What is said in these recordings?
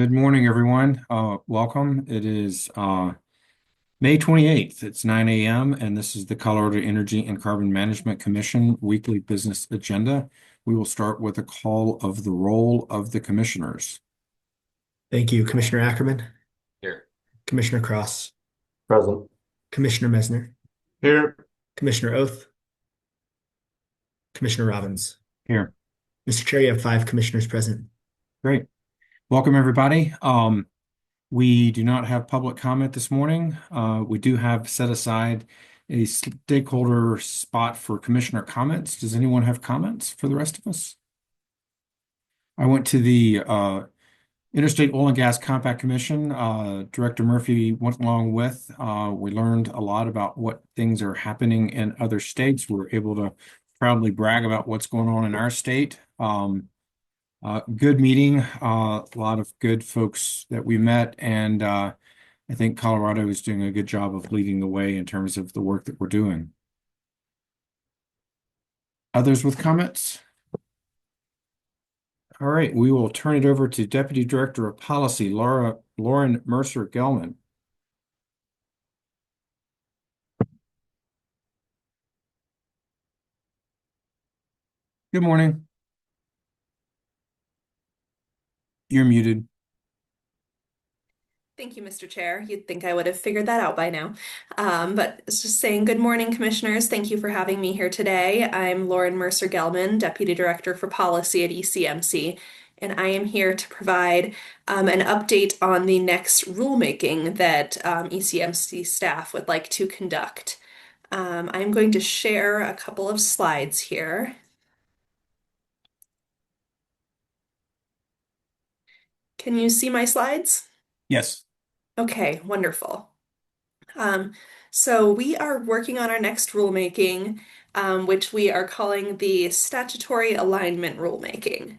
Good morning, everyone. Welcome. It is May 28th. It's 9 a.m., and this is the Colorado Energy and Carbon Management Commission weekly business agenda. We will start with a call of the roll of the commissioners. Thank you, Commissioner Ackerman, Here. Commissioner Cross, Present. Commissioner Mesner, Here. Commissioner Oath, Commissioner Robbins. Here. Mr. Chair, you have five commissioners present. Great. Welcome, everybody. We do not have public comment this morning. We do have set aside a stakeholder spot for commissioner comments. Does anyone have comments for the rest of us? I went to the Interstate Oil and Gas Compact Commission. Director Murphy went along with. We learned a lot about what things are happening in other states. We were able to proudly brag about what's going on in our state. Good meeting, a lot of good folks that we met, and I think Colorado is doing a good job of leading the way in terms of the work that we're doing. Others with comments? All right, we will turn it over to Deputy Director of Policy, Lauren Mercer-Gelman. Good morning. You're muted. Thank you, Mr. Chair. You'd think I would have figured that out by now. But it's just saying good morning, commissioners. Thank you for having me here today. I'm Lauren Mercer-Gelman, Deputy Director for Policy at ECMC, and I am here to provide an update on the next rulemaking that ECMC staff would like to conduct. I'm going to share a couple of slides here. Can you see my slides? Yes. Okay, wonderful. So we are working on our next rulemaking, which we are calling the statutory alignment rulemaking.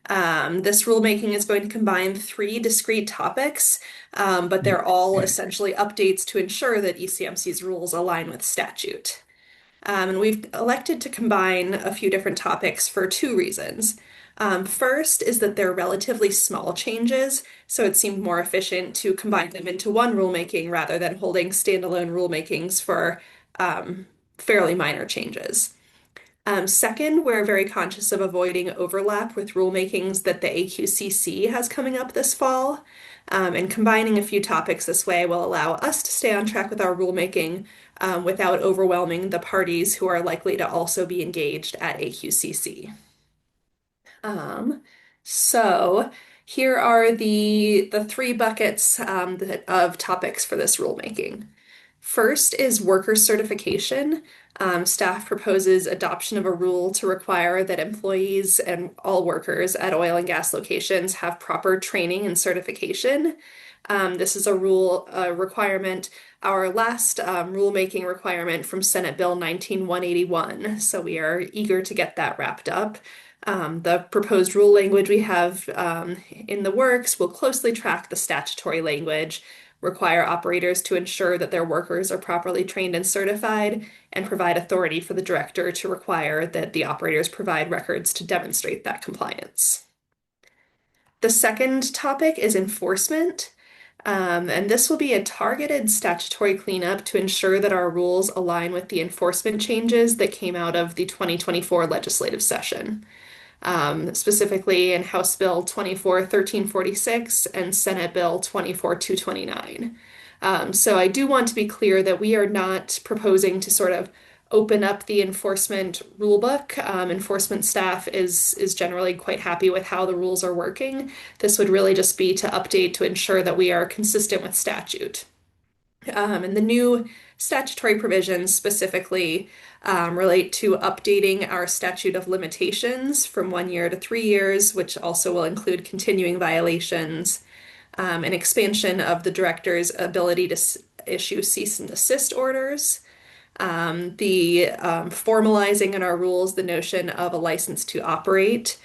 This rulemaking is going to combine three discrete topics, but they're all essentially updates to ensure that ECMC's rules align with statute. And we've elected to combine a few different topics for two reasons. First is that they're relatively small changes, so it seemed more efficient to combine them into one rulemaking rather than holding standalone rulemakings for fairly minor changes. Second, we're very conscious of avoiding overlap with rulemakings that the AQCC has coming up this fall. And combining a few topics this way will allow us to stay on track with our rulemaking without overwhelming the parties who are likely to also be engaged at AQCC. So here are the three buckets of topics for this rulemaking. First is worker certification. Staff proposes adoption of a rule to require that employees and all workers at oil and gas locations have proper training and certification. This is a rule requirement, our last rulemaking requirement from Senate Bill 19181. So we are eager to get that wrapped up. The proposed rule language we have in the works will closely track the statutory language, require operators to ensure that their workers are properly trained and certified, and provide authority for the director to require that the operators provide records to demonstrate that compliance. The second topic is enforcement. And this will be a targeted statutory cleanup to ensure that our rules align with the enforcement changes that came out of the 2024 legislative session. Specifically in House Bill 24-1346 and Senate Bill 24-229. So I do want to be clear that we are not proposing to sort of open up the enforcement rulebook. Enforcement staff is generally quite happy with how the rules are working. This would really just be to update to ensure that we are consistent with statute. And the new statutory provisions specifically relate to updating our statute of limitations from 1 year to 3 years, which also will include continuing violations, an expansion of the director's ability to issue cease and desist orders, the formalizing in our rules the notion of a license to operate,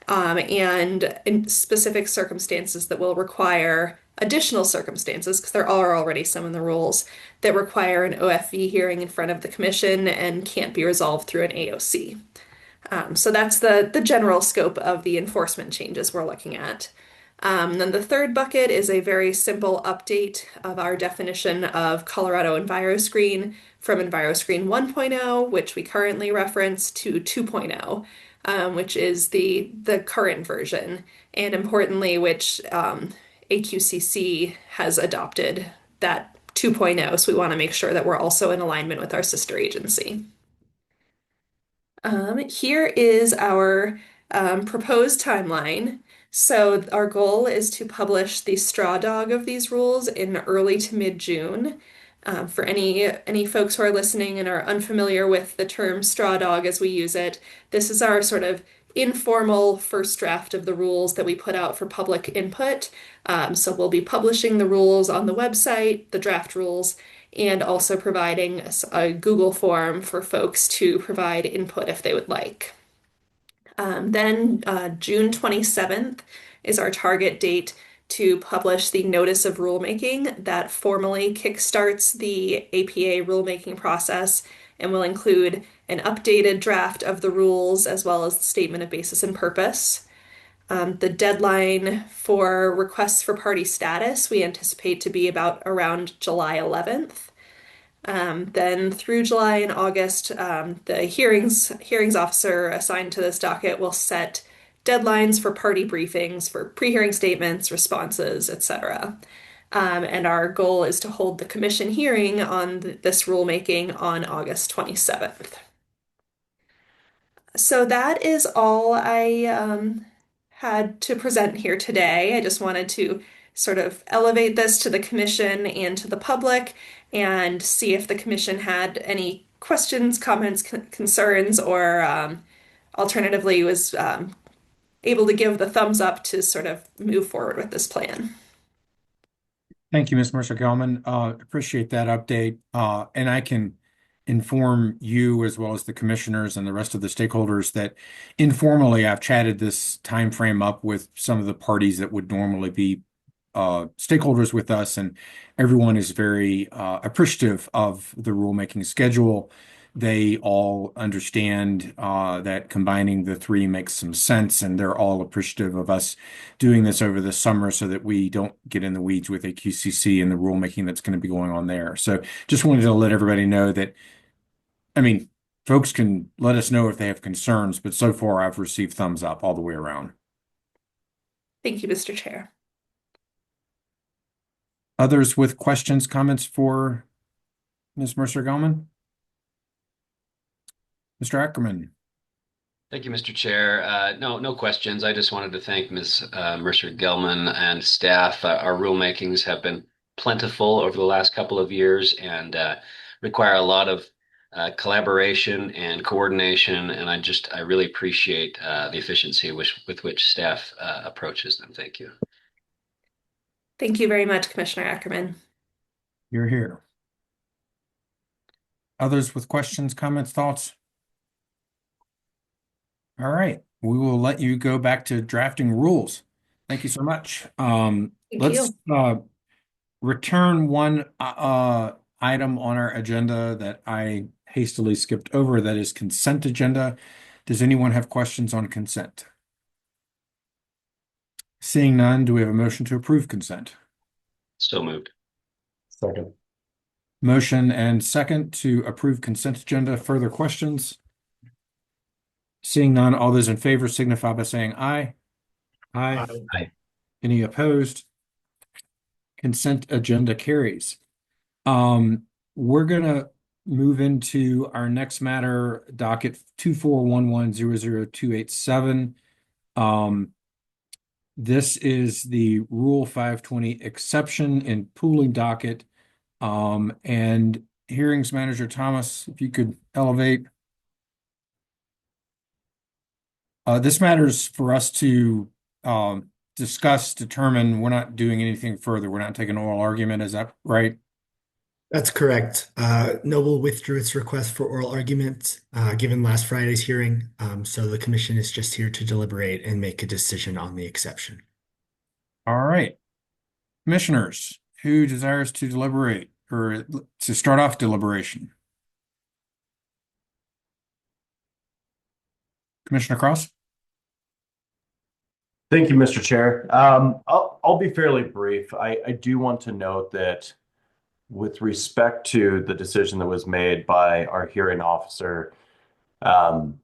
and in specific circumstances that will require additional circumstances, because there are already some in the rules that require an OFV hearing in front of the commission and can't be resolved through an AOC. So that's the general scope of the enforcement changes we're looking at. Then the third bucket is a very simple update of our definition of Colorado EnviroScreen from EnviroScreen 1.0, which we currently reference, to 2.0, which is the current version, and importantly, which AQCC has adopted that 2.0. So we want to make sure that we're also in alignment with our sister agency. Here is our proposed timeline. So our goal is to publish the straw dog of these rules in early to mid-June. For any folks who are listening and are unfamiliar with the term straw dog as we use it, this is our sort of informal first draft of the rules that we put out for public input. So we'll be publishing the rules on the website, the draft rules, and also providing a Google form for folks to provide input if they would like. Then June 27th is our target date to publish the notice of rulemaking that formally kickstarts the APA rulemaking process and will include an updated draft of the rules as well as the statement of basis and purpose. The deadline for requests for party status we anticipate to be about around July 11th. Then through July and August, the hearings officer assigned to this docket will set deadlines for party briefings, for pre-hearing statements, responses, etc. And our goal is to hold the commission hearing on this rulemaking on August 27th. So that is all I had to present here today. I just wanted to sort of elevate this to the commission and to the public and see if the commission had any questions, comments, concerns, or alternatively was able to give the thumbs up to sort of move forward with this plan. Thank you, Ms. Mercer-Gelman. Appreciate that update. And I can inform you as well as the commissioners and the rest of the stakeholders that informally I've chatted this time frame up with some of the parties that would normally be stakeholders with us, and everyone is very appreciative of the rulemaking schedule. They all understand that combining the three makes some sense, and they're all appreciative of us doing this over the summer so that we don't get in the weeds with AQCC and the rulemaking that's going to be going on there. So just wanted to let everybody know that, I mean, folks can let us know if they have concerns, but so far I've received thumbs up all the way around. Thank you, Mr. Chair. Others with questions, comments for Ms. Mercer-Gelman? Mr. Ackerman. Thank you, Mr. Chair. No questions. I just wanted to thank Ms. Mercer-Gelman and staff. Our rulemakings have been plentiful over the last couple of years and require a lot of collaboration and coordination. And I really appreciate the efficiency with which staff approaches them. Thank you. Thank you very much, Commissioner Ackerman. You're here. Others with questions, comments, thoughts? All right, we will let you go back to drafting rules. Thank you so much. Let's return one item on our agenda that I hastily skipped over, that is consent agenda. Does anyone have questions on consent? Seeing none, do we have a motion to approve consent? So moved. Second. Motion and second to approve consent agenda. Further questions? Seeing none, all those in favor signify by saying aye. Aye. Aye. Any opposed? Consent agenda carries. We're gonna move into our next matter, docket 2411000287. This is the Rule 520 exception in pooling docket. And hearings manager Thomas, if you could elevate. This matters for us to discuss, determine. We're not doing anything further. We're not taking oral argument. Is that right? That's correct. Noble withdrew its request for oral argument given last Friday's hearing. So the commission is just here to deliberate and make a decision on the exception. All right. Commissioners, who desires to deliberate or to start off deliberation? Commissioner Cross? Thank you, Mr. Chair. I'll be fairly brief. I do want to note that with respect to the decision that was made by our hearing officer, um,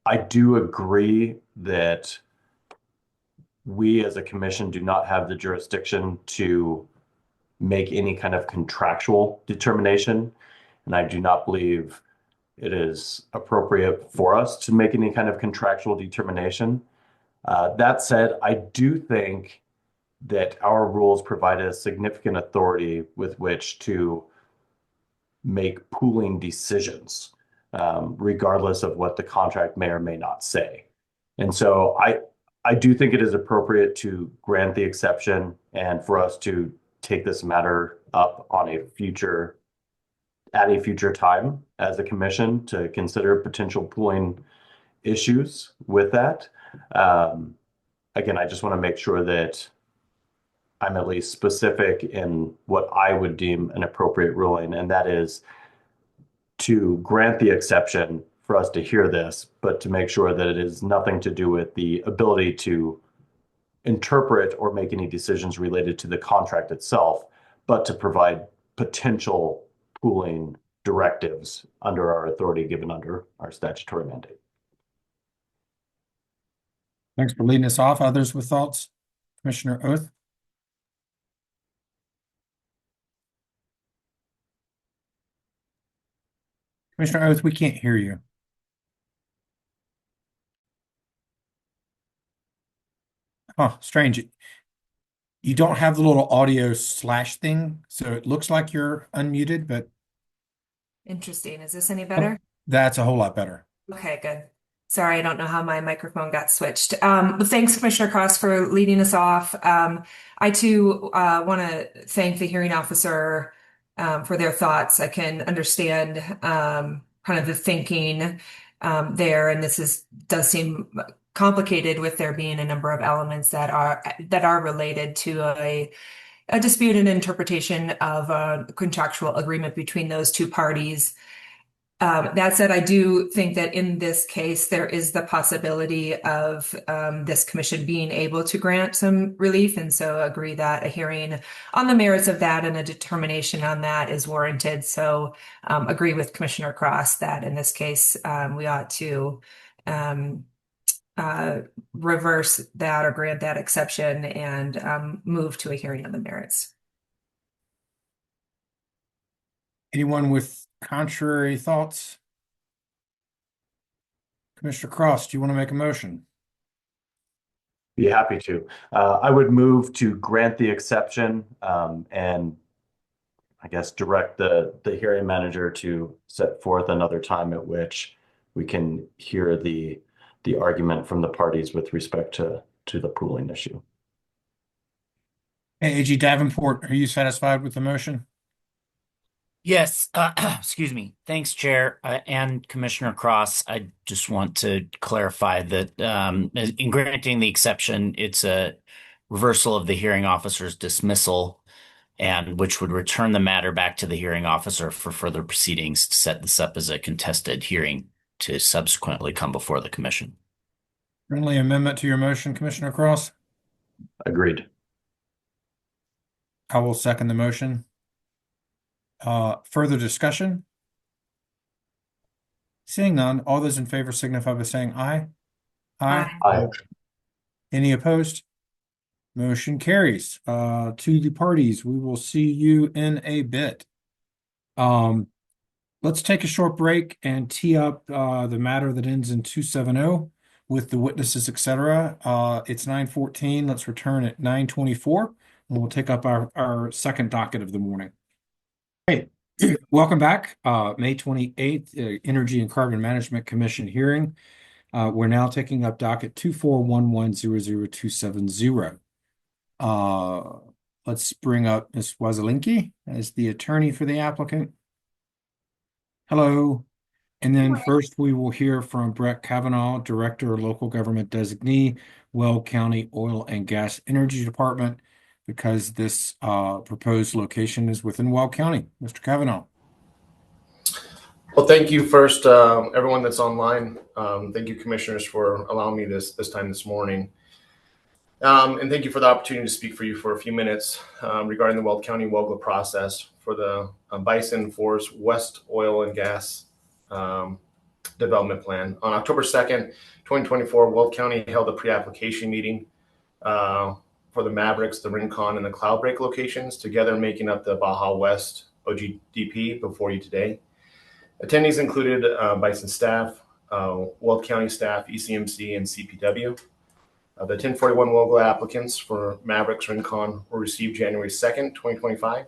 I do agree that we as a commission do not have the jurisdiction to make any kind of contractual determination. And I do not believe it is appropriate for us to make any kind of contractual determination. That said, I do think that our rules provide a significant authority with which to make pooling decisions, regardless of what the contract may or may not say. And so I do think it is appropriate to grant the exception and for us to take this matter up on at a future time as a commission to consider potential pooling issues with that. Again, I just want to make sure that I'm at least specific in what I would deem an appropriate ruling, and that is to grant the exception for us to hear this, but to make sure that it is nothing to do with the ability to interpret or make any decisions related to the contract itself, but to provide potential pooling directives under our authority given under our statutory mandate. Thanks for leading us off. Others with thoughts? Commissioner Oath? Commissioner Oath, we can't hear you. Huh, strange. You don't have the little audio slash thing, so it looks like you're unmuted, but Interesting. Is this any better? that's a whole lot better. Okay, good. Sorry, I don't know how my microphone got switched. But thanks, Commissioner Cross, for leading us off. I too want to thank the hearing officer for their thoughts. I can understand kind of the thinking there, and does seem complicated with there being a number of elements that are related to a dispute and interpretation of a contractual agreement between those two parties. That said, I do think that in this case, there is the possibility of this commission being able to grant some relief, and so agree that a hearing on the merits of that and a determination on that is warranted. So agree with Commissioner Cross that in this case, we ought to reverse that or grant that exception and move to a hearing on the merits. Anyone with contrary thoughts? Commissioner Cross, do you want to make a motion? Be happy to. I would move to grant the exception and I guess direct the hearing manager to set forth another time at which we can hear the argument from the parties with respect to the pooling issue. Hey, AG Davenport, are you satisfied with the motion? Yes, excuse me. Thanks, Chair, and Commissioner Cross. I just want to clarify that in granting the exception, it's a reversal of the hearing officer's dismissal, and which would return the matter back to the hearing officer for further proceedings to set this up as a contested hearing to subsequently come before the commission. Friendly amendment to your motion, Commissioner Cross? Agreed. I will second the motion. Further discussion? Seeing none, all those in favor signify by saying aye. Aye. Aye. Any opposed? Motion carries. To the parties, we will see you in a bit. Let's take a short break and tee up the matter that ends in 270 with the witnesses, etc. It's 9:14. Let's return at 9:24, and we'll take up our second docket of the morning. Hey, welcome back. May 28th, Energy and Carbon Management Commission hearing. We're now taking up docket 241100270. Let's bring up Ms. Wazelinski as the attorney for the applicant. Hello. And then first we will hear from Brett Kavanaugh, Director of Local Government Designee, Weld County Oil and Gas Energy Department, because this proposed location is within Weld County. Mr. Kavanaugh. Well, thank you first, everyone that's online. Thank you, commissioners, for allowing me this time this morning. And thank you for the opportunity to speak for you for a few minutes regarding the Weld County WOGA process for the Bison Forest West Oil and Gas Development Plan. On October 2nd, 2024, Weld County held a pre-application meeting for the Mavericks, the Rincon, and the Cloudbreak locations, together making up the Baja West OGDP before you today. Attendees included Bison staff, Weld County staff, ECMC, and CPW. The 1041 logo applicants for Mavericks Rincon were received January 2nd, 2025.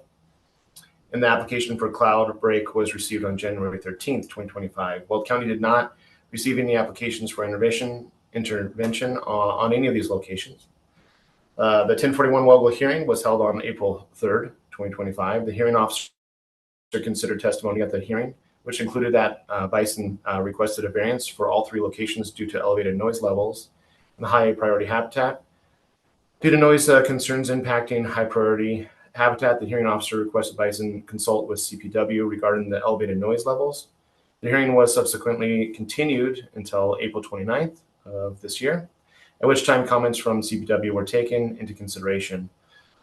And the application for Cloudbreak was received on January 13th, 2025. Weld County did not receive any applications for intervention on any of these locations. The 1041 logo hearing was held on April 3rd, 2025. The hearing officer considered testimony at the hearing, which included that Bison requested a variance for all three locations due to elevated noise levels in the high priority habitat. Due to noise concerns impacting high priority habitat, the hearing officer requested Bison consult with CPW regarding the elevated noise levels. The hearing was subsequently continued until April 29th of this year, at which time comments from CPW were taken into consideration.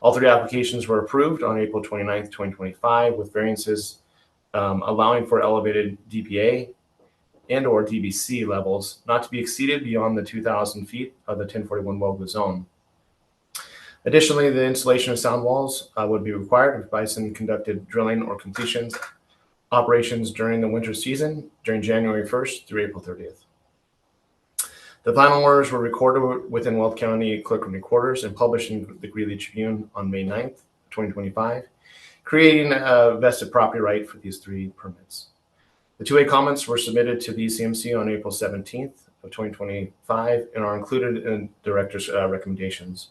All three applications were approved on April 29th, 2025, with variances allowing for elevated DPA and or DBC levels not to be exceeded beyond the 2,000 feet of the 1041 WOGA zone. Additionally, the installation of sound walls would be required if Bison conducted drilling or completions operations during the winter season during January 1st through April 30th. The final orders were recorded within Weld County Clerk and Recorders and published in the Greeley Tribune on May 9th, 2025, creating a vested property right for these three permits. The 2A comments were submitted to the ECMC on April 17th of 2025 and are included in the director's recommendations.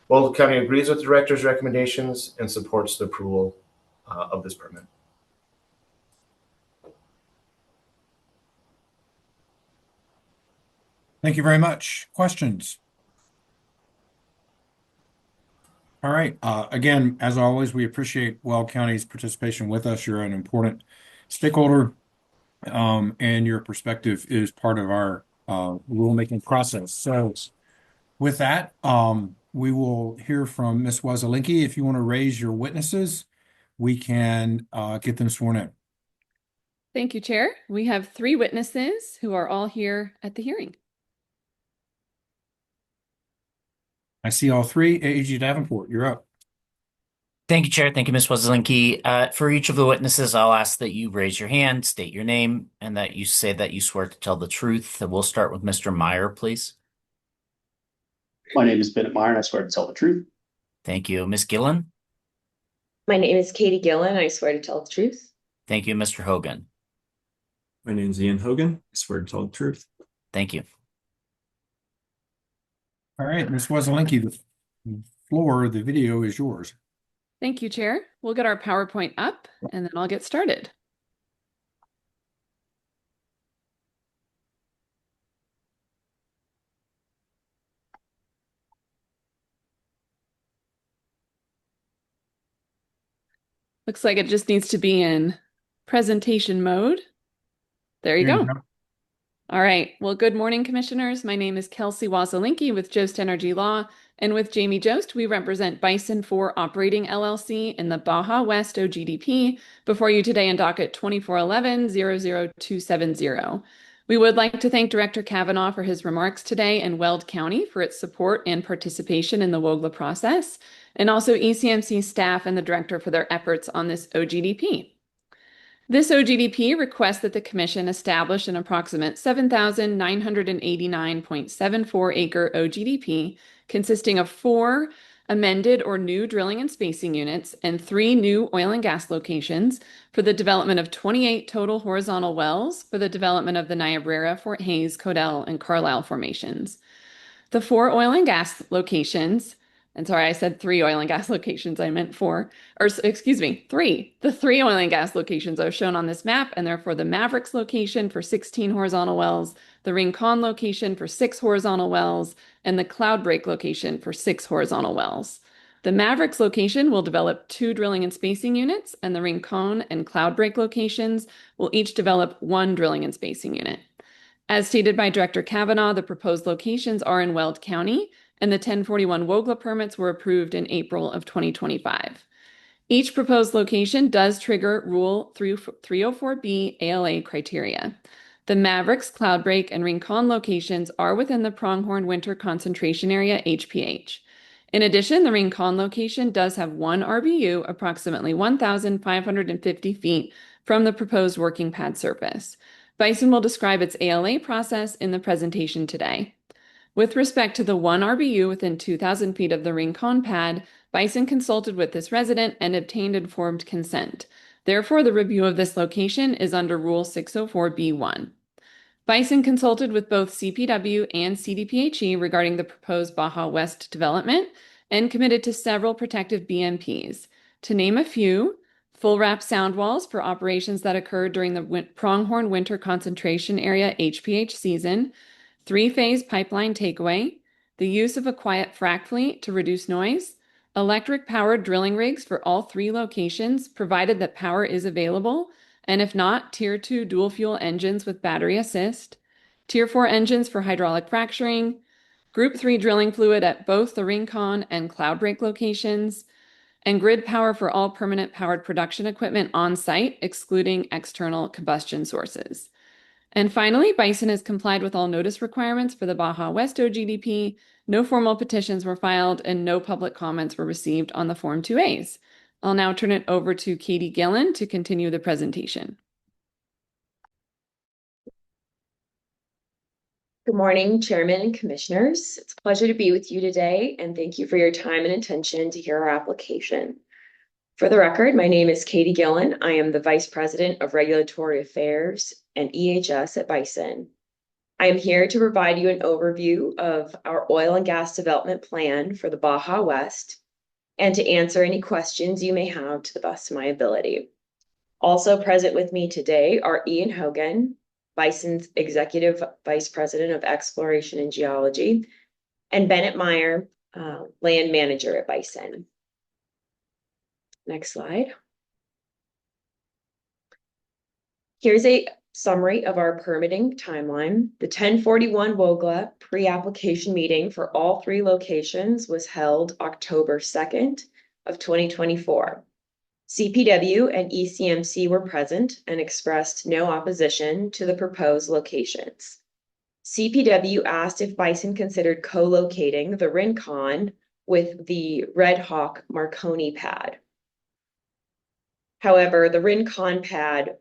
Weld County agrees with the director's recommendations and supports the approval of this permit. Thank you very much. Questions? All right. Again, as always, we appreciate Weld County's participation with us. You're an important stakeholder, and your perspective is part of our rulemaking process. So with that, we will hear from Ms. Wazelinski. If you want to raise your witnesses, we can get them sworn in. Thank you, Chair. We have 3 witnesses who are all here at the hearing. I see all 3. AG Davenport, you're up. Thank you, Chair. Thank you, Ms. Wazelinski. For each of the witnesses, I'll ask that you raise your hand, state your name, and that you say that you swear to tell the truth. We'll start with Mr. Meyer, please. My name is Bennett Meyer, and I swear to tell the truth. Thank you. Ms. Gillen? My name is Katie Gillen. I swear to tell the truth. Thank you. Mr. Hogan? My name is Ian Hogan. I swear to tell the truth. Thank you. All right, Ms. Wazelinski, the floor, the video is yours. Thank you, Chair. We'll get our PowerPoint up and then I'll get started. Looks like it just needs to be in presentation mode. There you go. All right. Well, good morning, commissioners. My name is Kelsey Wazelinski with Jost Energy Law, and with Jamie Jost, we represent Bison 4 Operating LLC in the Baja West OGDP before you today in docket 2411-00270. We would like to thank Director Kavanaugh for his remarks today and Weld County for its support and participation in the WOGLA process, and also ECMC staff and the director for their efforts on this OGDP. This OGDP requests that the Commission establish an approximate 7,989.74 acre OGDP consisting of 4 amended or new drilling and spacing units and 3 new oil and gas locations for the development of 28 total horizontal wells for the development of the Niobrara, Fort Hays, Codell, and Carlisle formations. The 4 oil and gas locations, and sorry, I said 3 oil and gas locations, I meant 4, or excuse me, 3. The 3 oil and gas locations are shown on this map, and therefore the Mavericks location for 16 horizontal wells, the Rincon location for 6 horizontal wells, and the Cloudbreak location for 6 horizontal wells. The Mavericks location will develop 2 drilling and spacing units, and the Rincon and Cloudbreak locations will each develop 1 drilling and spacing unit. As stated by Director Kavanaugh, the proposed locations are in Weld County, and the 1041 WOGLA permits were approved in April of 2025. Each proposed location does trigger Rule 304B ALA criteria. The Mavericks, Cloudbreak, and Rincon locations are within the Pronghorn Winter Concentration Area HPH. In addition, the Rincon location does have one RBU approximately 1,550 feet from the proposed working pad surface. Bison will describe its ALA process in the presentation today. With respect to the one RBU within 2,000 feet of the Rincon pad, Bison consulted with this resident and obtained informed consent. Therefore, the review of this location is under Rule 604B1. Bison consulted with both CPW and CDPHE regarding the proposed Baja West development and committed to several protective BMPs. To name a few, full wrap sound walls for operations that occurred during the Pronghorn Winter Concentration Area HPH season, 3-phase pipeline takeaway, the use of a quiet frac fleet to reduce noise, electric-powered drilling rigs for all 3 locations, provided that power is available, and if not, Tier 2 dual-fuel engines with battery assist, Tier 4 engines for hydraulic fracturing, Group 3 drilling fluid at both the Rincon and Cloudbreak locations, and grid power for all permanent powered production equipment on site, excluding external combustion sources. And finally, Bison has complied with all notice requirements for the Baja West OGDP. No formal petitions were filed and no public comments were received on the Form 2As. I'll now turn it over to Katie Gillen to continue the presentation. Good morning, Chairman and Commissioners. It's a pleasure to be with you today, and thank you for your time and attention to hear our application. For the record, my name is Katie Gillen. I am the Vice President of Regulatory Affairs and EHS at Bison. I am here to provide you an overview of our oil and gas development plan for the Baja West and to answer any questions you may have to the best of my ability. Also present with me today are Ian Hogan, Bison's Executive Vice President of Exploration and Geology, and Bennett Meyer, Land Manager at Bison. Next slide. Here's a summary of our permitting timeline. The 1041 WOGLA pre-application meeting for all 3 locations was held October 2nd of 2024. CPW and ECMC were present and expressed no opposition to the proposed locations. CPW asked if Bison considered co-locating the Rincon with the Red Hawk Marconi pad. However, the Rincon pad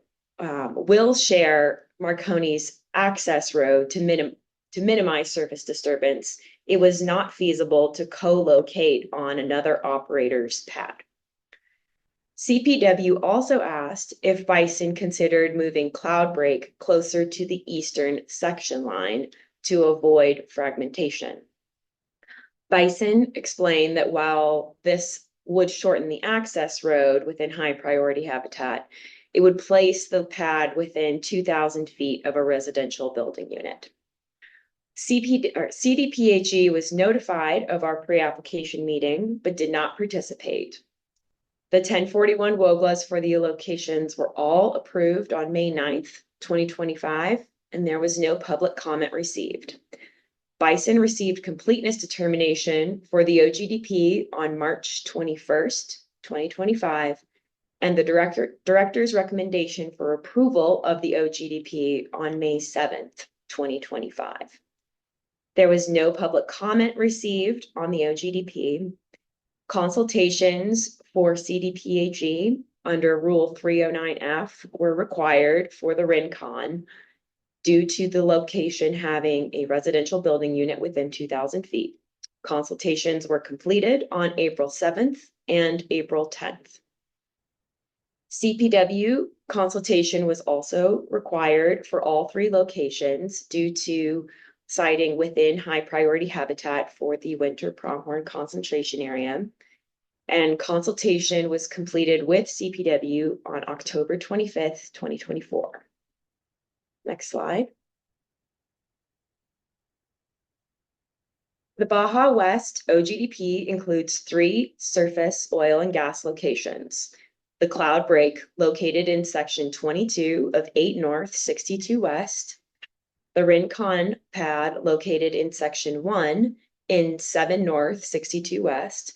will share Marconi's access road to minimize surface disturbance. It was not feasible to co-locate on another operator's pad. CPW also asked if Bison considered moving Cloudbreak closer to the eastern section line to avoid fragmentation. Bison explained that while this would shorten the access road within high priority habitat, it would place the pad within 2,000 feet of a residential building unit. CDPHE was notified of our pre-application meeting, but did not participate. The 1041 WOGLAs for the locations were all approved on May 9th, 2025, and there was no public comment received. Bison received completeness determination for the OGDP on March 21st, 2025, and the director's recommendation for approval of the OGDP on May 7th, 2025. There was no public comment received on the OGDP. Consultations for CDPHE under Rule 309F were required for the Rincon due to the location having a residential building unit within 2,000 feet. Consultations were completed on April 7th and April 10th. CPW consultation was also required for all 3 locations due to siting within high priority habitat for the winter pronghorn concentration area. And consultation was completed with CPW on October 25th, 2024. Next slide. The Baja West OGDP includes 3 surface oil and gas locations. The Cloudbreak, located in section 22 of 8 North, 62 West. The Rincon pad, located in section 1, in 7 North, 62 West,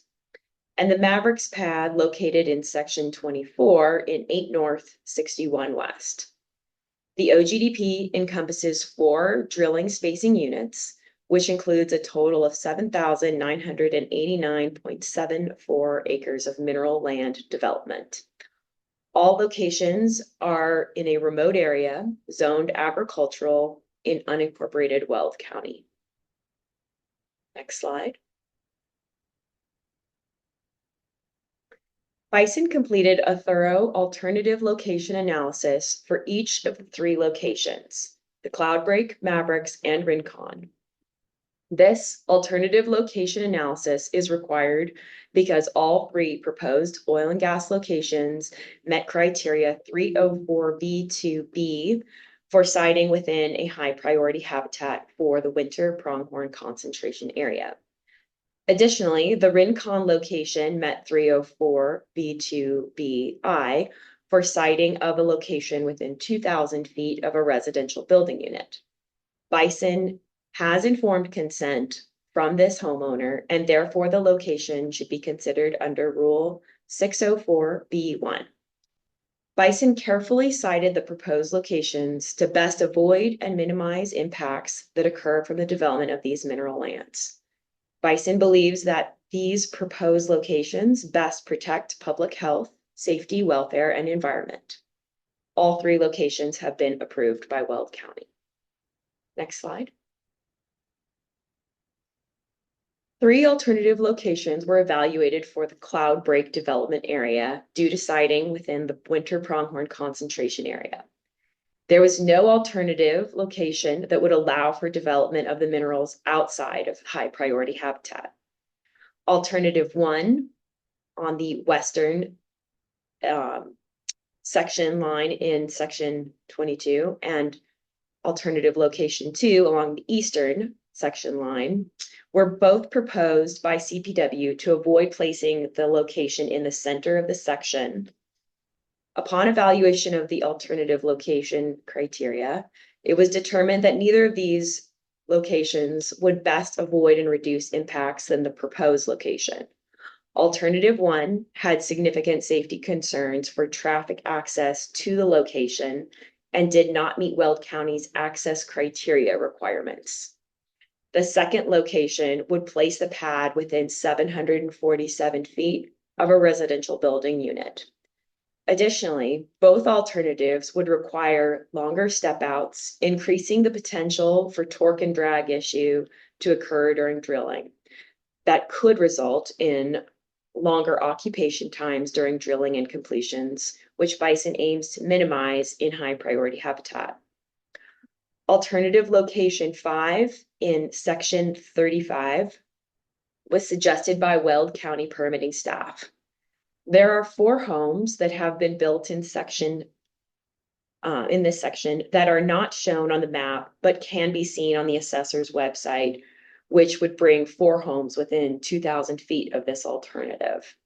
and the Mavericks pad located in section 24 in 8 North, 61 West. The OGDP encompasses 4 drilling spacing units, which includes a total of 7,989.74 acres of mineral land development. All locations are in a remote area, zoned agricultural in unincorporated Weld County. Next slide. Bison completed a thorough alternative location analysis for each of the 3 locations, the Cloudbreak, Mavericks, and Rincon. This alternative location analysis is required because all 3 proposed oil and gas locations met criteria 304B2B for siting within a high priority habitat for the winter pronghorn concentration area. Additionally, the Rincon location met 304B2BI for siting of a location within 2,000 feet of a residential building unit. Bison has informed consent from this homeowner, and therefore the location should be considered under Rule 604B1. Bison carefully cited the proposed locations to best avoid and minimize impacts that occur from the development of these mineral lands. Bison believes that these proposed locations best protect public health, safety, welfare, and environment. All 3 locations have been approved by Weld County. Next slide. 3 alternative locations were evaluated for the Cloudbreak development area due to siting within the winter pronghorn concentration area. There was no alternative location that would allow for development of the minerals outside of high priority habitat. Alternative 1 on the western section line in section 22 and alternative location 2 along the eastern section line were both proposed by CPW to avoid placing the location in the center of the section. Upon evaluation of the alternative location criteria, it was determined that neither of these locations would best avoid and reduce impacts than the proposed location. Alternative 1 had significant safety concerns for traffic access to the location and did not meet Weld County's access criteria requirements. The second location would place the pad within 747 feet of a residential building unit. Additionally, both alternatives would require longer step outs, increasing the potential for torque and drag issue to occur during drilling. That could result in longer occupation times during drilling and completions, which Bison aims to minimize in high priority habitat. Alternative location 5 in section 35 was suggested by Weld County permitting staff. There are 4 homes that have been built in this section that are not shown on the map, but can be seen on the assessor's website, which would bring 4 homes within 2,000 feet of this alternative.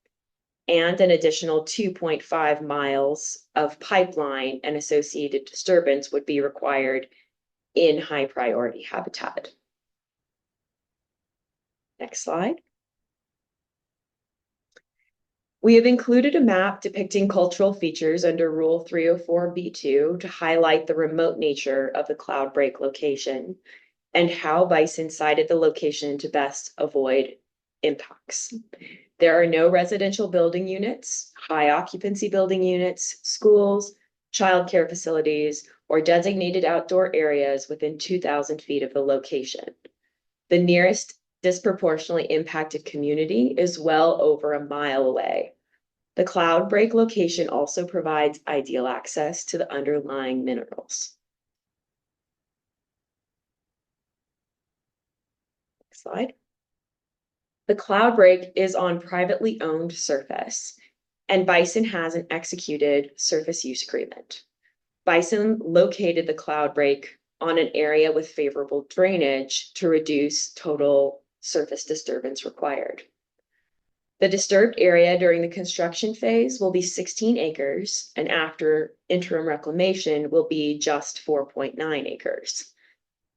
And an additional 2.5 miles of pipeline and associated disturbance would be required in high priority habitat. Next slide. We have included a map depicting cultural features under Rule 304B2 to highlight the remote nature of the Cloudbreak location and how Bison cited the location to best avoid impacts. There are no residential building units, high occupancy building units, schools, childcare facilities, or designated outdoor areas within 2,000 feet of the location. The nearest disproportionately impacted community is well over a mile away. The Cloudbreak location also provides ideal access to the underlying minerals. Next slide. The Cloudbreak is on privately owned surface, and Bison has an executed surface use agreement. Bison located the Cloudbreak on an area with favorable drainage to reduce total surface disturbance required. The disturbed area during the construction phase will be 16 acres, and after interim reclamation will be just 4.9 acres.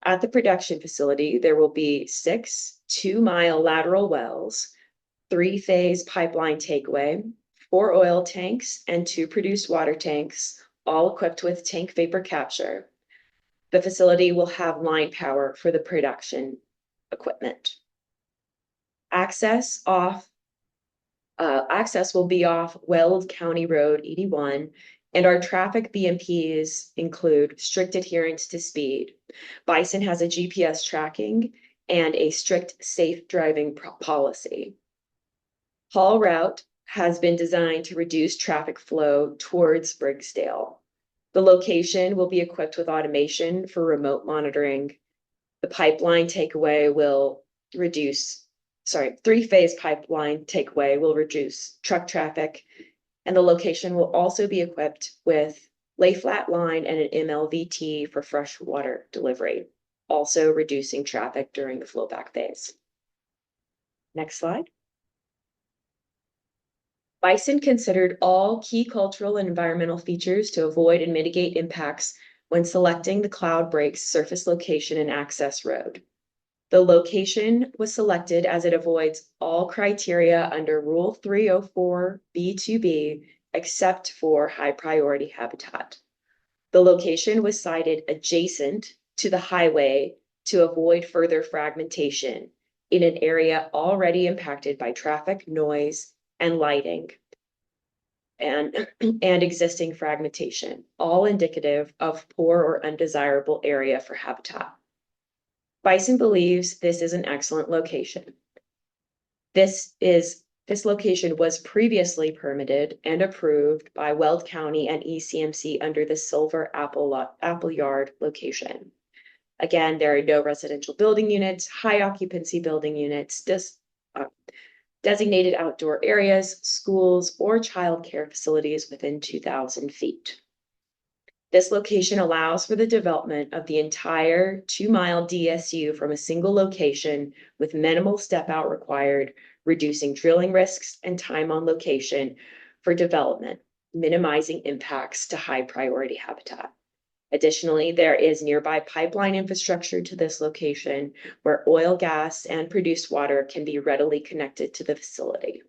At the production facility, there will be 6 2-mile lateral wells, 3-phase pipeline takeaway, 4 oil tanks, and 2 produced water tanks, all equipped with tank vapor capture. The facility will have line power for the production equipment. Access will be off Weld County Road 81, and our traffic BMPs include strict adherence to speed. Bison has a GPS tracking and a strict safe driving policy. Haul route has been designed to reduce traffic flow towards Briggsdale. The location will be equipped with automation for remote monitoring. The pipeline takeaway will reduce, 3-phase pipeline takeaway will reduce truck traffic, and the location will also be equipped with lay flat line and an MLVT for fresh water delivery, also reducing traffic during the flowback phase. Next slide. Bison considered all key cultural and environmental features to avoid and mitigate impacts when selecting the Cloud Breaks surface location and access road. The location was selected as it avoids all criteria under Rule 304 B2B except for high priority habitat. The location was sited adjacent to the highway to avoid further fragmentation in an area already impacted by traffic, noise, and lighting, and existing fragmentation, all indicative of poor or undesirable area for habitat. Bison believes this is an excellent location. This location was previously permitted and approved by Weld County and ECMC under the Silver Apple Yard location. Again, there are no residential building units, high occupancy building units, designated outdoor areas, schools, or childcare facilities within 2,000 feet. This location allows for the development of the entire 2-mile DSU from a single location with minimal step out required, reducing drilling risks and time on location for development, minimizing impacts to high priority habitat. Additionally, there is nearby pipeline infrastructure to this location where oil, gas, and produced water can be readily connected to the facility.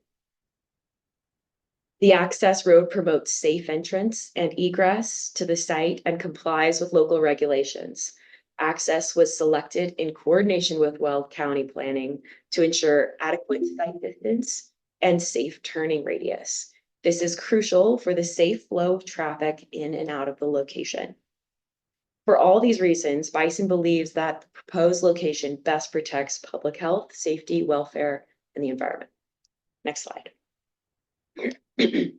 The access road promotes safe entrance and egress to the site and complies with local regulations. Access was selected in coordination with Weld County Planning to ensure adequate site distance and safe turning radius. This is crucial for the safe flow of traffic in and out of the location. For all these reasons, Bison believes that the proposed location best protects public health, safety, welfare, and the environment. Next slide. 2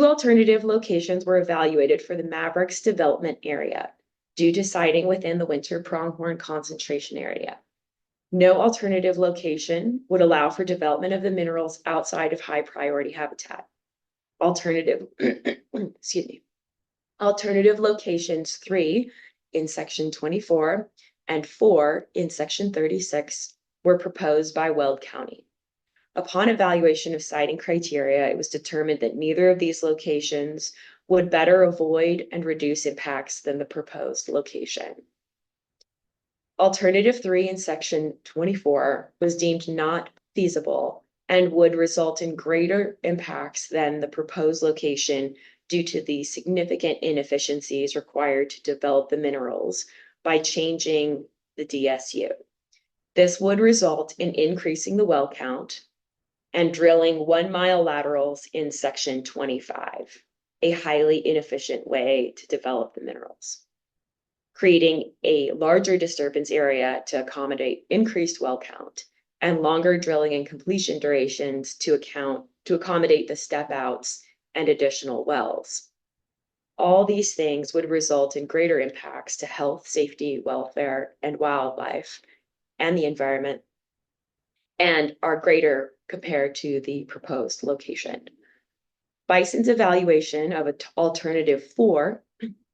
alternative locations were evaluated for the Mavericks development area due to siting within the winter pronghorn concentration area. No alternative location would allow for development of the minerals outside of high priority habitat. Alternative locations 3 in section 24 and 4 in section 36 were proposed by Weld County. Upon evaluation of siting criteria, it was determined that neither of these locations would better avoid and reduce impacts than the proposed location. Alternative 3 in section 24 was deemed not feasible and would result in greater impacts than the proposed location due to the significant inefficiencies required to develop the minerals by changing the DSU. This would result in increasing the well count and drilling 1-mile laterals in section 25, a highly inefficient way to develop the minerals, creating a larger disturbance area to accommodate increased well count and longer drilling and completion durations to accommodate the step outs and additional wells. All these things would result in greater impacts to health, safety, welfare, and wildlife and the environment, and are greater compared to the proposed location. Bison's evaluation of alternative 4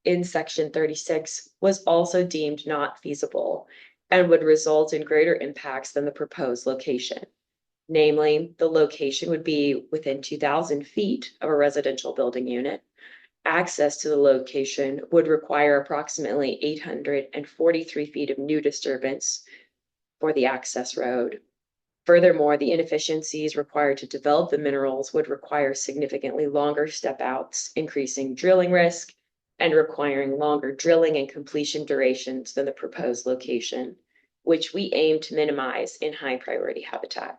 in section 36 was also deemed not feasible and would result in greater impacts than the proposed location. Namely, the location would be within 2,000 feet of a residential building unit. Access to the location would require approximately 843 feet of new disturbance for the access road. Furthermore, the inefficiencies required to develop the minerals would require significantly longer step outs, increasing drilling risk and requiring longer drilling and completion durations than the proposed location, which we aim to minimize in high priority habitat.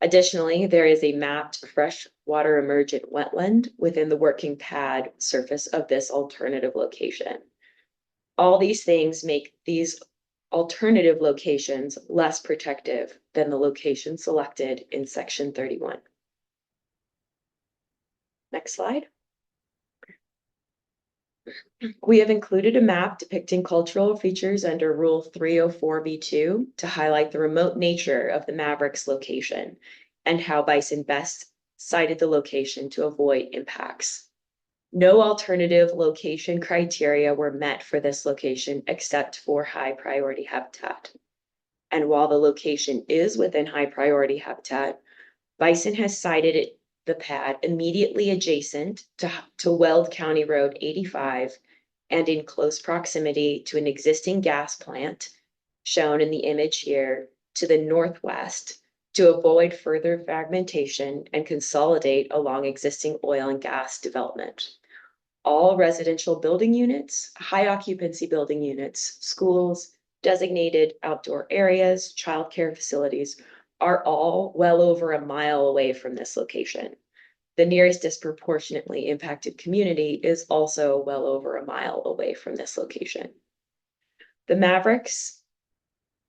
Additionally, there is a mapped freshwater emergent wetland within the working pad surface of this alternative location. All these things make these alternative locations less protective than the location selected in section 31. Next slide. We have included a map depicting cultural features under Rule 304B2 to highlight the remote nature of the Mavericks location and how Bison best sited the location to avoid impacts. No alternative location criteria were met for this location except for high priority habitat. And while the location is within high priority habitat, Bison has sited the pad immediately adjacent to Weld County Road 85 and in close proximity to an existing gas plant shown in the image here to the northwest to avoid further fragmentation and consolidate along existing oil and gas development. All residential building units, high occupancy building units, schools, designated outdoor areas, childcare facilities are all well over a mile away from this location. The nearest disproportionately impacted community is also well over a mile away from this location. The Mavericks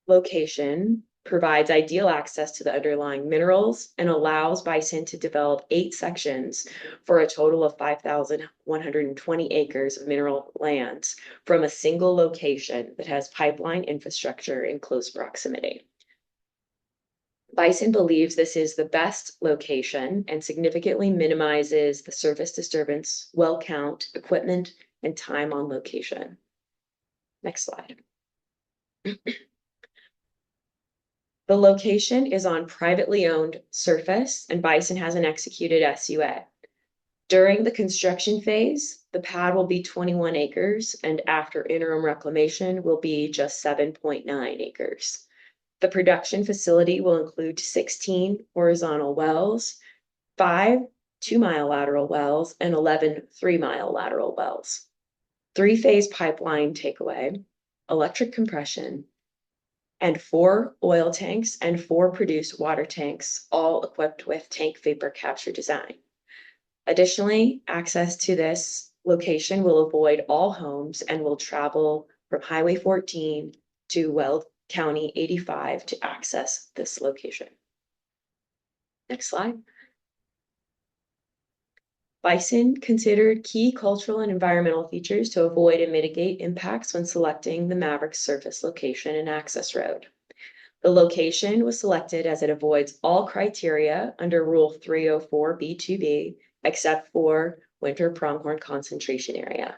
location provides ideal access to the underlying minerals and allows Bison to develop 8 sections for a total of 5,120 acres of mineral lands from a single location that has pipeline infrastructure in close proximity. Bison believes this is the best location and significantly minimizes the surface disturbance, well count, equipment, and time on location. Next slide. The location is on privately owned surface and Bison has an executed SUA. During the construction phase, the pad will be 21 acres and after interim reclamation will be just 7.9 acres. The production facility will include 16 horizontal wells, 5 2-mile lateral wells, and 11 3-mile lateral wells. 3-phase pipeline takeaway, electric compression, and 4 oil tanks and 4 produced water tanks, all equipped with tank vapor capture design. Additionally, access to this location will avoid all homes and will travel from Highway 14 to Weld County 85 to access this location. Next slide. Bison considered key cultural and environmental features to avoid and mitigate impacts when selecting the Maverick surface location and access road. The location was selected as it avoids all criteria under Rule 304B2B except for winter pronghorn concentration area.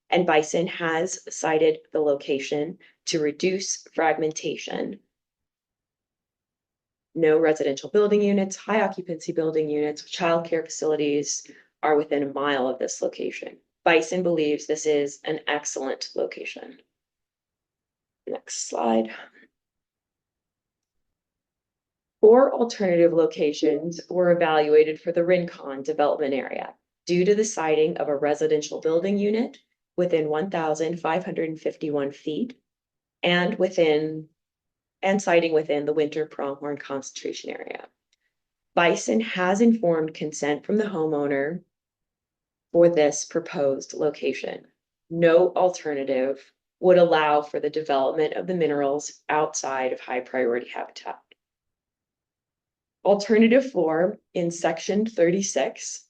And Bison has cited the location to reduce fragmentation. No residential building units, high occupancy building units, childcare facilities are within a mile of this location. Bison believes this is an excellent location. Next slide. 4 alternative locations were evaluated for the Rincon development area due to the siting of a residential building unit within 1,551 feet and siting within the winter pronghorn concentration area. Bison has informed consent from the homeowner for this proposed location. No alternative would allow for the development of the minerals outside of high priority habitat. Alternative 4 in section 36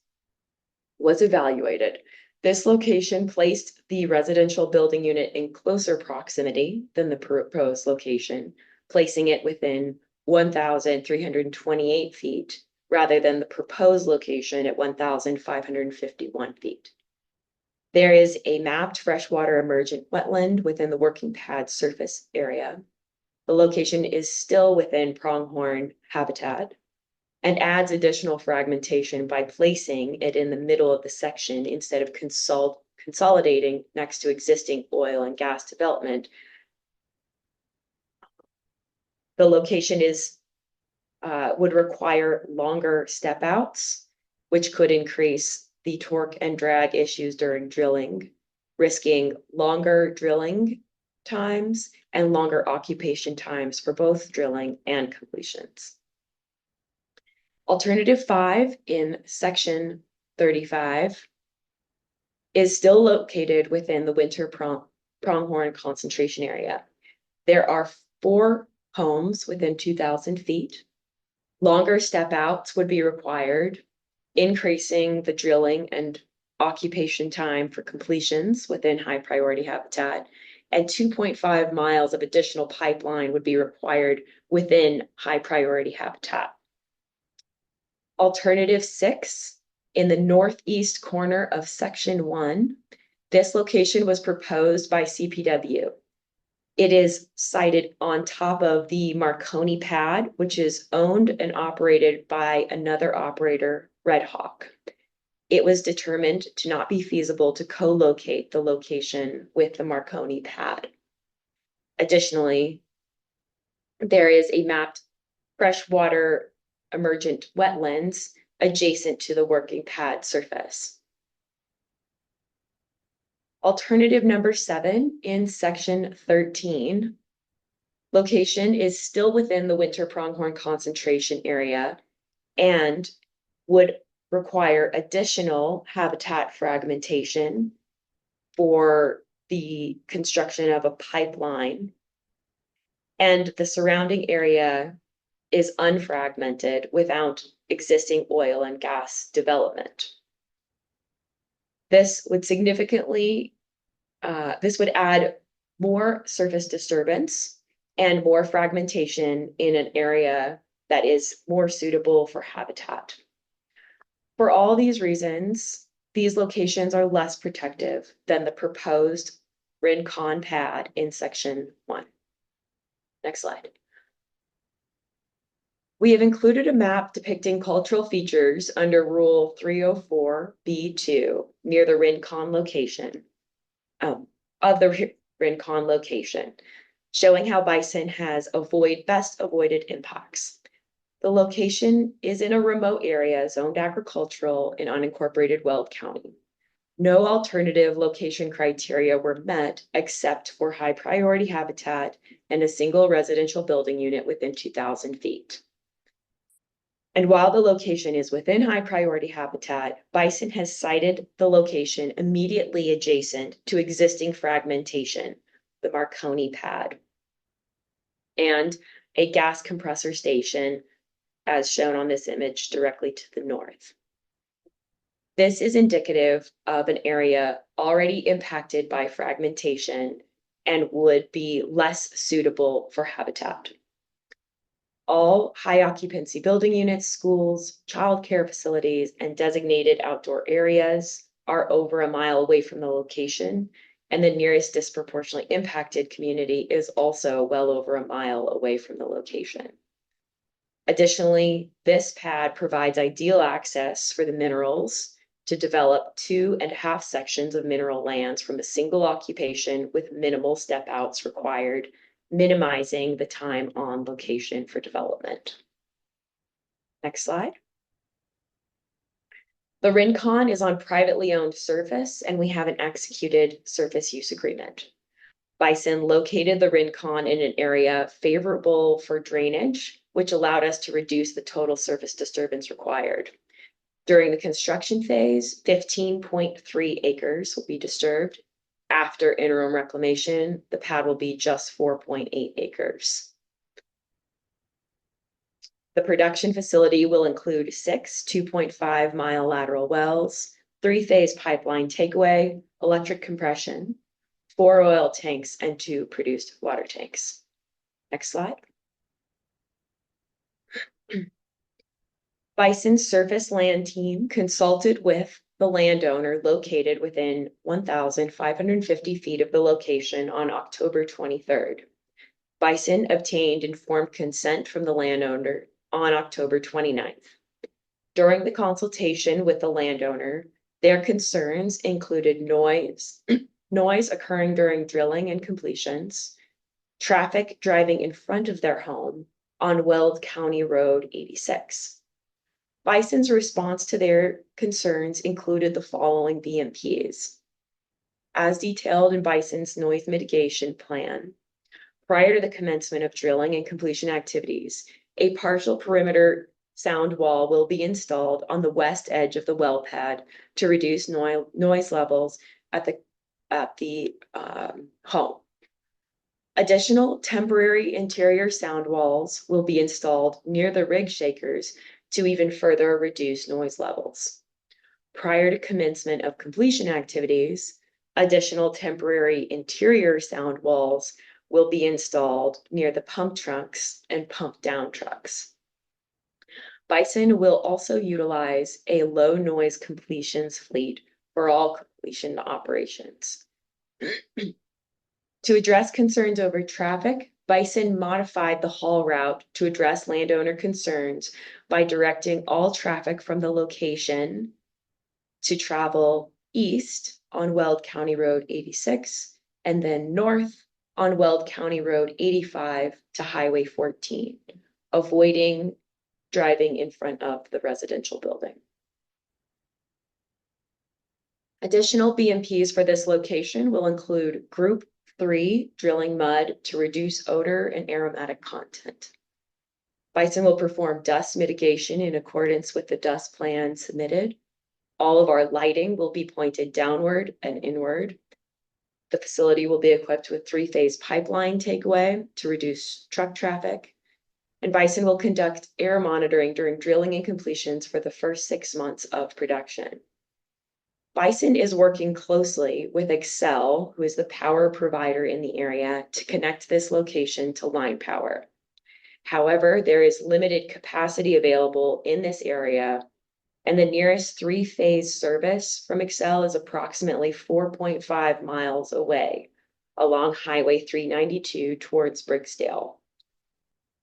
was evaluated. This location placed the residential building unit in closer proximity than the proposed location, placing it within 1,328 feet rather than the proposed location at 1,551 feet. There is a mapped freshwater emergent wetland within the working pad surface area. The location is still within pronghorn habitat and adds additional fragmentation by placing it in the middle of the section instead of consolidating next to existing oil and gas development. The location would require longer step outs, which could increase the torque and drag issues during drilling, risking longer drilling times and longer occupation times for both drilling and completions. Alternative 5 in section 35 is still located within the winter pronghorn concentration area. There are 4 homes within 2,000 feet. Longer step outs would be required, increasing the drilling and occupation time for completions within high priority habitat, and 2.5 miles of additional pipeline would be required within high priority habitat. Alternative 6 in the northeast corner of section 1, this location was proposed by CPW. It is sited on top of the Marconi pad, which is owned and operated by another operator, Red Hawk. It was determined to not be feasible to co-locate the location with the Marconi pad. Additionally, there is a mapped freshwater emergent wetlands adjacent to the working pad surface. Alternative number 7 in section 13, location is still within the winter pronghorn concentration area and would require additional habitat fragmentation for the construction of a pipeline, and the surrounding area is unfragmented without existing oil and gas development. This would add more surface disturbance and more fragmentation in an area that is more suitable for habitat. For all these reasons, these locations are less protective than the proposed Rincon pad in section 1. Next slide. We have included a map depicting cultural features under Rule 304B2 near the Rincon location, showing how bison has best avoided impacts. The location is in a remote area zoned agricultural in unincorporated Weld County. No alternative location criteria were met except for high priority habitat and a single residential building unit within 2,000 feet. And while the location is within high priority habitat, bison has cited the location immediately adjacent to existing fragmentation, the Marconi pad, and a gas compressor station, as shown on this image, directly to the north. This is indicative of an area already impacted by fragmentation and would be less suitable for habitat. All high occupancy building units, schools, childcare facilities, and designated outdoor areas are over a mile away from the location, and the nearest disproportionately impacted community is also well over a mile away from the location. Additionally, this pad provides ideal access for the minerals to develop 2.5 sections of mineral lands from a single occupation with minimal step outs required, minimizing the time on location for development. Next slide. The Rincon is on privately owned surface, and we have an executed surface use agreement. Bison located the Rincon in an area favorable for drainage, which allowed us to reduce the total surface disturbance required. During the construction phase, 15.3 acres will be disturbed. After interim reclamation, the pad will be just 4.8 acres. The production facility will include 6 2.5-mile lateral wells, 3-phase pipeline takeaway, electric compression, 4 oil tanks, and 2 produced water tanks. Next slide. Bison's surface land team consulted with the landowner located within 1,550 feet of the location on October 23rd. Bison obtained informed consent from the landowner on October 29th. During the consultation with the landowner, their concerns included noise occurring during drilling and completions, traffic driving in front of their home on Weld County Road 86. Bison's response to their concerns included the following BMPs. As detailed in Bison's noise mitigation plan, prior to the commencement of drilling and completion activities, a partial perimeter sound wall will be installed on the west edge of the well pad to reduce noise levels at the home. Additional temporary interior sound walls will be installed near the rig shakers to even further reduce noise levels. Prior to commencement of completion activities, additional temporary interior sound walls will be installed near the pump trunks and pump down trucks. Bison will also utilize a low noise completions fleet for all completion operations. To address concerns over traffic, Bison modified the haul route to address landowner concerns by directing all traffic from the location to travel east on Weld County Road 86 and then north on Weld County Road 85 to Highway 14, avoiding driving in front of the residential building. Additional BMPs for this location will include Group 3 drilling mud to reduce odor and aromatic content. Bison will perform dust mitigation in accordance with the dust plan submitted. All of our lighting will be pointed downward and inward. The facility will be equipped with 3-phase pipeline takeaway to reduce truck traffic. And Bison will conduct air monitoring during drilling and completions for the first 6 months of production. Bison is working closely with Excel, who is the power provider in the area, to connect this location to line power. However, there is limited capacity available in this area, and the nearest 3-phase service from Excel is approximately 4.5 miles away along Highway 392 towards Brigsdale.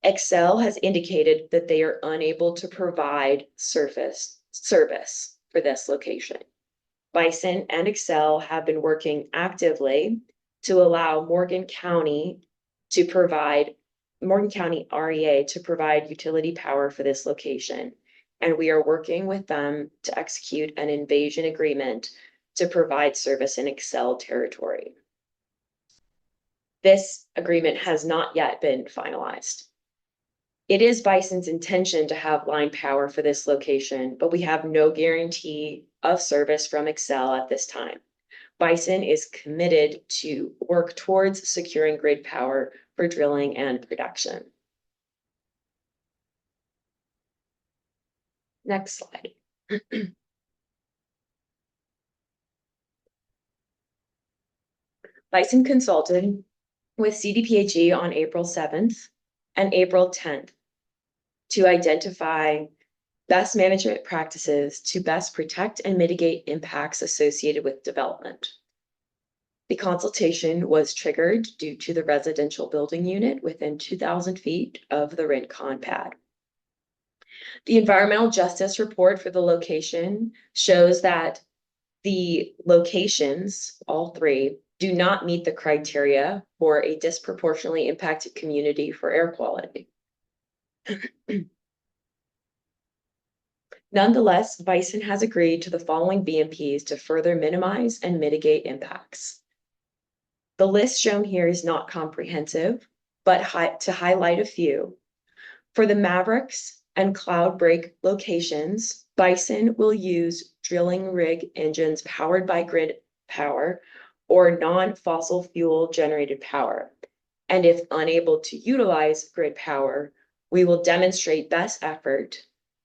Excel has indicated that they are unable to provide service for this location. Bison and Excel have been working actively to allow Morgan County REA to provide utility power for this location. And we are working with them to execute an invasion agreement to provide service in Excel territory. This agreement has not yet been finalized. It is Bison's intention to have line power for this location, but we have no guarantee of service from Excel at this time. Bison is committed to work towards securing grid power for drilling and production. Next slide. Bison consulted with CDPHE on April 7th and April 10th to identify best management practices to best protect and mitigate impacts associated with development. The consultation was triggered due to the residential building unit within 2,000 feet of the Rincon pad. The environmental justice report for the location shows that the locations, all 3, do not meet the criteria for a disproportionately impacted community for air quality. Nonetheless, Bison has agreed to the following BMPs to further minimize and mitigate impacts. The list shown here is not comprehensive, but to highlight a few. For the Mavericks and Cloudbreak locations, Bison will use drilling rig engines powered by grid power or non-fossil fuel generated power. And if unable to utilize grid power, we will demonstrate best effort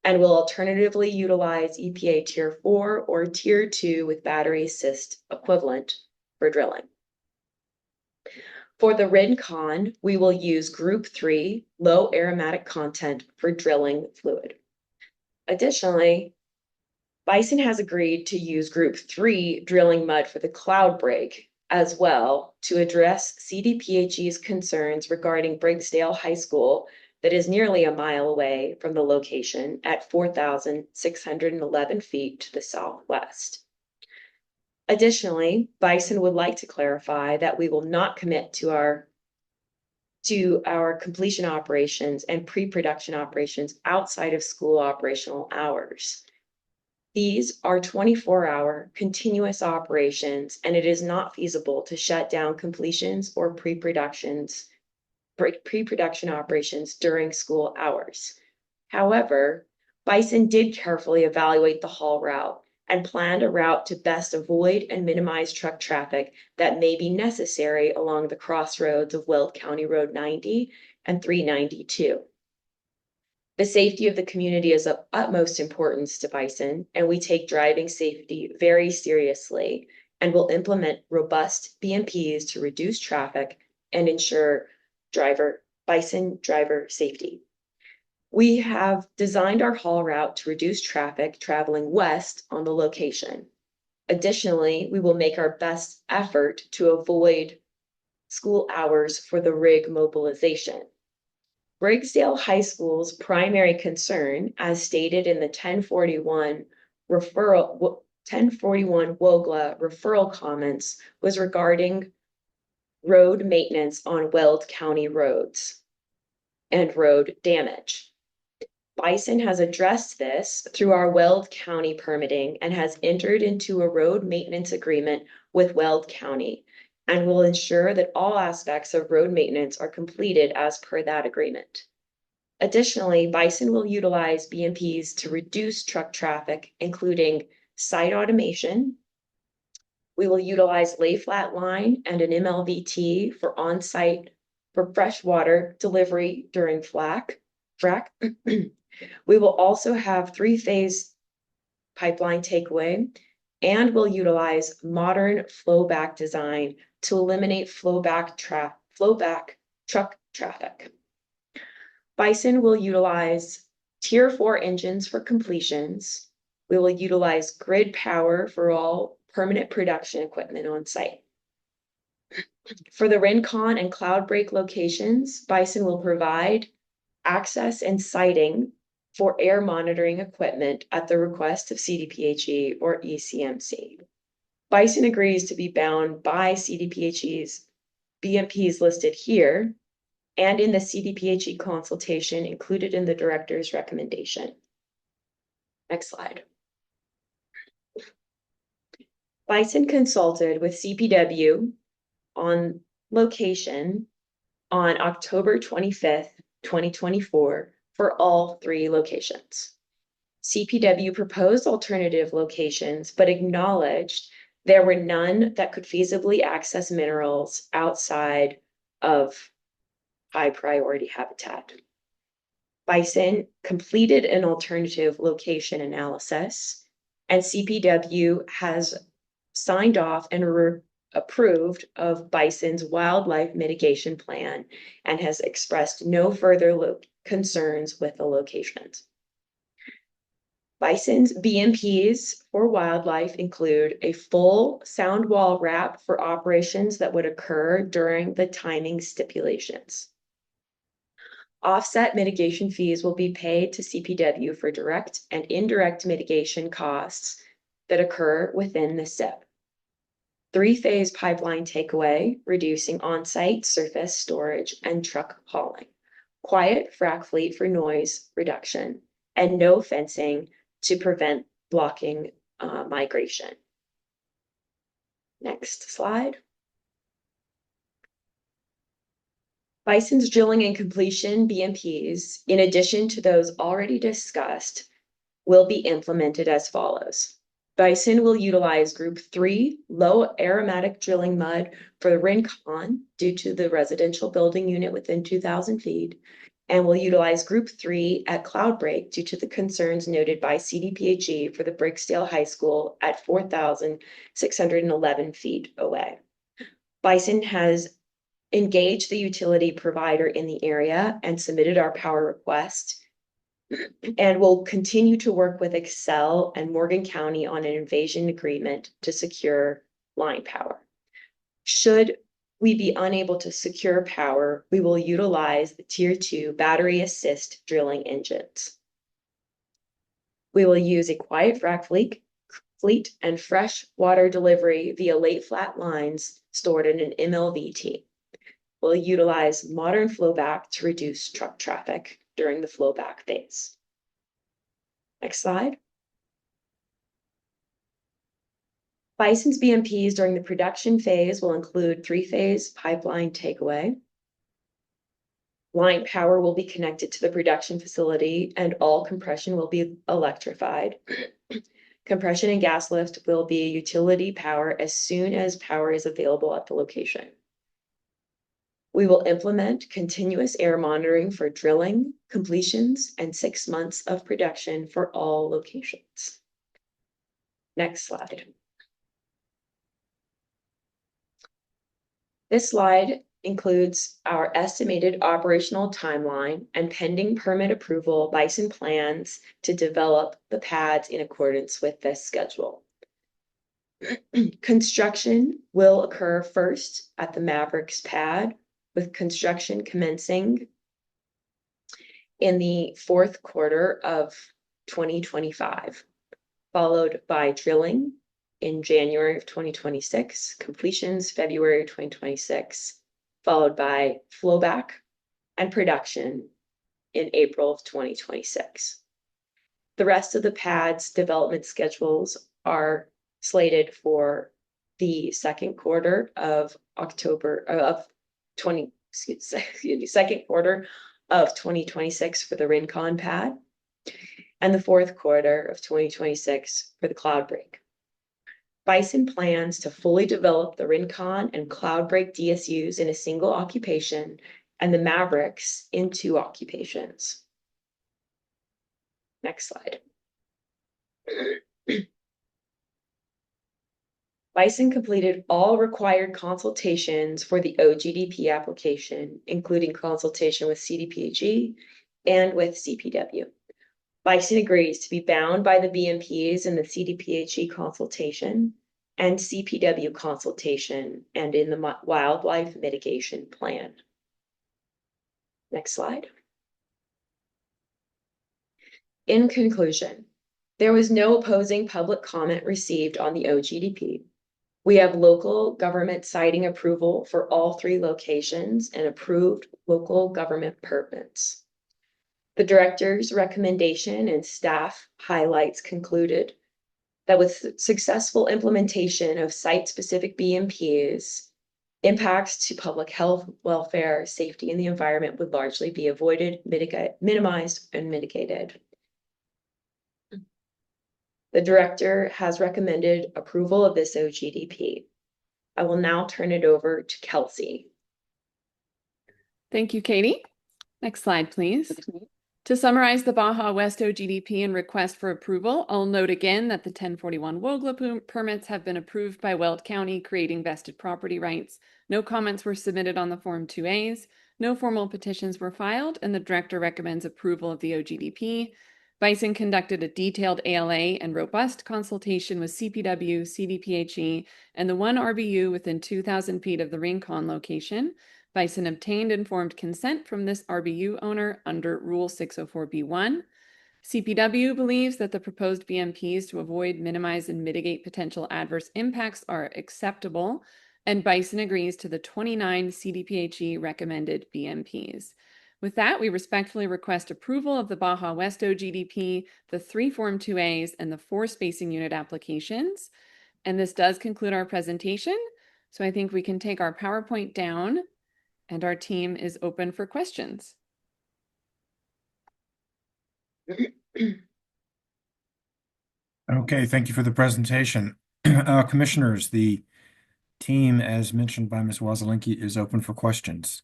and will alternatively utilize EPA Tier 4 or Tier 2 with battery assist equivalent for drilling. For the Rincon, we will use Group 3 low aromatic content for drilling fluid. Additionally, Bison has agreed to use Group 3 drilling mud for the Cloudbreak as well to address CDPHE's concerns regarding Brigsdale High School that is nearly a mile away from the location at 4,611 feet to the southwest. Additionally, Bison would like to clarify that we will not commit to our to our completion operations and pre-production operations outside of school operational hours. These are 24-hour continuous operations, and it is not feasible to shut down completions or pre-production operations during school hours. However, Bison did carefully evaluate the haul route and planned a route to best avoid and minimize truck traffic that may be necessary along the crossroads of Weld County Road 90 and 392. The safety of the community is of utmost importance to Bison, and we take driving safety very seriously and will implement robust BMPs to reduce traffic and ensure Bison driver safety. We have designed our haul route to reduce traffic traveling west on the location. Additionally, we will make our best effort to avoid school hours for the rig mobilization. Briggsdale High School's primary concern, as stated in the 1041 WOGLA referral comments, was regarding road maintenance on Weld County roads and road damage. Bison has addressed this through our Weld County permitting and has entered into a road maintenance agreement with Weld County and will ensure that all aspects of road maintenance are completed as per that agreement. Additionally, Bison will utilize BMPs to reduce truck traffic, including site automation. We will utilize lay flat line and an MLVT for on-site for freshwater delivery during frac. We will also have three-phase pipeline takeaway, and will utilize modern flowback design to eliminate flowback truck traffic. Bison will utilize Tier 4 engines for completions. We will utilize grid power for all permanent production equipment on site. For the Rincon and Cloudbreak locations, Bison will provide access and siting for air monitoring equipment at the request of CDPHE or ECMC. Bison agrees to be bound by CDPHE's BMPs listed here and in the CDPHE consultation included in the director's recommendation. Next slide. Bison consulted with CPW on location on October 25th, 2024 for all three locations. CPW proposed alternative locations, but acknowledged there were none that could feasibly access minerals outside of high priority habitat. Bison completed an alternative location analysis, and CPW has signed off and approved of Bison's wildlife mitigation plan and has expressed no further concerns with the locations. Bison's BMPs for wildlife include a full sound wall wrap for operations that would occur during the timing stipulations. Offset mitigation fees will be paid to CPW for direct and indirect mitigation costs that occur within the SIP. Three-phase pipeline takeaway, reducing on-site surface storage and truck hauling. Quiet frac fleet for noise reduction, and no fencing to prevent blocking migration. Next slide. Bison's drilling and completion BMPs, in addition to those already discussed, will be implemented as follows. Bison will utilize Group 3 low aromatic drilling mud for the Rincon due to the residential building unit within 2,000 feet, and will utilize Group 3 at Cloudbreak due to the concerns noted by CDPHE for the Briggsdale High School at 4,611 feet away. Bison has engaged the utility provider in the area and submitted our power request, and will continue to work with Excel and Morgan County on an invasion agreement to secure line power. Should we be unable to secure power, we will utilize the Tier 2 battery assist drilling engines. We will use a quiet frac fleet and fresh water delivery via late flat lines stored in an MLVT. will utilize modern flowback to reduce truck traffic during the flowback phase. Next slide. Bison's BMPs during the production phase will include three-phase pipeline takeaway. Line power will be connected to the production facility and all compression will be electrified. Compression and gas lift will be utility power as soon as power is available at the location. We will implement continuous air monitoring for drilling, completions, and 6 months of production for all locations. Next slide. This slide includes our estimated operational timeline and pending permit approval. Bison plans to develop the pads in accordance with this schedule. Construction will occur first at the Mavericks pad, with construction commencing in the fourth quarter of 2025, followed by drilling in January of 2026, completions February 2026, followed by flowback and production in April of 2026. The rest of the pad's development schedules are slated for the second quarter of second quarter of 2026 for the Rincon pad, and the fourth quarter of 2026 for the Cloudbreak. Bison plans to fully develop the Rincon and Cloudbreak DSUs in a single occupation and the Mavericks in 2 occupations. Next slide. Bison completed all required consultations for the OGDP application, including consultation with CDPHE and with CPW. Bison agrees to be bound by the BMPs in the CDPHE consultation and CPW consultation and in the wildlife mitigation plan. Next slide. In conclusion, there was no opposing public comment received on the OGDP. We have local government siting approval for all 3 locations and approved local government permits. The director's recommendation and staff highlights concluded that with successful implementation of site-specific BMPs, impacts to public health, welfare, safety, and the environment would largely be avoided, minimized, and mitigated. The director has recommended approval of this OGDP. I will now turn it over to Kelsey. Thank you, Katie. Next slide, please. To summarize the Baja West OGDP and request for approval, I'll note again that the 1041 WOGLA permits have been approved by Weld County, creating vested property rights. No comments were submitted on the Form 2As. No formal petitions were filed, and the director recommends approval of the OGDP. Bison conducted a detailed ALA and robust consultation with CPW, CDPHE, and the 1 RBU within 2,000 feet of the Rincon location. Bison obtained informed consent from this RBU owner under Rule 604B1. CPW believes that the proposed BMPs to avoid, minimize, and mitigate potential adverse impacts are acceptable, and Bison agrees to the 29 CDPHE recommended BMPs. With that, we respectfully request approval of the Baja West OGDP, the 3 Form 2As, and the 4 spacing unit applications. And this does conclude our presentation. So I think we can take our PowerPoint down, and our team is open for questions. Okay, thank you for the presentation. Commissioners, the team, as mentioned by Ms. Wazelinski, is open for questions.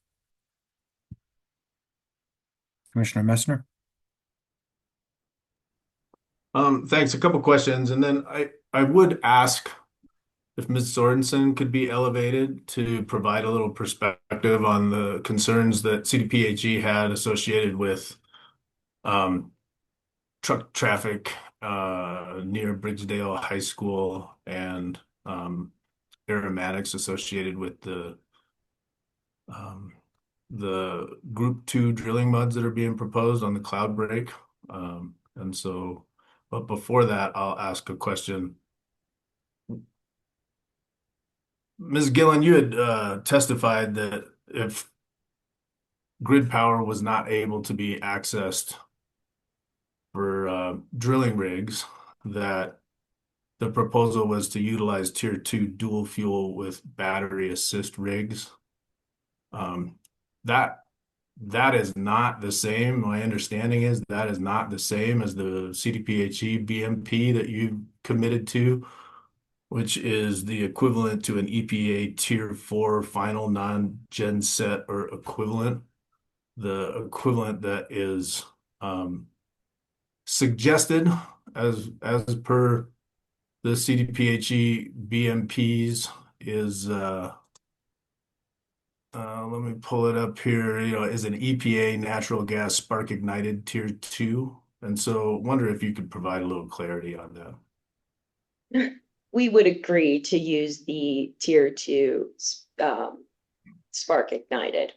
Commissioner Messner? Thanks. A couple questions, and then I would ask if Ms. Sorensen could be elevated to provide a little perspective on the concerns that CDPHE had associated with truck traffic near Bridgedale High School and aromatics associated with the Group 2 drilling muds that are being proposed on the Cloudbreak. But before that, I'll ask a question. Ms. Gillen, you had testified that if grid power was not able to be accessed for drilling rigs, that the proposal was to utilize tier 2 dual fuel with battery assist rigs. Um, that that is not the same. My understanding is that is not the same as the CDPHE BMP that you committed to, which is the equivalent to an EPA Tier 4 final non-gen set or equivalent. The equivalent that is suggested as per the CDPHE BMPs is let me pull it up here, is an EPA natural gas spark ignited tier 2. And so wonder if you could provide a little clarity on that. We would agree to use the tier 2 spark ignited.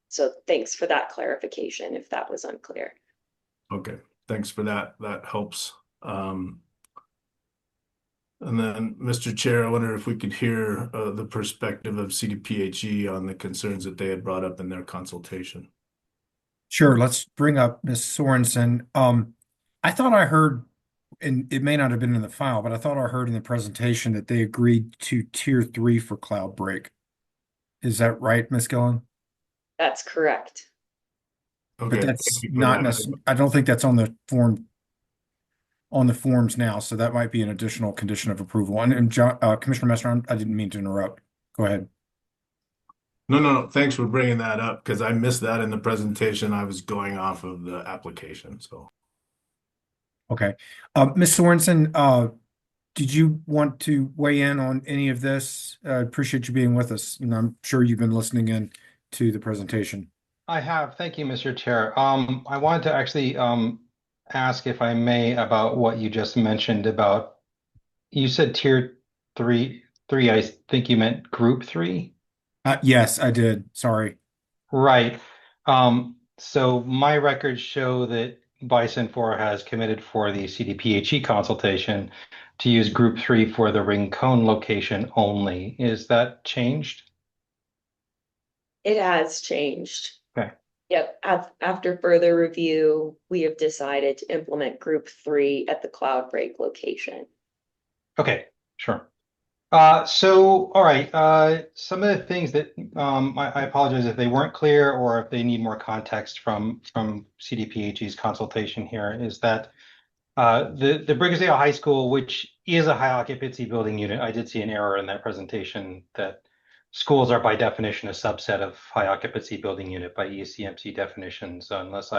So thanks for that clarification if that was unclear. Okay, thanks for that. That helps. And then, Mr. Chair, I wonder if we could hear the perspective of CDPHE on the concerns that they had brought up in their consultation. Sure, let's bring up Ms. Sorensen. I thought I heard, and it may not have been in the file, but I thought I heard in the presentation that they agreed to tier 3 for Cloud Break. Is that right, Ms. Gillen? That's correct. But Okay, thank that's you for not that. necessarily, I don't think that's on the forms now, so that might be an additional condition of approval. And Commissioner Messer, I didn't mean to interrupt. Go ahead. No. Thanks for bringing that up because I missed that in the presentation. I was going off of the application. So, Okay. Ms. Sorensen, did you want to weigh in on any of this? I appreciate you being with us, and I'm sure you've been listening in to the presentation. I have. Thank you, Mr. Chair. I wanted to actually ask, if I may, about what you just mentioned about, you said tier three. I think you meant group 3. Yes, I did. Sorry. Right. So my records show that Bison 4 has committed for the CDPHE consultation to use group 3 for the Rincon location only. Is that changed? It has changed. Okay. Yep. After further review, we have decided to implement group 3 at the Cloud Break location. Okay, sure. All right. Some of the things that I apologize if they weren't clear or if they need more context from CDPHE's consultation here, is that the Brigasadale High School, which is a high occupancy building unit, I did see an error in that presentation that schools are by definition a subset of high occupancy building unit by ECMC definitions, unless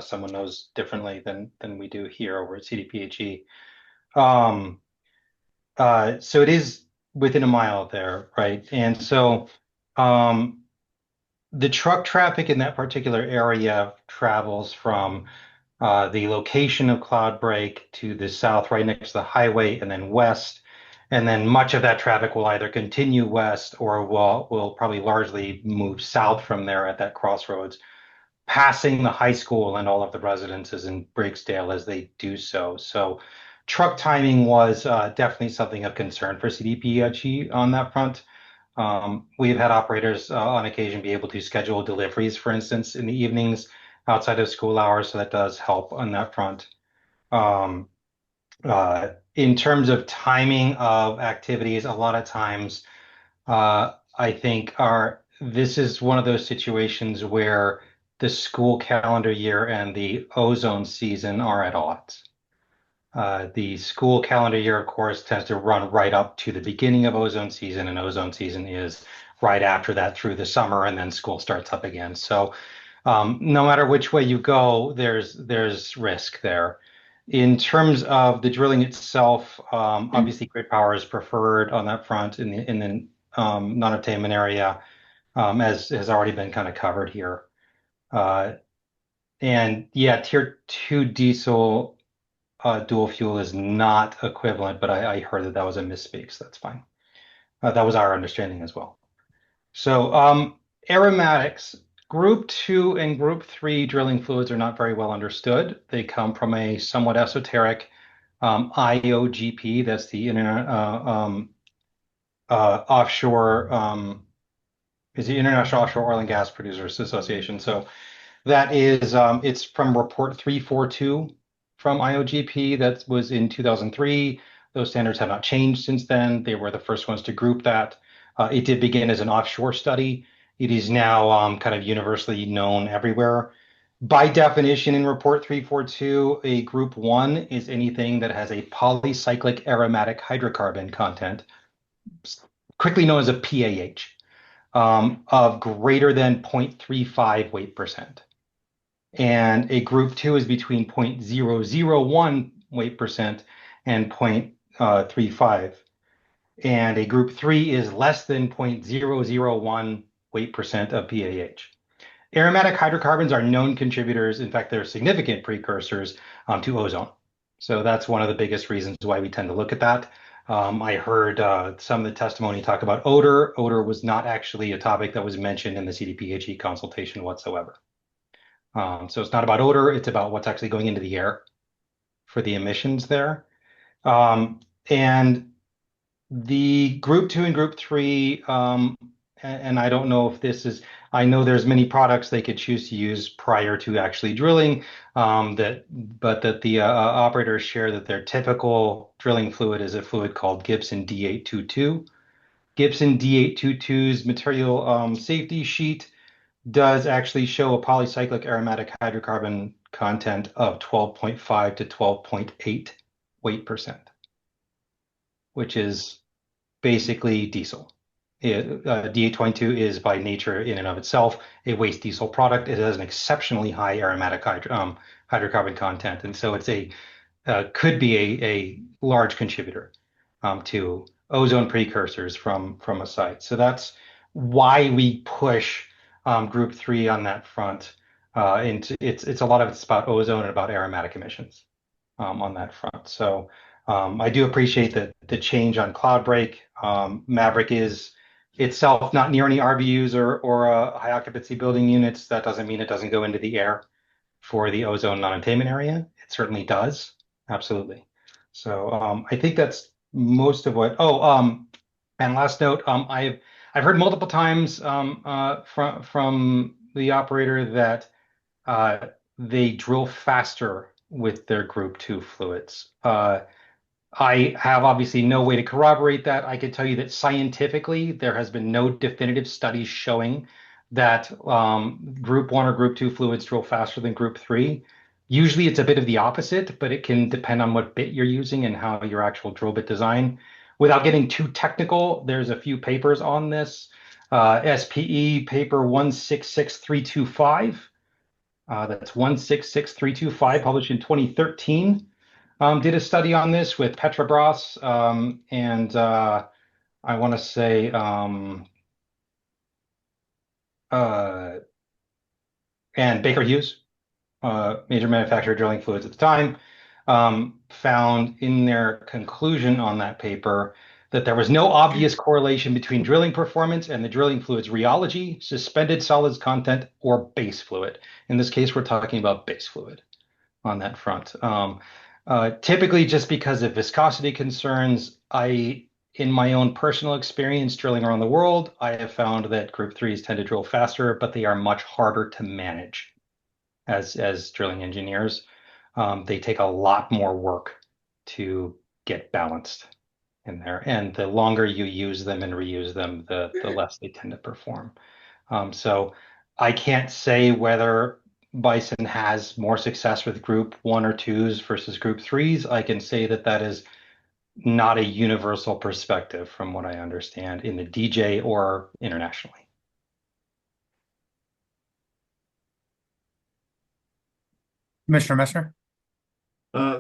someone knows differently than we do here over at CDPHE. So it is within a mile there, right? And so the truck traffic in that particular area travels from the location of Cloud Break to the south, right next to the highway, and then west. And then much of that traffic will either continue west or will probably largely move south from there at that crossroads, passing the high school and all of the residences in Breaksdale as they do so. So truck timing was definitely something of concern for CDPHE on that front. We've had operators on occasion be able to schedule deliveries, for instance, in the evenings outside of school hours, so that does help on that front. In terms of timing of activities, a lot of times I think this is one of those situations where the school calendar year and the ozone season are at odds. The school calendar year, of course, tends to run right up to the beginning of ozone season, and ozone season is right after that through the summer, and then school starts up again. So no matter which way you go, there's risk there. In terms of the drilling itself, obviously grid power is preferred on that front in the non-attainment area, as has already been kind of covered here. And yeah, tier 2 diesel dual fuel is not equivalent, but I heard that was a misspeak, so that's fine. That was our understanding as well. So aromatics, group 2 and group 3 drilling fluids are not very well understood. They come from a somewhat esoteric IOGP, that's the Internet Offshore is the International Offshore Oil and Gas Producers Association. So that is, it's from report 342 from IOGP that was in 2003. Those standards have not changed since then. They were the first ones to group that. It did begin as an offshore study. It is now kind of universally known everywhere. By definition, in report 342, a group 1 is anything that has a polycyclic aromatic hydrocarbon content, quickly known as a PAH, of greater than 0.35 weight percent. And a group 2 is between 0.001 weight percent and 0.35. And a group 3 is less than 0.001 weight percent of PAH. Aromatic hydrocarbons are known contributors. In fact, they're significant precursors to ozone. So that's one of the biggest reasons why we tend to look at that. I heard some of the testimony talk about odor. Odor was not actually a topic that was mentioned in the CDPHE consultation whatsoever. So it's not about odor, it's about what's actually going into the air for the emissions there. And the group 2 and group 3, and I don't know if this is, I know there's many products they could choose to use prior to actually drilling, but that the operators share that their typical drilling fluid is a fluid called Gibson D822. Gibson D822's material safety sheet does actually show a polycyclic aromatic hydrocarbon content of 12.5 to 12.8 weight percent, which is basically diesel. D822 is by nature in and of itself a waste diesel product. It has an exceptionally high aromatic hydrocarbon content, and so it's could be a large contributor to ozone precursors from a site. So that's why we push group 3 on that front. It's a lot of it's about ozone and about aromatic emissions on that front. So I do appreciate that the change on Cloudbreak. Maverick is itself not near any RVUs or high occupancy building units. That doesn't mean it doesn't go into the air for the ozone non-attainment area. It certainly does. Absolutely. So I think that's most of what. And last note, I've heard multiple times from the operator that they drill faster with their group 2 fluids. I have obviously no way to corroborate that. I can tell you that scientifically, there has been no definitive studies showing that group 1 or group 2 fluids drill faster than group 3. Usually it's a bit of the opposite, but it can depend on what bit you're using and how your actual drill bit design. Without getting too technical, there's a few papers on this. SPE paper 166325. That's 166325, published in 2013. Did a study on this with Petrobras and I want to say and Baker Hughes, major manufacturer of drilling fluids at the time, found in their conclusion on that paper that there was no obvious correlation between drilling performance and the drilling fluid's rheology, suspended solids content, or base fluid. In this case, we're talking about base fluid on that front. Typically, just because of viscosity concerns, in my own personal experience drilling around the world, I have found that group 3s tend to drill faster, but they are much harder to manage as drilling engineers. They take a lot more work to get balanced in there. And the longer you use them and reuse them, the less they tend to perform. So I can't say whether Bison has more success with group 1 or 2s versus group 3s. I can say that that is not a universal perspective from what I understand in the DJ or internationally. Commissioner Messner?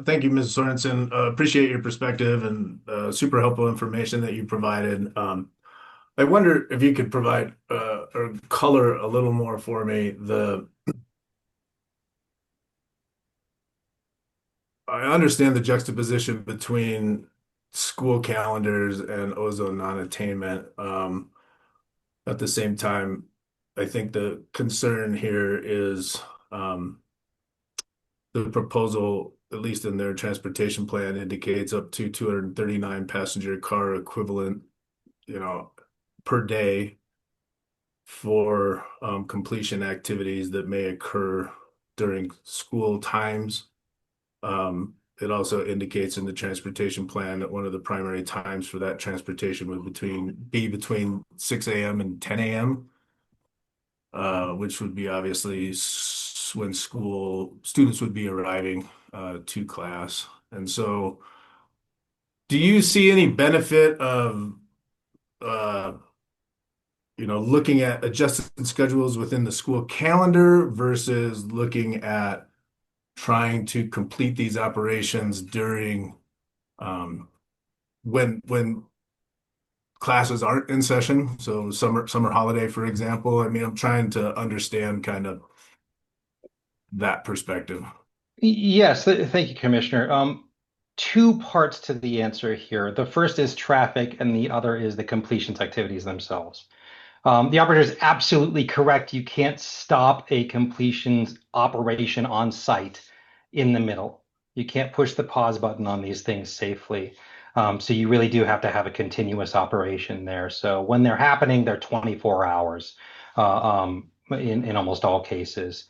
Thank you, Mrs. Sorensen. Appreciate your perspective and super helpful information that you provided. I wonder if you could provide or color a little more for me. I understand the juxtaposition between school calendars and ozone non-attainment. At the same time, I think the concern here is the proposal, at least in their transportation plan, indicates up to 239 passenger car equivalent, per day for completion activities that may occur during school times. It also indicates in the transportation plan that one of the primary times for that transportation would be between 6 a.m. and 10 a.m., which would be obviously when school students would be arriving to class. And so, do you see any benefit of looking at adjusted schedules within the school calendar versus looking at trying to complete these operations during when classes aren't in session? So summer holiday, for example. I mean, I'm trying to understand kind of that perspective. Yes, thank you, Commissioner. Two parts to the answer here. The first is traffic, and the other is the completions activities themselves. The operator is absolutely correct. You can't stop a completions operation on site in the middle. You can't push the pause button on these things safely. So you really do have to have a continuous operation there. So when they're happening, they're 24 hours in almost all cases.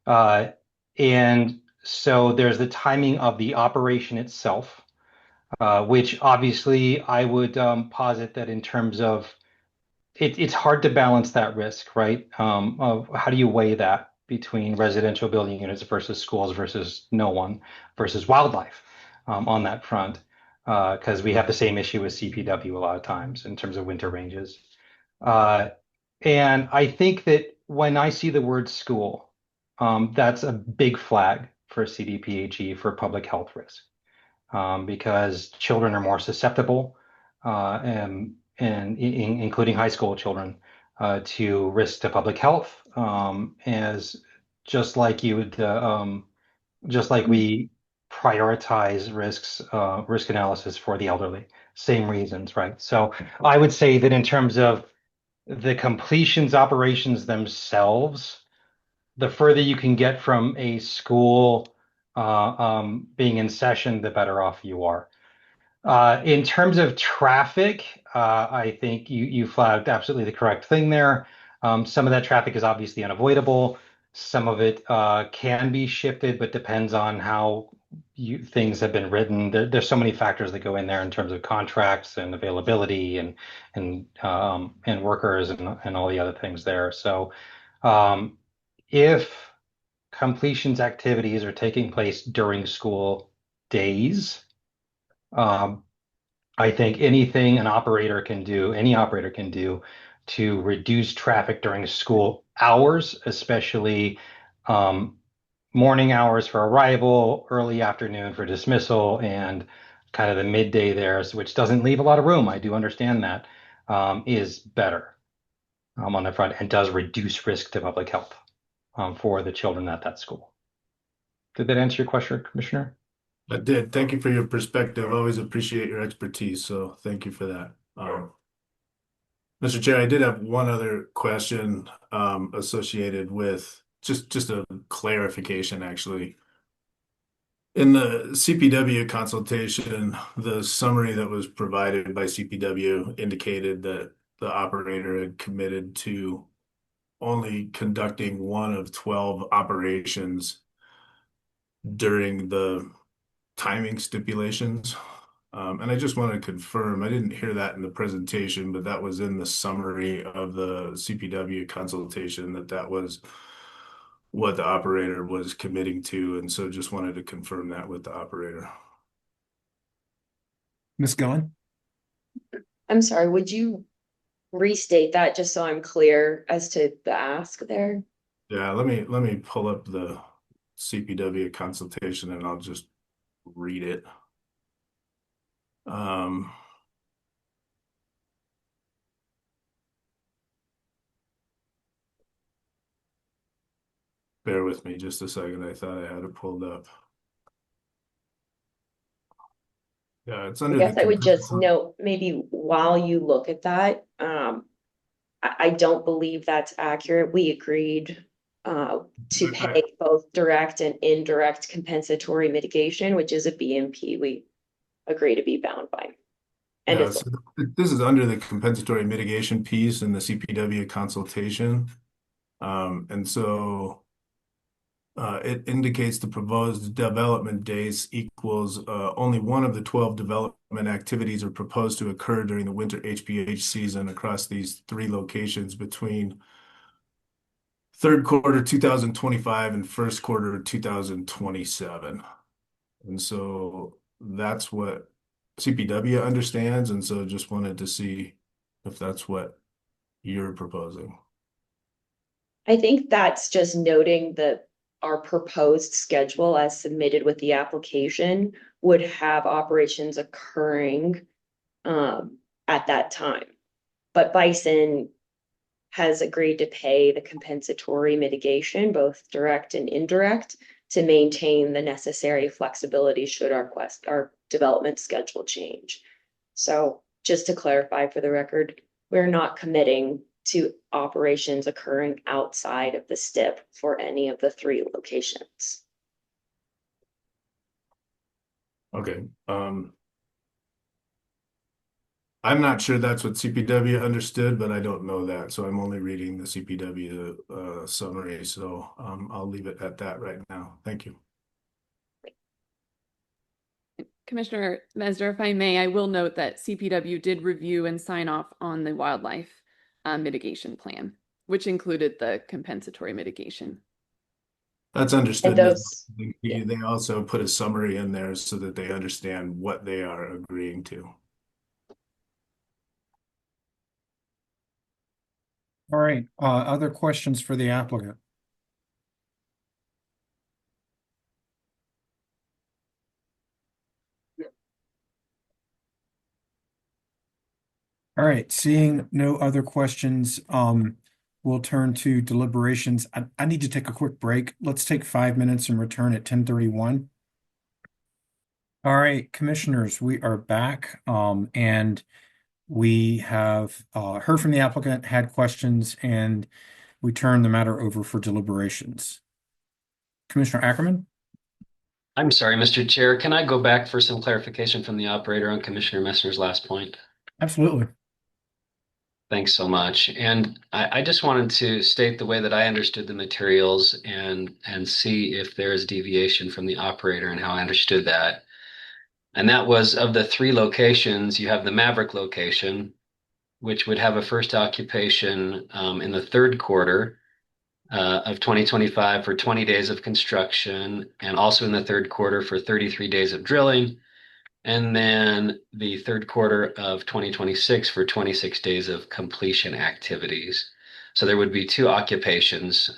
And so there's the timing of the operation itself, which obviously I would posit that in terms of it's hard to balance that risk, right? Of how do you weigh that between residential building units versus schools versus no one versus wildlife on that front? Because we have the same issue with CPW a lot of times in terms of winter ranges. And I think that when I see the word school, that's a big flag for CDPHE for public health risk because children are more susceptible, including high school children, to risk to public health, as just like you would, just like we prioritize risk analysis for the elderly, same reasons, right? So I would say that in terms of the completions operations themselves, the further you can get from a school being in session, the better off you are. In terms of traffic, I think you flagged absolutely the correct thing there. Some of that traffic is obviously unavoidable. Some of it can be shifted, but depends on how things have been written. There's so many factors that go in there in terms of contracts and availability and workers and all the other things there. So if completions activities are taking place during school days, I think anything any operator can do to reduce traffic during school hours, especially morning hours for arrival, early afternoon for dismissal, and kind of the midday there, which doesn't leave a lot of room. I do understand that, is better on the front and does reduce risk to public health for the children at that school. Did that answer your question, Commissioner? I did. Thank you for your perspective. Always appreciate your expertise. So thank you for that. Mr. Chair, I did have one other question associated with just a clarification, actually. In the CPW consultation, the summary that was provided by CPW indicated that the operator had committed to only conducting one of 12 operations during the timing stipulations. And I just want to confirm, I didn't hear that in the presentation, but that was in the summary of the CPW consultation that was what the operator was committing to. And so just wanted to confirm that with the operator. Ms. Gillen? I'm sorry, would you restate that just so I'm clear as to the ask there? Yeah, let me pull up the CPW consultation and I'll just read it. Bear with me just a second. I thought I had it pulled up. Yeah, it's under I guess I would just note, maybe while you look at that, I don't believe that's accurate. We agreed to pay both direct and indirect compensatory mitigation, which is a BMP we agree to be bound by. And Yeah, it's so this is under the compensatory mitigation piece in the CPW consultation. And so it indicates the proposed development days equals only one of the 12 development activities are proposed to occur during the winter HPH season across these three locations between third quarter 2025 and first quarter 2027. And so that's what CPW understands. And so just wanted to see if that's what you're proposing. I think that's just noting that our proposed schedule as submitted with the application would have operations occurring at that time. But Bison has agreed to pay the compensatory mitigation, both direct and indirect, to maintain the necessary flexibility should our development schedule change. So just to clarify for the record, we're not committing to operations occurring outside of the STIP for any of the three locations. Okay. I'm not sure that's what CPW understood, but I don't know that. So I'm only reading the CPW summary. So I'll leave it at that right now. Thank you. Commissioner Mesner, if I may, I will note that CPW did review and sign off on the wildlife mitigation plan, which included the compensatory mitigation. That's understood. And those, They also put a summary in there so that they understand what they are agreeing to. All right, other questions for the applicant? All right, seeing no other questions, we'll turn to deliberations. I need to take a quick break. Let's take 5 minutes and return at 10:31. All right, commissioners, we are back, and we have heard from the applicant, had questions, and we turn the matter over for deliberations. Commissioner Ackerman? I'm sorry, Mr. Chair. Can I go back for some clarification from the operator on Commissioner Messner's last point? Absolutely. Thanks so much. And I just wanted to state the way that I understood the materials and see if there is deviation from the operator and how I understood that. And that was of the three locations, you have the Maverick location, which would have a first occupation in the third quarter of 2025 for 20 days of construction, and also in the third quarter for 33 days of drilling, and then the third quarter of 2026 for 26 days of completion activities. So there would be two occupations.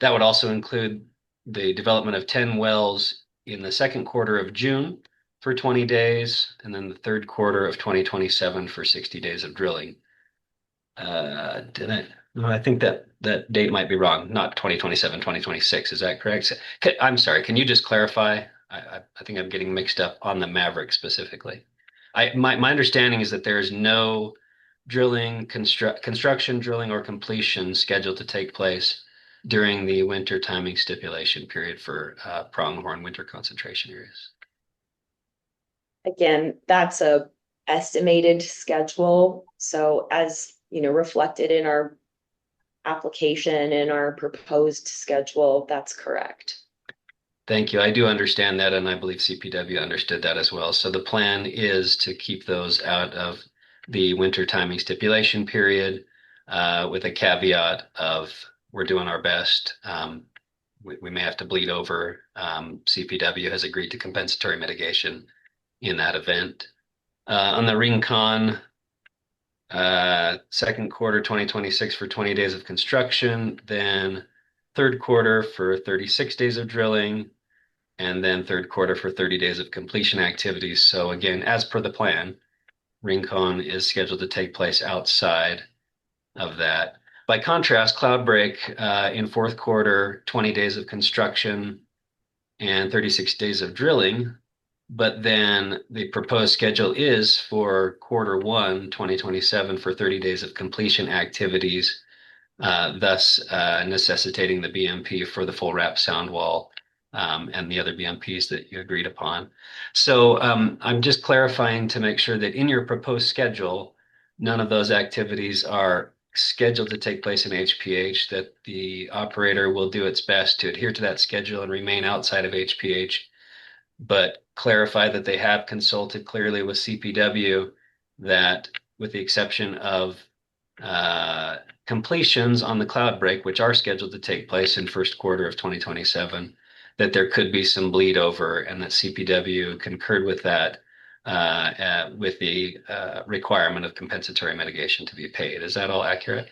That would also include the development of 10 wells in the second quarter of June for 20 days, and then the third quarter of 2027 for 60 days of drilling. No, I think that date might be wrong. Not 2027, 2026. Is that correct? I'm sorry. Can you just clarify? I think I'm getting mixed up on the Maverick specifically. My understanding is that there is no construction, drilling, or completion scheduled to take place during the winter timing stipulation period for pronghorn winter concentration areas. again, that's a estimated schedule. So as reflected in our application and our proposed schedule, that's correct. Thank you. I do understand that, and I believe CPW understood that as well. So the plan is to keep those out of the winter timing stipulation period, with a caveat of we're doing our best. We may have to bleed over. CPW has agreed to compensatory mitigation in that event. On the Rincon, second quarter 2026 for 20 days of construction, then third quarter for 36 days of drilling, and then third quarter for 30 days of completion activities. So again, as per the plan, Rincon is scheduled to take place outside of that. By contrast, Cloudbreak in fourth quarter, 20 days of construction and 36 days of drilling. But then the proposed schedule is for quarter one, 2027 for 30 days of completion activities, thus necessitating the BMP for the full wrap sound wall and the other BMPs that you agreed upon. So I'm just clarifying to make sure that in your proposed schedule, none of those activities are scheduled to take place in HPH, that the operator will do its best to adhere to that schedule and remain outside of HPH, but clarify that they have consulted clearly with CPW that with the exception of completions on the cloud break, which are scheduled to take place in first quarter of 2027, that there could be some bleed over and that CPW concurred with that with the requirement of compensatory mitigation to be paid. Is that all accurate?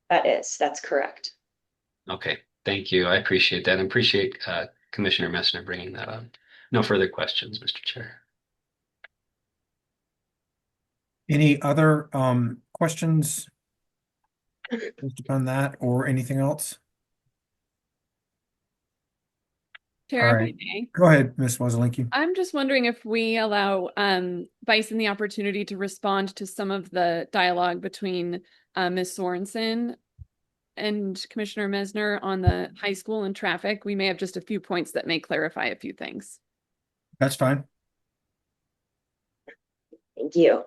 That's correct. Okay, thank you. I appreciate that and appreciate Commissioner Messner bringing that up. No further questions, Mr. Chair. Any other questions based upon that or anything else? Chair, All if I right. may. Go ahead, Ms. Wozzelinki. I'm just wondering if we allow Bison the opportunity to respond to some of the dialogue between Ms. Sorensen and Commissioner Mesner on the high school and traffic. We may have just a few points that may clarify a few things. That's fine. Thank you.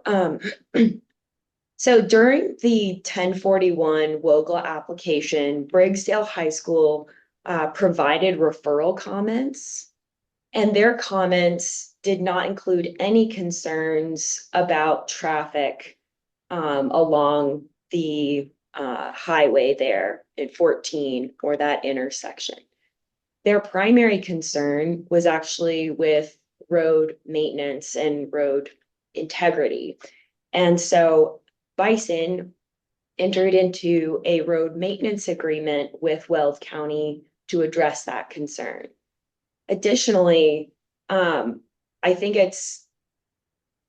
So during the 1041 WOGLA application, Briggsdale High School provided referral comments, and their comments did not include any concerns about traffic along the highway there at 14 or that intersection. Their primary concern was actually with road maintenance and road integrity. And so Bison entered into a road maintenance agreement with Weld County to address that concern. Additionally, I think it's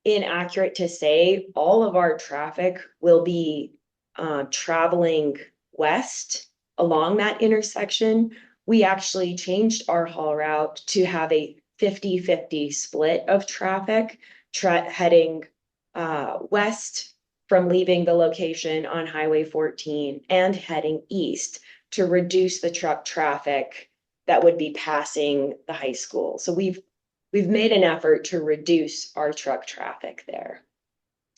inaccurate to say all of our traffic will be traveling west along that intersection. We actually changed our haul route to have a 50-50 split of traffic heading west from leaving the location on Highway 14 and heading east to reduce the truck traffic that would be passing the high school. So we've made an effort to reduce our truck traffic there.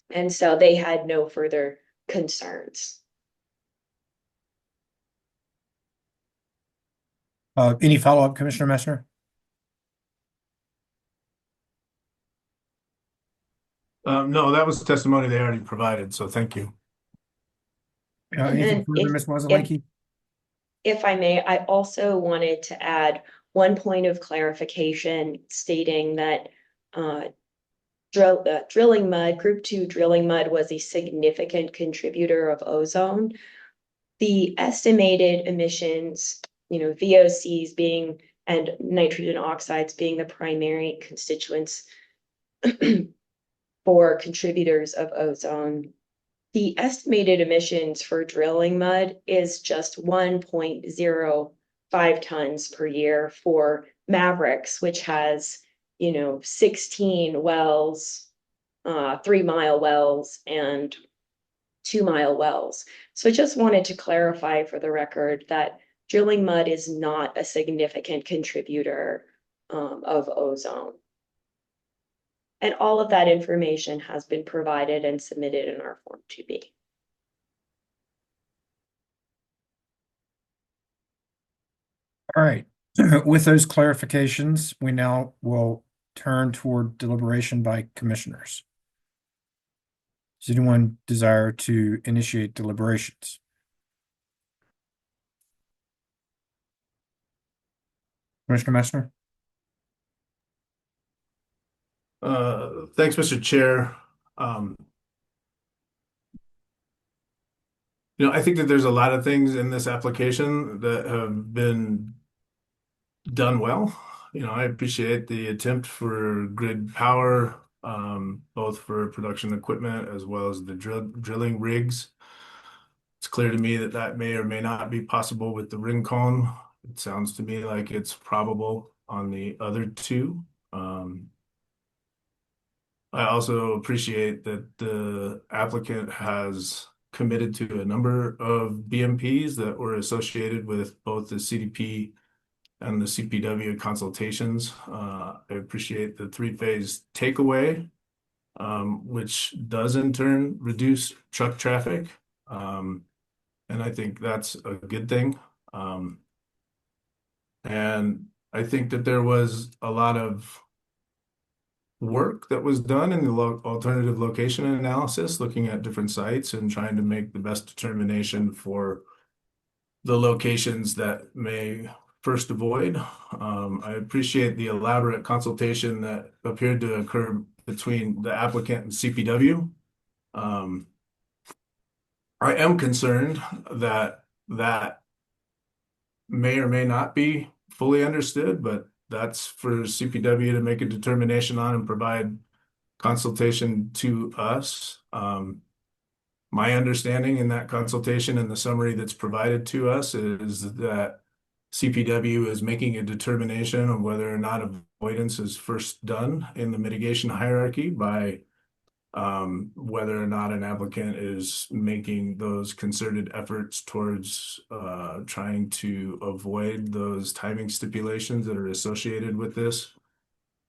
And so they had no further concerns. Any follow-up, Commissioner Messner? No, that was testimony they already provided, so thank you. Anything further, Ms. Wozzelinki? If I may, I also wanted to add one point of clarification stating that drilling mud, Group 2 drilling mud was a significant contributor of ozone. The estimated emissions, VOCs being and nitrogen oxides being the primary constituents for contributors of ozone. The estimated emissions for drilling mud is just 1.05 tons per year for Mavericks, which has, 16 wells, 3-mile wells and 2-mile wells. So I just wanted to clarify for the record that drilling mud is not a significant contributor of ozone. And all of that information has been provided and submitted in our Form 2B. All right. With those clarifications, we now will turn toward deliberation by commissioners. Does anyone desire to initiate deliberations? Commissioner Messner? Thanks, Mr. Chair. I think that there's a lot of things in this application that have been done well. I appreciate the attempt for grid power, both for production equipment as well as the drilling rigs. It's clear to me that that may or may not be possible with the ring cone. It sounds to me like it's probable on the other two. I also appreciate that the applicant has committed to a number of BMPs that were associated with both the CDP and the CPW consultations. I appreciate the three-phase takeaway, which does in turn reduce truck traffic. And I think that's a good thing. And I think that there was a lot of work that was done in the alternative location analysis, looking at different sites and trying to make the best determination for the locations that may first avoid. I appreciate the elaborate consultation that appeared to occur between the applicant and CPW. I am concerned that that may or may not be fully understood, but that's for CPW to make a determination on and provide consultation to us. My understanding in that consultation and the summary that's provided to us is that CPW is making a determination of whether or not avoidance is first done in the mitigation hierarchy by whether or not an applicant is making those concerted efforts towards trying to avoid those timing stipulations that are associated with this.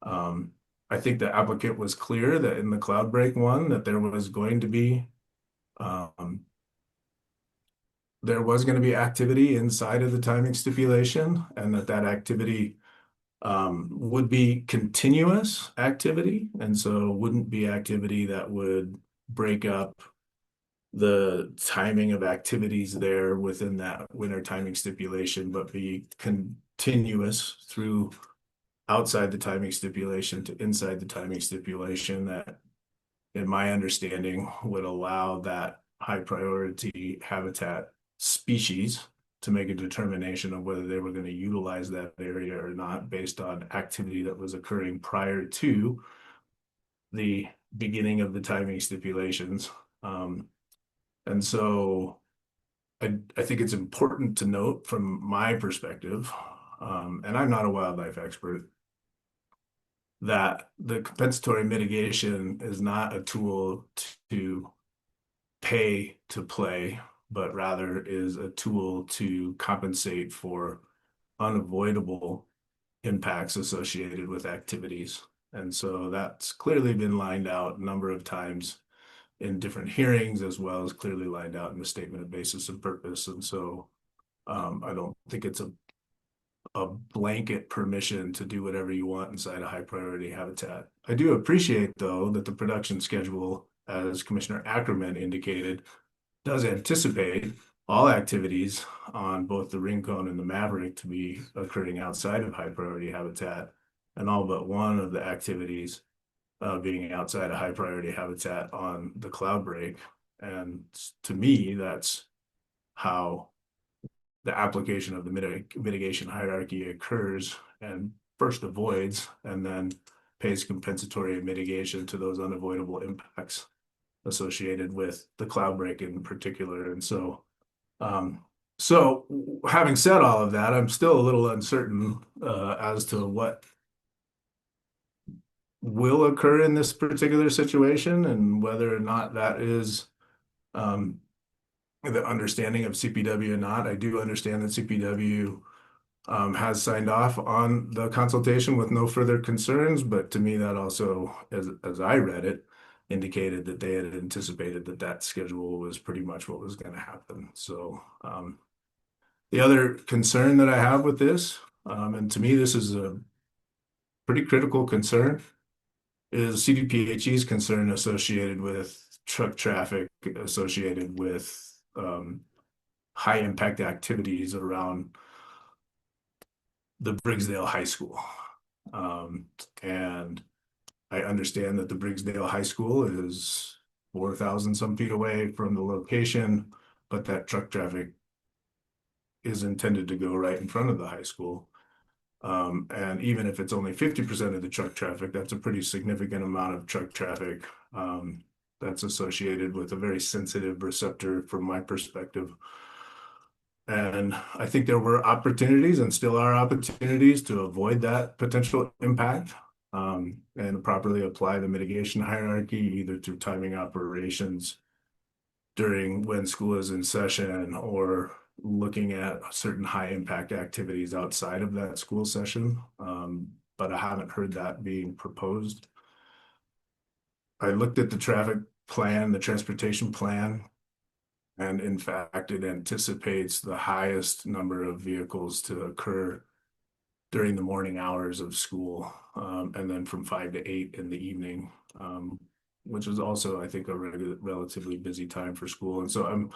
I think the applicant was clear that in the Cloudbreak one that there was going to be activity inside of the timing stipulation, and that activity would be continuous activity, and so wouldn't be activity that would break up the timing of activities there within that winter timing stipulation, but be continuous through outside the timing stipulation to inside the timing stipulation that, in my understanding, would allow that high priority habitat species to make a determination of whether they were going to utilize that area or not based on activity that was occurring prior to the beginning of the timing stipulations. And so I think it's important to note from my perspective, and I'm not a wildlife expert, that the compensatory mitigation is not a tool to pay to play, but rather is a tool to compensate for unavoidable impacts associated with activities. And so that's clearly been lined out a number of times in different hearings, as well as clearly lined out in the statement of basis and purpose. And so I don't think it's a blanket permission to do whatever you want inside a high priority habitat. I do appreciate, though, that the production schedule, as Commissioner Ackerman indicated, does anticipate all activities on both the Rincon and the Maverick to be occurring outside of high priority habitat, and all but one of the activities being outside of high priority habitat on the Cloudbreak. And to me, that's how the application of the mitigation hierarchy occurs and first avoids and then pays compensatory mitigation to those unavoidable impacts associated with the Cloudbreak in particular. And so, having said all of that, I'm still a little uncertain as to what will occur in this particular situation and whether or not that is the understanding of CPW or not. I do understand that CPW has signed off on the consultation with no further concerns, but to me that also, as I read it, indicated that they had anticipated that schedule was pretty much what was going to happen. So the other concern that I have with this, and to me this is a pretty critical concern, is CDPHE's concern associated with truck traffic associated with high impact activities around the Briggsdale High School. And I understand that the Briggsdale High School is 4,000 some feet away from the location, but that truck traffic is intended to go right in front of the high school. And even if it's only 50% of the truck traffic, that's a pretty significant amount of truck traffic that's associated with a very sensitive receptor from my perspective. And I think there were opportunities and still are opportunities to avoid that potential impact and properly apply the mitigation hierarchy, either through timing operations during when school is in session or looking at certain high impact activities outside of that school session. But I haven't heard that being proposed. I looked at the traffic plan, the transportation plan, and in fact, it anticipates the highest number of vehicles to occur during the morning hours of school, and then from 5 to 8 in the evening, which is also, I think, a relatively busy time for school. And so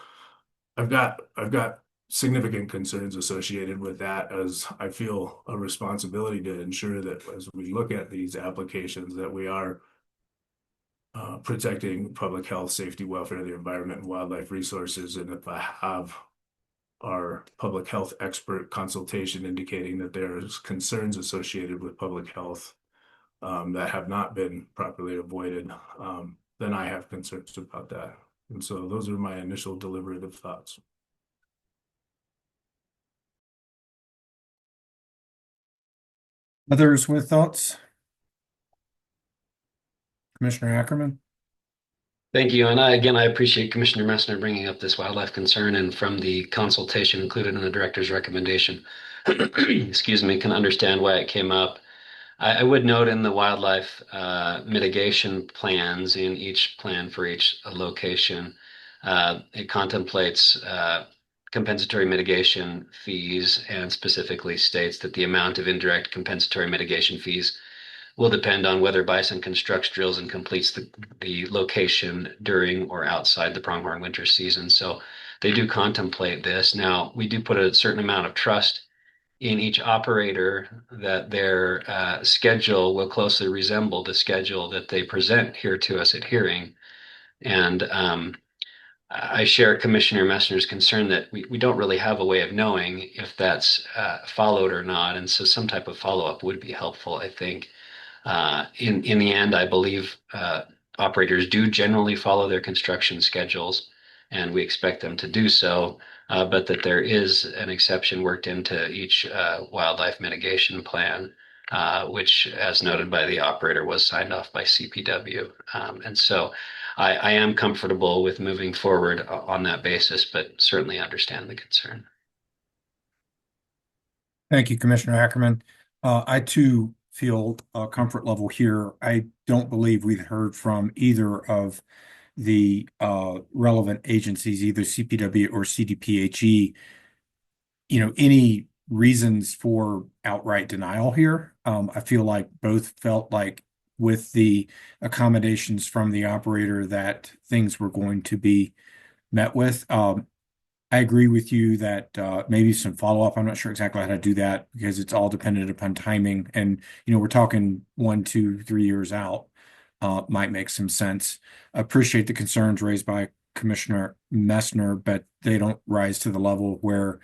I've got significant concerns associated with that, as I feel a responsibility to ensure that as we look at these applications, that we are protecting public health, safety, welfare, the environment, and wildlife resources. And if I have our public health expert consultation indicating that there's concerns associated with public health that have not been properly avoided, then I have concerns about that. And so those are my initial deliberative thoughts. Others with thoughts? Commissioner Ackerman? Thank you. And I appreciate Commissioner Messner bringing up this wildlife concern, and from the consultation included in the director's recommendation, excuse me, can understand why it came up. I would note in the wildlife mitigation plans, in each plan for each location, it contemplates compensatory mitigation fees, and specifically states that the amount of indirect compensatory mitigation fees will depend on whether bison constructs, drills, and completes the location during or outside the pronghorn winter season. So they do contemplate this. Now, we do put a certain amount of trust in each operator that their schedule will closely resemble the schedule that they present here to us at hearing. And I share Commissioner Messner's concern that we don't really have a way of knowing if that's followed or not. And so some type of follow-up would be helpful, I think. In the end, I believe operators do generally follow their construction schedules, and we expect them to do so, but that there is an exception worked into each wildlife mitigation plan, which, as noted by the operator, was signed off by CPW. And so I am comfortable with moving forward on that basis, but certainly understand the concern. Thank you, Commissioner Ackerman. I too feel a comfort level here. I don't believe we've heard from either of the relevant agencies, either CPW or CDPHE, any reasons for outright denial here. I feel like both felt like with the accommodations from the operator that things were going to be met with. I agree with you that maybe some follow-up. I'm not sure exactly how to do that because it's all dependent upon timing. And, we're talking 1, 2, 3 years out, might make some sense. I appreciate the concerns raised by Commissioner Messner, but they don't rise to the level where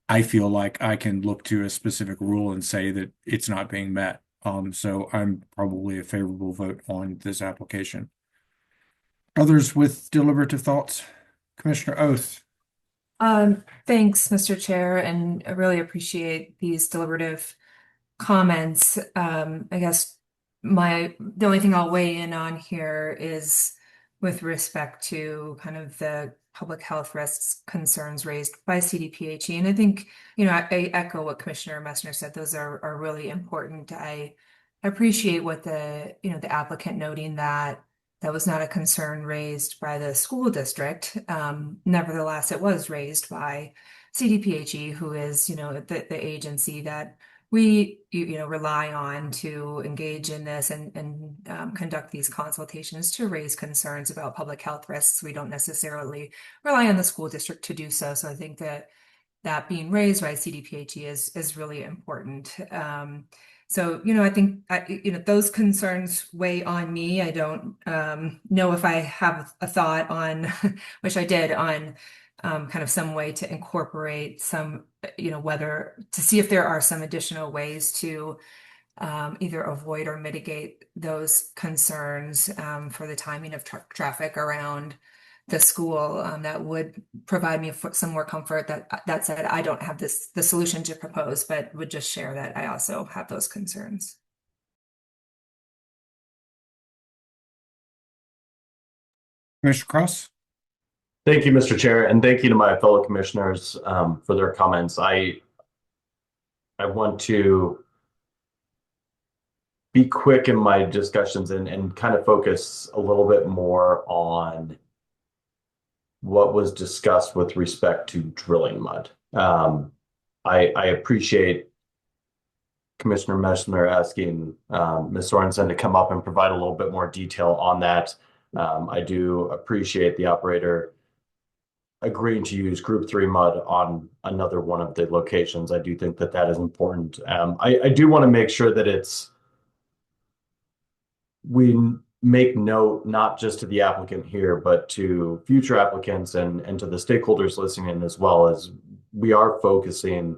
I feel like I can look to a specific rule and say that it's not being met. So I'm probably a favorable vote on this application. Others with deliberative thoughts? Commissioner Oath. Thanks, Mr. Chair, and I really appreciate these deliberative comments. I guess the only thing I'll weigh in on here is with respect to kind of the public health risks concerns raised by CDPHE. And I think, I echo what Commissioner Messner said. Those are really important. I appreciate what the applicant noting that was not a concern raised by the school district. Nevertheless, it was raised by CDPHE, who is, the agency that we, rely on to engage in this and conduct these consultations to raise concerns about public health risks. We don't necessarily rely on the school district to do so. So I think that being raised by CDPHE is really important. So, I think, those concerns weigh on me. I don't know if I have a thought on, which I did, on kind of some way to incorporate some, whether to see if there are some additional ways to either avoid or mitigate those concerns for the timing of traffic around the school. That would provide me some more comfort. That said, I don't have the solution to propose, but would just share that I also have those concerns. Commissioner Cross? Thank you, Mr. Chair, and thank you to my fellow commissioners for their comments. I want to be quick in my discussions and kind of focus a little bit more on what was discussed with respect to drilling mud. I appreciate Commissioner Messner asking Ms. Sorensen to come up and provide a little bit more detail on that. I do appreciate the operator agreeing to use Group 3 mud on another one of the locations. I do think that that is important. I do want to make sure that we make note not just to the applicant here, but to future applicants and to the stakeholders listening as well, as we are focusing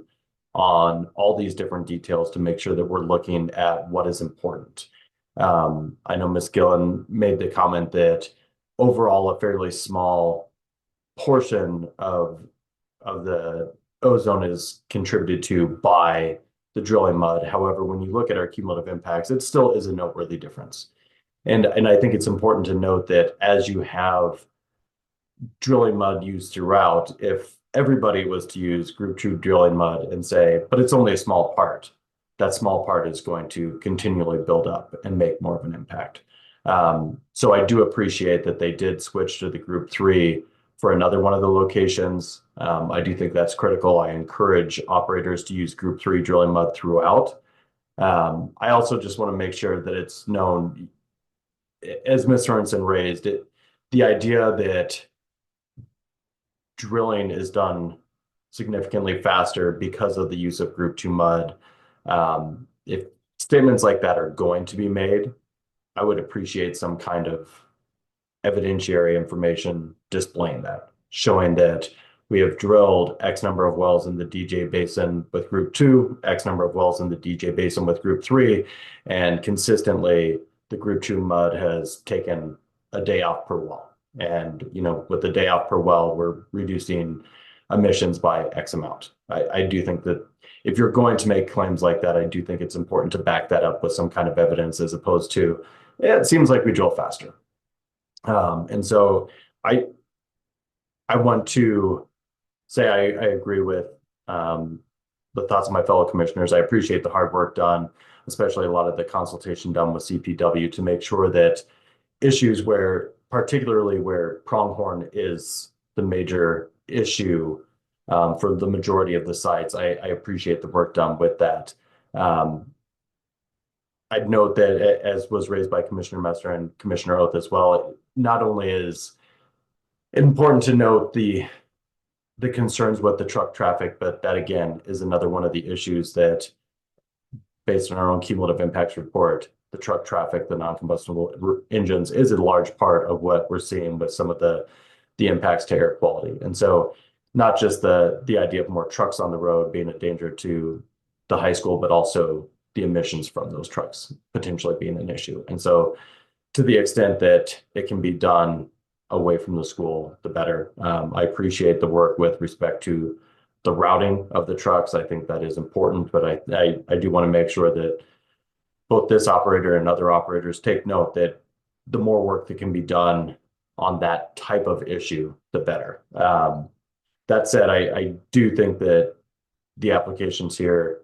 on all these different details to make sure that we're looking at what is important. I know Ms. Gillen made the comment that overall a fairly small portion of the ozone is contributed to by the drilling mud. However, when you look at our cumulative impacts, it still is a noteworthy difference. And I think it's important to note that as you have drilling mud used throughout, if everybody was to use Group 2 drilling mud and say, but it's only a small part, that small part is going to continually build up and make more of an impact. So I do appreciate that they did switch to the Group 3 for another one of the locations. I do think that's critical. I encourage operators to use Group 3 drilling mud throughout. I also just want to make sure that it's known, as Ms. Sorensen raised it, the idea that drilling is done significantly faster because of the use of Group 2 mud. If statements like that are going to be made, I would appreciate some kind of evidentiary information displaying that, showing that we have drilled X number of wells in the DJ Basin with Group 2, X number of wells in the DJ Basin with Group 3, and consistently the Group 2 mud has taken a day off per well. And, you know, with the day off per well, we're reducing emissions by X amount. I do think that if you're going to make claims like that, I do think it's important to back that up with some kind of evidence as opposed to, yeah, it seems like we drill faster. And so I want to say I agree with the thoughts of my fellow commissioners. I appreciate the hard work done, especially a lot of the consultation done with CPW to make sure that issues where, particularly where pronghorn is the major issue for the majority of the sites, I appreciate the work done with that. I'd note that, as was raised by Commissioner Messer and Commissioner Oath as well, not only is it important to note the concerns with the truck traffic, but that again is another one of the issues that, based on our own cumulative impacts report, the truck traffic, the non-combustible engines is a large part of what we're seeing with some of the impacts to air quality. And so not just the idea of more trucks on the road being a danger to the high school, but also the emissions from those trucks potentially being an issue. And so to the extent that it can be done away from the school, the better. I appreciate the work with respect to the routing of the trucks. I think that is important, but I do want to make sure that both this operator and other operators take note that the more work that can be done on that type of issue, the better. That said, I do think that the applications here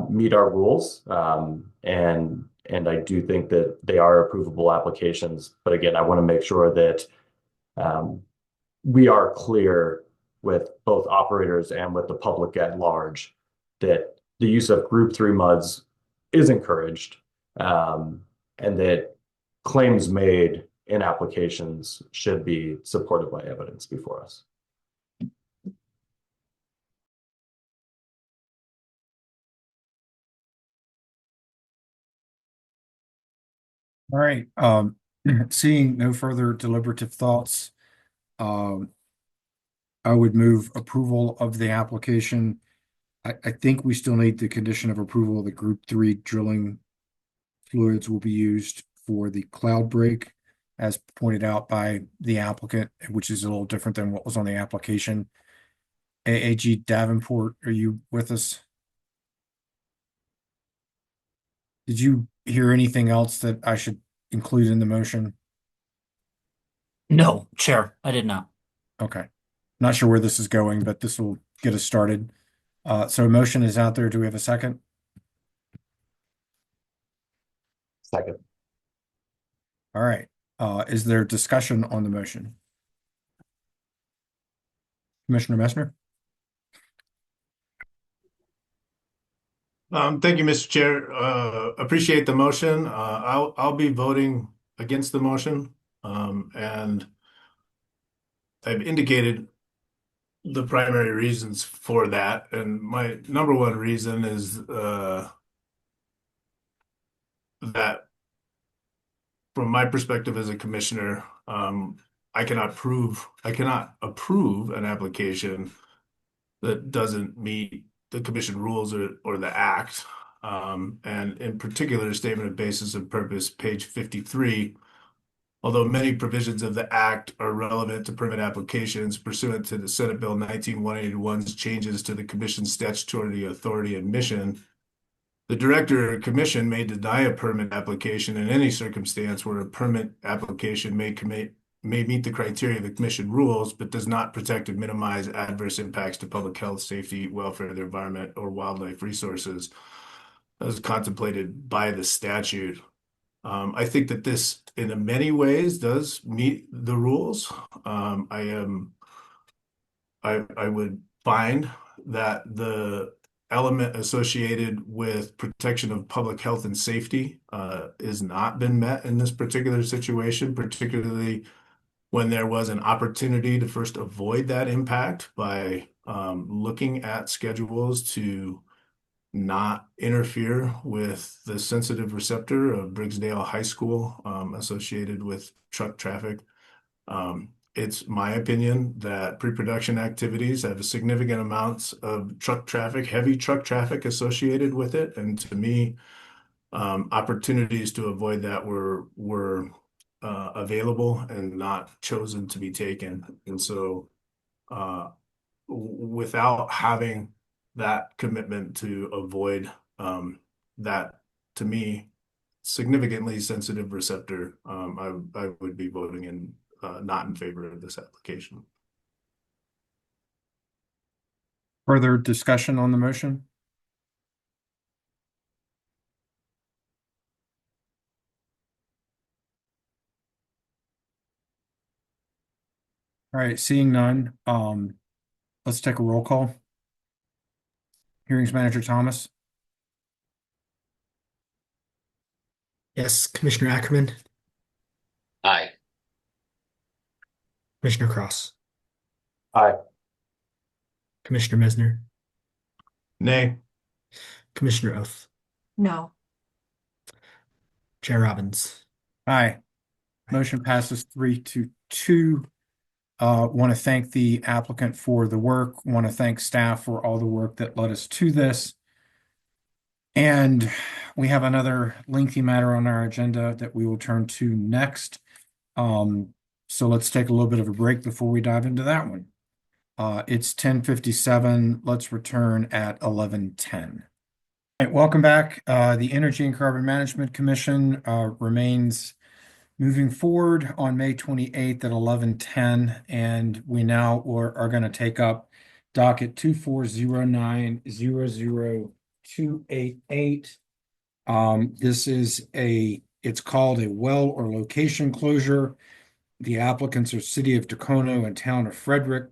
meet our rules, and I do think that they are approvable applications. But again, I want to make sure that we are clear with both operators and with the public at large that the use of Group 3 muds is encouraged, and that claims made in applications should be supported by evidence before us. All right. Seeing no further deliberative thoughts, I would move approval of the application. I think we still need the condition of approval of the Group 3 drilling fluids will be used for the cloud break, as pointed out by the applicant, which is a little different than what was on the application. AAG Davenport, are you with us? Did you hear anything else that I should include in the motion? No, Chair, I did not. Okay. Not sure where this is going, but this will get us started. So a motion is out there. Do we have a second? Second. All right. Is there discussion on the motion? Commissioner Messner? Thank you, Mr. Chair. Appreciate the motion. I'll be voting against the motion. And I've indicated the primary reasons for that. And my number one reason is that from my perspective as a commissioner, I cannot approve an application that doesn't meet the commission rules or the act. And in particular, statement of basis and purpose, page 53. Although many provisions of the act are relevant to permit applications pursuant to the Senate Bill 19-181's changes to the commission's statutory authority and mission, the director or commission may deny a permit application in any circumstance where a permit application may meet the criteria of the commission rules, but does not protect and minimize adverse impacts to public health, safety, welfare, the environment, or wildlife resources as contemplated by the statute. I think that this, in many ways, does meet the rules. I would find that the element associated with protection of public health and safety has not been met in this particular situation, particularly when there was an opportunity to first avoid that impact by looking at schedules to not interfere with the sensitive receptor of Briggsdale High School associated with truck traffic. It's my opinion that pre-production activities have a significant amounts of truck traffic, heavy truck traffic associated with it. And to me, opportunities to avoid that were available and not chosen to be taken. And so without having that commitment to avoid that, to me, significantly sensitive receptor, I would be voting in not in favor of this application. Further discussion on the motion? All right, seeing none, let's take a roll call. Hearings Manager Thomas? Yes, Commissioner Ackerman, Aye. Commissioner Cross, Aye. Commissioner Mesner, Nay. Commissioner Oath, No. Chair Robbins. Aye. Motion passes 3-2. Want to thank the applicant for the work. Want to thank staff for all the work that led us to this. And we have another lengthy matter on our agenda that we will turn to next. So let's take a little bit of a break before we dive into that one. It's 10:57. Let's return at 11:10. All right, welcome back. The Energy and Carbon Management Commission remains moving forward on May 28th at 11:10, and we now are going to take up docket 2409-00288. It's called a well or location closure. The applicants are City of Tacoma and Town of Frederick.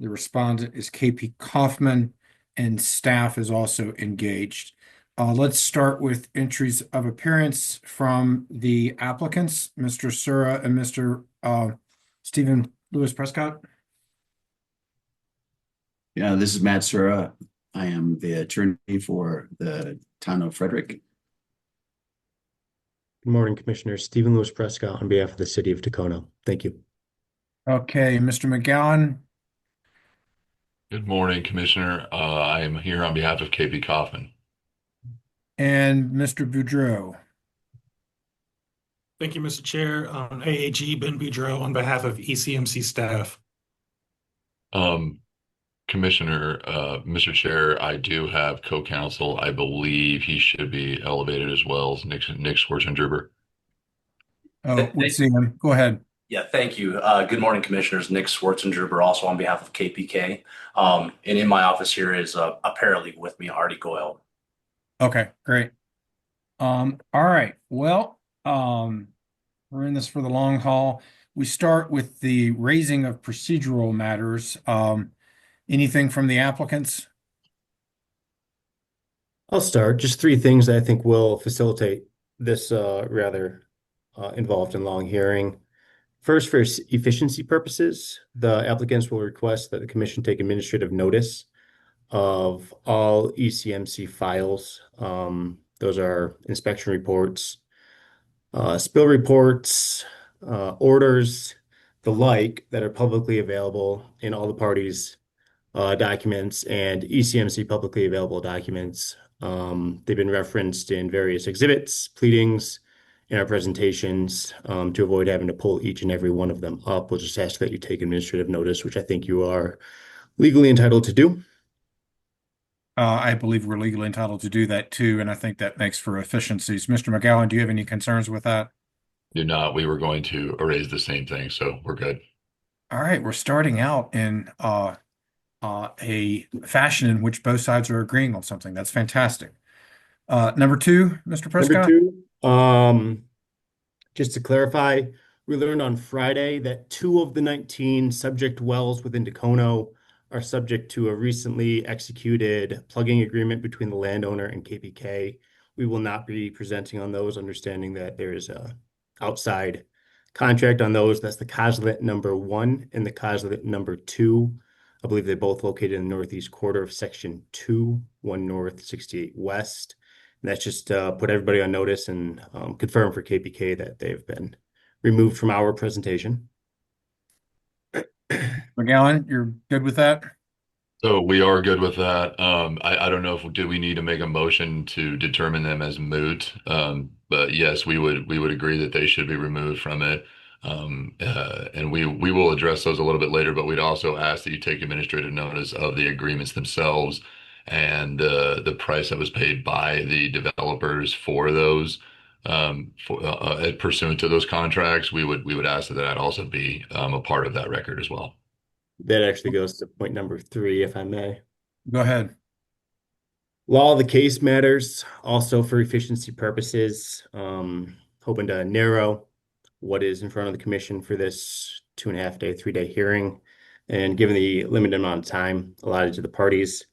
The respondent is KP Kaufman, and staff is also engaged. Let's start with entries of appearance from the applicants, Mr. Sura and Mr. Stephen Lewis Prescott. Yeah, this is Matt Sura. I am the attorney for the town of Frederick. Good morning, Commissioner. Stephen Lewis Prescott on behalf of the City of Tacoma. Thank you. Okay, Mr. McGowan. Good morning, Commissioner. I am here on behalf of KP Kaufman. And Mr. Boudreau. Thank you, Mr. Chair. AAG Ben Boudreau on behalf of ECMC staff. Commissioner, Mr. Chair, I do have co-counsel. I believe he should be elevated as well as Nick Schwarzengerber. Oh, we see him. Go ahead. Yeah, thank you. Good morning, Commissioners. Nick Swartzinger, but also on behalf of KPK. And in my office here is a paralegal with me, Artie Goyle. Okay, great. All right. Well, we're in this for the long haul. We start with the raising of procedural matters. Anything from the applicants? I'll start. Just three things that I think will facilitate this rather involved and long hearing. First, for efficiency purposes, the applicants will request that the commission take administrative notice of all ECMC files. Those are inspection reports, spill reports, orders, the like that are publicly available in all the parties' documents and ECMC publicly available documents. They've been referenced in various exhibits, pleadings, in our presentations. To avoid having to pull each and every one of them up, we'll just ask that you take administrative notice, which I think you are legally entitled to do. I believe we're legally entitled to do that too, and I think that makes for efficiencies. Mr. McGowan, do you have any concerns with that? Do not. We were going to erase the same thing, so we're good. All right, we're starting out in a fashion in which both sides are agreeing on something. That's fantastic. Number two, Mr. Number Prescott? two, just to clarify, we learned on Friday that 2 of the 19 subject wells within Dacono are subject to a recently executed plugging agreement between the landowner and KPK. We will not be presenting on those, understanding that there is a outside contract on those. That's the Coslet number 1 and the Coslet number 2. I believe they're both located in the northeast quarter of Section 2, 1 North, 68 West. And that's just put everybody on notice and confirm for KPK that they've been removed from our presentation. McGowan, you're good with that? So we are good with that. I don't know if do we need to make a motion to determine them as moot? But yes, we would agree that they should be removed from it. And we will address those a little bit later, but we'd also ask that you take administrative notice of the agreements themselves and the price that was paid by the developers for those pursuant to those contracts. We would ask that that also be a part of that record as well. That actually goes to point number 3, if I may. Go ahead. Law of the case matters also for efficiency purposes. Hoping to narrow what is in front of the commission for this 2.5-day, 3-day hearing. And given the limited amount of time allotted to the parties,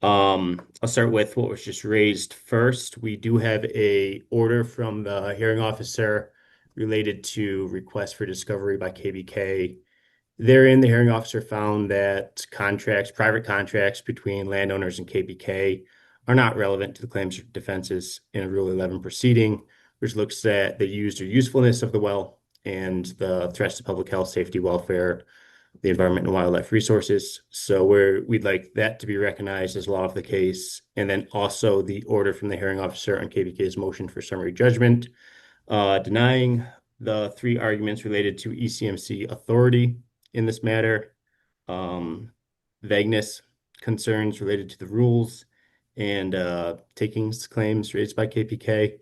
I'll start with what was just raised first. We do have a order from the hearing officer related to request for discovery by KBK. Therein, the hearing officer found that private contracts between landowners and KBK are not relevant to the claims or defenses in a Rule 11 proceeding, which looks at the use or usefulness of the well and the threats to public health, safety, welfare, the environment and wildlife resources. So we'd like that to be recognized as law of the case. And then also the order from the hearing officer on KBK's motion for summary judgment, denying the 3 arguments related to ECMC authority in this matter, vagueness concerns related to the rules, and takings claims raised by KPK.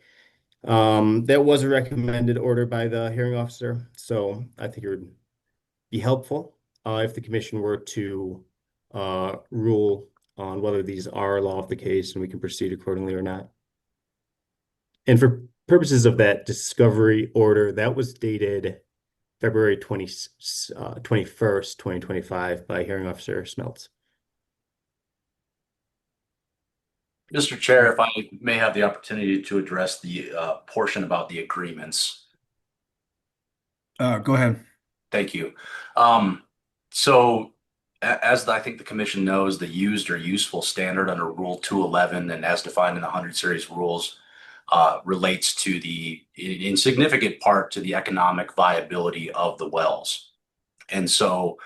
That was a recommended order by the hearing officer, so I think it would be helpful if the commission were to rule on whether these are law of the case and we can proceed accordingly or not. And for purposes of that discovery order, that was dated February 21st, 2025 by hearing officer Smeltz. Mr. Chair, if I may have the opportunity to address the portion about the agreements. Go ahead. Thank you. So as I think the commission knows, the used or useful standard under Rule 211 and as defined in the 100 series rules relates to in significant part to the economic viability of the wells. And so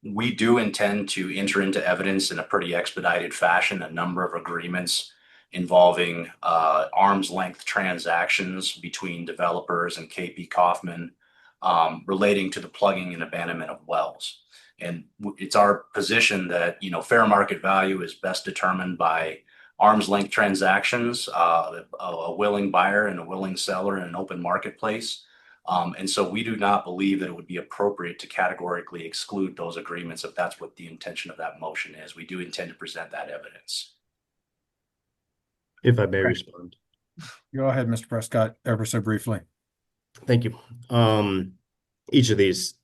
we do intend to enter into evidence in a pretty expedited fashion, a number of agreements involving arm's length transactions between developers and KP Kaufman relating to the plugging and abandonment of wells. And it's our position that, fair market value is best determined by arm's length transactions, a willing buyer and a willing seller in an open marketplace. And so we do not believe that it would be appropriate to categorically exclude those agreements if that's what the intention of that motion is. We do intend to present that evidence. If I may respond. Go ahead, Mr. Prescott, ever so briefly. Thank you. Each of these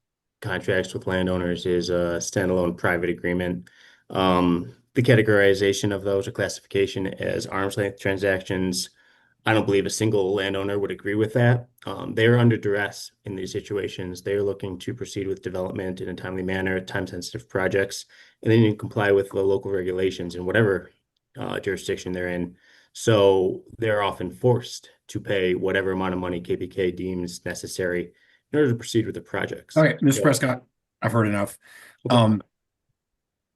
contracts with landowners is a standalone private agreement. The categorization of those or classification as arm's length transactions, I don't believe a single landowner would agree with that. They are under duress in these situations. They are looking to proceed with development in a timely manner, time-sensitive projects, and they need to comply with the local regulations in whatever jurisdiction they're in. So they're often forced to pay whatever amount of money KPK deems necessary in order to proceed with the projects. Okay, Mr. So, Prescott, I've heard enough. okay.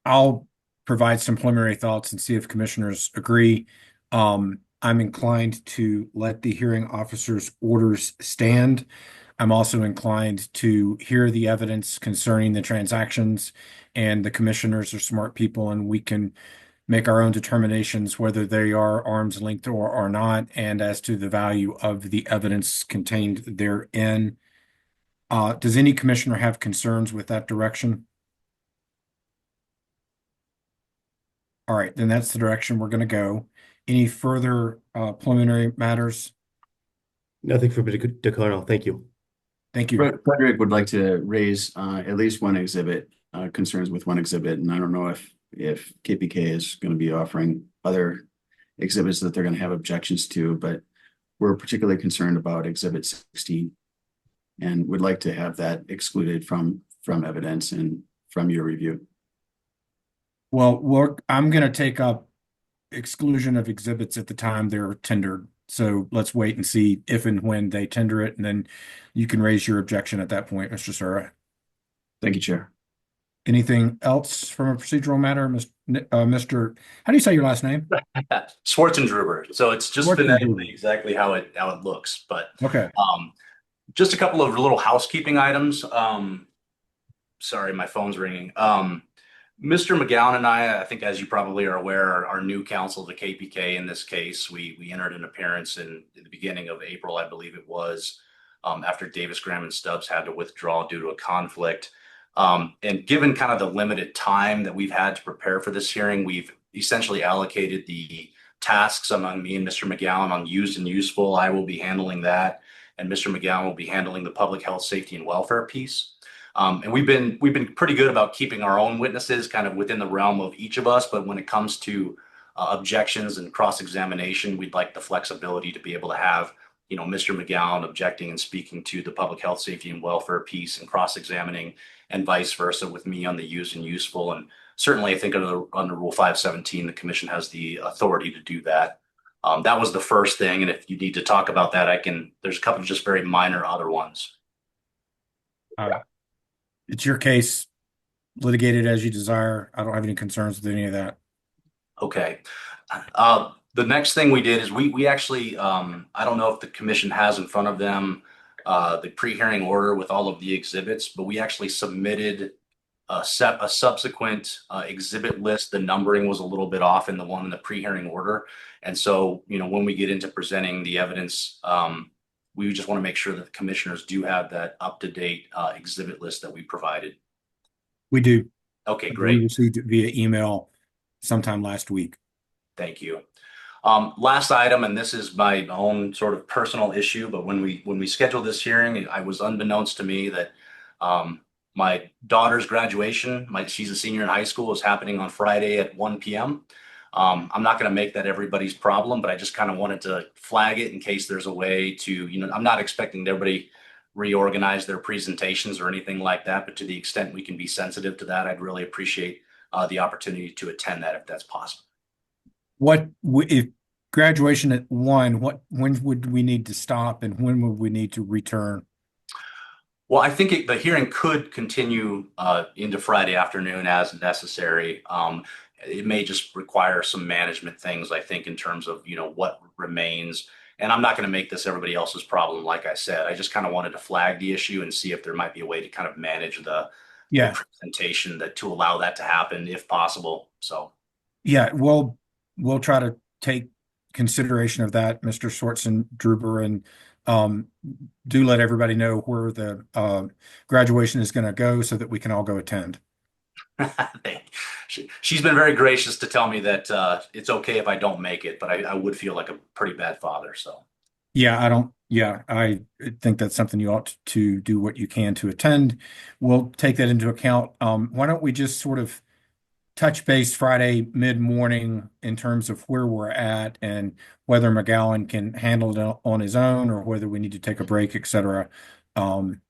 I'll provide some preliminary thoughts and see if commissioners agree. I'm inclined to let the hearing officer's orders stand. I'm also inclined to hear the evidence concerning the transactions, and the commissioners are smart people, and we can make our own determinations whether they are arm's length or are not, and as to the value of the evidence contained therein. Does any commissioner have concerns with that direction? All right, then that's the direction we're going to go. Any further preliminary matters? Nothing for Dakota. Thank you. Thank you. Frederick would like to raise at least one exhibit, concerns with one exhibit, and I don't know if KPK is going to be offering other exhibits that they're going to have objections to, but we're particularly concerned about Exhibit 16 and would like to have that excluded from evidence and from your review. Well, I'm going to take up exclusion of exhibits at the time they're tendered. So let's wait and see if and when they tender it, and then you can raise your objection at that point, Mr. Sura. Thank you, Chair. Anything else from a procedural matter, Mr. How do you say your last name? Schwartzendruber. So it's just phonetically exactly how it looks. But okay. Just a couple of little housekeeping items. Sorry, my phone's ringing. Mr. McGowan and I think, as you probably are aware, are new counsel to KPK in this case. We entered an appearance in the beginning of April, I believe it was, after Davis, Graham, and Stubbs had to withdraw due to a conflict. And given kind of the limited time that we've had to prepare for this hearing, we've essentially allocated the tasks among me and Mr. McGowan on used and useful. I will be handling that, and Mr. McGowan will be handling the public health, safety, and welfare piece. And we've been pretty good about keeping our own witnesses kind of within the realm of each of us. But when it comes to objections and cross-examination, we'd like the flexibility to be able to have, Mr. McGowan objecting and speaking to the public health, safety, and welfare piece and cross-examining, and vice versa with me on the used and useful. And certainly, I think under Rule 517, the commission has the authority to do that. That was the first thing. And if you need to talk about that, there's a couple of just very minor other ones. It's your case, litigated as you desire. I don't have any concerns with any of that. Okay. The next thing we did is we actually, I don't know if the commission has in front of them the pre-hearing order with all of the exhibits, but we actually submitted a subsequent exhibit list. The numbering was a little bit off in the one in the pre-hearing order. And so, when we get into presenting the evidence, we just want to make sure that the commissioners do have that up-to-date exhibit list that we provided. We do. Okay, great. We received it via email sometime last week. Thank you. Last item, and this is my own sort of personal issue, but when we scheduled this hearing, I was unbeknownst to me that my daughter's graduation, she's a senior in high school, is happening on Friday at 1 p.m. I'm not going to make that everybody's problem, but I just kind of wanted to flag it in case there's a way to, I'm not expecting everybody reorganize their presentations or anything like that, but to the extent we can be sensitive to that, I'd really appreciate the opportunity to attend that if that's possible. If graduation at 1, when would we need to stop and when would we need to return? Well, I think the hearing could continue into Friday afternoon as necessary. It may just require some management things, I think, in terms of, what remains. And I'm not going to make this everybody else's problem. Like I said, I just kind of wanted to flag the issue and see if there might be a way to kind of manage the presentation to allow that to happen if possible. So, yeah, we'll try to take consideration of that, Mr. Schwartzendruber, and do let everybody know where the graduation is going to go so that we can all go attend. She's been very gracious to tell me that it's okay if I don't make it, but I would feel like a pretty bad father. So Yeah, I think that's something you ought to do what you can to attend. We'll take that into account. Why don't we just sort of touch base Friday mid-morning in terms of where we're at and whether McGowan can handle it on his own or whether we need to take a break, et cetera.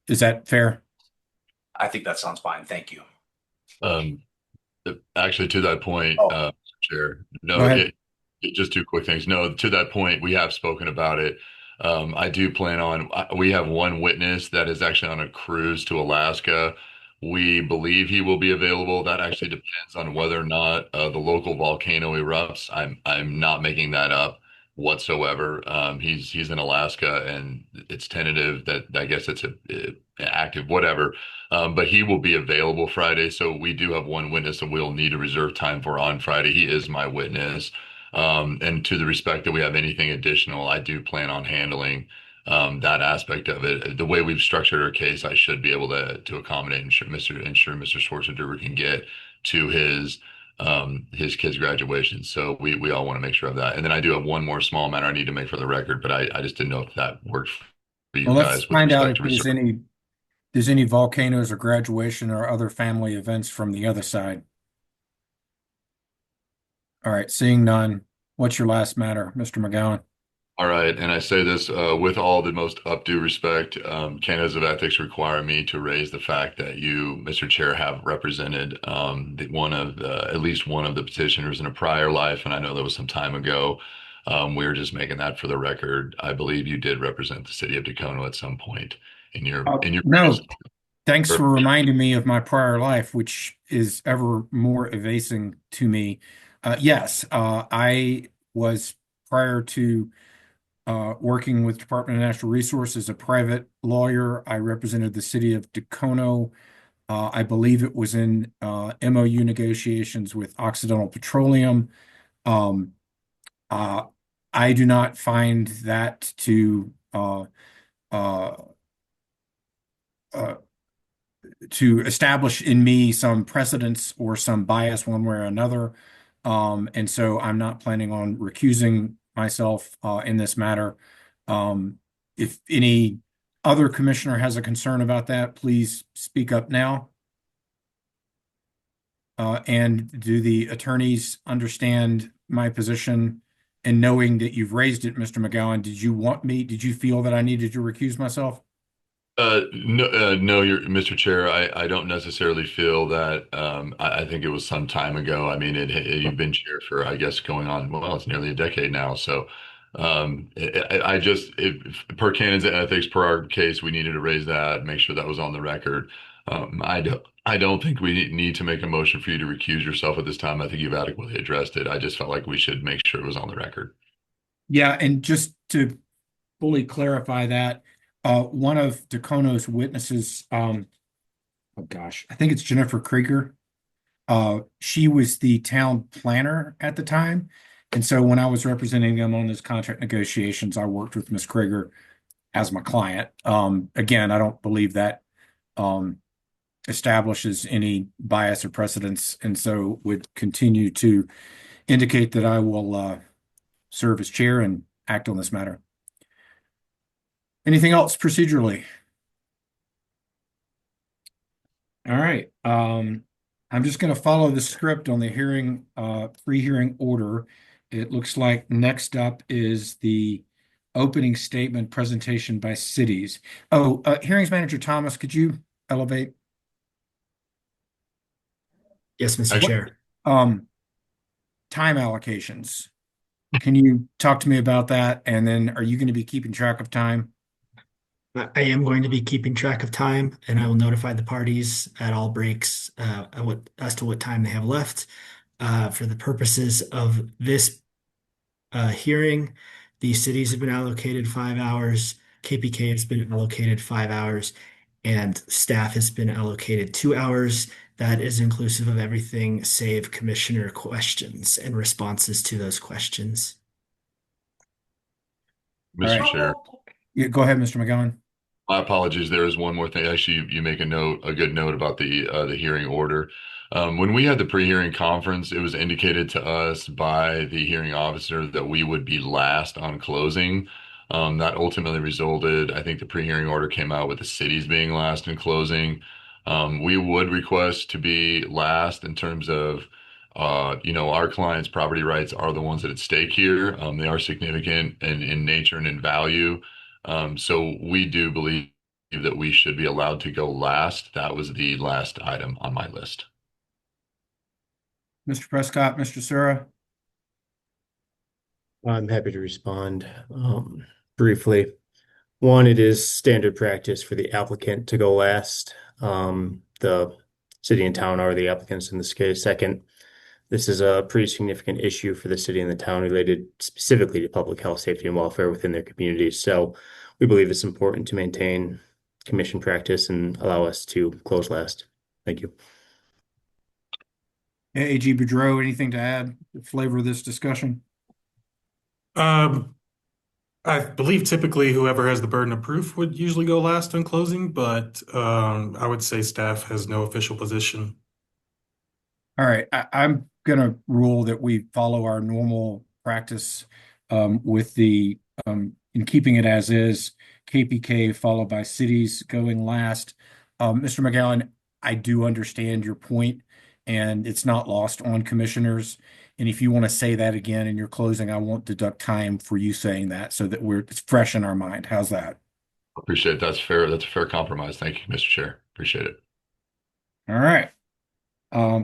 Is that fair? I think that sounds fine. Thank you. Um, Actually, to that point, Chair, Go no, ahead. just two quick things. No, to that point, we have spoken about it. I do plan on, we have one witness that is actually on a cruise to Alaska. We believe he will be available. That actually depends on whether or not the local volcano erupts. I'm not making that up whatsoever. He's in Alaska, and it's tentative that I guess it's a active whatever. But he will be available Friday. So we do have one witness that we'll need to reserve time for on Friday. He is my witness. And to the respect that we have anything additional, I do plan on handling that aspect of it. The way we've structured our case, I should be able to accommodate and ensure Mr. Schwarzenegger can get to his kid's graduation. So we all want to make sure of that. And then I do have one more small matter I need to make for the record, but I just didn't know if that worked for you Well, let's guys with find out respect if to reserve. there's any volcanoes or graduation or other family events from the other side. All right, seeing none. What's your last matter, Mr. McGowan? All right, and I say this with all the most updue respect. Canons of ethics require me to raise the fact that you, Mr. Chair, have represented at least one of the petitioners in a prior life, and I know that was some time ago. We're just making that for the record. I believe you did represent the city of Tacoma at some point in your No, thanks for Perfect. reminding me of my prior life, which is ever more evasing to me. Yes, I was prior to working with Department of Natural Resources as a private lawyer. I represented the city of Dacono. I believe it was in MOU negotiations with Occidental Petroleum. Um, uh, I do not find that uh, uh, to establish in me some precedence or some bias one way or another. And so I'm not planning on recusing myself in this matter. If any other commissioner has a concern about that, please speak up now. And do the attorneys understand my position? And knowing that you've raised it, Mr. McGowan, did you feel that I needed to recuse myself? No, Mr. Chair. I don't necessarily feel that. I think it was some time ago. I mean, you've been chair for, I guess, going on, well, it's nearly a decade now. So, per canons of ethics, per our case, we needed to raise that, make sure that was on the record. I don't think we need to make a motion for you to recuse yourself at this time. I think you've adequately addressed it. I just felt like we should make sure it was on the record. Yeah, and just to fully clarify that, one of Dacono's witnesses, oh gosh, I think it's Jennifer Krieger. She was the town planner at the time. And so when I was representing them on those contract negotiations, I worked with Ms. Krieger as my client. Again, I don't believe that establishes any bias or precedence, and so would continue to indicate that I will serve as chair and act on this matter. Anything else procedurally? All right. I'm just going to follow the script on the pre-hearing order. It looks like next up is the opening statement presentation by cities. Oh, hearings manager Thomas, could you elevate? Yes, Mr. Chair. Time allocations. Can you talk to me about that? And then are you going to be keeping track of time? I am going to be keeping track of time, and I will notify the parties at all breaks as to what time they have left. For the purposes of this hearing, the cities have been allocated 5 hours, KPK has been allocated 5 hours, and staff has been allocated 2 hours. That is inclusive of everything save commissioner questions and responses to those questions. Mr. Chair. Yeah, go ahead, Mr. McGowan. My apologies. There is one more thing. Actually, you make a good note about the hearing order. When we had the pre-hearing conference, it was indicated to us by the hearing officer that we would be last on closing. That ultimately resulted, I think the pre-hearing order came out with the cities being last in closing. We would request to be last in terms of, our clients' property rights are the ones that at stake here. They are significant in nature and in value. So we do believe that we should be allowed to go last. That was the last item on my list. Mr. Prescott, Mr. Sura. I'm happy to respond briefly. One, it is standard practice for the applicant to go last. The city and town are the applicants in this case. Second, this is a pretty significant issue for the city and the town related specifically to public health, safety, and welfare within their communities. So we believe it's important to maintain commission practice and allow us to close last. Thank you. AG Boudreau, anything to add to flavor this discussion? I believe typically whoever has the burden of proof would usually go last on closing, but I would say staff has no official position. All right, I'm gonna rule that we follow our normal practice with in keeping it as is, KPK followed by cities going last. Mr. McGowan, I do understand your point, and it's not lost on commissioners. And if you want to say that again in your closing, I won't deduct time for you saying that so that it's fresh in our mind. How's that? Appreciate it. That's fair. That's a fair compromise. Thank you, Mr. Chair. Appreciate it. All right.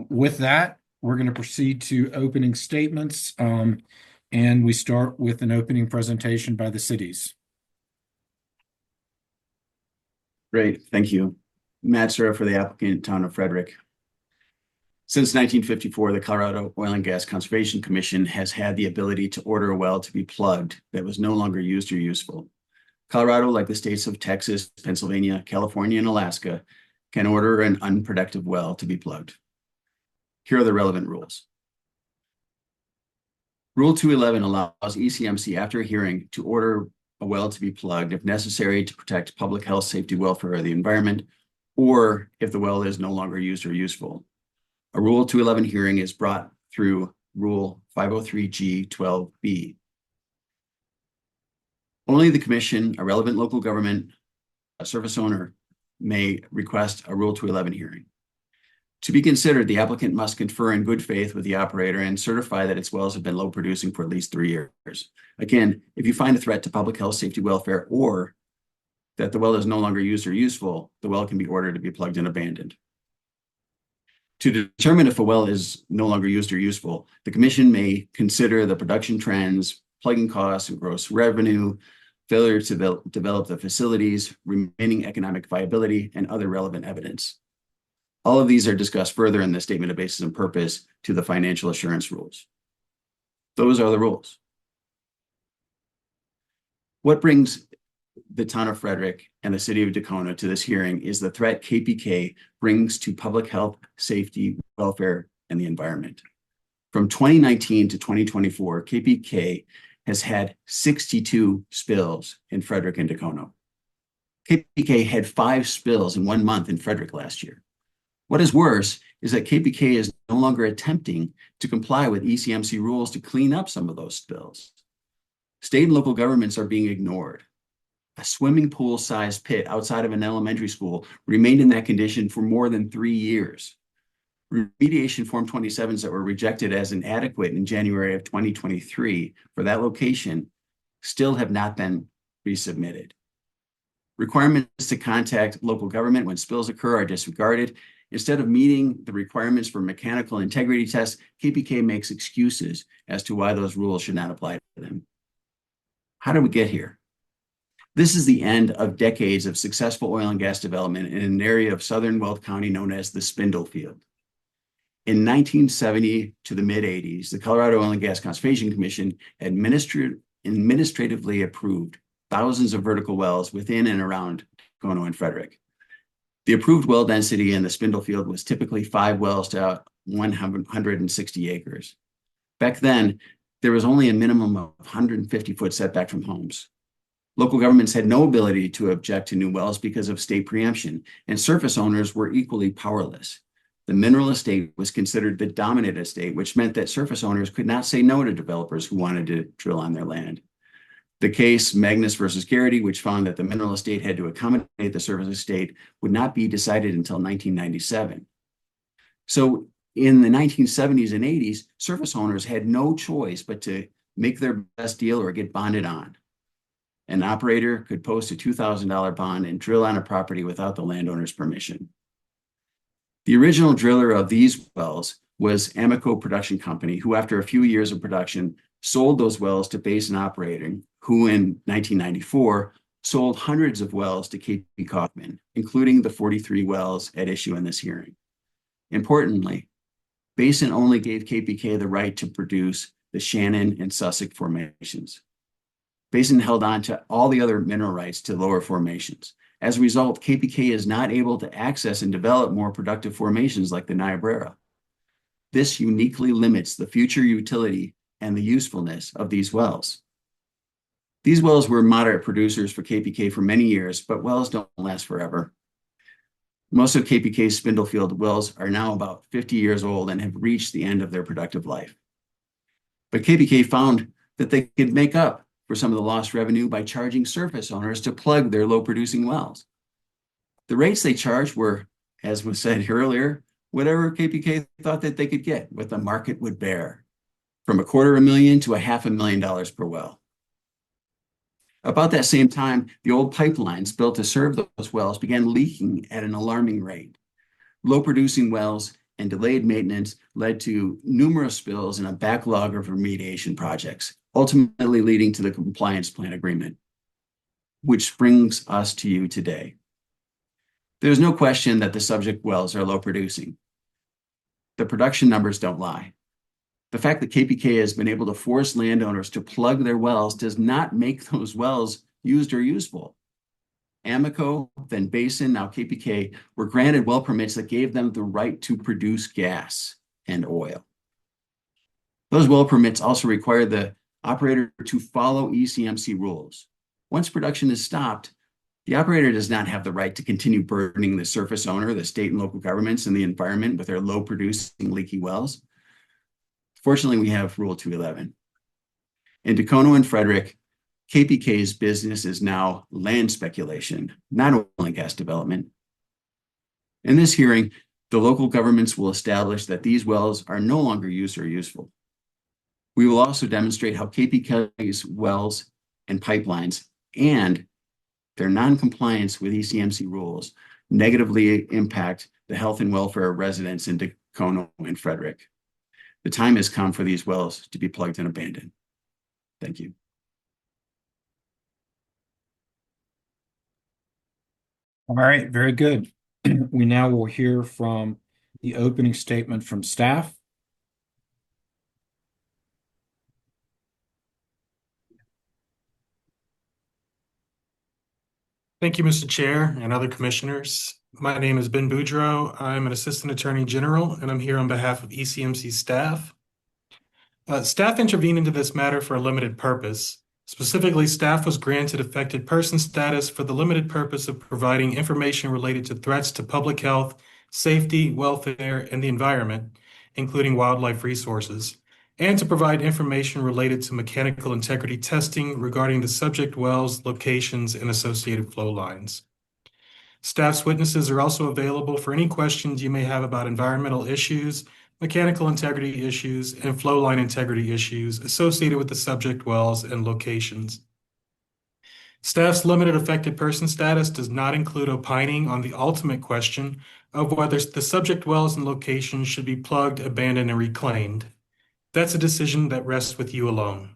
With that, we're going to proceed to opening statements. And we start with an opening presentation by the cities. Great, thank you. Matt Sura for the applicant, Town of Frederick. Since 1954, the Colorado Oil and Gas Conservation Commission has had the ability to order a well to be plugged that was no longer used or useful. Colorado, like the states of Texas, Pennsylvania, California, and Alaska, can order an unproductive well to be plugged. Here are the relevant rules. Rule 211 allows ECMC after a hearing to order a well to be plugged if necessary to protect public health, safety, welfare, or the environment, or if the well is no longer used or useful. A Rule 211 hearing is brought through Rule 503G12B. Only the commission, a relevant local government, a service owner may request a Rule 211 hearing. To be considered, the applicant must confer in good faith with the operator and certify that its wells have been low producing for at least 3 years. Again, if you find a threat to public health, safety, welfare, or that the well is no longer used or useful, the well can be ordered to be plugged and abandoned. To determine if a well is no longer used or useful, the commission may consider the production trends, plugging costs and gross revenue, failure to develop the facilities, remaining economic viability, and other relevant evidence. All of these are discussed further in the statement of basis and purpose to the financial assurance rules. Those are the rules. What brings the town of Frederick and the city of Dacona to this hearing is the threat KPK brings to public health, safety, welfare, and the environment. From 2019 to 2024, KPK has had 62 spills in Frederick and Dacona. KPK had 5 spills in 1 month in Frederick last year. What is worse is that KPK is no longer attempting to comply with ECMC rules to clean up some of those spills. State and local governments are being ignored. A swimming pool-sized pit outside of an elementary school remained in that condition for more than 3 years. Remediation Form 27s that were rejected as inadequate in January of 2023 for that location still have not been resubmitted. Requirements to contact local government when spills occur are disregarded. Instead of meeting the requirements for mechanical integrity tests, KPK makes excuses as to why those rules should not apply to them. How did we get here? This is the end of decades of successful oil and gas development in an area of southern Weld County known as the Spindle Field. In 1970 to the mid-80s, the Colorado Oil and Gas Conservation Commission administratively approved thousands of vertical wells within and around Dacona and Frederick. The approved well density in the Spindle Field was typically 5 wells to 160 acres. Back then, there was only a minimum of 150-foot setback from homes. Local governments had no ability to object to new wells because of state preemption, and surface owners were equally powerless. The mineral estate was considered the dominant estate, which meant that surface owners could not say no to developers who wanted to drill on their land. The case Magnus versus Garrity, which found that the mineral estate had to accommodate the surface estate, would not be decided until 1997. So in the 1970s and 80s, surface owners had no choice but to make their best deal or get bonded on. An operator could post a $2,000 bond and drill on a property without the landowner's permission. The original driller of these wells was Amoco Production Company, who after a few years of production sold those wells to Basin Operating, who in 1994 sold hundreds of wells to KP Kaufman, including the 43 wells at issue in this hearing. Importantly, Basin only gave KPK the right to produce the Shannon and Sussex formations. Basin held on to all the other mineral rights to lower formations. As a result, KPK is not able to access and develop more productive formations like the Niobrara. This uniquely limits the future utility and the usefulness of these wells. These wells were moderate producers for KPK for many years, but wells don't last forever. Most of KPK's Spindlefield wells are now about 50 years old and have reached the end of their productive life. But KPK found that they could make up for some of the lost revenue by charging surface owners to plug their low-producing wells. The rates they charged were, as was said earlier, whatever KPK thought that they could get, what the market would bear, from $250,000 to $500,000 per well. About that same time, the old pipelines built to serve those wells began leaking at an alarming rate. Low-producing wells and delayed maintenance led to numerous spills and a backlog of remediation projects, ultimately leading to the compliance plan agreement, which brings us to you today. There's no question that the subject wells are low producing. The production numbers don't lie. The fact that KPK has been able to force landowners to plug their wells does not make those wells used or useful. Amoco, then Basin, now KPK, were granted well permits that gave them the right to produce gas and oil. Those well permits also require the operator to follow ECMC rules. Once production is stopped, the operator does not have the right to continue burdening the surface owner, the state and local governments, and the environment with their low-producing leaky wells. Fortunately, we have Rule 211. In Dacono and Frederick, KPK's business is now land speculation, not oil and gas development. In this hearing, the local governments will establish that these wells are no longer used or useful. We will also demonstrate how KPK's wells and pipelines and their non-compliance with ECMC rules negatively impact the health and welfare of residents in Dacono and Frederick. The time has come for these wells to be plugged and abandoned. Thank you. All right, very good. We now will hear from the opening statement from staff. Thank you, Mr. Chair and other commissioners. My name is Ben Boudreau. I'm an Assistant Attorney General, and I'm here on behalf of ECMC staff. Staff intervened into this matter for a limited purpose. Specifically, staff was granted affected person status for the limited purpose of providing information related to threats to public health, safety, welfare, and the environment, including wildlife resources, and to provide information related to mechanical integrity testing regarding the subject wells, locations, and associated flow lines. Staff's witnesses are also available for any questions you may have about environmental issues, mechanical integrity issues, and flow line integrity issues associated with the subject wells and locations. Staff's limited affected person status does not include opining on the ultimate question of whether the subject wells and locations should be plugged, abandoned, and reclaimed. That's a decision that rests with you alone.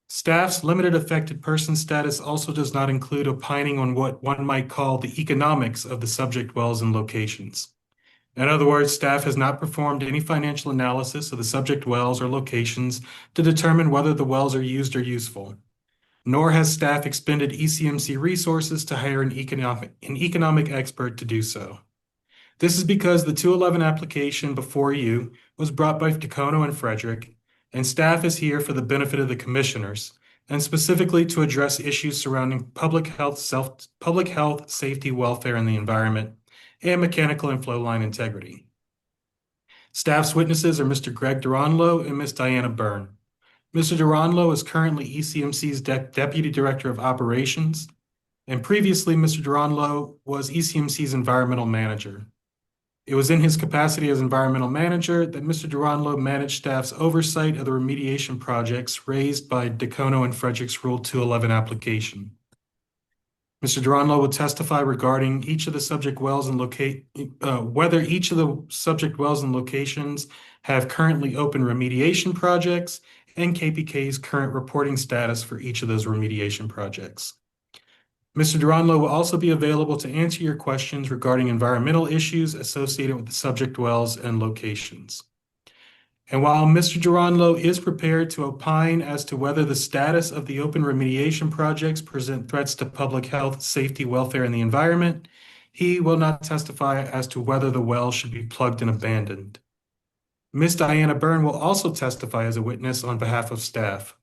Staff's limited affected person status also does not include opining on what one might call the economics of the subject wells and locations. In other words, staff has not performed any financial analysis of the subject wells or locations to determine whether the wells are used or useful, nor has staff expended ECMC resources to hire an economic expert to do so. This is because the 211 application before you was brought by Dacono and Frederick, and staff is here for the benefit of the commissioners, and specifically to address issues surrounding public health, safety, welfare, and the environment, and mechanical and flow line integrity. Staff's witnesses are Mr. Greg Duranlo and Ms. Diana Byrne. Mr. Duranlo is currently ECMC's Deputy Director of Operations, and previously Mr. Duranlo was ECMC's Environmental Manager. It was in his capacity as Environmental Manager that Mr. Duranlo managed staff's oversight of the remediation projects raised by Dacono and Frederick's Rule 211 application. Mr. Duranlo will testify regarding each of the subject wells and whether each of the subject wells and locations have currently open remediation projects and KPK's current reporting status for each of those remediation projects. Mr. Duranlo will also be available to answer your questions regarding environmental issues associated with the subject wells and locations. And while Mr. Duranlo is prepared to opine as to whether the status of the open remediation projects present threats to public health, safety, welfare, and the environment, he will not testify as to whether the well should be plugged and abandoned. Ms. Diana Byrne will also testify as a witness on behalf of staff.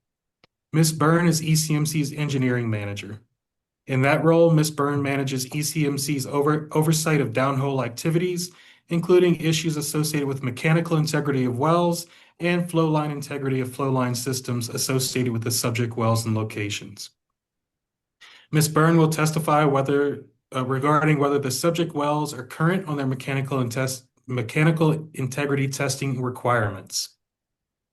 Ms. Byrne is ECMC's engineering manager. In that role, Ms. Byrne manages ECMC's oversight of downhole activities, including issues associated with mechanical integrity of wells and flow line integrity of flow line systems associated with the subject wells and locations. Ms. Byrne will testify regarding whether the subject wells are current on their mechanical integrity testing requirements.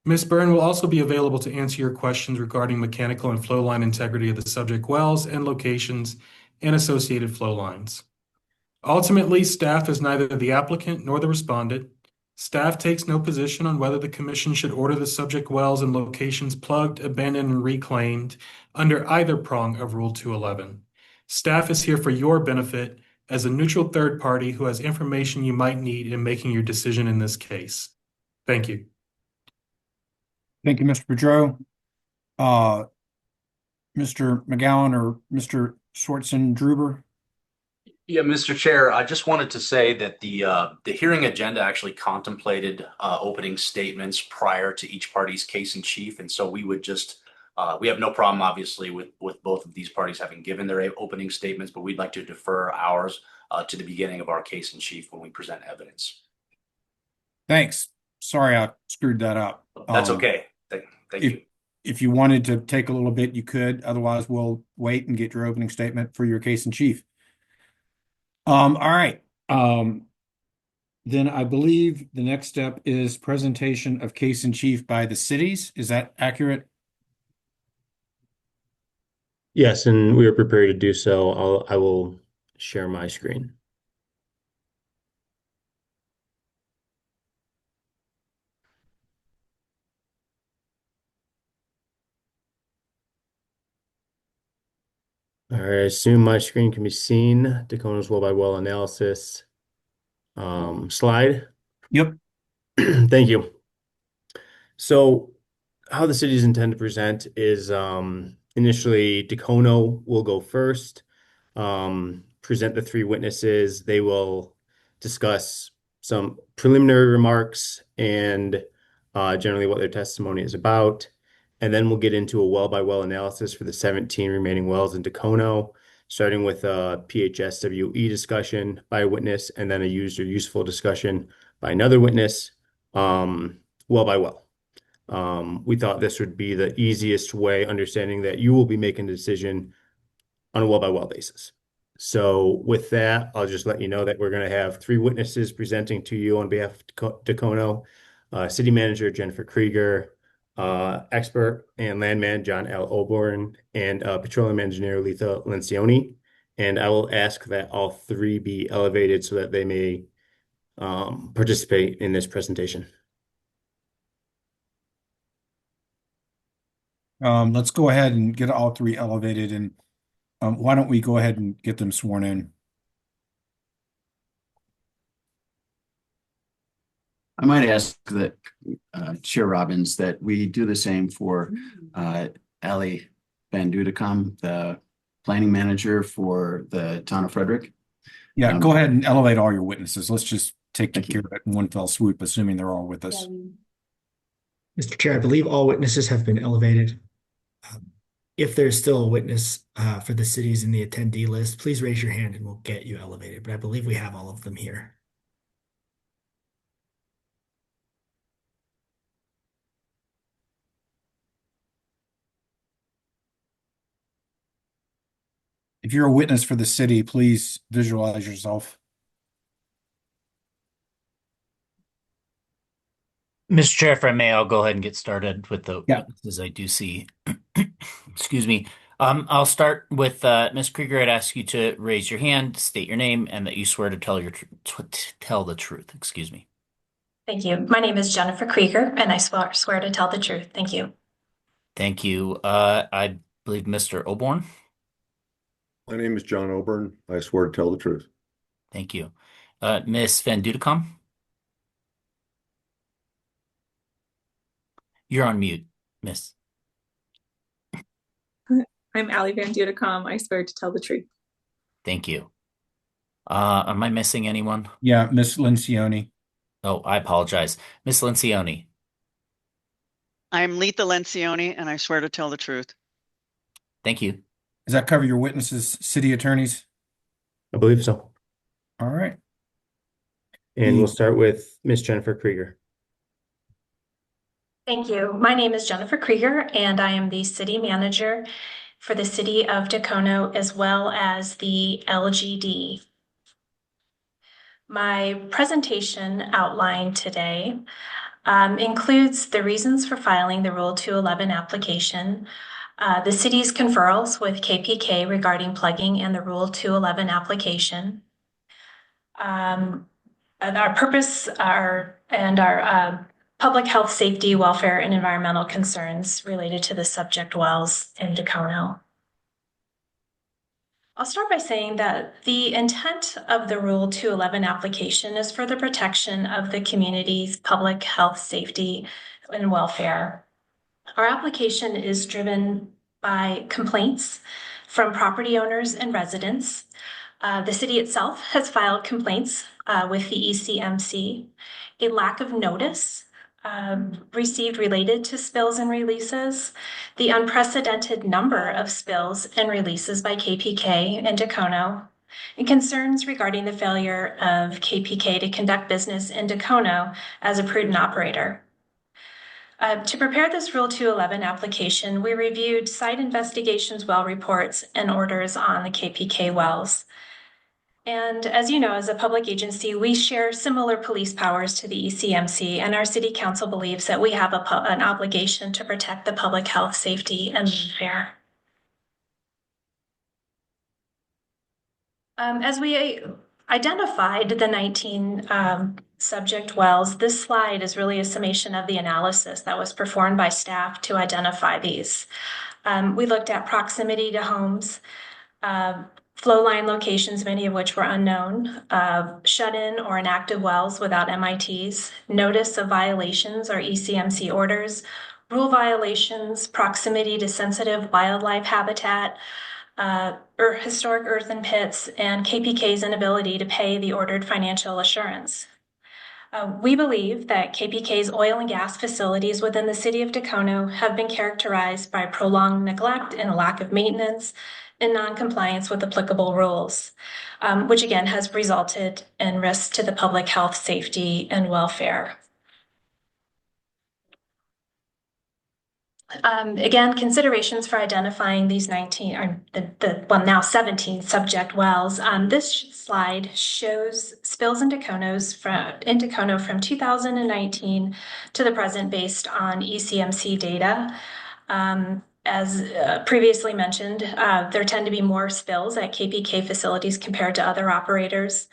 Ms. Byrne will also be available to answer your questions regarding mechanical and flow line integrity of the subject wells and locations and associated flow lines. Ultimately, staff is neither the applicant nor the respondent. Staff takes no position on whether the commission should order the subject wells and locations plugged, abandoned, and reclaimed under either prong of Rule 211. Staff is here for your benefit as a neutral third party who has information you might need in making your decision in this case. Thank you. Thank you, Mr. Boudreau. Mr. McGowan or Mr. Schwartzen-Druber? Yeah, Mr. Chair, I just wanted to say that the hearing agenda actually contemplated opening statements prior to each party's case in chief, and so we would just we have no problem, obviously, with both of these parties having given their opening statements, but we'd like to defer ours to the beginning of our case in chief when we present evidence. Thanks. Sorry I screwed that up. That's okay. Thank you. If you wanted to take a little bit, you could. Otherwise, we'll wait and get your opening statement for your case in chief. All right. Then I believe the next step is presentation of case in chief by the cities. Is that accurate? Yes, and we are prepared to do so. I will share my screen. All right, I assume my screen can be seen. Dacona's well by well analysis slide. Yep. Thank you. So how the cities intend to present is initially Dacono will go first, present the three witnesses. They will discuss some preliminary remarks and generally what their testimony is about. And then we'll get into a well by well analysis for the 17 remaining wells in Dacono, starting with a PHSWE discussion by a witness and then a used or useful discussion by another witness, well by well. We thought this would be the easiest way, understanding that you will be making a decision on a well by well basis. So with that, I'll just let you know that we're going to have three witnesses presenting to you on behalf of Dacono, City Manager Jennifer Krieger, expert and landman John L. Oborn, and petroleum engineer Letha Lencioni. And I will ask that all three be elevated so that they may participate in this presentation. Let's go ahead and get all three elevated, and why don't we go ahead and get them sworn in? I might ask that Chair Robbins that we do the same for Ali Van Dudecom, the planning manager for the town of Frederick. Yeah, go ahead and elevate all your witnesses. Let's just take care of it in one fell swoop, assuming they're all with us. Mr. Chair, I believe all witnesses have been elevated. If there's still a witness for the cities in the attendee list, please raise your hand and we'll get you elevated. But I believe we have all of them here. If you're a witness for the city, please visualize yourself. Mr. Chair, if I may, I'll go ahead and get started with the Yeah. witnesses I do see. Excuse me. I'll start with Ms. Krieger. I'd ask you to raise your hand, state your name, and that you swear to tell the truth. Excuse me. Thank you. My name is Jennifer Krieger, and I swear to tell the truth. Thank you. Thank you. I believe Mr. Oborn. My name is John Oborn. I swear to tell the truth. Thank you. Ms. Van Dudecom. You're on mute, Miss. I'm Allie Van Dudecom. I swear to tell the truth. Thank you. Am I missing anyone? Yeah, Miss Lencioni. Oh, I apologize. Miss Lencioni. I'm Letha Lencioni, and I swear to tell the truth. Thank you. Does that cover your witnesses, city attorneys? I believe so. All right. And we'll start with Miss Jennifer Krieger. Thank you. My name is Jennifer Krieger, and I am the city manager for the city of Dacono as well as the LGD. My presentation outline today includes the reasons for filing the Rule 211 application, the city's conferrals with KPK regarding plugging and the Rule 211 application, and our purpose our public health, safety, welfare, and environmental concerns related to the subject wells in Dacono. I'll start by saying that the intent of the Rule 211 application is for the protection of the community's public health, safety, and welfare. Our application is driven by complaints from property owners and residents. The city itself has filed complaints with the ECMC, a lack of notice received related to spills and releases, the unprecedented number of spills and releases by KPK and Dacono, and concerns regarding the failure of KPK to conduct business in Dacono as a prudent operator. To prepare this Rule 211 application, we reviewed site investigations, well reports, and orders on the KPK wells. And as you know, as a public agency, we share similar police powers to the ECMC, and our city council believes that we have an obligation to protect the public health, safety, and welfare. As we identified the 19 subject wells, this slide is really a summation of the analysis that was performed by staff to identify these. We looked at proximity to homes, flow line locations, many of which were unknown, shut-in or inactive wells without MITs, notice of violations or ECMC orders, rule violations, proximity to sensitive wildlife habitat, or historic earthen pits, and KPK's inability to pay the ordered financial assurance. We believe that KPK's oil and gas facilities within the city of Dacono have been characterized by prolonged neglect and a lack of maintenance and non-compliance with applicable rules, which again has resulted in risks to the public health, safety, and welfare. Again, considerations for identifying these 19 or now 17 subject wells. This slide shows spills in Dacono from 2019 to the present based on ECMC data. As previously mentioned, there tend to be more spills at KPK facilities compared to other operators.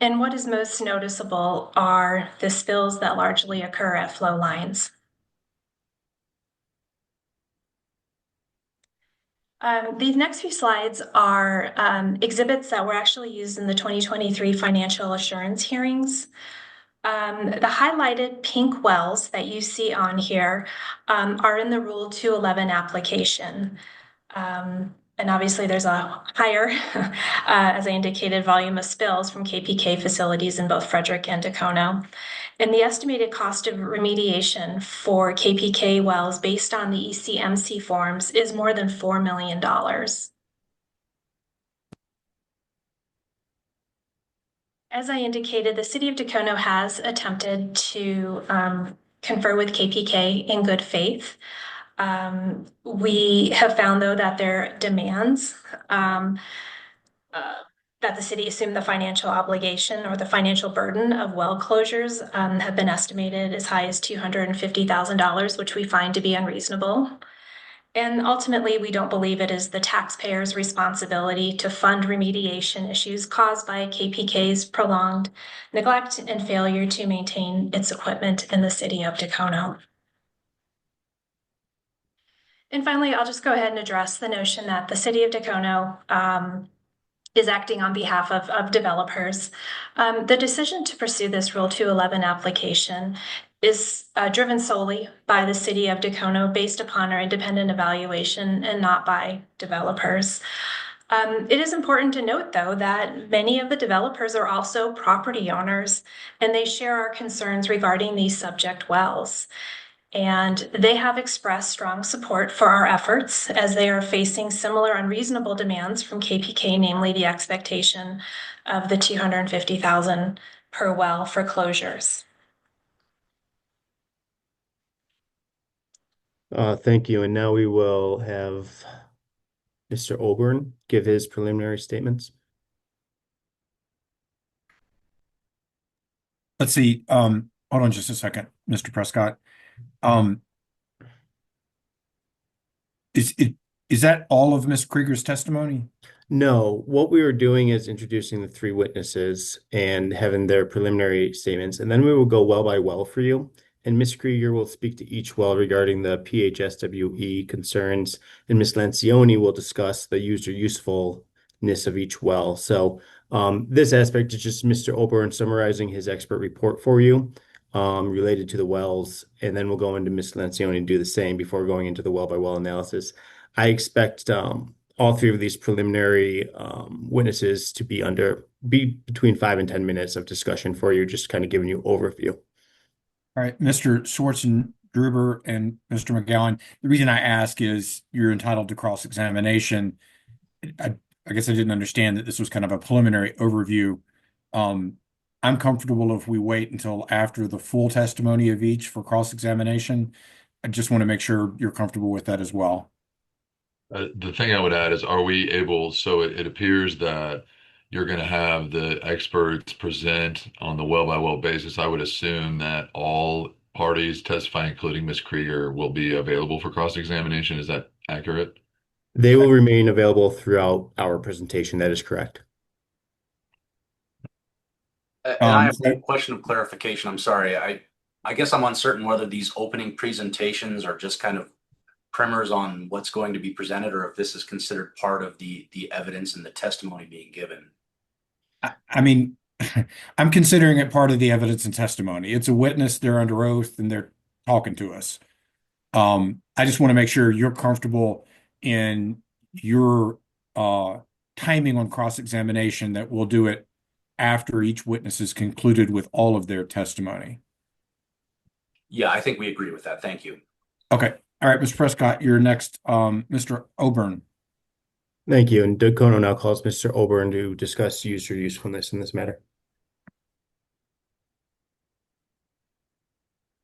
And what is most noticeable are the spills that largely occur at flow lines. These next few slides are exhibits that were actually used in the 2023 financial assurance hearings. The highlighted pink wells that you see on here are in the Rule 211 application. And obviously there's a higher, as I indicated, volume of spills from KPK facilities in both Frederick and Dacono. And the estimated cost of remediation for KPK wells based on the ECMC forms is more than $4 million. As I indicated, the city of Dacono has attempted to confer with KPK in good faith. We have found, though, that their demands that the city assume the financial obligation or the financial burden of well closures have been estimated as high as $250,000, which we find to be unreasonable. And ultimately, we don't believe it is the taxpayer's responsibility to fund remediation issues caused by KPK's prolonged neglect and failure to maintain its equipment in the city of Dacono. And finally, I'll just go ahead and address the notion that the city of Dacono is acting on behalf of developers. The decision to pursue this Rule 211 application is driven solely by the city of Dacono based upon our independent evaluation and not by developers. It is important to note, though, that many of the developers are also property owners, and they share our concerns regarding these subject wells. And they have expressed strong support for our efforts as they are facing similar unreasonable demands from KPK, namely the expectation of the $250,000 per well for closures. Thank you. And now we will have Mr. Oborn give his preliminary statements. Let's see. Hold on just a second, Mr. Prescott. Is that all of Ms. Krieger's testimony? No, what we were doing is introducing the three witnesses and having their preliminary statements, and then we will go well by well for you. And Ms. Krieger will speak to each well regarding the PHSWE concerns, and Ms. Lancioni will discuss the user usefulness of each well. So this aspect is just Mr. Oborn summarizing his expert report for you related to the wells, and then we'll go into Ms. Lancioni and do the same before going into the well by well analysis. I expect all three of these preliminary witnesses to be between 5 and 10 minutes of discussion for you, just kind of giving you overview. All right, Mr. Schwarzen-Gruber and Mr. McGowan, the reason I ask is you're entitled to cross-examination. I guess I didn't understand that this was kind of a preliminary overview. I'm comfortable if we wait until after the full testimony of each for cross-examination. I just want to make sure you're comfortable with that as well. The thing I would add is, are we able, so it appears that you're going to have the experts present on the well by well basis. I would assume that all parties testifying, including Ms. Krieger, will be available for cross-examination. Is that accurate? They will remain available throughout our presentation. That is correct. And I have a question of clarification. I'm sorry. I guess I'm uncertain whether these opening presentations are just kind of primers on what's going to be presented, or if this is considered part of the evidence and the testimony being given. I mean, I'm considering it part of the evidence and testimony. It's a witness, they're under oath, and they're talking to us. I just want to make sure you're comfortable in your timing on cross-examination, that we'll do it after each witness is concluded with all of their testimony. Yeah, I think we agree with that. Thank you. Okay. All right, Mr. Prescott, you're next. Mr. Oborn. Thank you. And Dacono now calls Mr. Oborn to discuss user usefulness in this matter.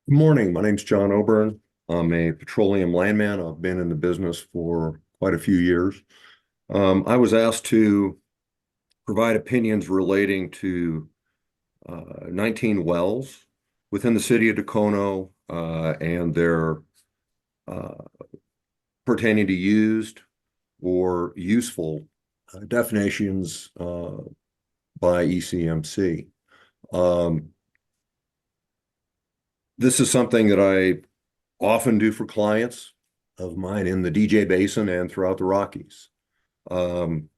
Good morning. My name's John Oborn. I'm a petroleum landman. I've been in the business for quite a few years. I was asked to provide opinions relating to 19 wells within the city of Dacono and their pertaining to used or useful definitions by ECMC. This is something that I often do for clients of mine in the DJ Basin and throughout the Rockies. I'm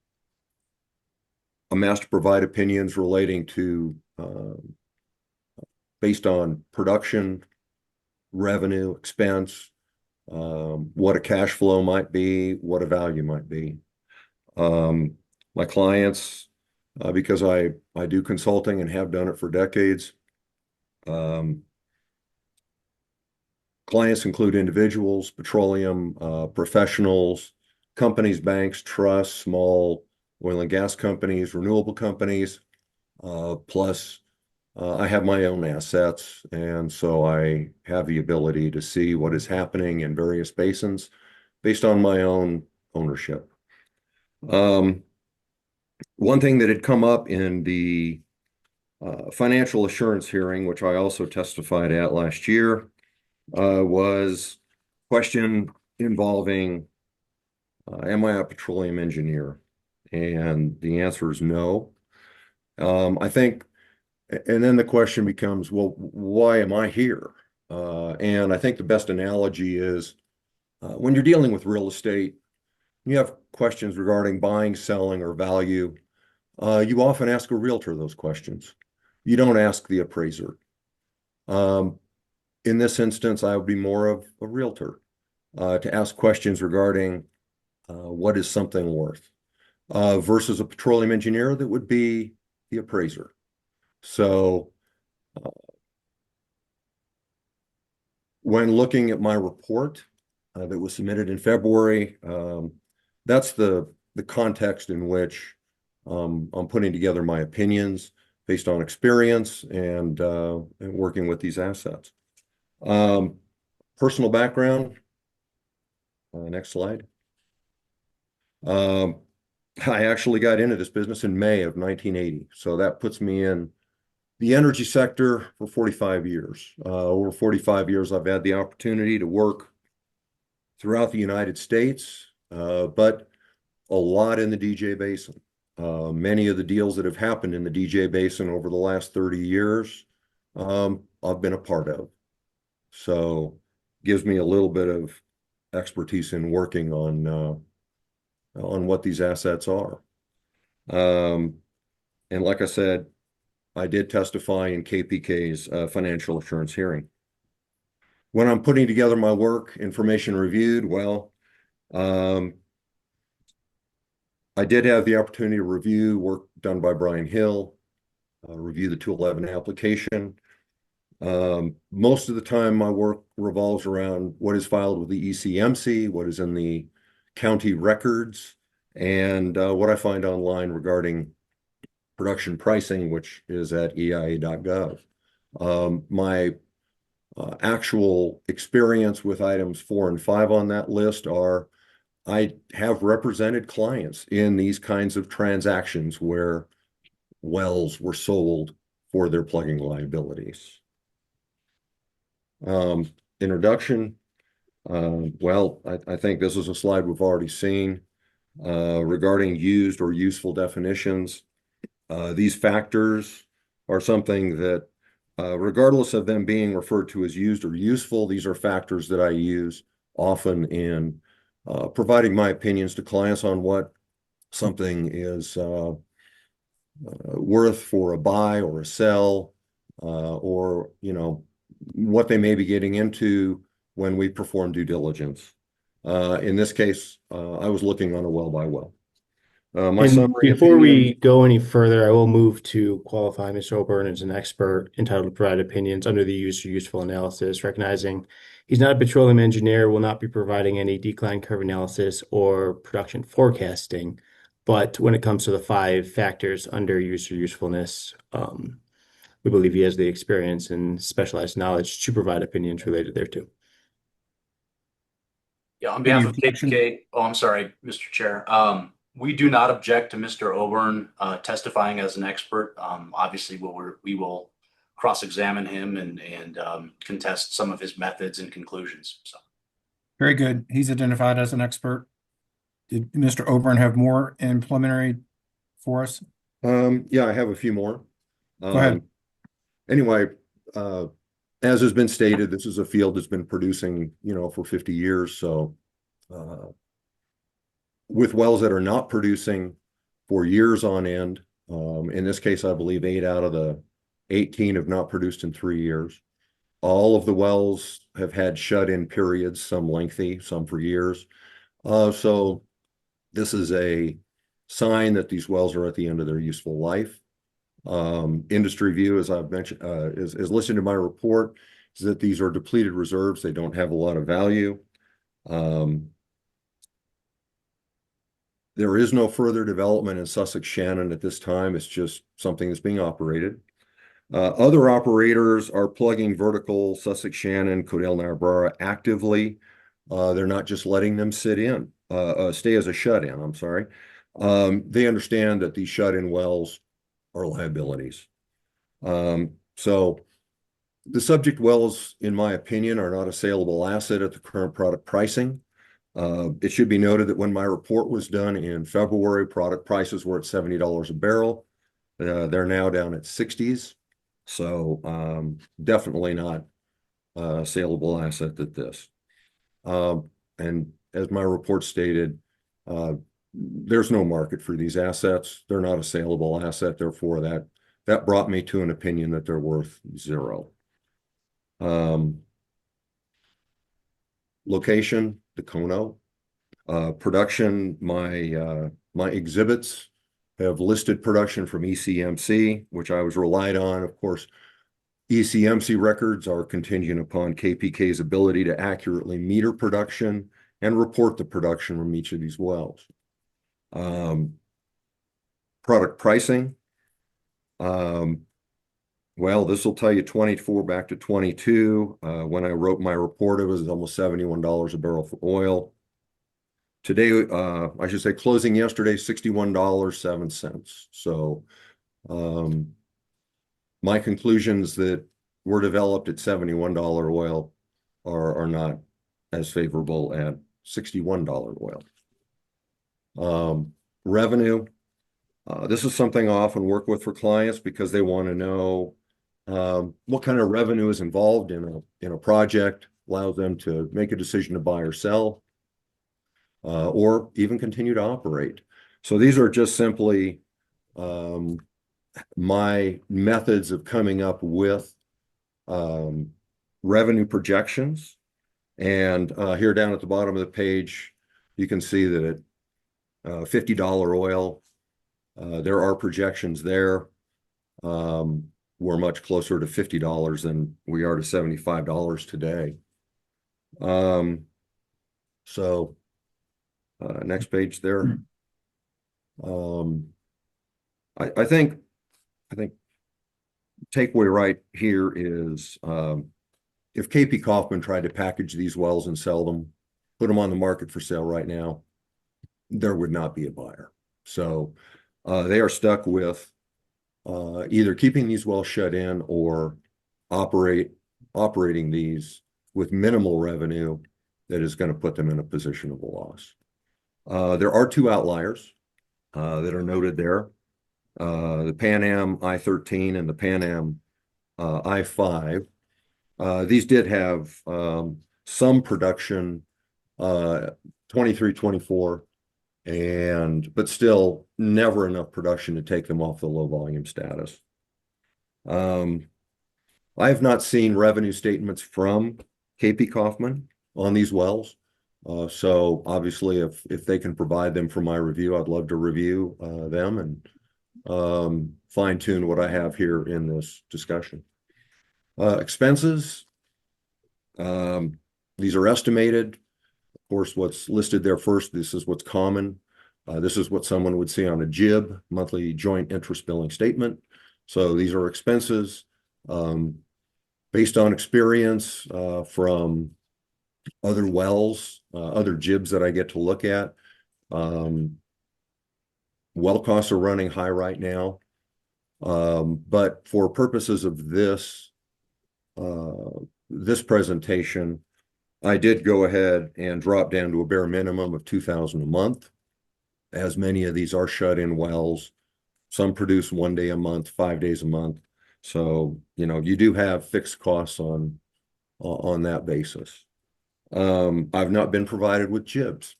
asked to provide opinions relating to based on production, revenue, expense, what a cash flow might be, what a value might be. My clients, because I do consulting and have done it for decades. Clients include individuals, petroleum professionals, companies, banks, trusts, small oil and gas companies, renewable companies. Plus, I have my own assets, and so I have the ability to see what is happening in various basins based on my own ownership. One thing that had come up in the financial assurance hearing, which I also testified at last year, was question involving, am I a petroleum engineer? And the answer is no. I think, and then the question becomes, well, why am I here? And I think the best analogy is when you're dealing with real estate, you have questions regarding buying, selling, or value. You often ask a realtor those questions. You don't ask the appraiser. In this instance, I would be more of a realtor to ask questions regarding what is something worth versus a petroleum engineer that would be the appraiser. So when looking at my report that was submitted in February, that's the context in which I'm putting together my opinions based on experience and working with these assets. Personal background. Next slide. I actually got into this business in May of 1980. So that puts me in the energy sector for 45 years. Over 45 years, I've had the opportunity to work throughout the United States, but a lot in the DJ Basin. Many of the deals that have happened in the DJ Basin over the last 30 years, I've been a part of. So gives me a little bit of expertise in working on what these assets are. And like I said, I did testify in KPK's financial assurance hearing. When I'm putting together my work, information reviewed, well, I did have the opportunity to review work done by Brian Hill, review the 211 application. Most of the time, my work revolves around what is filed with the ECMC, what is in the county records, and what I find online regarding production pricing, which is at EIA.gov. My actual experience with items 4 and 5 on that list are I have represented clients in these kinds of transactions where wells were sold for their plugging liabilities. Introduction. Well, I think this is a slide we've already seen regarding used or useful definitions. These factors are something that, regardless of them being referred to as used or useful, these are factors that I use often in providing my opinions to clients on what something is worth for a buy or a sell, or what they may be getting into when we perform due diligence. In this case, I was looking on a well by well. My summary Before opinion, we go any further, I will move to qualify Mr. Oburn as an expert entitled to provide opinions under the use or useful analysis, recognizing he's not a petroleum engineer, will not be providing any decline curve analysis or production forecasting. But when it comes to the 5 factors under use or usefulness, we believe he has the experience and specialized knowledge to provide opinions related thereto. Yeah, on behalf of KPK, I'm sorry, Mr. Chair. We do not object to Mr. Oburn testifying as an expert. Obviously, we will cross-examine him and contest some of his methods and conclusions. So. Very good. He's identified as an expert. Did Mr. Oburn have more in preliminary for us? Yeah, I have a few more. Go ahead. Anyway, as has been stated, this is a field that's been producing, for 50 years. So with wells that are not producing for years on end, in this case, I believe 8 out of the 18 have not produced in 3 years. All of the wells have had shut-in periods, some lengthy, some for years. So this is a sign that these wells are at the end of their useful life. Industry view, as I've mentioned, is listed in my report, is that these are depleted reserves. They don't have a lot of value. There is no further development in Sussex Shannon at this time. It's just something that's being operated. Other operators are plugging vertical Sussex Shannon, Codell Niobrara actively. They're not just letting them stay as a shut-in, I'm sorry. They understand that these shut-in wells are liabilities. So the subject wells, in my opinion, are not a saleable asset at the current product pricing. It should be noted that when my report was done in February, product prices were at $70 a barrel. They're now down at 60s. So definitely not a saleable asset at this. And as my report stated, there's no market for these assets. They're not a saleable asset. Therefore, that brought me to an opinion that they're worth zero. Location, Dacono. Production, my exhibits have listed production from ECMC, which I was relied on. Of course, ECMC records are contingent upon KPK's ability to accurately meter production and report the production from each of these wells. Product pricing. Well, this will tell you 24 back to 22. When I wrote my report, it was almost $71 a barrel for oil. Today, I should say closing yesterday, $61.07. So my conclusions that were developed at $71 oil are not as favorable at $61 oil. Revenue. This is something I often work with for clients because they want to know what kind of revenue is involved in a project, allows them to make a decision to buy or sell. Or even continue to operate. So these are just simply my methods of coming up with revenue projections. And here down at the bottom of the page, you can see that at $50 oil, there are projections there. We're much closer to $50 than we are to $75 today. So next page there. I think takeaway right here is if KP Kaufman tried to package these wells and sell them, put them on the market for sale right now, there would not be a buyer. So they are stuck with either keeping these wells shut in or operating these with minimal revenue that is going to put them in a position of a loss. There are two outliers that are noted there. The Pan Am I-13 and the Pan Am I-5. These did have some production, 23, 24, but still never enough production to take them off the low volume status. I have not seen revenue statements from KP Kaufman on these wells. So obviously, if they can provide them for my review, I'd love to review them and fine tune what I have here in this discussion. Expenses. These are estimated. Of course, what's listed there first, this is what's common. This is what someone would see on a JIB, monthly joint interest billing statement. So these are expenses based on experience from other wells, other JIBs that I get to look at. Well costs are running high right now. But for purposes of this presentation, I did go ahead and drop down to a bare minimum of $2,000 a month, as many of these are shut-in wells. Some produce 1 day a month, 5 days a month. So, you do have fixed costs on that basis. I've not been provided with JIBs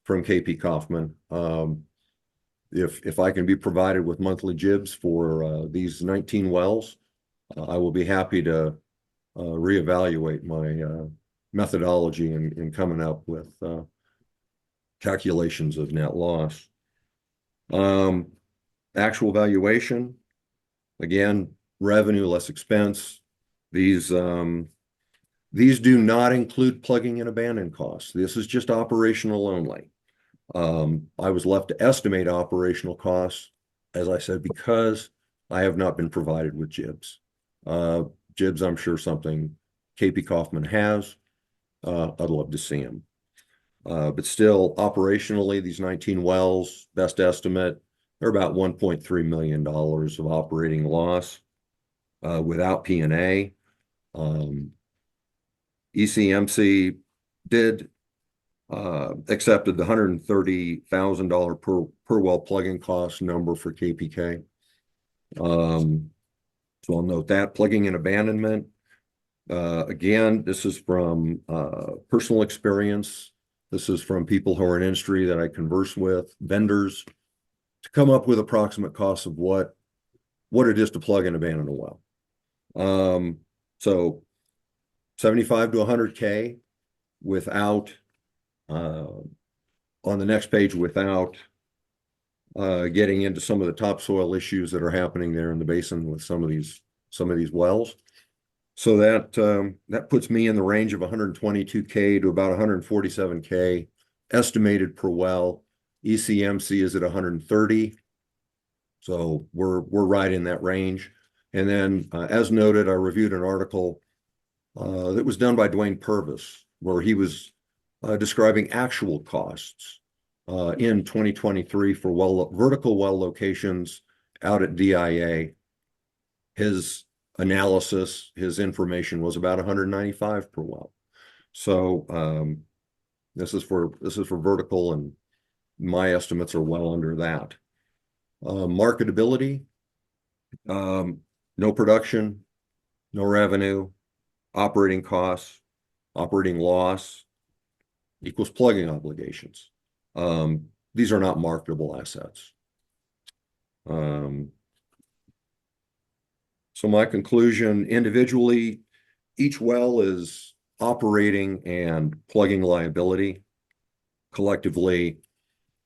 from KP Kaufman. If I can be provided with monthly JIBs for these 19 wells, I will be happy to reevaluate my methodology in coming up with calculations of net loss. Actual valuation, again, revenue less expense. These do not include plugging and abandon costs. This is just operational only. I was left to estimate operational costs, as I said, because I have not been provided with JIBs. JIBs, I'm sure something KP Kaufman has. I'd love to see them. But still, operationally, these 19 wells, best estimate, they're about $1.3 million of operating loss without P&A. ECMC did accepted the $130,000 per well plugging cost number for KPK. So I'll note that. Plugging and abandonment. Again, this is from personal experience. This is from people who are in industry that I converse with, vendors, to come up with approximate costs of what it is to plug and abandon a well. So 75 to 100K without, on the next page, without getting into some of the topsoil issues that are happening there in the basin with some of these wells. So that puts me in the range of 122K to about 147K estimated per well. ECMC is at 130. So we're right in that range. And then, as noted, I reviewed an article that was done by Dwayne Purvis, where he was describing actual costs in 2023 for vertical well locations out at DIA. His analysis, his information was about 195 per well. So this is for vertical, and my estimates are well under that. Marketability, no production, no revenue, operating costs, operating loss equals plugging obligations. These are not marketable assets. So my conclusion, individually, each well is operating and plugging liability. Collectively,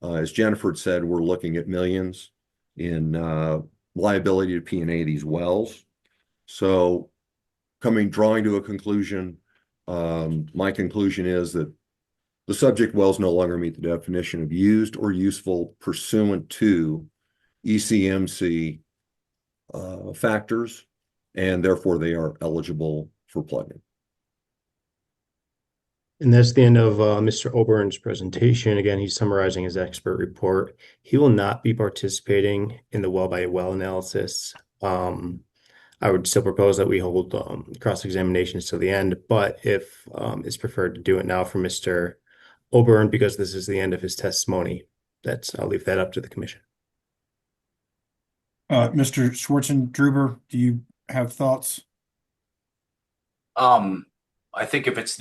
as Jennifer said, we're looking at millions in liability to P&A these wells. So drawing to a conclusion, my conclusion is that the subject wells no longer meet the definition of used or useful pursuant to ECMC factors, and therefore they are eligible for plugging. And that's the end of Mr. Obern's presentation. Again, he's summarizing his expert report. He will not be participating in the well-by-well analysis. I would still propose that we hold cross-examinations till the end, but if it's preferred to do it now for Mr. Obern, because this is the end of his testimony, I'll leave that up to the commission. Mr. Schwartzendruber, do you have thoughts? I think if it's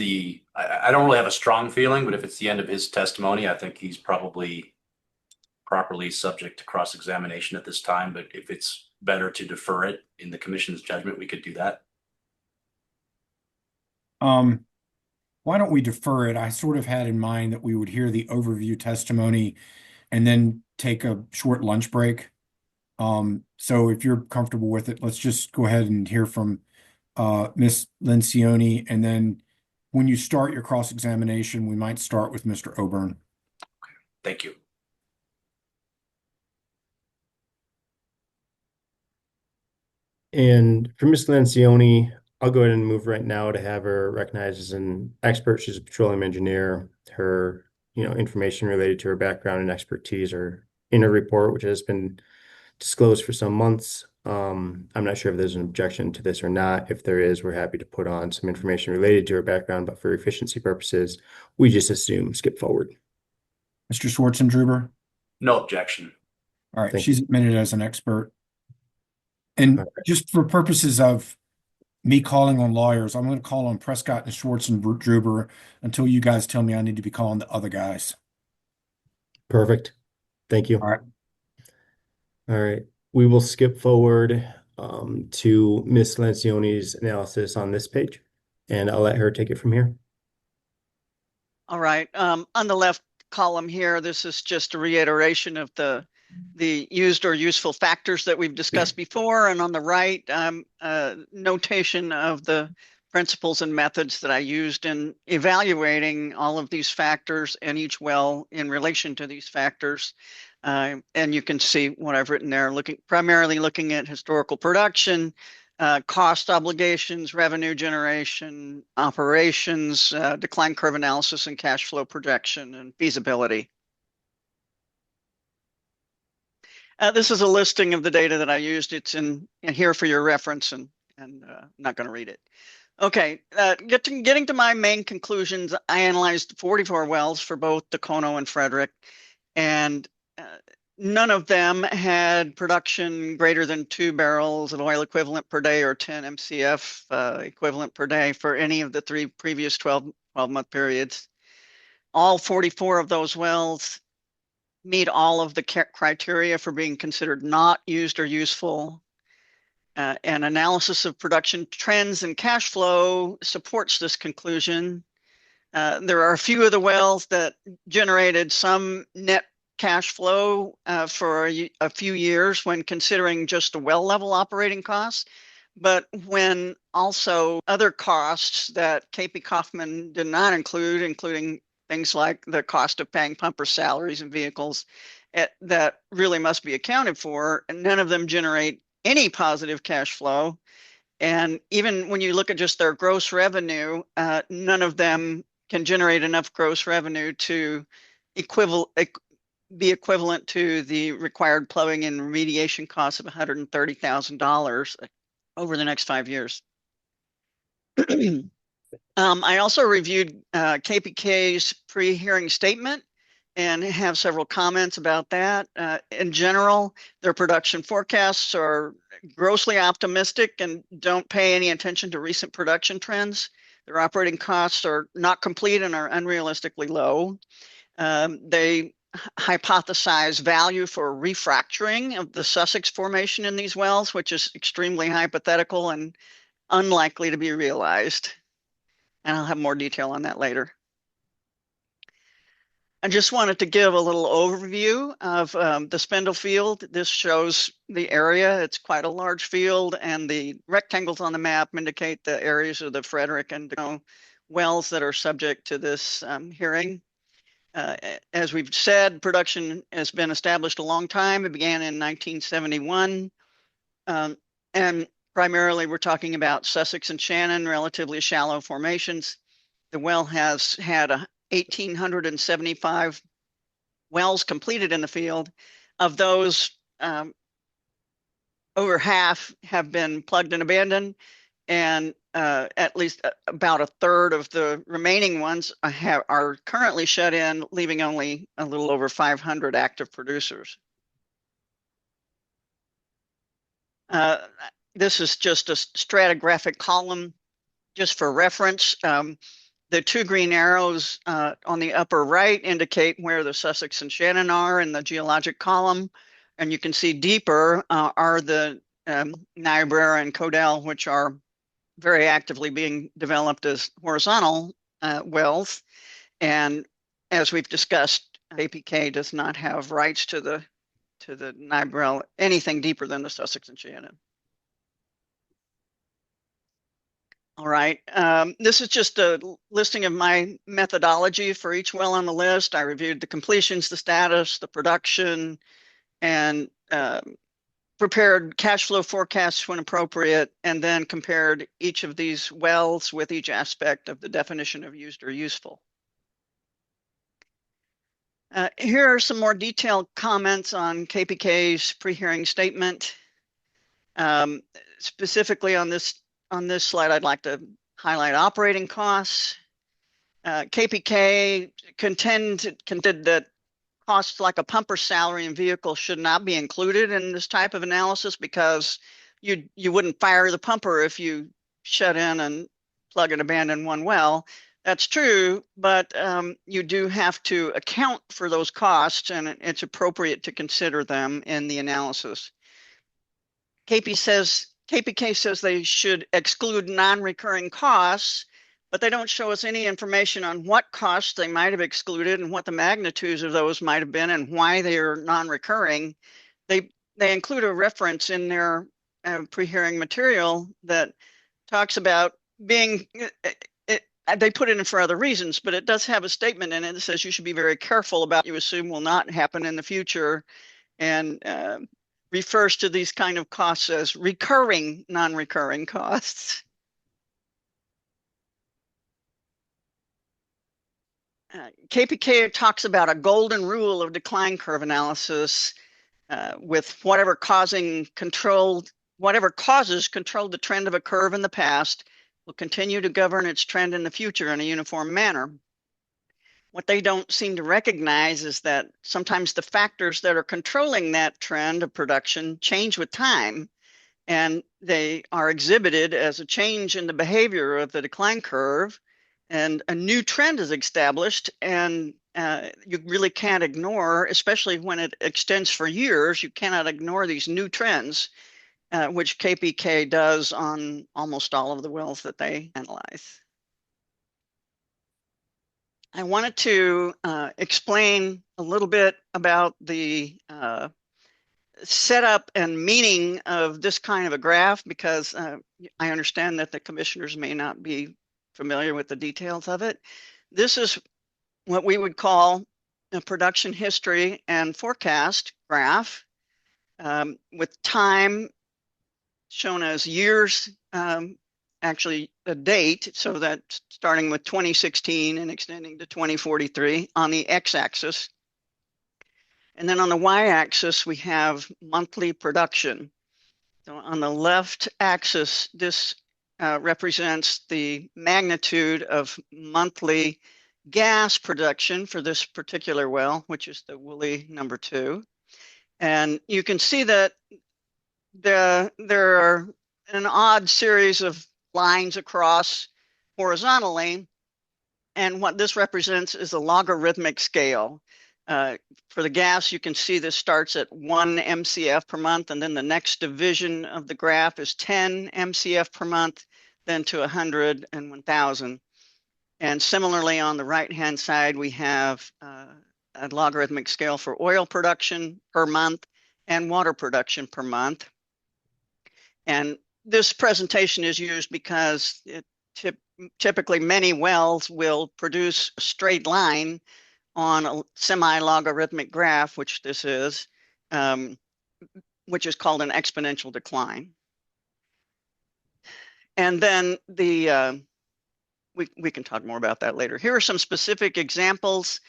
I don't really have a strong feeling, but if it's the end of his testimony, I think he's probably properly subject to cross-examination at this time. But if it's better to defer it in the commission's judgment, we could do that. Why don't we defer it? I sort of had in mind that we would hear the overview testimony and then take a short lunch break. So if you're comfortable with it, let's just go ahead and hear from Ms. Lencioni, and then when you start your cross-examination, we might start with Mr. Obern. Okay, thank you. And for Ms. Lencioni, I'll go ahead and move right now to have her recognized as an expert. She's a petroleum engineer. Her, information related to her background and expertise are in her report, which has been disclosed for some months. I'm not sure if there's an objection to this or not. If there is, we're happy to put on some information related to her background, but for efficiency purposes, we just assume skip forward. Mr. Schwartzendruber? No objection. All right, she's admitted as an expert. And just for purposes of me calling on lawyers, I'm going to call on Prescott and Schwartzendruber until you guys tell me I need to be calling the other guys. Perfect. Thank you. All right. All right. We will skip forward to Ms. Lencioni's analysis on this page, and I'll let her take it from here. All right. On the left column here, this is just a reiteration of the the used or useful factors that we've discussed before, and on the right, notation of the principles and methods that I used in evaluating all of these factors and each well in relation to these factors. And you can see what I've written there, primarily looking at historical production, cost obligations, revenue generation, operations, decline curve analysis, and cash flow projection and feasibility. This is a listing of the data that I used. It's in here for your reference, and I'm not going to read it. Okay, getting to my main conclusions, I analyzed 44 wells for both Dacono and Frederick, and none of them had production greater than 2 barrels of oil equivalent per day or 10 MCF equivalent per day for any of the 3 previous 12-month periods. All 44 of those wells meet all of the criteria for being considered not used or useful. An analysis of production trends and cash flow supports this conclusion. There are a few of the wells that generated some net cash flow for a few years when considering just the well level operating costs, but when also other costs that KP Kaufman did not include, including things like the cost of paying pumper salaries and vehicles that really must be accounted for, and none of them generate any positive cash flow. And even when you look at just their gross revenue, none of them can generate enough gross revenue to be equivalent to the required plumbing and remediation costs of $130,000 over the next 5 years. I also reviewed KPK's pre-hearing statement and have several comments about that. In general, their production forecasts are grossly optimistic and don't pay any attention to recent production trends. Their operating costs are not complete and are unrealistically low. They hypothesize value for refracturing of the Sussex formation in these wells, which is extremely hypothetical and unlikely to be realized. And I'll have more detail on that later. I just wanted to give a little overview of the Spindle field. This shows the area. It's quite a large field, and the rectangles on the map indicate the areas of the Frederick and Dacono wells that are subject to this hearing. As we've said, production has been established a long time. It began in 1971. And primarily, we're talking about Sussex and Shannon, relatively shallow formations. The well has had 1,875 wells completed in the field. Of those, over half have been plugged and abandoned, and at least about a third of the remaining ones are currently shut in, leaving only a little over 500 active producers. This is just a stratigraphic column just for reference. The 2 green arrows on the upper right indicate where the Sussex and Shannon are in the geologic column. And you can see deeper are the Niobrara and Codell, which are very actively being developed as horizontal wells. And as we've discussed, APK does not have rights to the Niobrara, anything deeper than the Sussex and Shannon. All right, this is just a listing of my methodology for each well on the list. I reviewed the completions, the status, the production, and prepared cash flow forecasts when appropriate, and then compared each of these wells with each aspect of the definition of used or useful. Here are some more detailed comments on KPK's pre-hearing statement. Specifically on this slide, I'd like to highlight operating costs. KPK contended that costs like a pumper salary and vehicle should not be included in this type of analysis because you wouldn't fire the pumper if you shut in and plug and abandon one well. That's true, but you do have to account for those costs, and it's appropriate to consider them in the analysis. KPK says they should exclude non-recurring costs but they don't show us any information on what costs they might have excluded and what the magnitudes of those might have been and why they are non-recurring. They include a reference in their pre-hearing material that talks about being, they put it in for other reasons, but it does have a statement in it that says you should be very careful about what you assume will not happen in the future, and refers to these kind of costs as recurring, non-recurring costs. KPK talks about a golden rule of decline curve analysis with whatever causes control the trend of a curve in the past will continue to govern its trend in the future in a uniform manner. What they don't seem to recognize is that sometimes the factors that are controlling that trend of production change with time, and they are exhibited as a change in the behavior of the decline curve, and a new trend is established, and you really can't ignore, especially when it extends for years, you cannot ignore these new trends, which KPK does on almost all of the wells that they analyze. I wanted to explain a little bit about the setup and meaning of this kind of a graph, because I understand that the commissioners may not be familiar with the details of it. This is what we would call a production history and forecast graph, with time shown as years, actually a date, so that starting with 2016 and extending to 2043 on the x-axis. And then on the y-axis, we have monthly production. So on the left axis, this represents the magnitude of monthly gas production for this particular well, which is the Woolly number 2. And you can see that there are an odd series of lines across horizontally. And what this represents is a logarithmic scale. For the gas, you can see this starts at 1 MCF per month, and then the next division of the graph is 10 MCF per month, then to 100 and 1,000. And similarly, on the right-hand side, we have a logarithmic scale for oil production per month and water production per month. And this presentation is used because typically many wells will produce a straight line on a semi-logarithmic graph, which this is, which is called an exponential decline. And then we can talk more about that later. Here are some specific examples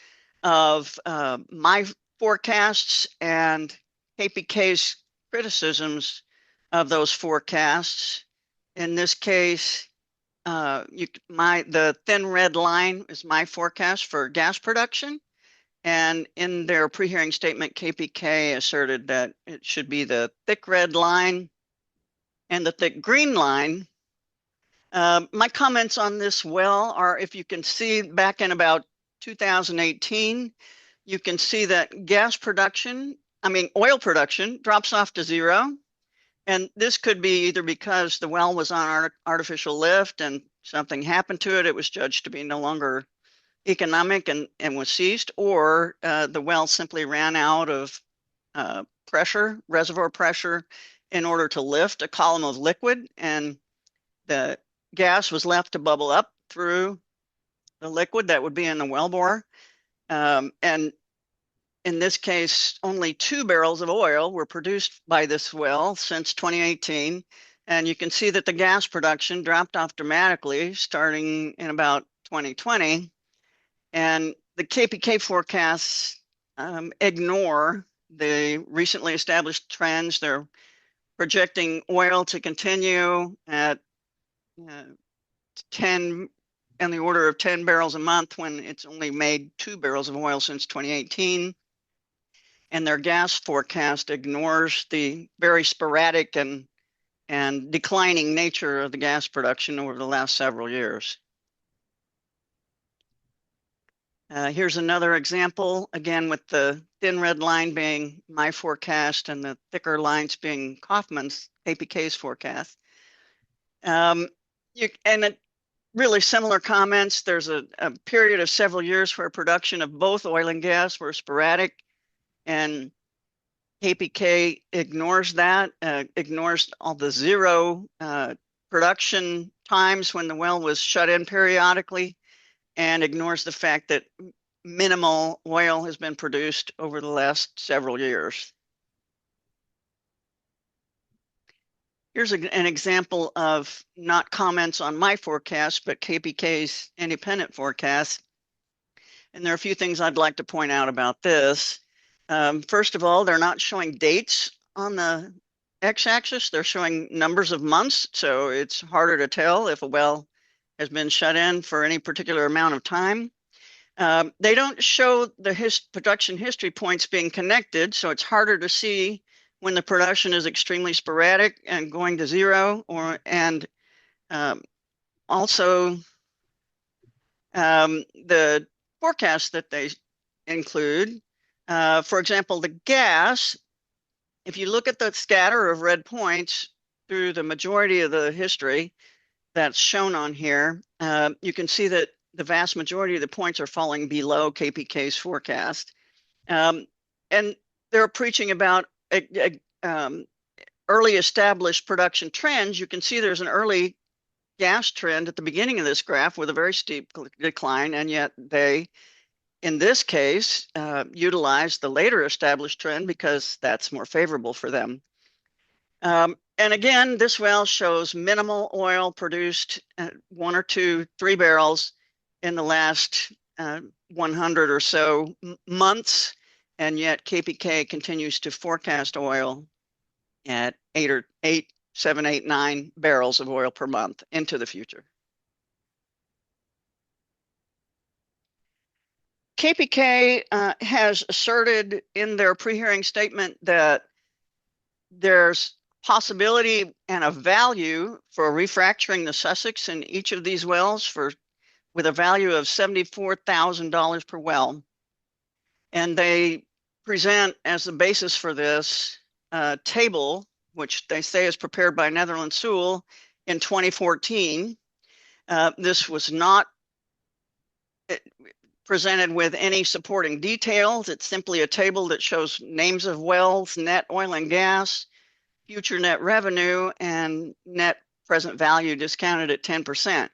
of my forecasts and KPK's criticisms of those forecasts. In this case, the thin red line is my forecast for gas production. And in their pre-hearing statement, KPK asserted that it should be the thick red line and the thick green line. My comments on this well are, if you can see back in about 2018, you can see that oil production drops off to 0. And this could be either because the well was on artificial lift and something happened to it. It was judged to be no longer economic and was ceased, or the well simply ran out of reservoir pressure in order to lift a column of liquid, and the gas was left to bubble up through the liquid that would be in the wellbore. And in this case, only 2 barrels of oil were produced by this well since 2018. And you can see that the gas production dropped off dramatically starting in about 2020. And the KPK forecasts ignore the recently established trends. They're projecting oil to continue at 10 in the order of 10 barrels a month when it's only made 2 barrels of oil since 2018. And their gas forecast ignores the very sporadic and declining nature of the gas production over the last several years. Here's another example, again with the thin red line being my forecast and the thicker lines being KPK's forecast. really similar comments. There's a period of several years where production of both oil and gas were sporadic, and KPK ignores that, ignores all the zero production times when the well was shut in periodically, and ignores the fact that minimal oil has been produced over the last several years. Here's an example of not comments on my forecast, but KPK's independent forecast. And there are a few things I'd like to point out about this. First of all, they're not showing dates on the x-axis. They're showing numbers of months, so it's harder to tell if a well has been shut in for any particular amount of time. They don't show the production history points being connected, so it's harder to see when the production is extremely sporadic and going to zero, also the forecast that they include. For example, the gas, if you look at the scatter of red points through the majority of the history that's shown on here, you can see that the vast majority of the points are falling below KPK's forecast. And they're preaching about early established production trends. You can see there's an early gas trend at the beginning of this graph with a very steep decline, and yet they, in this case, utilize the later established trend because that's more favorable for them. And again, this well shows minimal oil produced, 1 or 2, 3 barrels in the last 100 or so months, and yet KPK continues to forecast oil at 7, 8, 9 barrels of oil per month into the future. KPK has asserted in their pre-hearing statement that there's possibility and a value for refracturing the Sussex in each of these wells with a value of $74,000 per well. And they present as the basis for this table, which they say is prepared by Netherlands Sewell in 2014. This was not presented with any supporting details. It's simply a table that shows names of wells, net oil and gas, future net revenue, and net present value discounted at 10%.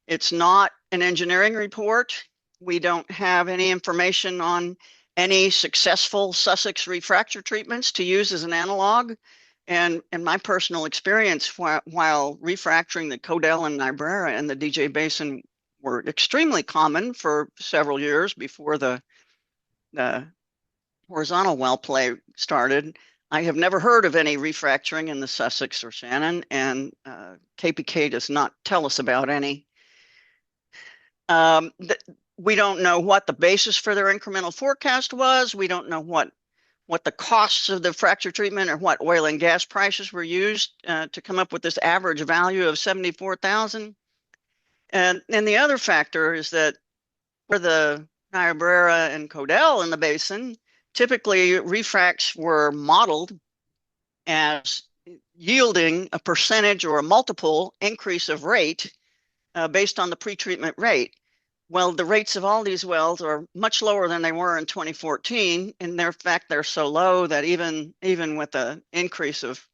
It's not an engineering report. We don't have any information on any successful Sussex refracture treatments to use as an analog. And in my personal experience, while refracturing the Codell and Niobrara in the DJ Basin were extremely common for several years before the horizontal well play started, I have never heard of any refracturing in the Sussex or Shannon, and KPK does not tell us about any. We don't know what the basis for their incremental forecast was. We don't know what the costs of the fracture treatment or what oil and gas prices were used to come up with this average value of 74,000. And the other factor is that for the Niobrara and Codell in the basin, typically refracts were modeled as yielding a percentage or a multiple increase of rate based on the pretreatment rate. Well, the rates of all these wells are much lower than they were in 2014. In their fact, they're so low that even with an increase of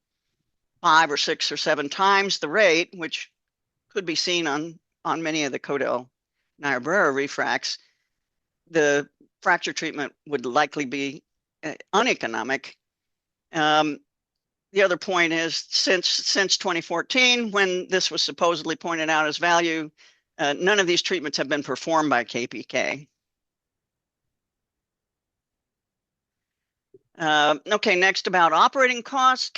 5 or 6 or 7 times the rate, which could be seen on many of the Codell Niobrara refracts, the fracture treatment would likely be uneconomic. The other point is since 2014, when this was supposedly pointed out as value, none of these treatments have been performed by KPK. Okay, next about operating costs.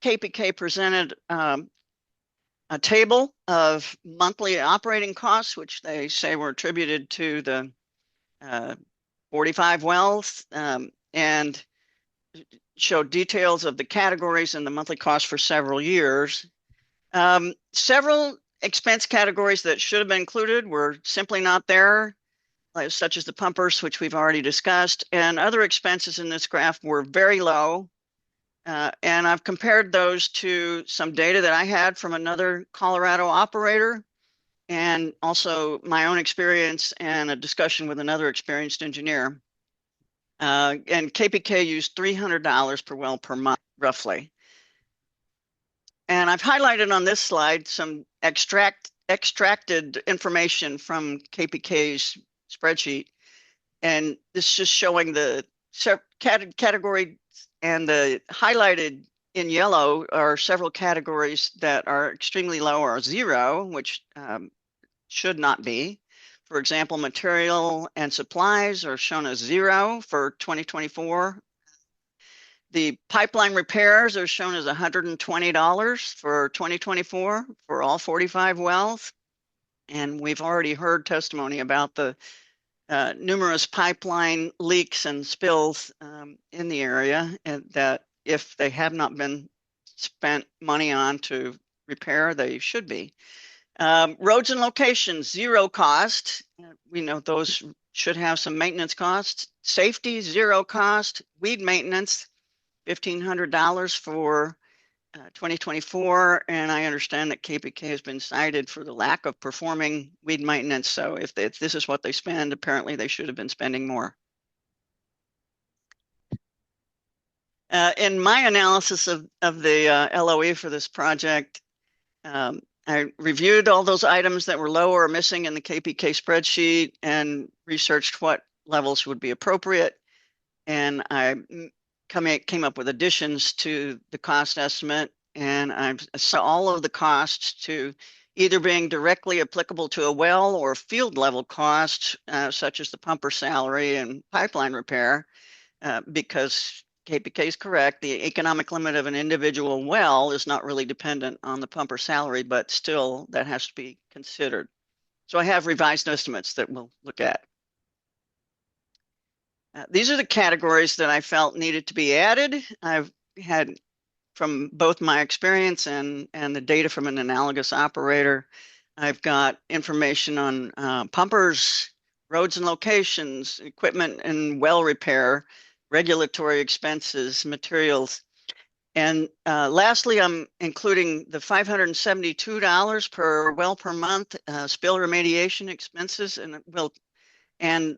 KPK presented a table of monthly operating costs, which they say were attributed to the 45 wells, and showed details of the categories and the monthly cost for several years. Several expense categories that should have been included were simply not there, such as the pumpers, which we've already discussed, and other expenses in this graph were very low. And I've compared those to some data that I had from another Colorado operator. and also my own experience and a discussion with another experienced engineer. And KPK used $300 per well per month, roughly. And I've highlighted on this slide some extracted information from KPK's spreadsheet. And this is just showing the category, and the highlighted in yellow are several categories that are extremely low or zero, which should not be. For example, material and supplies are shown as zero for 2024. The pipeline repairs are shown as $120 for 2024 for all 45 wells. And we've already heard testimony about the numerous pipeline leaks and spills in the area, and that if they have not been spent money on to repair, they should be. Roads and locations, zero cost. We know those should have some maintenance costs. Safety, zero cost. Weed maintenance, $1,500 for 2024, and I understand that KPK has been cited for the lack of performing weed maintenance. So if this is what they spend, apparently they should have been spending more. In my analysis of the LOE for this project, I reviewed all those items that were low or missing in the KPK spreadsheet and researched what levels would be appropriate. And I came up with additions to the cost estimate, and I saw all of the costs to either being directly applicable to a well or field level costs, such as the pumper salary and pipeline repair, because KPK is correct. The economic limit of an individual well is not really dependent on the pumper salary, but still that has to be considered. So I have revised estimates that we'll look at. These are the categories that I felt needed to be added. I've had, from both my experience and the data from an analogous operator, I've got information on pumpers, roads and locations, equipment and well repair, regulatory expenses, materials. And lastly, I'm including the $572 per well per month spill remediation expenses, and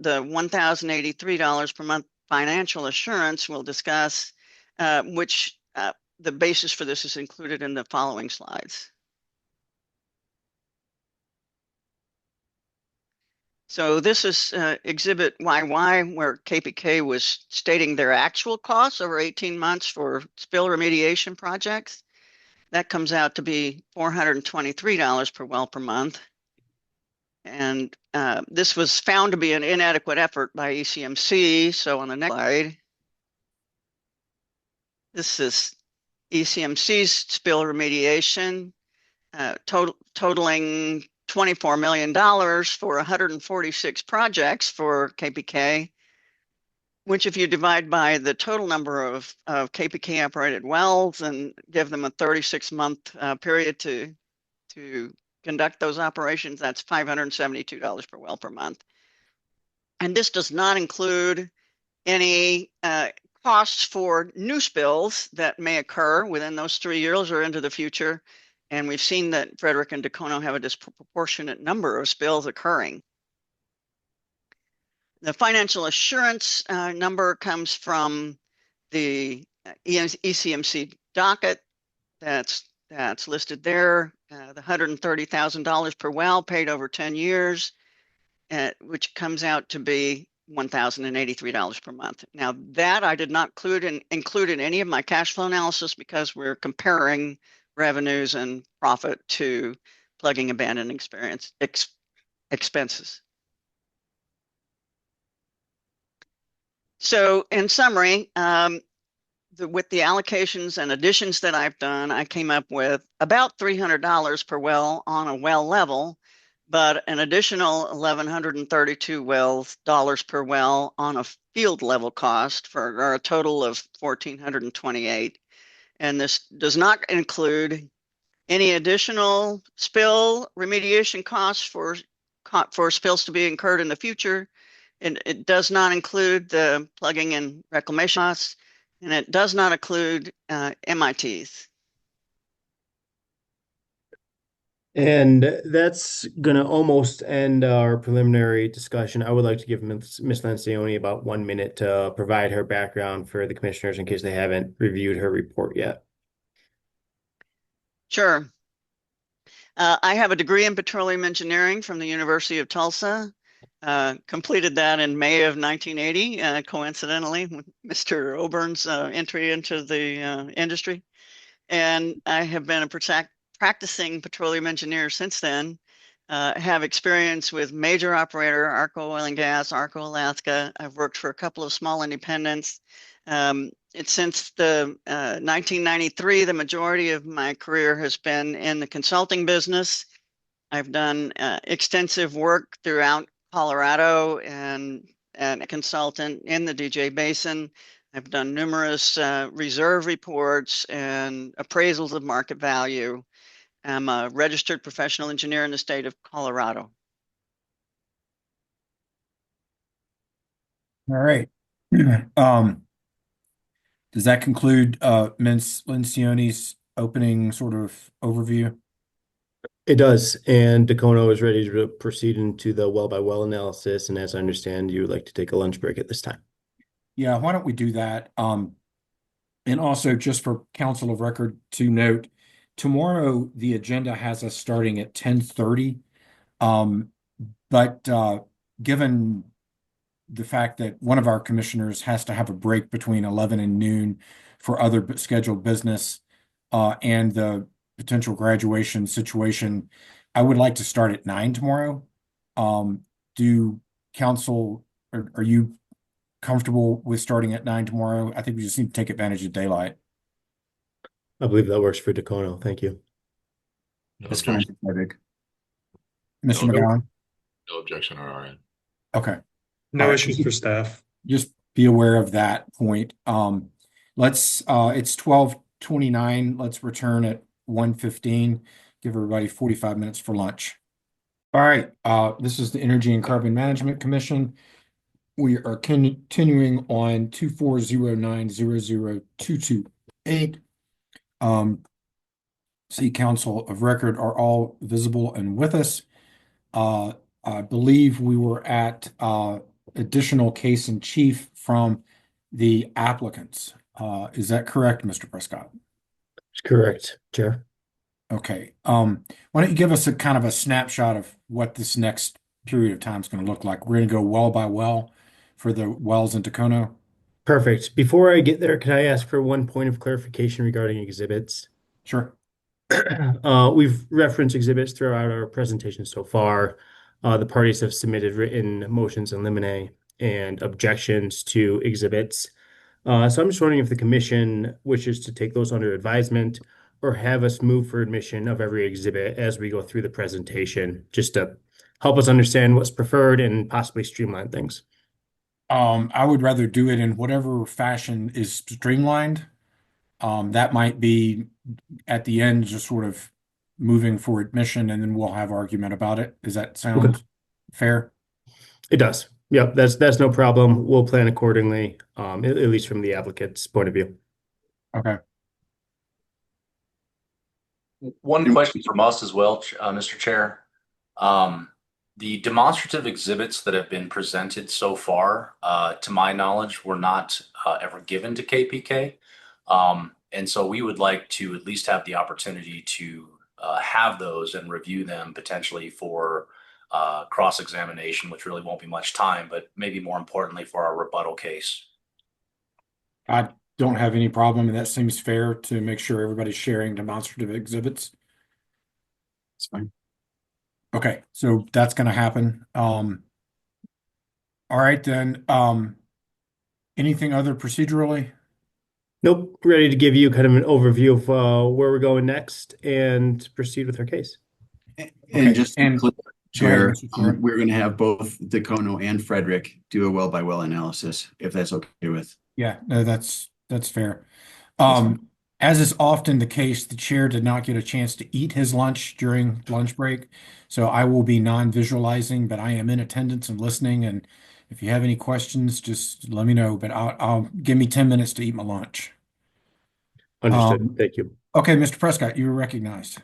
the $1,083 per month financial assurance we'll discuss, which the basis for this is included in the following slides. So this is Exhibit YY, where KPK was stating their actual costs over 18 months for spill remediation projects. That comes out to be $423 per well per month. And this was found to be an inadequate effort by ECMC. So on the next slide, this is ECMC's spill remediation, totaling $24 million for 146 projects for KPK, which if you divide by the total number of KPK operated wells and give them a 36-month period to conduct those operations, that's $572 per well per month. And this does not include any costs for new spills that may occur within those 3 years or into the future. And we've seen that Frederick and Dacono have a disproportionate number of spills occurring. The financial assurance number comes from the ECMC docket that's listed there, the $130,000 per well paid over 10 years, which comes out to be $1,083 per month. Now that I did not include in any of my cash flow analysis because we're comparing revenues and profit to plugging abandoned expenses. So in summary, with the allocations and additions that I've done, I came up with about $300 per well on a well level, but an additional $1,132 per well on a field level cost for a total of $1,428. And this does not include any additional spill remediation costs for spills to be incurred in the future. And it does not include the plugging and reclamation costs, and it does not include MITs. And that's going to almost end our preliminary discussion. I would like to give Ms. Lencioni about 1 minute to provide her background for the commissioners in case they haven't reviewed her report yet. Sure. I have a degree in petroleum engineering from the University of Tulsa. Completed that in May of 1980, coincidentally, with Mr. Obern's entry into the industry. And I have been a practicing petroleum engineer since then. Have experience with major operator, ARCO Oil and Gas, ARCO Alaska. I've worked for a couple of small independents. Since the 1993, the majority of my career has been in the consulting business. I've done extensive work throughout Colorado and a consultant in the DJ Basin. I've done numerous reserve reports and appraisals of market value. I'm a registered professional engineer in the state of Colorado. All right. Does that conclude Ms. Lencioni's opening sort of overview? It does. And Dacono is ready to proceed into the well by well analysis. And as I understand, you would like to take a lunch break at this time. Yeah, why don't we do that? And also, just for council of record to note, tomorrow the agenda has us starting at 10:30. But given the fact that one of our commissioners has to have a break between 11 and noon for other scheduled business and the potential graduation situation, I would like to start at 9 tomorrow. Do council, are you comfortable with starting at 9 tomorrow? I think we just need to take advantage of daylight. I believe that works for Dacono. Thank you. That's fine, Frederick. Mr. McGowan? No objection on our end. Okay. No All right. issues for staff. Just be aware of that point. It's 12:29. Let's return at 1:15. Give everybody 45 minutes for lunch. All right. This is the Energy and Carbon Management Commission. We are continuing on 2409-00228. City Council of Record are all visible and with us. I believe we were at additional case in chief from the applicants. Is that correct, Mr. Prescott? It's correct, Chair. Okay. Why don't you give us a kind of a snapshot of what this next period of time is going to look like? We're going to go well by well for the wells in Dacono. Perfect. Before I get there, can I ask for one point of clarification regarding exhibits? Sure. We've referenced exhibits throughout our presentation so far. The parties have submitted written motions in limine and objections to exhibits. So I'm just wondering if the commission wishes to take those under advisement or have us move for admission of every exhibit as we go through the presentation, just to help us understand what's preferred and possibly streamline things. I would rather do it in whatever fashion is streamlined. That might be at the end, just sort of moving for admission, and then we'll have argument about it. Does that sound fair? It does. Yep, that's no problem. We'll plan accordingly, at least from the applicant's point of view. Okay. One question from us as well, Mr. Chair. The demonstrative exhibits that have been presented so far, to my knowledge, were not ever given to KPK. And so we would like to at least have the opportunity to have those and review them potentially for cross-examination, which really won't be much time, but maybe more importantly for our rebuttal case. I don't have any problem, and that seems fair to make sure everybody's sharing demonstrative exhibits. It's fine. Okay, so that's going to happen. All right, then. Anything other procedurally? Nope. Ready to give you kind of an overview of where we're going next and proceed with our case. And just to and- clear, Go ahead, Chair, Mr. Chair. we're going to have both Dacono and Frederick do a well by well analysis, if that's okay with. Yeah, no, that's fair. That's fine. As is often the case, the chair did not get a chance to eat his lunch during lunch break, so I will be non-visualizing, but I am in attendance and listening. And if you have any questions, just let me know. But I'll give me 10 minutes to eat my lunch. Understood. Thank you. Okay, Mr. Prescott, you were recognized.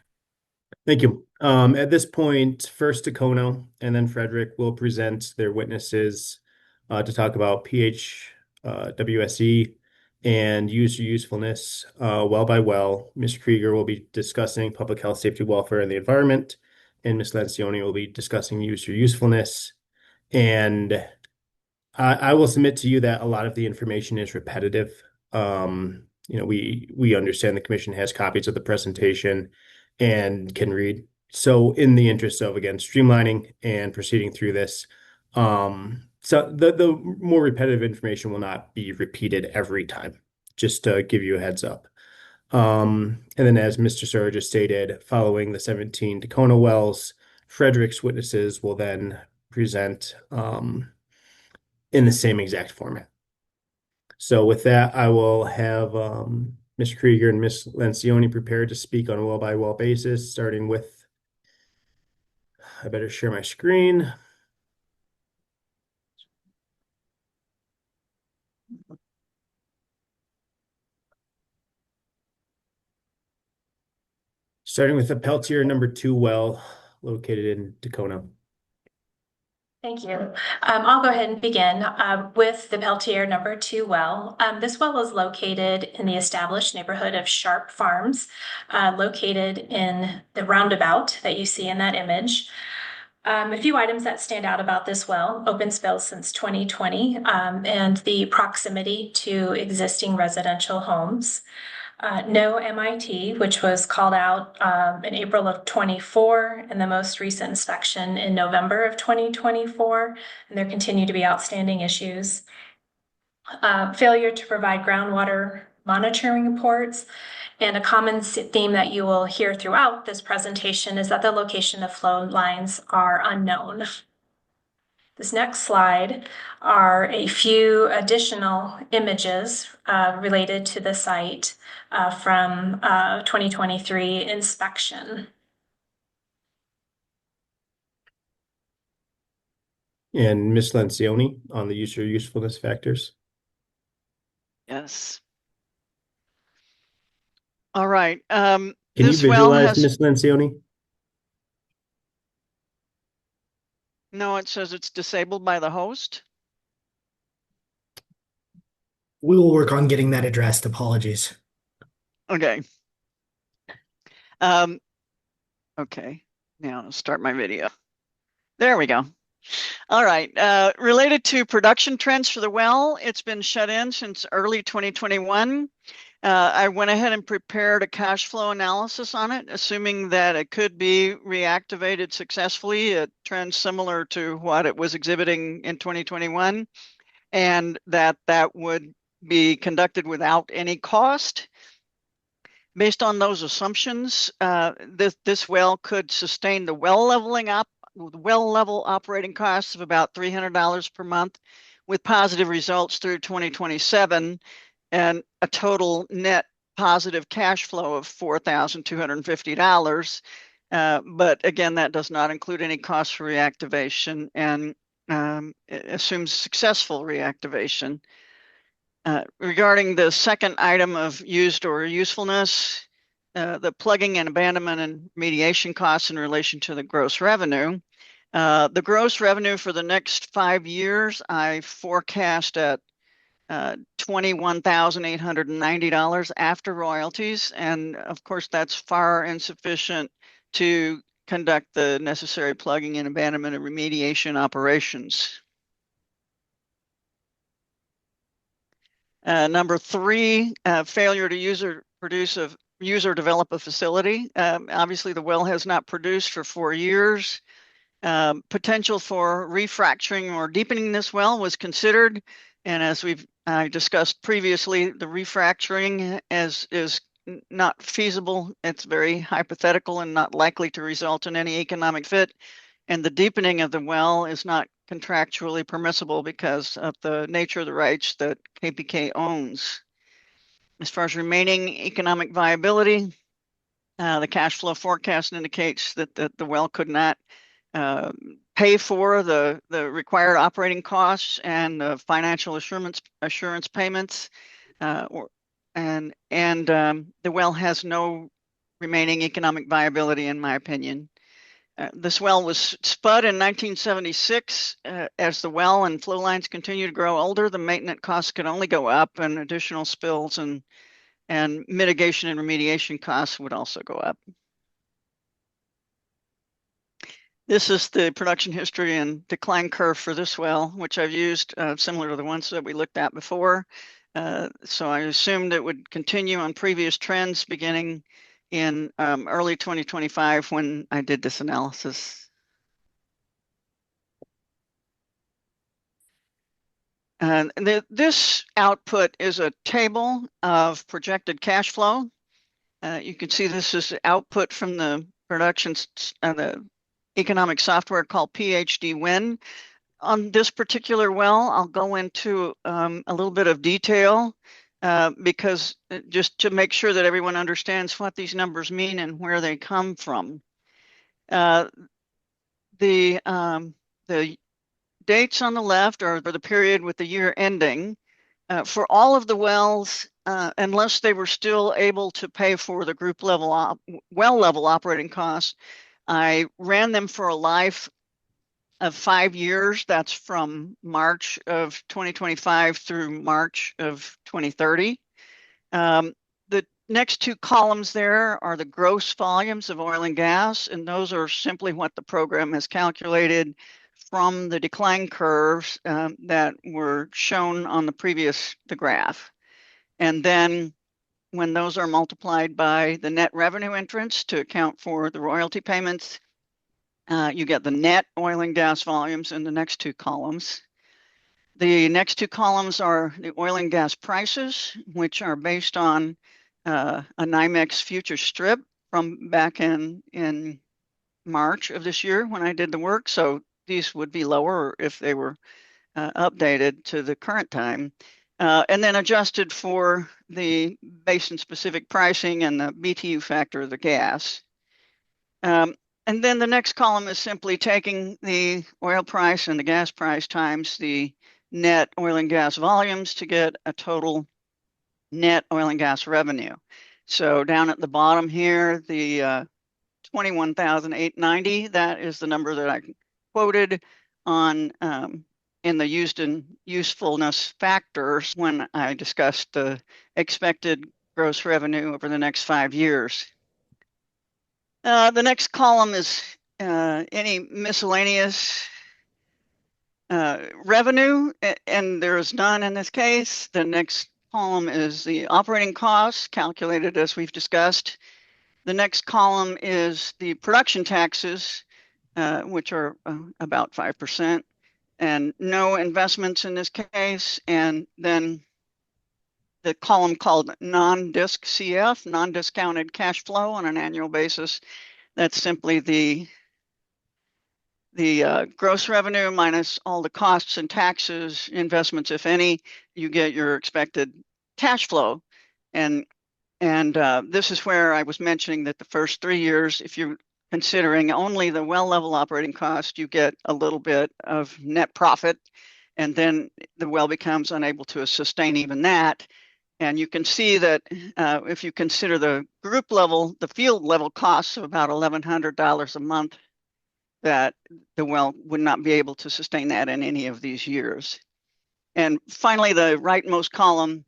Thank you. At this point, first Tacono and then Frederick will present their witnesses to talk about WSE and user usefulness well by well. Mr. Krieger will be discussing public health, safety, welfare, and the environment, and Ms. Lencioni will be discussing user usefulness. And I will submit to you that a lot of the information is repetitive. We understand the commission has copies of the presentation and can read. So in the interest of, again, streamlining and proceeding through this, so the more repetitive information will not be repeated every time, just to give you a heads up. And then as Mr. Sir just stated, following the 17 Tacona wells, Frederick's witnesses will then present in the same exact format. So with that, I will have Mr. Krieger and Ms. Lencioni prepared to speak on a well-by-well basis, starting with, I better share my screen. Starting with the Peltier number 2 well located in Tacona. Thank you. I'll go ahead and begin with the Peltier number 2 well. This well is located in the established neighborhood of Sharp Farms, located in the roundabout that you see in that image. A few items that stand out about this well: open spill since 2020, and the proximity to existing residential homes. No MIT, which was called out in April of 24, and the most recent inspection in November of 2024, and there continue to be outstanding issues. Failure to provide groundwater monitoring reports, and a common theme that you will hear throughout this presentation is that the location of flow lines are unknown. This next slide are a few additional images related to the site from 2023 inspection. And Ms. Lencioni on the user usefulness factors. Yes. All right. Can you visualize Ms. Lencioni? No, it says it's disabled by the host. We will work on getting that addressed. Apologies. Okay. Okay. Now I'll start my video. There we go. All right. Related to production trends for the well, it's been shut in since early 2021. I went ahead and prepared a cash flow analysis on it, assuming that it could be reactivated successfully at trends similar to what it was exhibiting in 2021, and that would be conducted without any cost. Based on those assumptions, this well could sustain the well level operating costs of about $300 per month, with positive results through 2027, and a total net positive cash flow of $4,250. But again, that does not include any cost for reactivation, and it assumes successful reactivation. Regarding the second item of used or usefulness, the plugging and abandonment and remediation costs in relation to the gross revenue. The gross revenue for the next 5 years, I forecast at $21,890 after royalties. And of course, that's far insufficient to conduct the necessary plugging and abandonment and remediation operations. Number 3, failure to user develop a facility. Obviously, the well has not produced for 4 years. Potential for refracturing or deepening this well was considered, and as we've discussed previously, the refracturing is not feasible. It's very hypothetical and not likely to result in any economic fit. And the deepening of the well is not contractually permissible because of the nature of the rights that KPK owns. As far as remaining economic viability, the cash flow forecast indicates that the well could not pay for the required operating costs and the financial assurance payments, the well has no remaining economic viability, in my opinion. This well was spud in 1976. As the well and flow lines continue to grow older, the maintenance costs could only go up, and additional spills and mitigation and remediation costs would also go up. This is the production history and decline curve for this well, which I've used similar to the ones that we looked at before. So I assumed it would continue on previous trends beginning in early 2025 when I did this analysis. And this output is a table of projected cash flow. You can see this is output from the production, the economic software called PhD-Win. On this particular well, I'll go into a little bit of detail because just to make sure that everyone understands what these numbers mean and where they come from. The dates on the left are for the period with the year ending. For all of the wells, unless they were still able to pay for the group level well level operating costs, I ran them for a life of 5 years. That's from March of 2025 through March of 2030. The next two columns there are the gross volumes of oil and gas, and those are simply what the program has calculated from the decline curves that were shown on the graph. And then when those are multiplied by the net revenue entrance to account for the royalty payments, you get the net oil and gas volumes in the next two columns. The next two columns are the oil and gas prices, which are based on a NYMEX future strip from back in March of this year when I did the work. So these would be lower if they were updated to the current time. And then adjusted for the basin-specific pricing and the BTU factor of the gas. And then the next column is simply taking the oil price and the gas price times the net oil and gas volumes to get a total net oil and gas revenue. So down at the bottom here, the 21,890, that is the number that I quoted on in the used and usefulness factors when I discussed the expected gross revenue over the next 5 years. The next column is any miscellaneous revenue, and there is none in this case. The next column is the operating costs calculated as we've discussed. The next column is the production taxes, which are about 5%, and no investments in this case. And then the column called non-disc CF, non-discounted cash flow on an annual basis. That's simply the gross revenue minus all the costs and taxes, investments, if any. You get your expected cash flow. And this is where I was mentioning that the first 3 years, if you're considering only the well level operating cost, you get a little bit of net profit, and then the well becomes unable to sustain even that. And you can see that if you consider the group level, the field level costs of about $1,100 a month, that the well would not be able to sustain that in any of these years. And finally, the rightmost column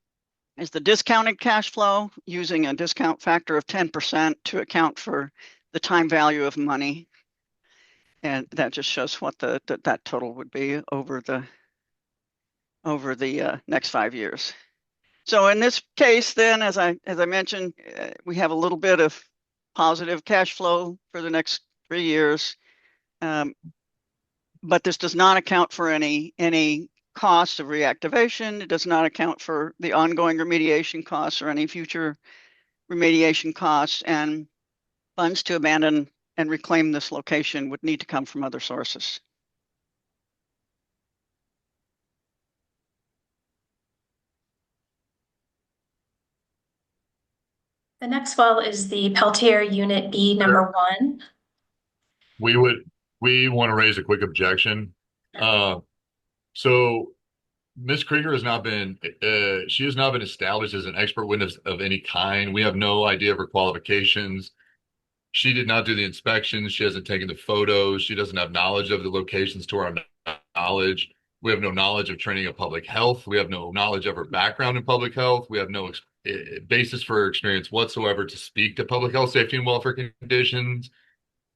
is the discounted cash flow using a discount factor of 10% to account for the time value of money. And that just shows what that total would be over the next 5 years. So in this case, then, as I mentioned, we have a little bit of positive cash flow for the next 3 years, but this does not account for any cost of reactivation. It does not account for the ongoing remediation costs or any future remediation costs, and funds to abandon and reclaim this location would need to come from other sources. The next well is the Peltier Unit B number 1. We want to raise a quick objection. So Ms. Krieger has not been she has not been established as an expert witness of any kind. We have no idea of her qualifications. She did not do the inspections. She hasn't taken the photos. She doesn't have knowledge of the locations to our knowledge. We have no knowledge of training of public health. We have no knowledge of her background in public health. We have no basis for her experience whatsoever to speak to public health, safety, and welfare conditions.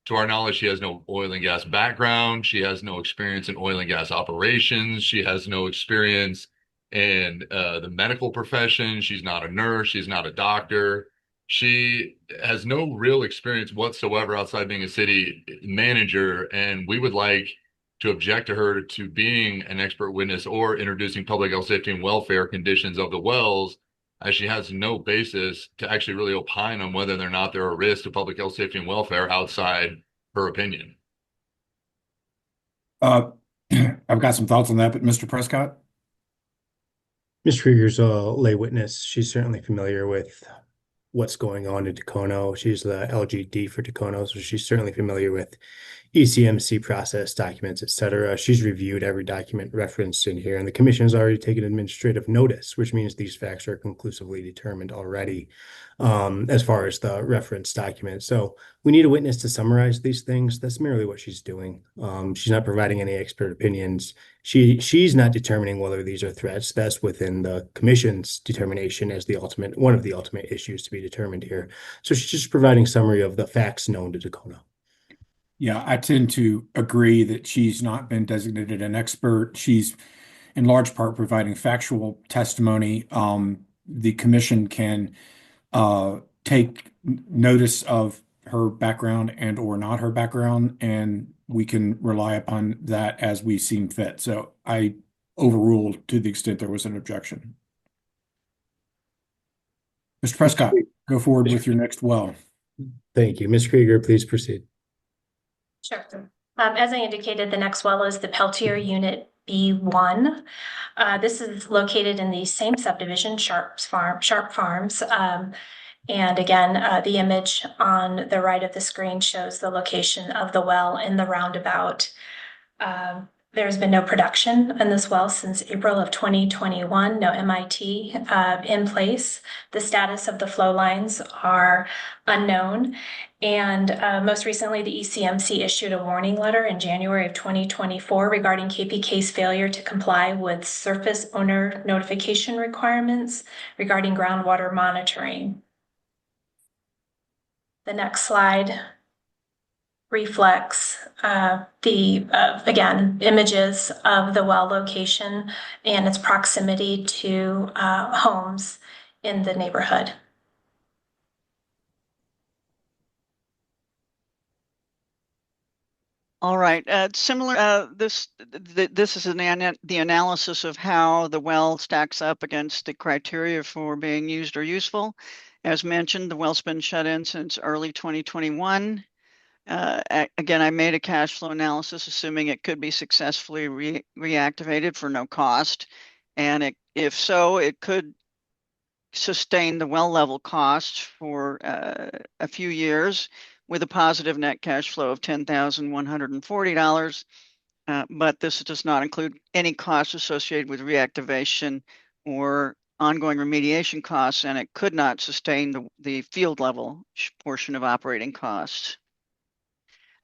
To our knowledge, she has no oil and gas background. She has no experience in oil and gas operations. She has no experience in the medical profession. She's not a nurse. She's not a doctor. She has no real experience whatsoever outside being a city manager. And we would like to object to her to being an expert witness or introducing public health, safety, and welfare conditions of the wells, as she has no basis to actually really opine on whether or not they're a risk to public health, safety, and welfare outside her opinion. I've got some thoughts on that, but Mr. Prescott? Ms. Krieger's a lay witness. She's certainly familiar with what's going on in Tacona. She's the LGD for Tacona, so she's certainly familiar with ECMC process documents, et cetera. She's reviewed every document referenced in here, and the commission has already taken administrative notice, which means these facts are conclusively determined already as far as the reference document. So we need a witness to summarize these things. That's merely what she's doing. She's not providing any expert opinions. She's not determining whether these are threats. That's within the commission's determination as one of the ultimate issues to be determined here. So she's just providing summary of the facts known to Tacona. Yeah, I tend to agree that she's not been designated an expert. She's in large part providing factual testimony. The commission can take notice of her background and or not her background, and we can rely upon that as we seem fit. So I overruled to the extent there was an objection. Mr. Prescott, go forward with your next well. Thank you. Ms. Krieger, please proceed. Sure. As I indicated, the next well is the Peltier Unit B1. This is located in the same subdivision, Sharp Farms. And again, the image on the right of the screen shows the location of the well in the roundabout. There's been no production in this well since April of 2021, no MIT in place. The status of the flow lines are unknown. And most recently, the ECMC issued a warning letter in January of 2024 regarding KPK's failure to comply with surface owner notification requirements regarding groundwater monitoring. The next slide reflects again, images of the well location and its proximity to homes in the neighborhood. All right. Similar. This is the analysis of how the well stacks up against the criteria for being used or useful. As mentioned, the well's been shut in since early 2021. Again, I made a cash flow analysis assuming it could be successfully reactivated for no cost, and if so, it could sustain the well level costs for a few years with a positive net cash flow of $10,140. But this does not include any costs associated with reactivation or ongoing remediation costs, and it could not sustain the field level portion of operating costs.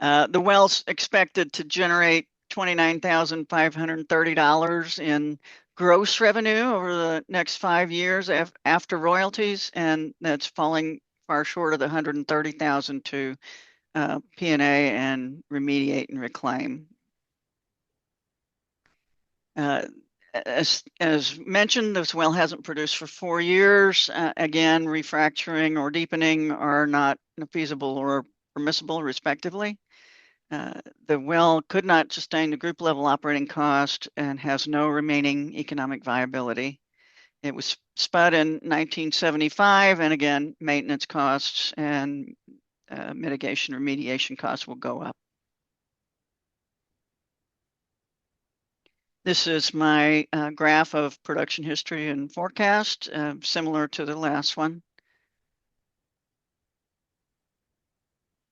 The well's expected to generate $29,530 in gross revenue over the next 5 years after royalties, and that's falling far short of the $130,000 to P&A and remediate and reclaim. As mentioned, this well hasn't produced for 4 years. Again, refracturing or deepening are not feasible or permissible, respectively. The well could not sustain the group level operating cost and has no remaining economic viability. It was spud in 1975, and again, maintenance costs and mitigation remediation costs will go up. This is my graph of production history and forecast, similar to the last one.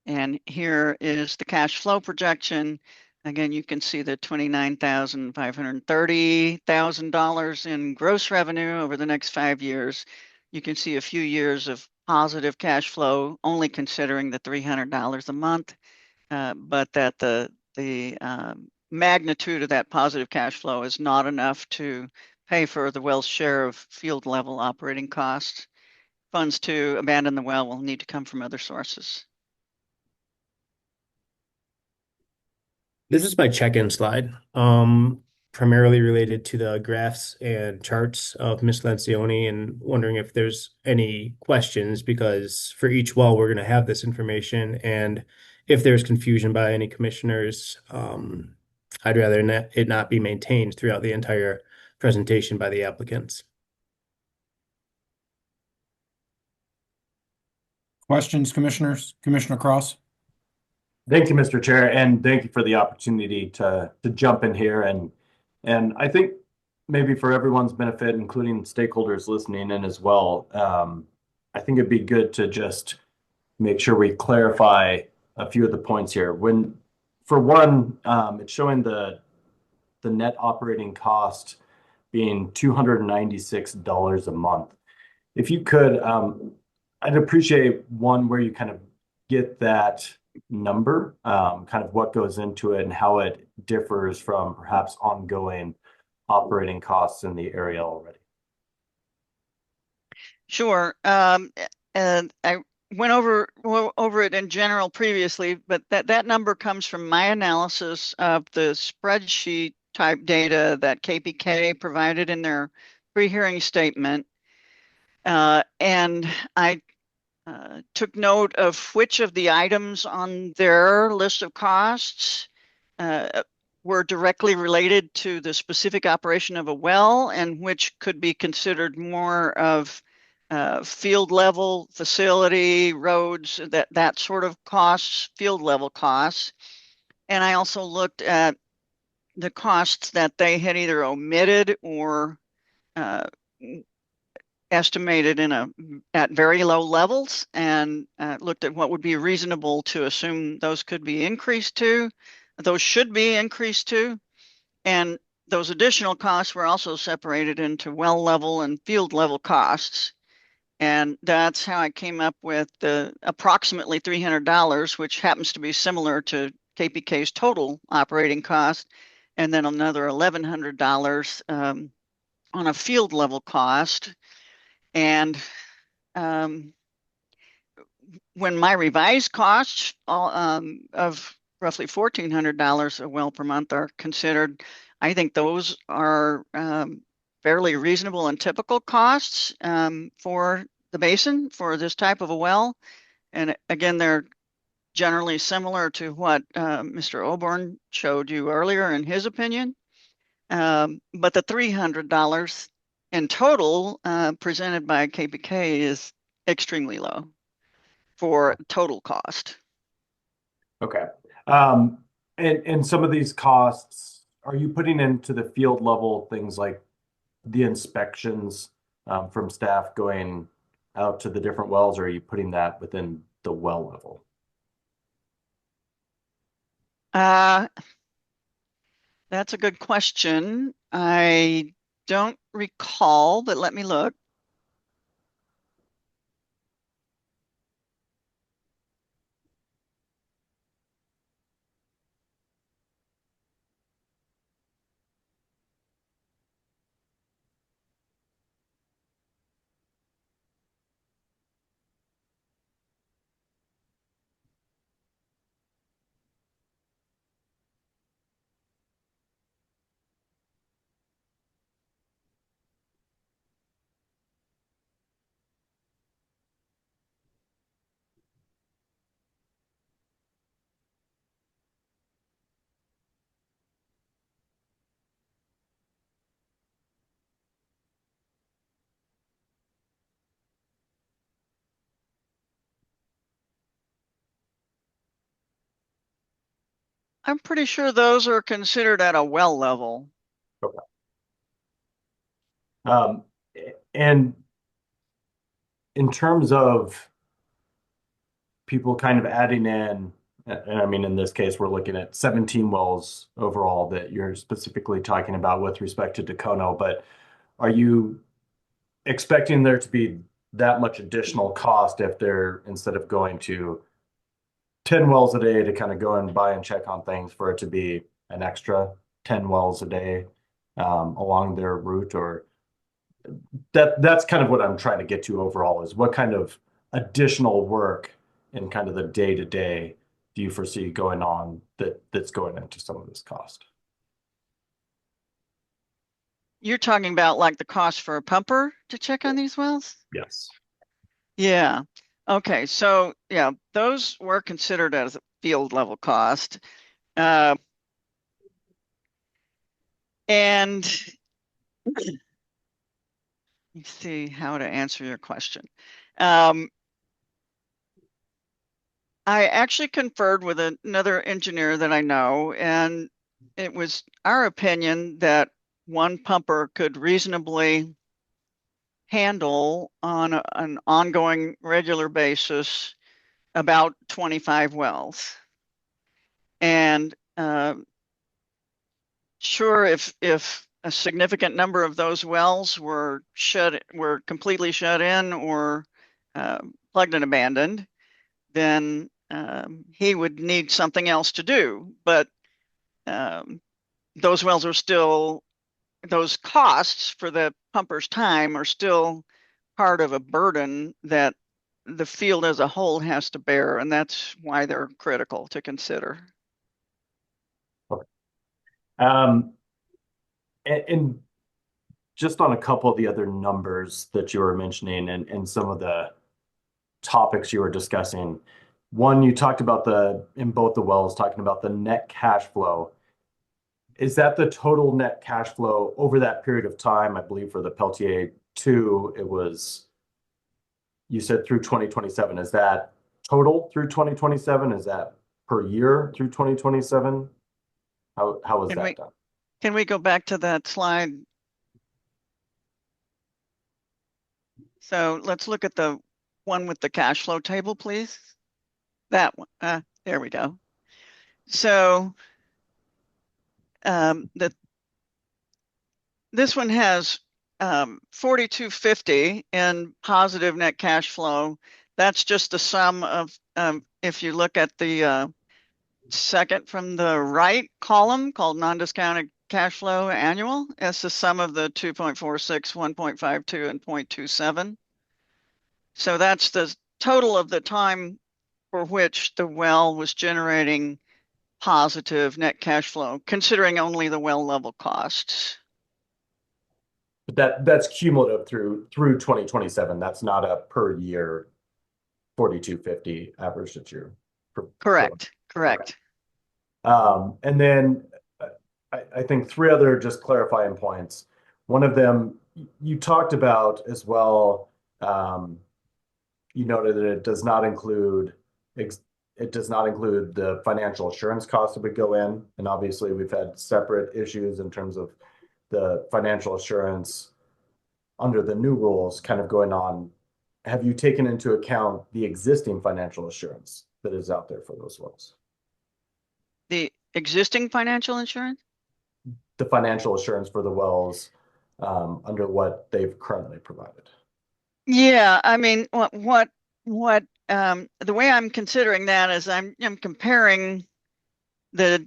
And here is the cash flow projection. Again, you can see the $29,530,000 in gross revenue over the next 5 years. you can see a few years of positive cash flow, only considering the $300 a month, but that the magnitude of that positive cash flow is not enough to pay for the well's share of field level operating costs. Funds to abandon the well will need to come from other sources. This is my check-in slide, primarily related to the graphs and charts of Ms. Lencioni, and wondering if there's any questions, because for each well, we're going to have this information. And if there's confusion by any commissioners, I'd rather it not be maintained throughout the entire presentation by the applicants. Questions, commissioners? Commissioner Cross? Thank you, Mr. Chair, and thank you for the opportunity to jump in here. And I think maybe for everyone's benefit, including stakeholders listening in as well, I think it'd be good to just make sure we clarify a few of the points here. For one, it's showing the net operating cost being $296 a month. If you could, I'd appreciate one where you kind of get that number, kind of what goes into it and how it differs from perhaps ongoing operating costs in the area already. Sure. And I went over it in general previously, but that number comes from my analysis of the spreadsheet type data that KPK provided in their pre-hearing statement. And I took note of which of the items on their list of costs were directly related to the specific operation of a well, and which could be considered more of field level, facility, roads, that sort of costs, field level costs. And I also looked at the costs that they had either omitted or estimated at very low levels, and looked at what would be reasonable to assume those could be increased to, those should be increased to, and those additional costs were also separated into well level and field level costs. And that's how I came up with the approximately $300, which happens to be similar to KPK's total operating cost, and then another $1,100 on a field level cost. And when my revised costs of roughly $1,400 a well per month are considered, I think those are fairly reasonable and typical costs for the basin for this type of a well. And again, they're generally similar to what Mr. Oborn showed you earlier in his opinion. But the $300 in total presented by KPK is extremely low for total cost. Okay. And some of these costs, are you putting into the field level things like the inspections from staff going out to the different wells, or are you putting that within the well level? That's a good question. I don't recall, but let me look. I'm pretty sure those are considered at a well level. Okay. And in terms of people kind of adding in, and I mean, in this case, we're looking at 17 wells overall that you're specifically talking about with respect to Dacono, but are you expecting there to be that much additional cost if they're, instead of going to 10 wells a day to kind of go and buy and check on things, for it to be an extra 10 wells a day along their route? Or that's kind of what I'm trying to get to overall, is what kind of additional work in kind of the day-to-day do you foresee going on that's going into some of this cost? You're talking about like the cost for a pumper to check on these wells? Yes. Yeah. Okay. So yeah, those were considered as a field level cost. And let me see how to answer your question. I actually conferred with another engineer that I know, and it was our opinion that one pumper could reasonably handle on an ongoing regular basis about 25 wells. And sure, if a significant number of those wells were completely shut in or plugged and abandoned, then he would need something else to do. But those wells are still, those costs for the pumper's time are still part of a burden that the field as a whole has to bear, and that's why they're critical to consider. Okay. And just on a couple of the other numbers that you were mentioning and some of the topics you were discussing, one, you talked about in both the wells, talking about the net cash flow. Is that the total net cash flow over that period of time? I believe for the Peltier 2, it was, you said through 2027. Is that total through 2027? Is that per year through 2027? How is that done? Can we go back to that slide? So let's look at the one with the cash flow table, please. That one. There we go. So this one has 4250 in positive net cash flow. That's just the sum of, if you look at the second from the right column called non-discounted cash flow annual, it's the sum of the 2.46, 1.52, and 0.27. So that's the total of the time for which the well was generating positive net cash flow, considering only the well level costs. But that's cumulative through 2027. That's not a per year 4250 average that you're. Correct. Correct. And then I think three other just clarifying points. One of them you talked about as well. You noted that it does not include the financial assurance costs that would go in, and obviously we've had separate issues in terms of the financial assurance under the new rules kind of going on. Have you taken into account the existing financial assurance that is out there for those wells? The existing financial insurance? The financial assurance for the wells under what they've currently provided. Yeah, I mean, the way I'm considering that is I'm comparing the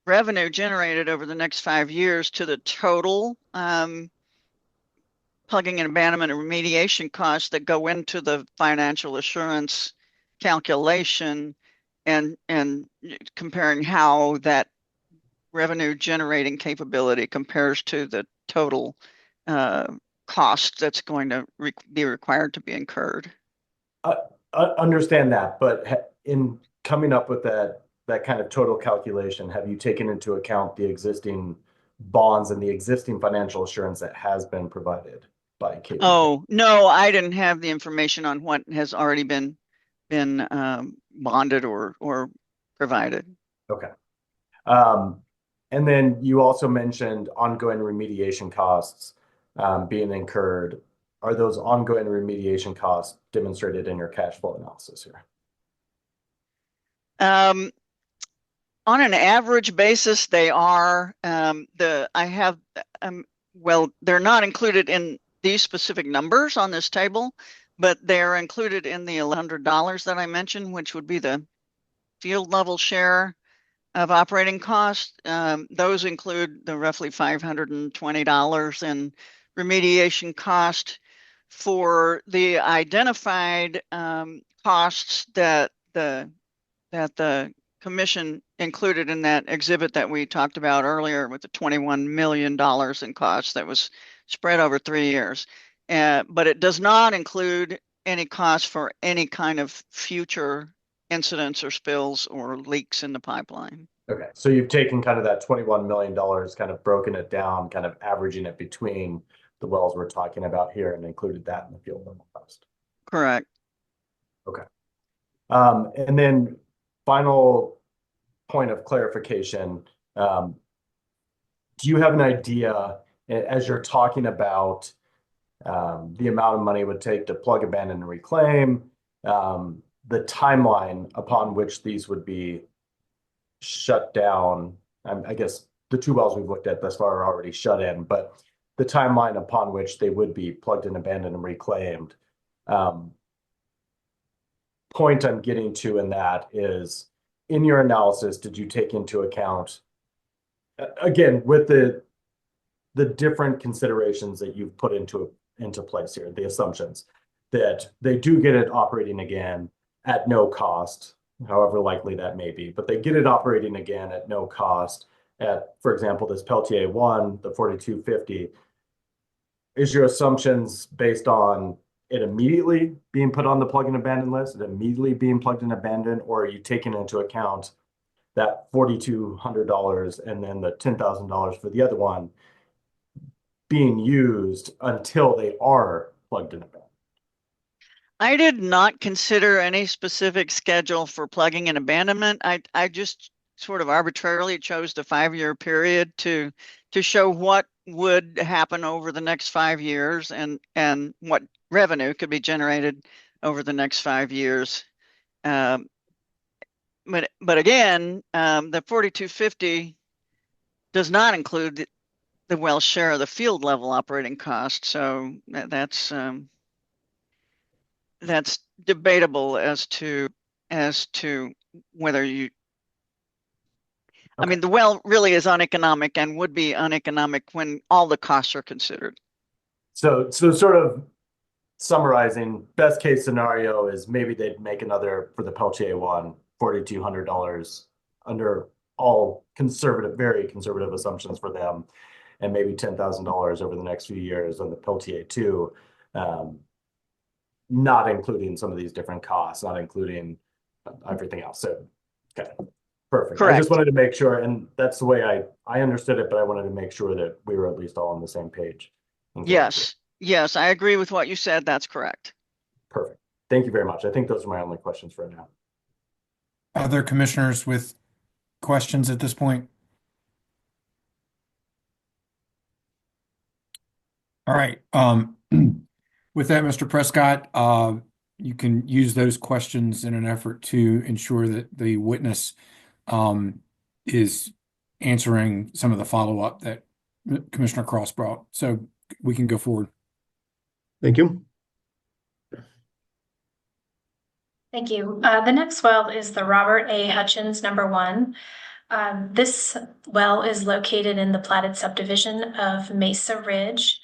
revenue generated over the next 5 years to the total plugging and abandonment and remediation costs that go into the financial assurance calculation, and comparing how that revenue generating capability compares to the total cost that's going to be required to be incurred. Understand that, but in coming up with that kind of total calculation, have you taken into account the existing bonds and the existing financial assurance that has been provided by KPK? Oh, no, I didn't have the information on what has already been bonded or provided. Okay. And then you also mentioned ongoing remediation costs being incurred. Are those ongoing remediation costs demonstrated in your cash flow analysis here? On an average basis, they are. Well, they're not included in these specific numbers on this table, but they're included in the $100 that I mentioned, which would be the field level share of operating costs. Those include the roughly $520 in remediation cost for the identified costs that the commission included in that exhibit that we talked about earlier with the $21 million in costs that was spread over 3 years. But it does not include any cost for any kind of future incidents or spills or leaks in the pipeline. Okay, so you've taken kind of that $21 million, kind of broken it down, kind of averaging it between the wells we're talking about here and included that in the field level cost. Correct. Okay. And then final point of clarification, do you have an idea as you're talking about the amount of money it would take to plug, abandon, and reclaim, the timeline upon which these would be shut down? I guess the 2 wells we've looked at thus far are already shut in, but the timeline upon which they would be plugged and abandoned and reclaimed. Point I'm getting to in that is, in your analysis, did you take into account, again, with the different considerations that you've put into place here, the assumptions that they do get it operating again at no cost, however likely that may be, but they get it operating again at no cost at, for example, this Peltier 1, the 4250. Is your assumptions based on it immediately being put on the plug and abandon list, it immediately being plugged and abandoned, or are you taking into account that $4,200 and then the $10,000 for the other one being used until they are plugged and abandoned? I did not consider any specific schedule for plugging and abandonment. I just sort of arbitrarily chose the 5-year period to show what would happen over the next 5 years and what revenue could be generated over the next 5 years. But again, the 4250 does not include the well share of the field level operating cost. So that's debatable as to whether you. I mean, the well really is uneconomic and would be uneconomic when all the costs are considered. So sort of summarizing, best case scenario is maybe they'd make another, for the Peltier one, $4,200 under all conservative, very conservative assumptions for them, and maybe $10,000 over the next few years on the Peltier 2, not including some of these different costs, not including everything else. So, okay, perfect. Correct. I just wanted to make sure, and that's the way I understood it, but I wanted to make sure that we were at least all on the same page. Yes, I agree with what you said. That's correct. Perfect. Thank you very much. I think those are my only questions for now. Other commissioners with questions at this point? All right. With that, Mr. Prescott, you can use those questions in an effort to ensure that the witness is answering some of the follow-up that Commissioner Cross brought. So we can go forward. Thank you. Thank you. The next well is the Robert A. Hutchins *1. This well is located in the platted subdivision of Mesa Ridge.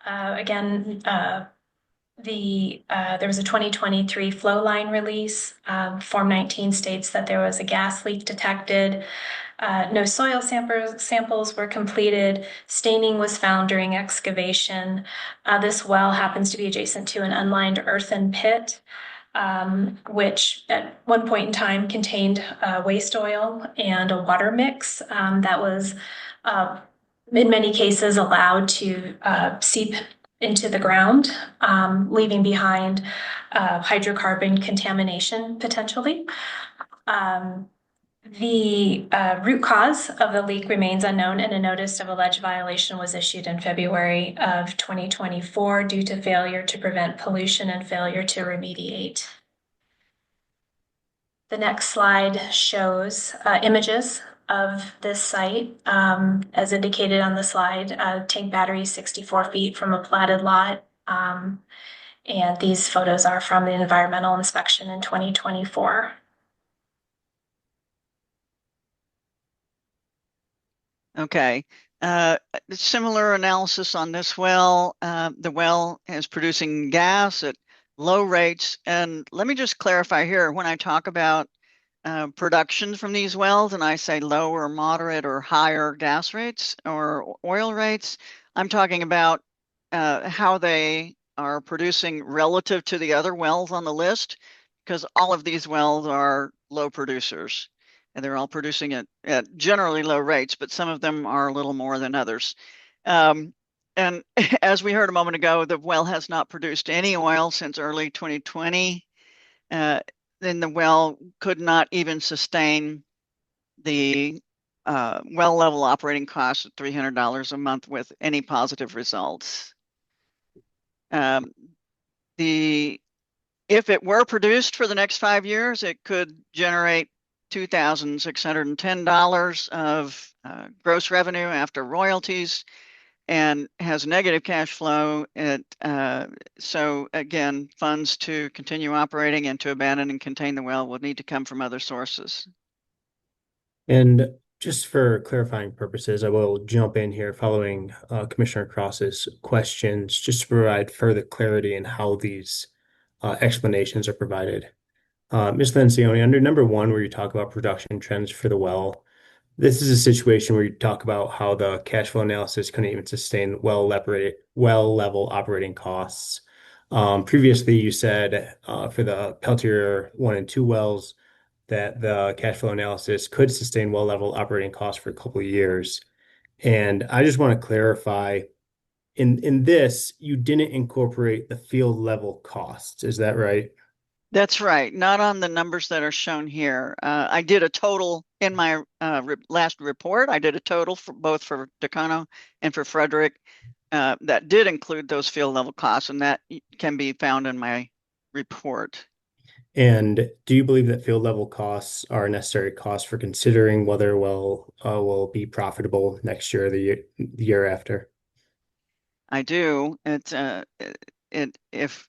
Again, there was a 2023 flow line release. Form 19 states that there was a gas leak detected. No soil samples were completed. Staining was found during excavation. This well happens to be adjacent to an unlined earthen pit, which at one point in time contained waste oil and a water mix that was in many cases allowed to seep into the ground, leaving behind hydrocarbon contamination potentially. The root cause of the leak remains unknown, and a notice of alleged violation was issued in February of 2024 due to failure to prevent pollution and failure to remediate. The next slide shows images of this site, as indicated on the slide. Tank battery is 64 feet from a platted lot. And these photos are from the environmental inspection in 2024. Okay. Similar analysis on this well. The well is producing gas at low rates. And let me just clarify here, when I talk about production from these wells and I say low or moderate or higher gas rates or oil rates, I'm talking about how they are producing relative to the other wells on the list, because all of these wells are low producers and they're all producing at generally low rates, but some of them are a little more than others. And as we heard a moment ago, the well has not produced any oil since early 2020. Then the well could not even sustain the well level operating costs of $300 a month with any positive results. If it were produced for the next 5 years, it could generate $2,610 of gross revenue after royalties and has negative cash flow. So again, funds to continue operating and to abandon and contain the well will need to come from other sources. And just for clarifying purposes, I will jump in here following Commissioner Cross's questions, just to provide further clarity in how these explanations are provided. Ms. Lencioni, under number 1, where you talk about production trends for the well, this is a situation where you talk about how the cash flow analysis couldn't even sustain well level operating costs. Previously, you said for the Peltier 1 and 2 wells that the cash flow analysis could sustain well level operating costs for a couple of years. And I just want to clarify, in this, you didn't incorporate the field level costs. Is that right? That's right. Not on the numbers that are shown here. I did a total in my last report. I did a total for both for Takano and for Frederick that did include those field level costs, and that can be found in my report. And do you believe that field level costs are a necessary cost for considering whether a well will be profitable next year or the year after? I do. If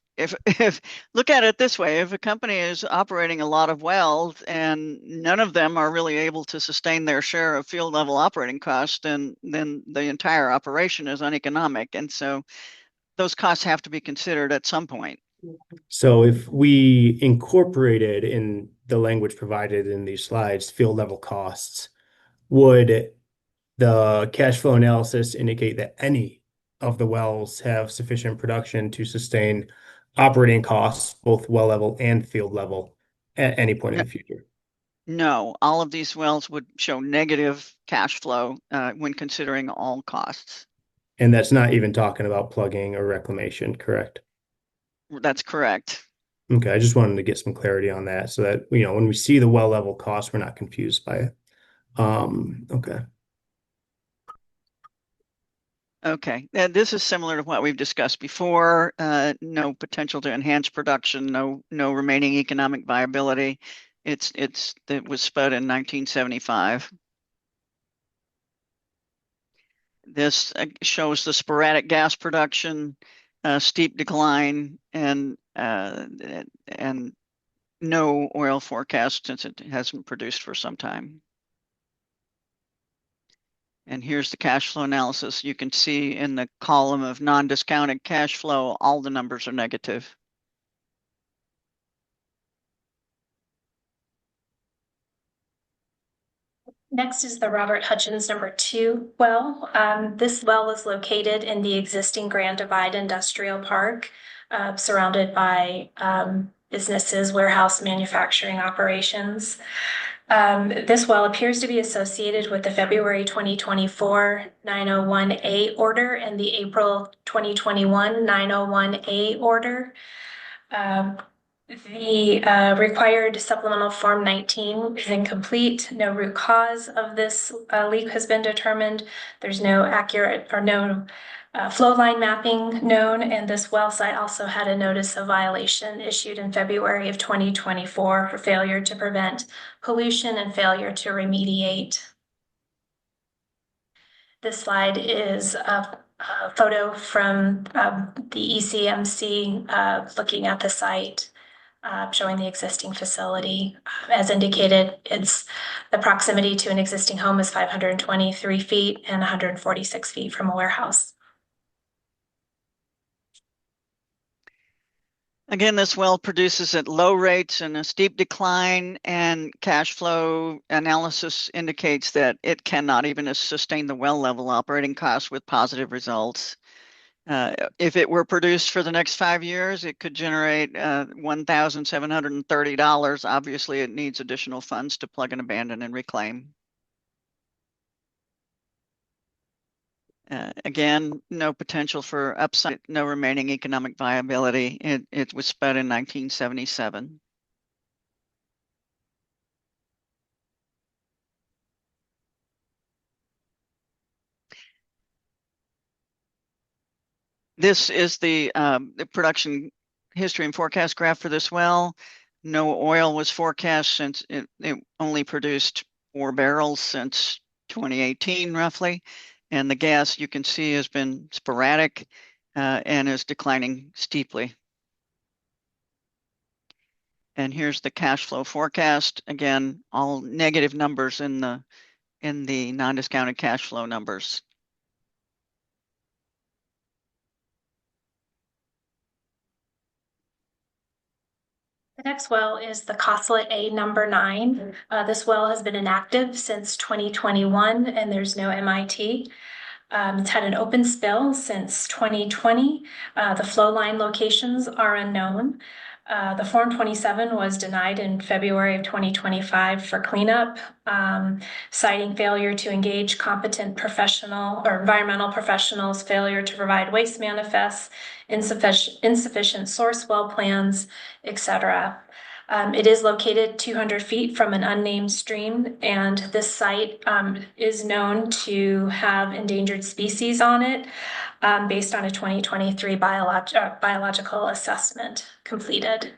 look at it this way, if a company is operating a lot of wells and none of them are really able to sustain their share of field level operating costs, then the entire operation is uneconomic. And so those costs have to be considered at some point. So if we incorporated in the language provided in these slides, field level costs, would the cash flow analysis indicate that any of the wells have sufficient production to sustain operating costs, both well level and field level, at any point in the future? No, all of these wells would show negative cash flow when considering all costs. And that's not even talking about plugging or reclamation, correct? That's correct. Okay, I just wanted to get some clarity on that so that, when we see the well level cost, we're not confused by it. Okay. Okay, this is similar to what we've discussed before. No potential to enhance production, no remaining economic viability. It was spud in 1975. This shows the sporadic gas production, steep decline, and no oil forecast since it hasn't produced for some time. And here's the cash flow analysis. You can see in the column of non-discounted cash flow, all the numbers are negative. Next is the Robert Hutchins number 2 well. This well is located in the existing Grand Divide Industrial Park, surrounded by businesses, warehouse, manufacturing operations. This well appears to be associated with the February 2024 901A order and the April 2021 901A order. The required supplemental Form 19 is incomplete. No root cause of this leak has been determined. There's no accurate or no flow line mapping known, and this well site also had a notice of violation issued in February of 2024 for failure to prevent pollution and failure to remediate. This slide is a photo from the ECMC looking at the site, showing the existing facility. As indicated, it's the proximity to an existing home is 523 feet and 146 feet from a warehouse. Again, this well produces at low rates and a steep decline, and cash flow analysis indicates that it cannot even sustain the well level operating costs with positive results. If it were produced for the next 5 years, it could generate $1,730. Obviously, it needs additional funds to plug and abandon and reclaim. Again, no potential for upside, no remaining economic viability. It was spud in 1977. This is the production history and forecast graph for this well. No oil was forecast since it only produced 4 barrels since 2018, roughly. And the gas, you can see, has been sporadic and is declining steeply. And here's the cash flow forecast. Again, all negative numbers in the non-discounted cash flow numbers. The next well is the Coslet A number 9. This well has been inactive since 2021 and there's no MIT. It's had an open spill since 2020. The flow line locations are unknown. The Form 27 was denied in February of 2025 for cleanup, citing failure to engage competent professional or environmental professionals, failure to provide waste manifests, insufficient source well plans, etc. It is located 200 feet from an unnamed stream, and this site is known to have endangered species on it based on a 2023 biological assessment completed.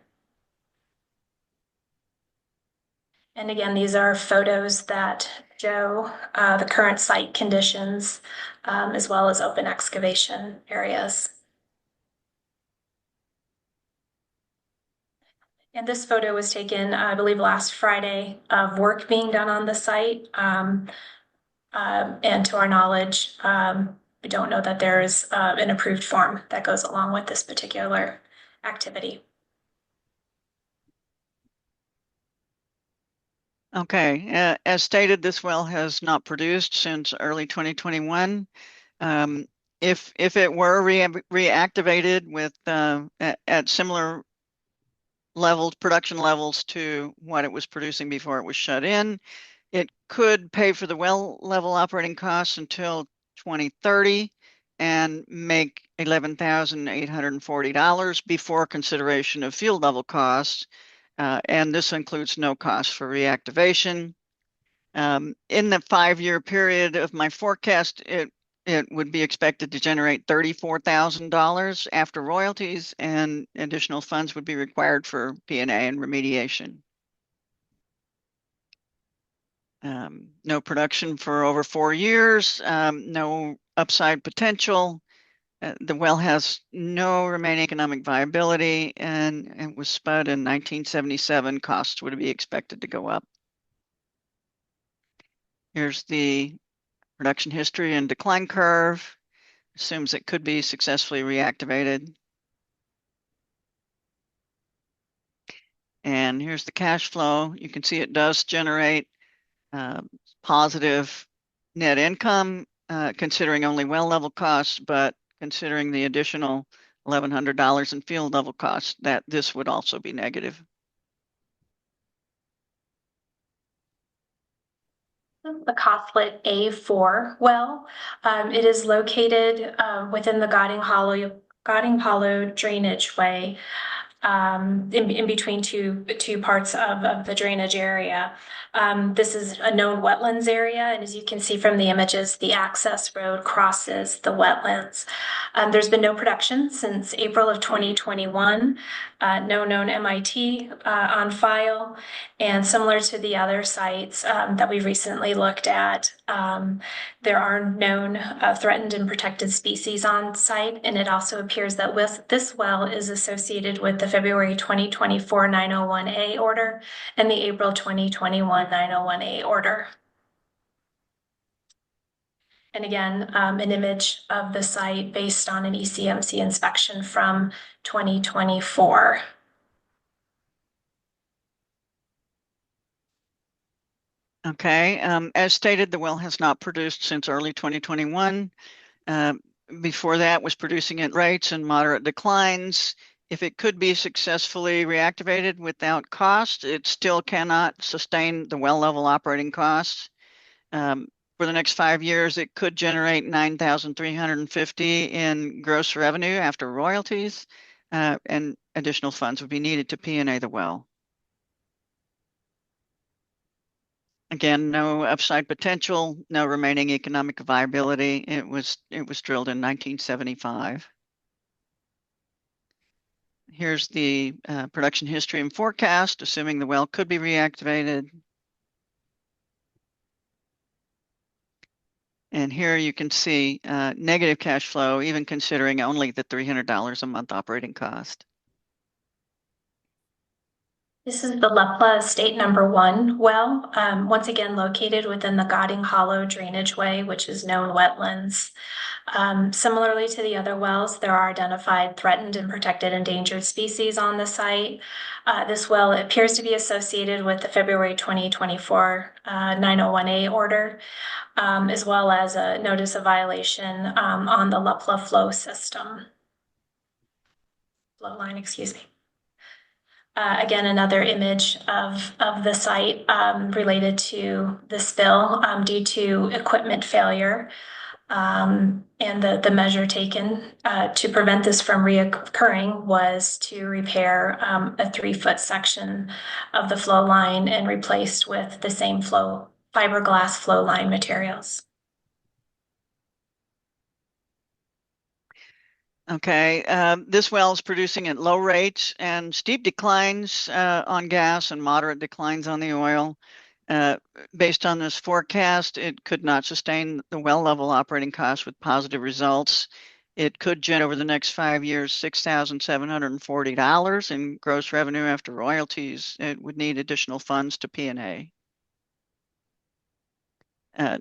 And again, these are photos that show the current site conditions as well as open excavation areas. And this photo was taken, I believe, last Friday of work being done on the site. And to our knowledge, we don't know that there is an approved form that goes along with this particular activity. Okay, as stated, this well has not produced since early 2021. If it were reactivated with at similar levels, production levels to what it was producing before it was shut in, it could pay for the well level operating costs until 2030 and make $11,840 before consideration of field level costs. And this includes no cost for reactivation. In the 5-year period of my forecast, it would be expected to generate $34,000 after royalties, and additional funds would be required for P&A and remediation. No production for over 4 years, no upside potential. The well has no remaining economic viability and was spud in 1977. Costs would be expected to go up. Here's the production history and decline curve. Assumes it could be successfully reactivated. And here's the cash flow. You can see it does generate positive net income, considering only well level costs, but considering the additional $1,100 in field level costs, that this would also be negative. The Coslet A4 well. It is located within the Godding Hollow drainage way. in between two parts of the drainage area. This is a known wetlands area, and as you can see from the images, the access road crosses the wetlands. There's been no production since April of 2021, no known MIT on file, and similar to the other sites that we've recently looked at, there are known threatened and protected species on site, and it also appears that this well is associated with the February 2024 901A order and the April 2021 901A order. And again, an image of the site based on an ECMC inspection from 2024. Okay, as stated, the well has not produced since early 2021. Before that was producing at rates and moderate declines. If it could be successfully reactivated without cost, it still cannot sustain the well level operating costs. For the next 5 years, it could generate $9,350 in gross revenue after royalties, and additional funds would be needed to P&A the well. Again, no upside potential, no remaining economic viability. It was drilled in 1975. Here's the production history and forecast, assuming the well could be reactivated. And here you can see negative cash flow, even considering only the $300 a month operating cost. This is the Lepla Estate number 1 well, once again located within the Godding Hollow drainage way, which is known wetlands. Similarly to the other wells, there are identified threatened and protected endangered species on the site. This well appears to be associated with the February 2024 901A order, as well as a notice of violation on the Lepla flow line, excuse me. Again, another image of the site related to the spill due to equipment failure. And the measure taken to prevent this from reoccurring was to repair a 3-foot section of the flow line and replaced with the same fiberglass flow line materials. Okay, this well is producing at low rates and steep declines on gas and moderate declines on the oil. Based on this forecast, it could not sustain the well level operating costs with positive results. It could generate over the next 5 years $6,740 in gross revenue after royalties. It would need additional funds to P&A.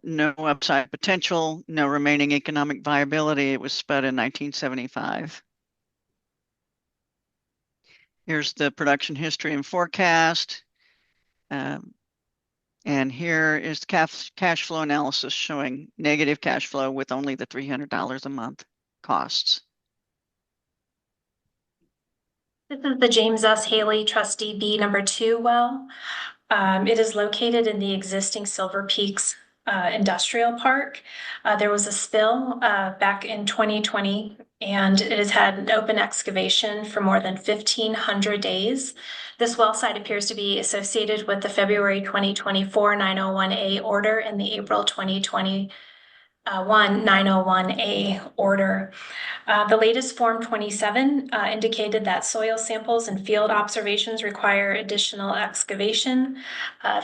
No upside potential, no remaining economic viability. It was spud in 1975. Here's the production history and forecast. And here is the cash flow analysis showing negative cash flow with only the $300 a month costs. This is the James S. Haley Trustee B number 2 well. It is located in the existing Silver Peaks Industrial Park. There was a spill back in 2020, and it has had an open excavation for more than 1,500 days. This well site appears to be associated with the February 2024 901A order and the April 2021 901A order. The latest Form 27 indicated that soil samples and field observations require additional excavation,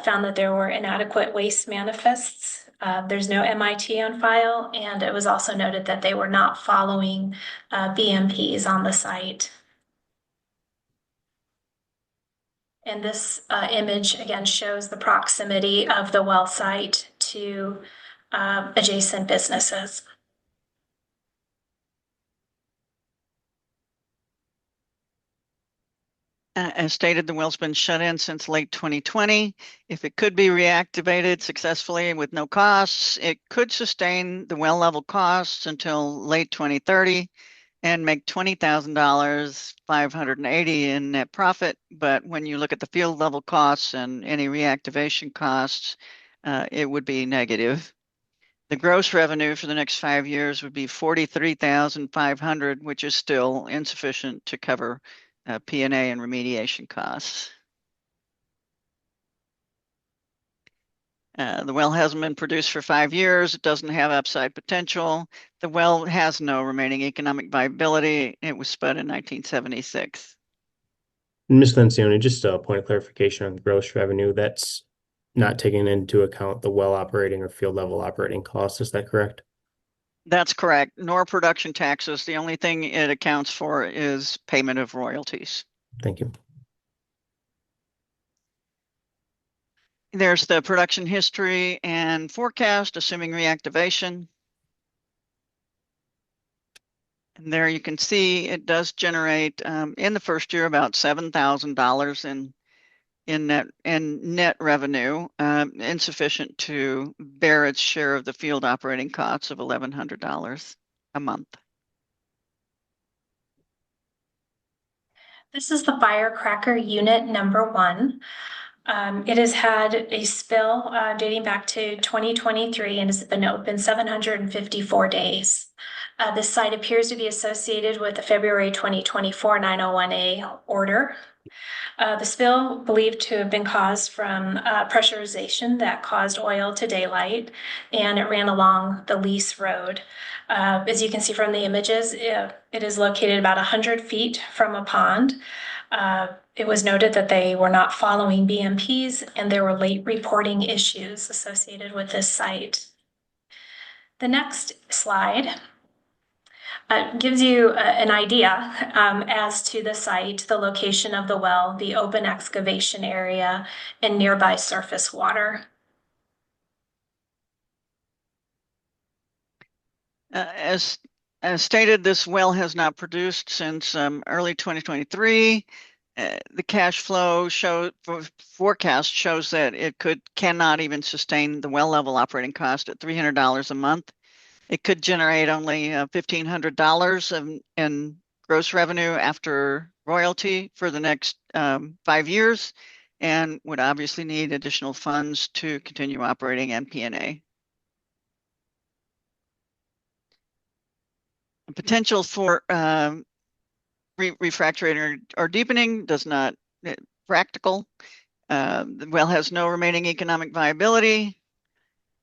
found that there were inadequate waste manifests. There's no MIT on file, and it was also noted that they were not following BMPs on the site. And this image again shows the proximity of the well site to adjacent businesses. As stated, the well's been shut in since late 2020. If it could be reactivated successfully with no costs, it could sustain the well level costs until late 2030 and make $20,000, $580 in net profit. But when you look at the field level costs and any reactivation costs, it would be negative. The gross revenue for the next 5 years would be $43,500, which is still insufficient to cover P&A and remediation costs. The well hasn't been produced for 5 years. It doesn't have upside potential. The well has no remaining economic viability. It was spud in 1976. Ms. Lencioni, just a point of clarification on gross revenue. That's not taking into account the well operating or field level operating costs. Is that correct? That's correct. Nor production taxes. The only thing it accounts for is payment of royalties. Thank you. There's the production history and forecast, assuming reactivation. And there you can see it does generate in the first year about $7,000 in net revenue, insufficient to bear its share of the field operating costs of $1,100 a month. This is the firecracker unit number 1. It has had a spill dating back to 2023 and has been open 754 days. This site appears to be associated with the February 2024 901A order. The spill believed to have been caused from pressurization that caused oil to daylight, and it ran along the lease road. As you can see from the images, it is located about 100 feet from a pond. It was noted that they were not following BMPs and there were late reporting issues associated with this site. The next slide gives you an idea as to the site, the location of the well, the open excavation area, and nearby surface water. As stated, this well has not produced since early 2023. The cash flow forecast shows that it cannot even sustain the well level operating cost at $300 a month. It could generate only $1,500 in gross revenue after royalty for the next 5 years, and would obviously need additional funds to continue operating MP&A. Potential for refractorating or deepening does not practical. The well has no remaining economic viability,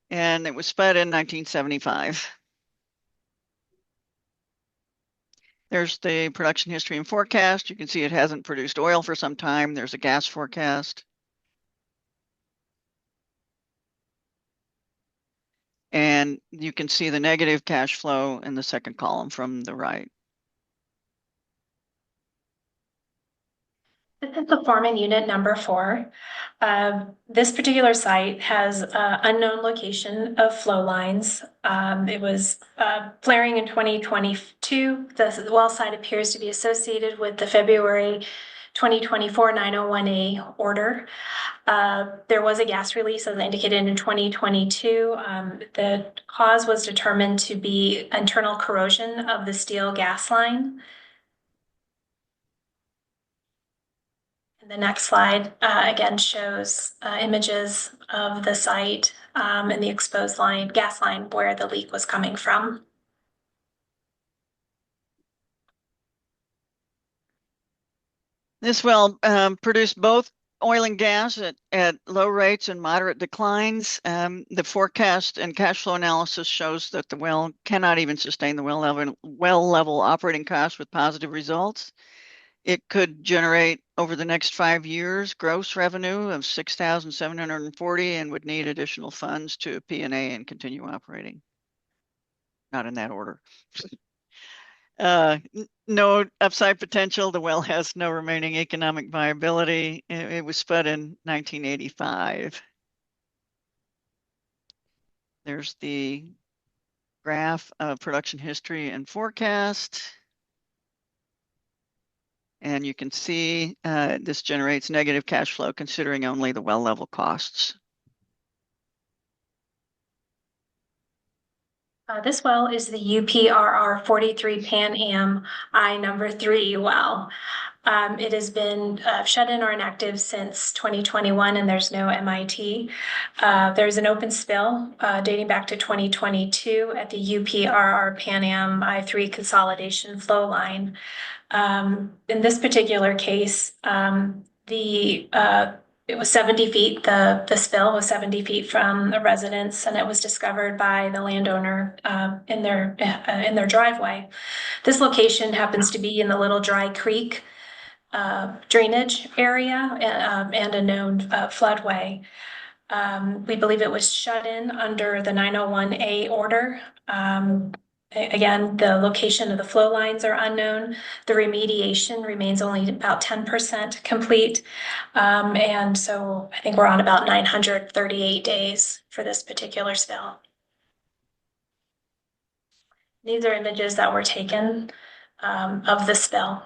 and it was spud in 1975. There's the production history and forecast. You can see it hasn't produced oil for some time. There's a gas forecast. And you can see the negative cash flow in the second column from the right. This is the foreman unit number 4. This particular site has unknown location of flow lines. It was flaring in 2022. The well site appears to be associated with the February 2024 901A order. There was a gas release as indicated in 2022. The cause was determined to be internal corrosion of the steel gas line. The next slide again shows images of the site and the exposed gas line where the leak was coming from. This well produced both oil and gas at low rates and moderate declines. The forecast and cash flow analysis shows that the well cannot even sustain the well level operating costs with positive results. It could generate over the next 5 years gross revenue of $6,740 and would need additional funds to P&A and continue operating. Not in that order. No upside potential. The well has no remaining economic viability. It was spud in 1985. There's the graph of production history and forecast. And you can see this generates negative cash flow considering only the well level costs. This well is the UPRR 43 Pan Am I number 3 well. It has been shut in or inactive since 2021 and there's no MIT. There's an open spill dating back to 2022 at the UPRR Pan Am I3 consolidation flow line. In this particular case, it was 70 feet. The spill was 70 feet from the residence, and it was discovered by the landowner in their driveway. This location happens to be in the Little Dry Creek drainage area and a known floodway. We believe it was shut in under the 901A order. Again, the location of the flow lines are unknown. The remediation remains only about 10% complete. And so I think we're on about 938 days for this particular spill. These are images that were taken of the spill.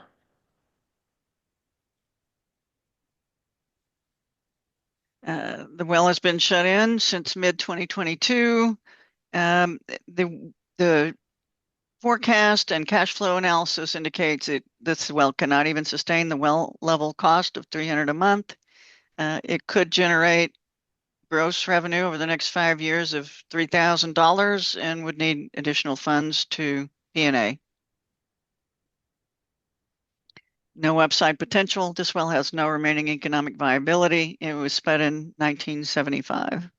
The well has been shut in since mid-2022. The forecast and cash flow analysis indicates that this well cannot even sustain the well level cost of $300 a month. It could generate gross revenue over the next 5 years of $3,000 and would need additional funds to P&A. No upside potential. This well has no remaining economic viability. It was spud in 1975.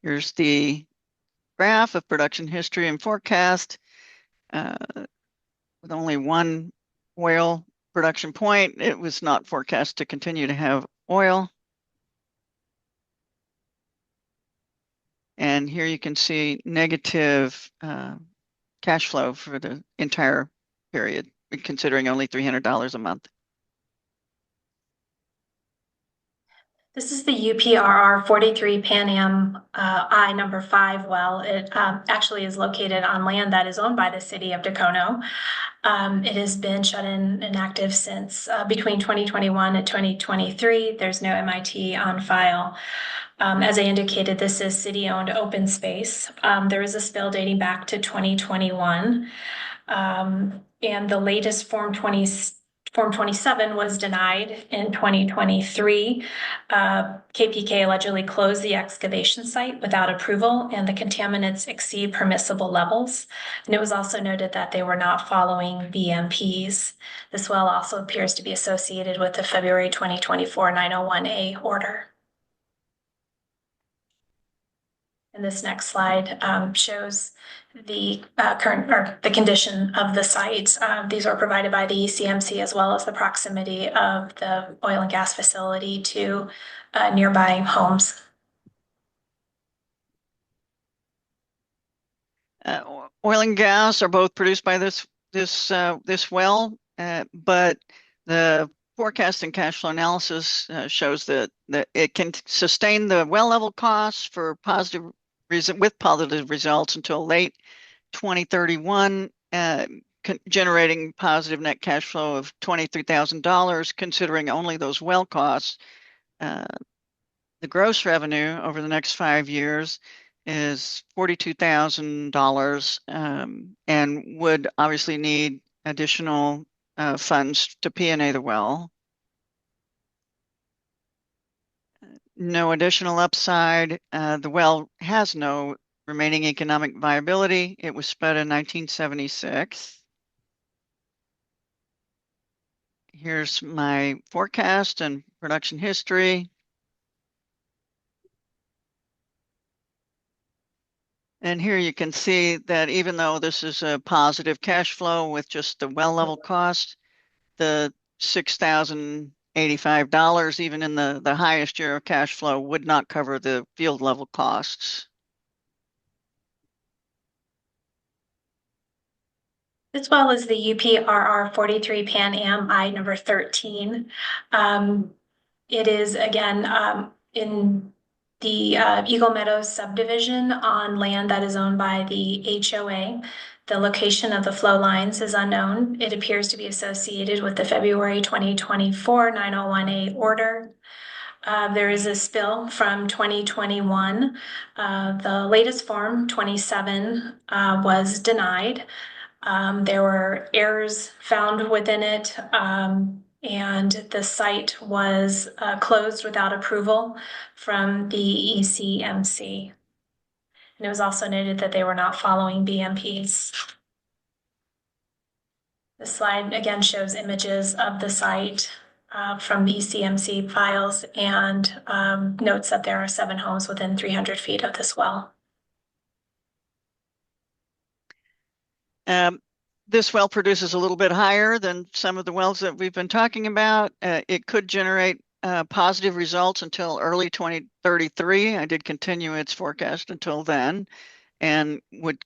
Here's the graph of production history and forecast. With only one oil production point, it was not forecast to continue to have oil. And here you can see negative cash flow for the entire period, considering only $300 a month. This is the UPRR 43 Pan Am I number 5 well. It actually is located on land that is owned by the city of Dacono. It has been shut in and active since between 2021 and 2023. There's no MIT on file. As I indicated, this is city-owned open space. There is a spill dating back to 2021. And the latest Form 27 was denied in 2023. KPK allegedly closed the excavation site without approval, and the contaminants exceed permissible levels. And it was also noted that they were not following BMPs. This well also appears to be associated with the February 2024 901A order. And this next slide shows the current or the condition of the site. These were provided by the ECMC as well as the proximity of the oil and gas facility to nearby homes. Oil and gas are both produced by this well, but the forecast and cash flow analysis shows that it can sustain the well level costs for with positive results until late 2031, generating positive net cash flow of $23,000, considering only those well costs. The gross revenue over the next 5 years is $42,000 and would obviously need additional funds to P&A the well. No additional upside. The well has no remaining economic viability. It was spud in 1976. Here's my forecast and production history. And here you can see that even though this is a positive cash flow with just the well level cost, the $6,085, even in the highest year of cash flow, would not cover the field level costs. As well as the UPRR 43 Pan Am I number 13. It is again in the Eagle Meadows subdivision on land that is owned by the HOA. The location of the flow lines is unknown. It appears to be associated with the February 2024 901A order. There is a spill from 2021. The latest Form 27 was denied. There were errors found within it, and the site was closed without approval from the ECMC. And it was also noted that they were not following BMPs. The slide again shows images of the site from the ECMC files and notes that there are 7 homes within 300 feet of this well. This well produces a little bit higher than some of the wells that we've been talking about. It could generate positive results until early 2033. I did continue its forecast until then, and would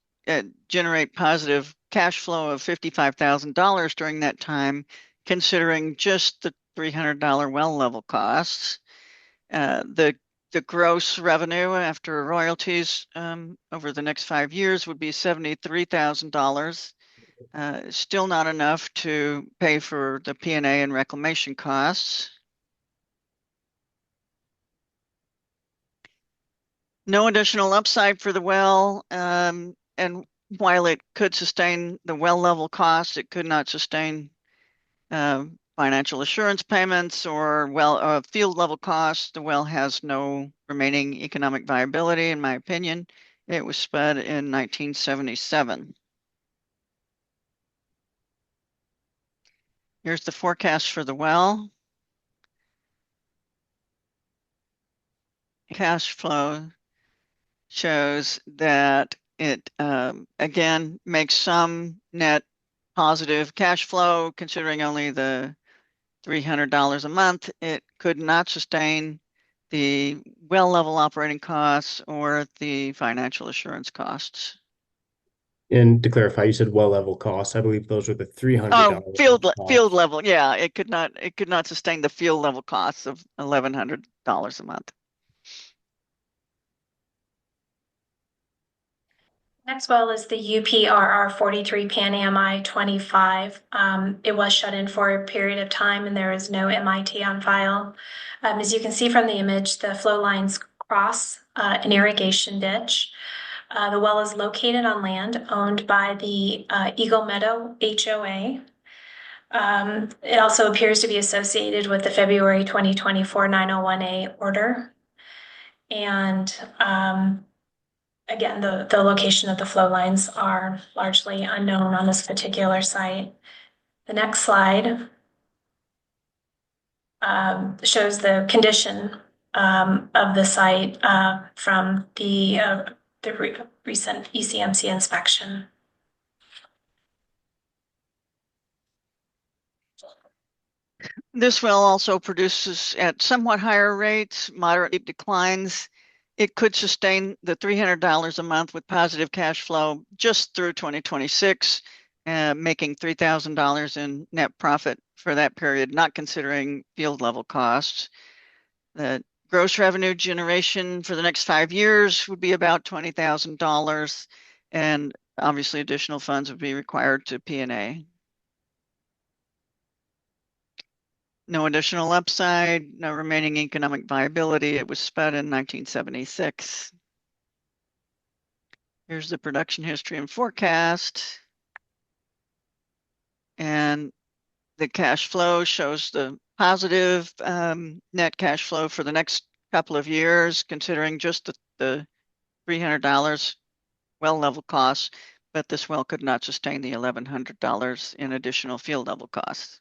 generate positive cash flow of $55,000 during that time, considering just the $300 well level costs. The gross revenue after royalties over the next 5 years would be $73,000. Still not enough to pay for the P&A and reclamation costs. No additional upside for the well, and while it could sustain the well level costs, it could not sustain financial assurance payments or field level costs. The well has no remaining economic viability, in my opinion. It was spud in 1977. Here's the forecast for the well. Cash flow shows that it again makes some net positive cash flow, considering only the $300 a month. It could not sustain the well level operating costs or the financial assurance costs. And to clarify, you said well level costs. I believe those were the $300 Field level, yeah. It could not sustain the field level costs of $1,100 a month. Next well is the UPRR 43 Pan Am I-25. It was shut in for a period of time and there is no MIT on file. As you can see from the image, the flow lines cross an irrigation ditch. The well is located on land owned by the Eagle Meadow HOA. It also appears to be associated with the February 2024 901A order. And again, the location of the flow lines are largely unknown on this particular site. The next slide shows the condition of the site from the recent ECMC inspection. This well also produces at somewhat higher rates, moderate deep declines. It could sustain the $300 a month with positive cash flow just through 2026, making $3,000 in net profit for that period, not considering field level costs. The gross revenue generation for the next 5 years would be about $20,000, and obviously additional funds would be required to P&A. No additional upside, no remaining economic viability. It was spud in 1976. Here's the production history and forecast. And the cash flow shows the positive net cash flow for the next couple of years, considering just the $300 well level costs, but this well could not sustain the $1,100 in additional field level costs.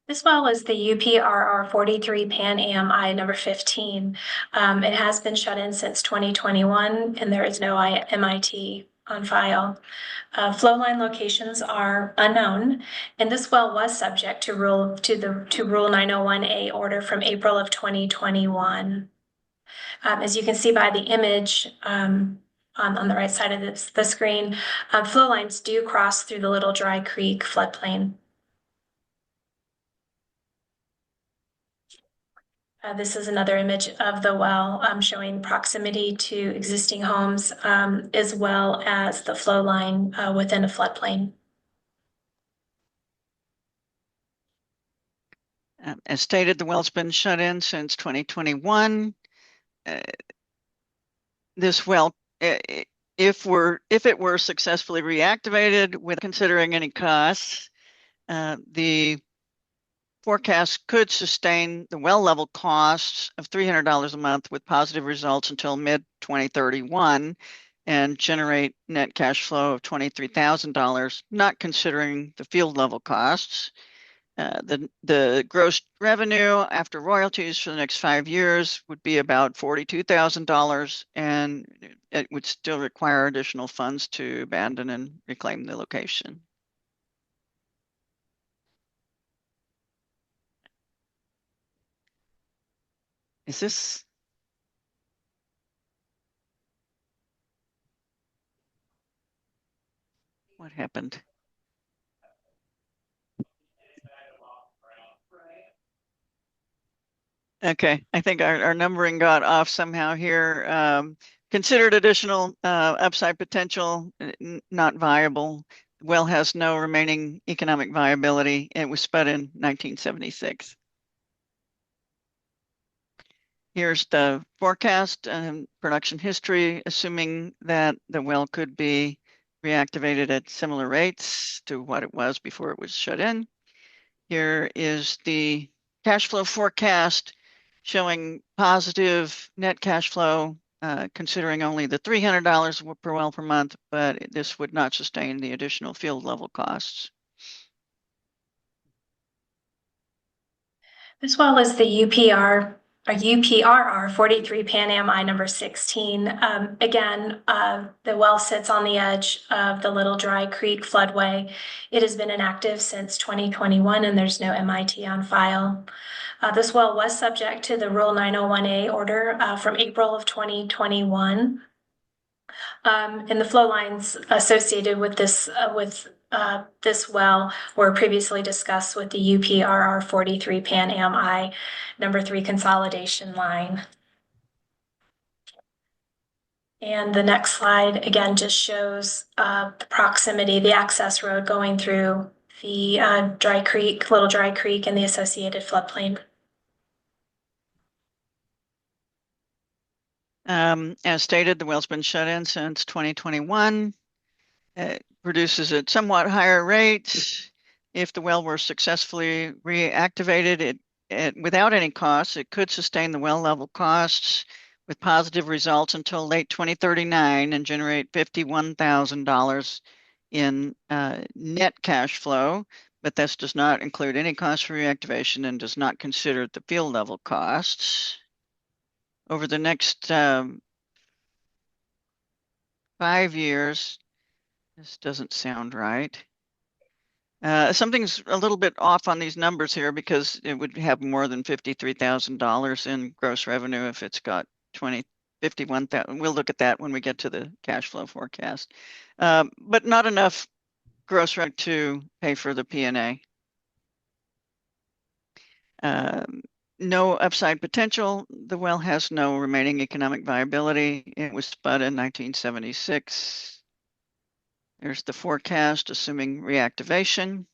This well is the UPRR 43 Pan Am I number 15. It has been shut in since 2021 and there is no MIT on file. Flow line locations are unknown, and this well was subject to Rule 901A order from April of 2021. As you can see by the image on the right side of the screen, flow lines do cross through the Little Dry Creek floodplain. This is another image of the well showing proximity to existing homes as well as the flow line within a floodplain. As stated, the well's been shut in since 2021. This well, if it were successfully reactivated with considering any costs, the forecast could sustain the well level costs of $300 a month with positive results until mid-2031. and generate net cash flow of $23,000, not considering the field level costs. The gross revenue after royalties for the next 5 years would be about $42,000, and it would still require additional funds to abandon and reclaim the location. Is this? What happened? Okay, I think our numbering got off somehow here. Considered additional upside potential, not viable. Well has no remaining economic viability. It was spud in 1976. Here's the forecast and production history, assuming that the well could be reactivated at similar rates to what it was before it was shut in. Here is the cash flow forecast showing positive net cash flow, considering only the $300 per well per month, but this would not sustain the additional field level costs. This well is the UPRR 43 Pan Am I number 16. Again, the well sits on the edge of the Little Dry Creek floodway. It has been inactive since 2021 and there's no MIT on file. This well was subject to the Rule 901A order from April of 2021. And the flow lines associated with this well were previously discussed with the UPRR 43 Pan Am I number 3 consolidation line. And the next slide again just shows the proximity, the access road going through the Little Dry Creek and the associated floodplain. As stated, the well's been shut in since 2021. It produces at somewhat higher rates. If the well were successfully reactivated, without any costs, it could sustain the well level costs with positive results until late 2039 and generate $51,000 in net cash flow. But this does not include any cost for reactivation and does not consider the field level costs. Over the next 5 years, this doesn't sound right. Something's a little bit off on these numbers here because it would have more than $53,000 in gross revenue if it's got 51,000. We'll look at that when we get to the cash flow forecast. But not enough gross revenue to pay for the P&A. No upside potential. The well has no remaining economic viability. It was spud in 1976. There's the forecast, assuming reactivation.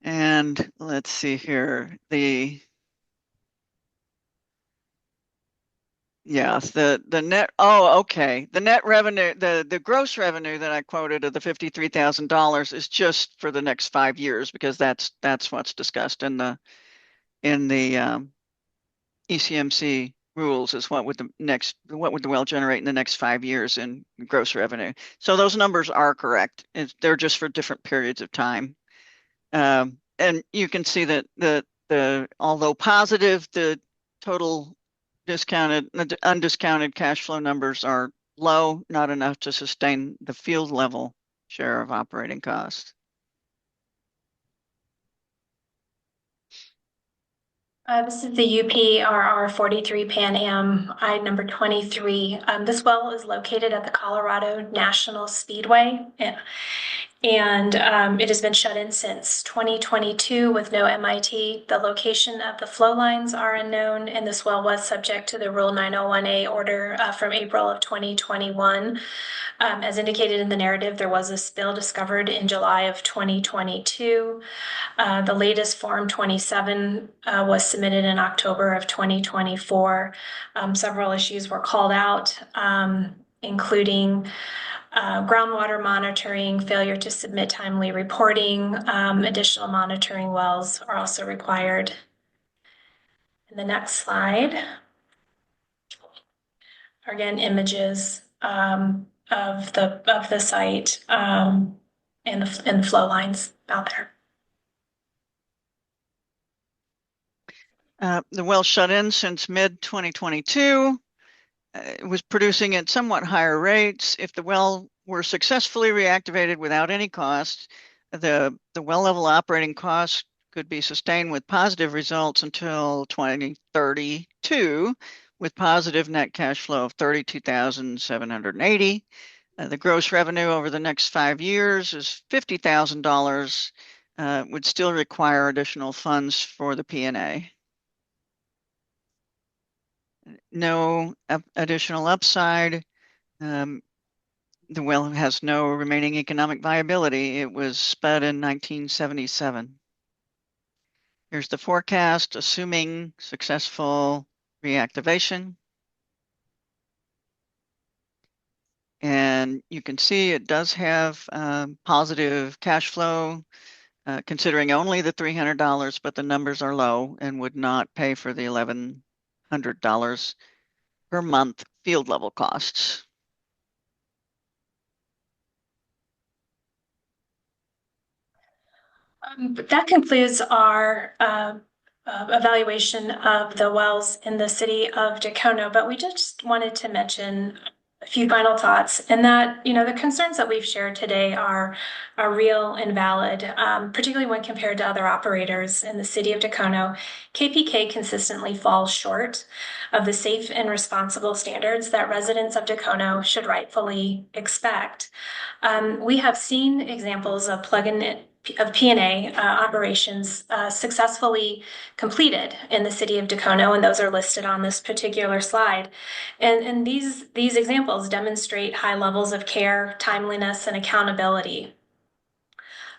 And let's see here. The net. Oh, okay. The net revenue, the gross revenue that I quoted of the $53,000 is just for the next 5 years because that's what's discussed in the ECMC rules is what would the well generate in the next 5 years in gross revenue. So those numbers are correct. They're just for different periods of time. And you can see that the although positive, the total undiscounted cash flow numbers are low, not enough to sustain the field level share of operating costs. This is the UPRR 43 Pan Am I number 23. This well is located at the Colorado National Speedway. And it has been shut in since 2022 with no MIT. The location of the flow lines are unknown, and this well was subject to the Rule 901A order from April of 2021. As indicated in the narrative, there was a spill discovered in July of 2022. The latest Form 27 was submitted in October of 2024. Several issues were called out, including groundwater monitoring, failure to submit timely reporting. Additional monitoring wells are also required. In the next slide, again, images of the site and the flow lines out there. The well shut in since mid-2022. It was producing at somewhat higher rates. If the well were successfully reactivated without any cost, the well level operating costs could be sustained with positive results until 2032, with positive net cash flow of $32,780. The gross revenue over the next 5 years is $50,000. Would still require additional funds for the P&A. No additional upside. The well has no remaining economic viability. It was spud in 1977. Here's the forecast, assuming successful reactivation. And you can see it does have positive cash flow, considering only the $300, but the numbers are low and would not pay for the $1,100 per month field level costs. That concludes our evaluation of the wells in the city of Dacono, but we just wanted to mention a few final thoughts, and that, the concerns that we've shared today are real and valid, particularly when compared to other operators in the city of Dacono. KPK consistently falls short of the safe and responsible standards that residents of Dacono should rightfully expect. We have seen examples of P&A operations successfully completed in the city of Dacono, and those are listed on this particular slide. And these examples demonstrate high levels of care, timeliness, and accountability.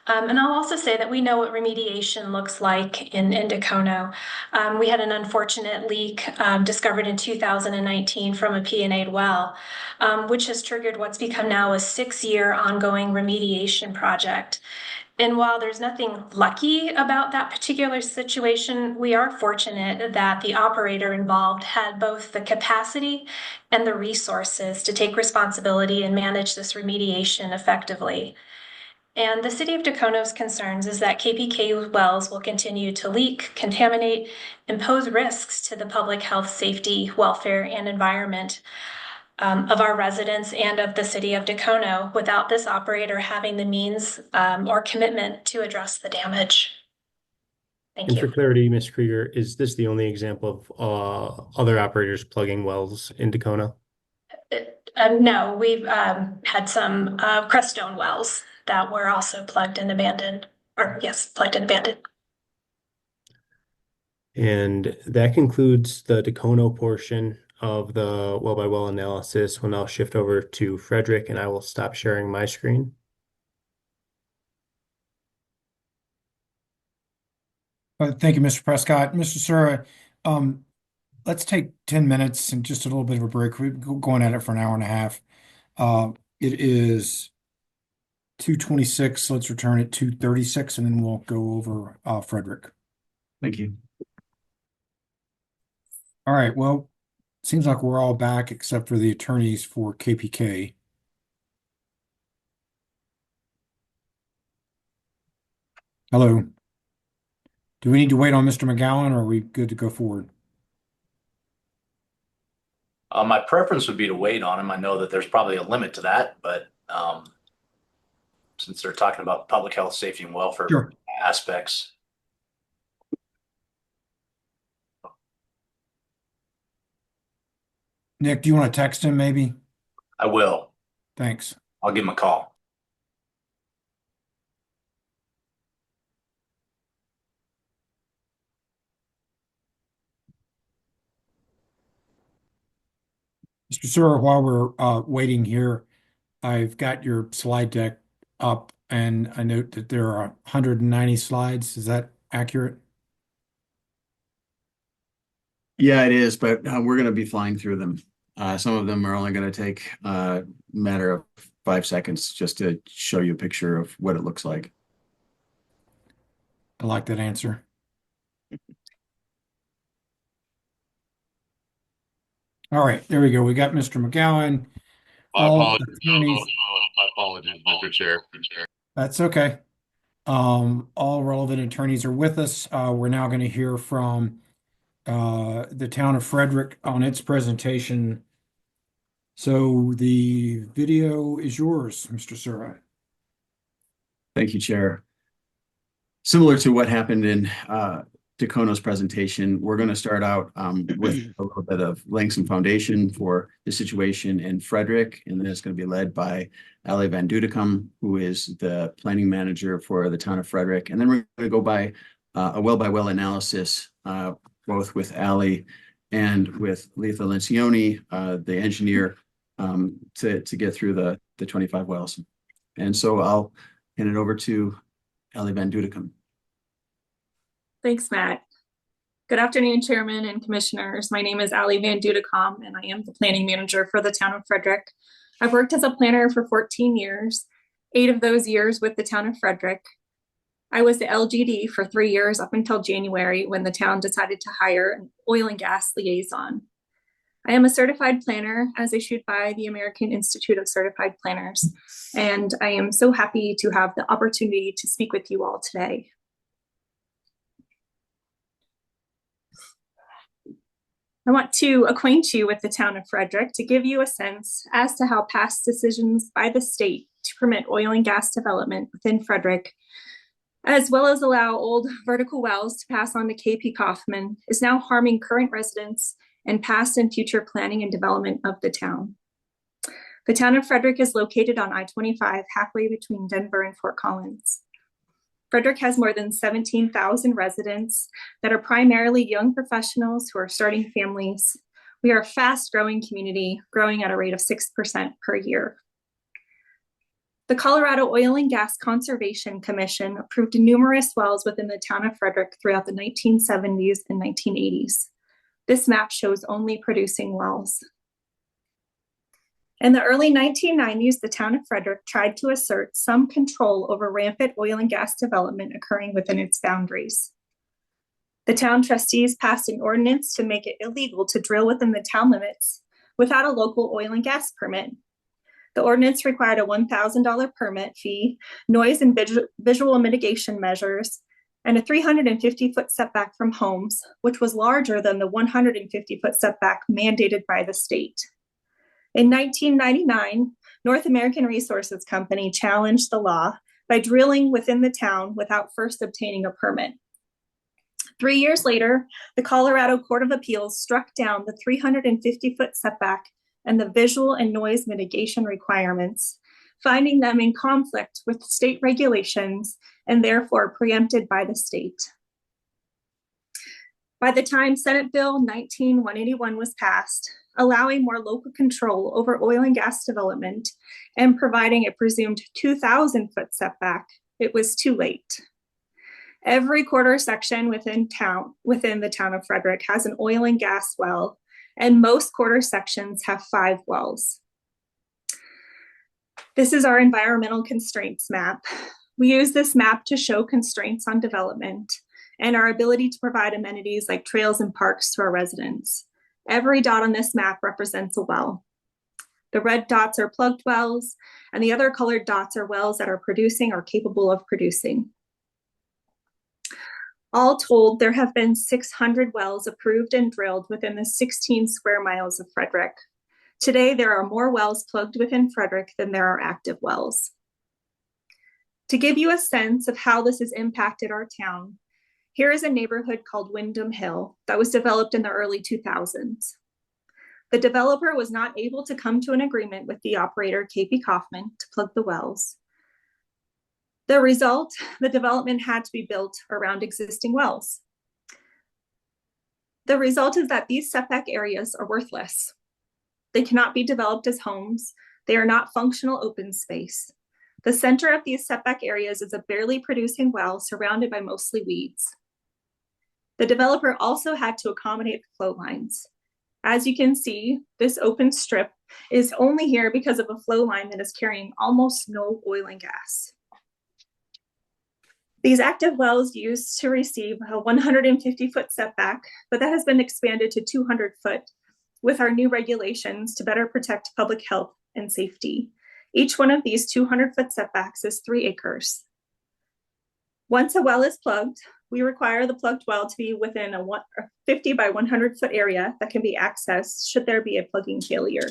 And I'll also say that we know what remediation looks like in Dacono. We had an unfortunate leak discovered in 2019 from a P&A well, which has triggered what's become now a 6-year ongoing remediation project. And while there's nothing lucky about that particular situation, we are fortunate that the operator involved had both the capacity and the resources to take responsibility and manage this remediation effectively. And the city of Dacono's concerns is that KPK wells will continue to leak, contaminate, and pose risks to the public health, safety, welfare, and environment of our residents and of the city of Dacono without this operator having the means or commitment to address the damage. Thank And you. for clarity, Ms. Krieger, is this the only example of other operators plugging wells in Dacono? No, we've had some Crestone wells that were also plugged and abandoned, plugged and abandoned. And that concludes the Dacono portion of the well-by-well analysis. We'll now shift over to Frederick, and I will stop sharing my screen. Thank you, Mr. Prescott. Mr. Sura, let's take 10 minutes and just a little bit of a break. We're going at it for an hour and a half. It is 2:26. Let's return at 2:36, and then we'll go over Frederick. Thank you. All right. Well, seems like we're all back except for the attorneys for KPK. Hello. Do we need to wait on Mr. McGowan, or are we good to go forward? My preference would be to wait on him. I know that there's probably a limit to that, but since they're talking about public health, safety, and welfare Sure. aspects. Nick, do you want to text him maybe? I will. Thanks. I'll give him a call. Mr. Sura, while we're waiting here, I've got your slide deck up, and I note that there are 190 slides. Is that accurate? Yeah, it is, but we're going to be flying through them. Some of them are only going to take a matter of 5 seconds just to show you a picture of what it looks like. I like that answer. All right, there we go. We got Mr. McGowan. My All apologies. attorneys. My apologies, Mr. Chair. That's okay. All relevant attorneys are with us. We're now going to hear from the town of Frederick on its presentation. So the video is yours, Mr. Sura. Thank you, Chair. Similar to what happened in Dacono's presentation, we're going to start out with a little bit of laying some foundation for the situation in Frederick, and then it's going to be led by Ali Van Dudecum, who is the planning manager for the town of Frederick. And then we're going to go by a well-by-well analysis, both with Ali and with Letha Lencioni, the engineer, to get through the 25 wells. And so I'll hand it over to Ali Van Dudecum. Thanks, Matt. Good afternoon, Chairman and Commissioners. My name is Ali Van Dudecom, and I am the planning manager for the town of Frederick. I've worked as a planner for 14 years, 8 of those years with the town of Frederick. I was the LGD for 3 years up until January when the town decided to hire an oil and gas liaison. I am a certified planner as issued by the American Institute of Certified Planners, and I am so happy to have the opportunity to speak with you all today. I want to acquaint you with the town of Frederick to give you a sense as to how past decisions by the state to permit oil and gas development within Frederick, as well as allow old vertical wells to pass on to KP Kaufman, is now harming current residents and past and future planning and development of the town. The town of Frederick is located on I-25, halfway between Denver and Fort Collins. Frederick has more than 17,000 residents that are primarily young professionals who are starting families. We are a fast-growing community, growing at a rate of 6% per year. The Colorado Oil and Gas Conservation Commission approved numerous wells within the town of Frederick throughout the 1970s and 1980s. This map shows only producing wells. In the early 1990s, the town of Frederick tried to assert some control over rampant oil and gas development occurring within its boundaries. The town trustees passed an ordinance to make it illegal to drill within the town limits without a local oil and gas permit. The ordinance required a $1,000 permit fee, noise and visual mitigation measures, and a 350-foot setback from homes, which was larger than the 150-foot setback mandated by the state. In 1999, North American Resources Company challenged the law by drilling within the town without first obtaining a permit. 3 years later, the Colorado Court of Appeals struck down the 350-foot setback and the visual and noise mitigation requirements, finding them in conflict with state regulations and therefore preempted by the state. By the time Senate Bill 19-181 was passed, allowing more local control over oil and gas development and providing a presumed 2,000-foot setback, it was too late. Every quarter section within the town of Frederick has an oil and gas well, and most quarter sections have 5 wells. This is our environmental constraints map. We use this map to show constraints on development and our ability to provide amenities like trails and parks to our residents. Every dot on this map represents a well. The red dots are plugged wells, and the other colored dots are wells that are producing or capable of producing. All told, there have been 600 wells approved and drilled within the 16 square miles of Frederick. Today, there are more wells plugged within Frederick than there are active wells. To give you a sense of how this has impacted our town, here is a neighborhood called Windham Hill that was developed in the early 2000s. The developer was not able to come to an agreement with the operator, KP Kaufman, to plug the wells. The result, the development had to be built around existing wells. The result is that these setback areas are worthless. They cannot be developed as homes. They are not functional open space. The center of these setback areas is a barely producing well surrounded by mostly weeds. The developer also had to accommodate the flow lines. As you can see, this open strip is only here because of a flow line that is carrying almost no oil and gas. These active wells used to receive a 150-foot setback, but that has been expanded to 200 foot with our new regulations to better protect public health and safety. Each one of these 200-foot setbacks is 3 acres. Once a well is plugged, we require the plugged well to be within a 50 by 100-foot area that can be accessed should there be a plugging failure.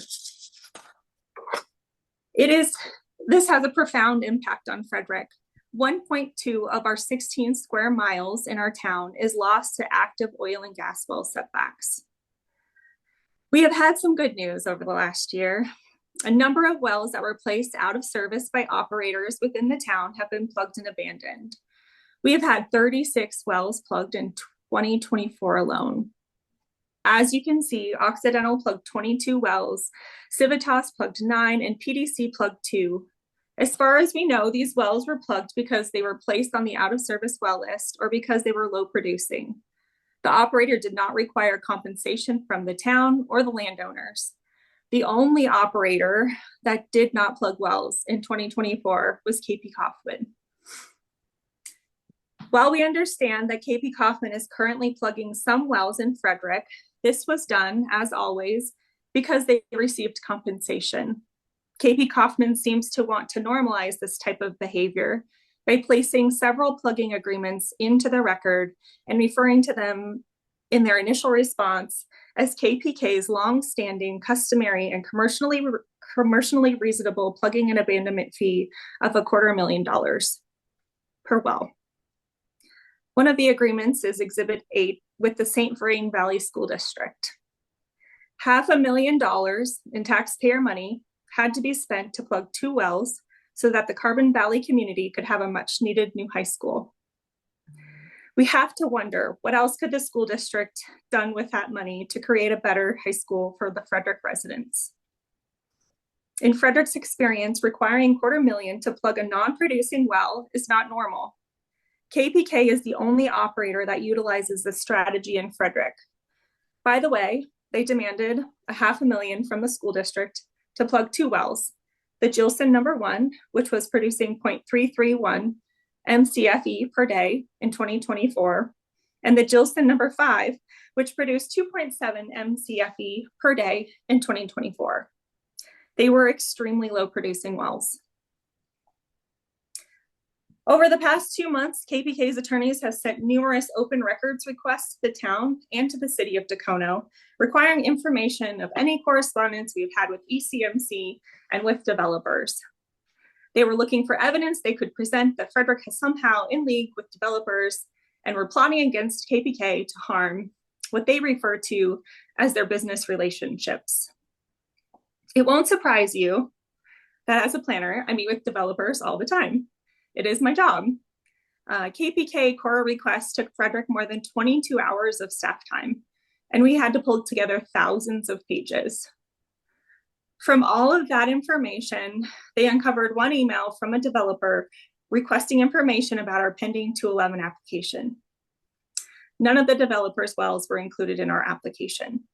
This has a profound impact on Frederick. 1.2 of our 16 square miles in our town is lost to active oil and gas well setbacks. We have had some good news over the last year. A number of wells that were placed out of service by operators within the town have been plugged and abandoned. We have had 36 wells plugged in 2024 alone. As you can see, Occidental plugged 22 wells, Civitas plugged 9, and PDC plugged 2. As far as we know, these wells were plugged because they were placed on the out-of-service well list or because they were low producing. The operator did not require compensation from the town or the landowners. The only operator that did not plug wells in 2024 was KP Kaufman. While we understand that KP Kaufman is currently plugging some wells in Frederick, this was done, as always, because they received compensation. KP Kaufman seems to want to normalize this type of behavior by placing several plugging agreements into the record and referring to them in their initial response as KPK's long-standing, customary, and commercially reasonable plugging and abandonment fee of $250,000 per well. One of the agreements is Exhibit 8 with the St. Vrain Valley School District. $500,000 in taxpayer money had to be spent to plug 2 wells so that the Carbon Valley community could have a much-needed new high school. We have to wonder, what else could the school district done with that money to create a better high school for the Frederick residents? In Frederick's experience, requiring $250,000 to plug a non-producing well is not normal. KPK is the only operator that utilizes this strategy in Frederick. By the way, they demanded $500,000 from the school district to plug 2 wells, the Gilson number 1, which was producing 0.331 MCFE per day in 2024, and the Gilson number 5, which produced 2.7 MCFE per day in 2024. They were extremely low producing wells. Over the past 2 months, KPK's attorneys have sent numerous open records requests to the town and to the city of Dacono, requiring information of any correspondence we've had with ECMC and with developers. They were looking for evidence they could present that Frederick is somehow in league with developers and were plotting against KPK to harm what they refer to as their business relationships. It won't surprise you that as a planner, I meet with developers all the time. It is my job. KPK Cora requests took Frederick more than 22 hours of staff time, and we had to pull together thousands of pages. From all of that information, they uncovered one email from a developer requesting information about our pending 211 application. None of the developer's wells were included in our application.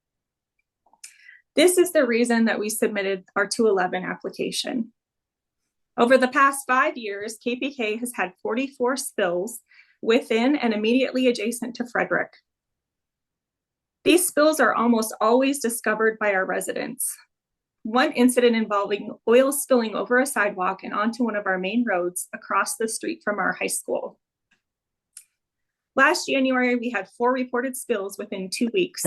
This is the reason that we submitted our 211 application. Over the past 5 years, KPK has had 44 spills within and immediately adjacent to Frederick. These spills are almost always discovered by our residents. One incident involving oil spilling over a sidewalk and onto one of our main roads across the street from our high school. Last January, we had 4 reported spills within 2 weeks.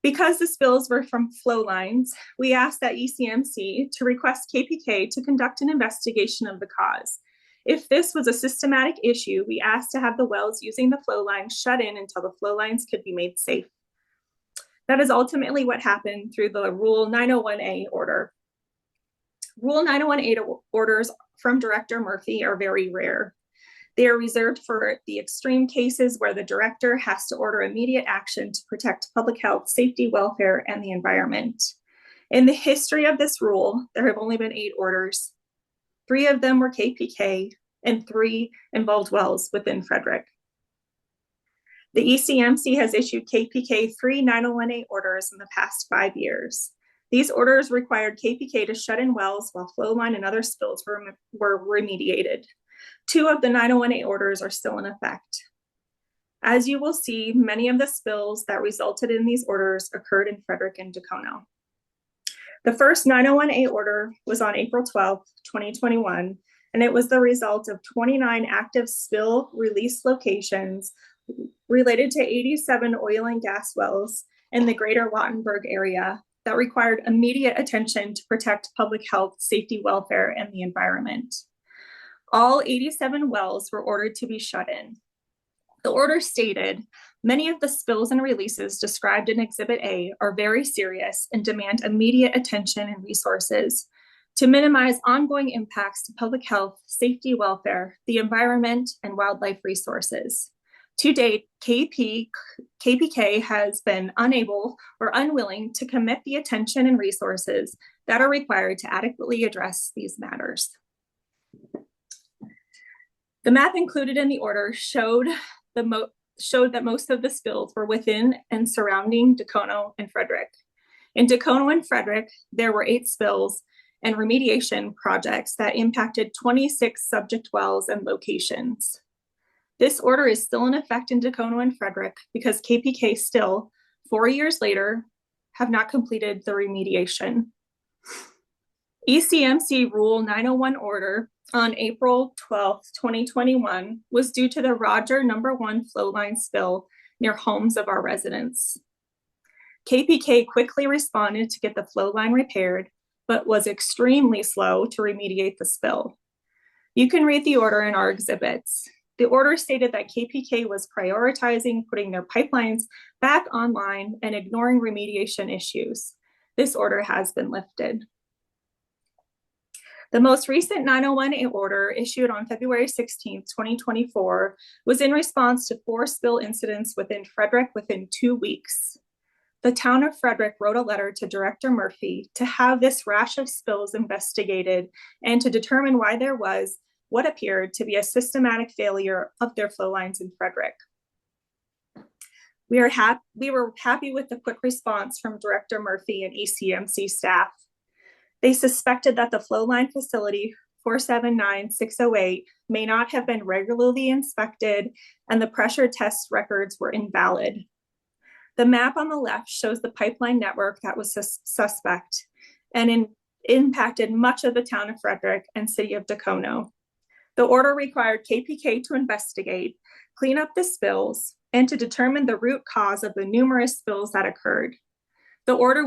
Because the spills were from flow lines, we asked that ECMC to request KPK to conduct an investigation of the cause. If this was a systematic issue, we asked to have the wells using the flow lines shut in until the flow lines could be made safe. That is ultimately what happened through the Rule 901A order. Rule 901A orders from Director Murphy are very rare. They are reserved for the extreme cases where the director has to order immediate action to protect public health, safety, welfare, and the environment. In the history of this rule, there have only been 8 orders. 3 of them were KPK, and 3 involved wells within Frederick. The ECMC has issued KPK 3 901A orders in the past 5 years. These orders required KPK to shut in wells while flow line and other spills were remediated. 2 of the 901A orders are still in effect. As you will see, many of the spills that resulted in these orders occurred in Frederick and Dacono. The first 901A order was on April 12th, 2021, and it was the result of 29 active spill release locations related to 87 oil and gas wells in the greater Wattenberg area that required immediate attention to protect public health, safety, welfare, and the environment. All 87 wells were ordered to be shut in. The order stated, many of the spills and releases described in Exhibit A are very serious and demand immediate attention and resources to minimize ongoing impacts to public health, safety, welfare, the environment, and wildlife resources. To date, KPK has been unable or unwilling to commit the attention and resources that are required to adequately address these matters. The map included in the order showed that most of the spills were within and surrounding Dacono and Frederick. In Dacono and Frederick, there were 8 spills and remediation projects that impacted 26 subject wells and locations. This order is still in effect in Dacono and Frederick because KPK still, 4 years later, have not completed the remediation. ECMC Rule 901 order on April 12, 2021 was due to the Roger No. 1 flow line spill near homes of our residents. KPK quickly responded to get the flow line repaired, but was extremely slow to remediate the spill. You can read the order in our exhibits. The order stated that KPK was prioritizing putting their pipelines back online and ignoring remediation issues. This order has been lifted. The most recent 901A order issued on February 16, 2024 was in response to 4 spill incidents within Frederick within 2 weeks. The town of Frederick wrote a letter to Director Murphy to have this rash of spills investigated and to determine why there was what appeared to be a systematic failure of their flow lines in Frederick. We were happy with the quick response from Director Murphy and ECMC staff. They suspected that the flow line facility 479608 may not have been regularly inspected and the pressure test records were invalid. The map on the left shows the pipeline network that was suspect and impacted much of the town of Frederick and city of Dacono. The order required KPK to investigate, clean up the spills, and to determine the root cause of the numerous spills that occurred. The order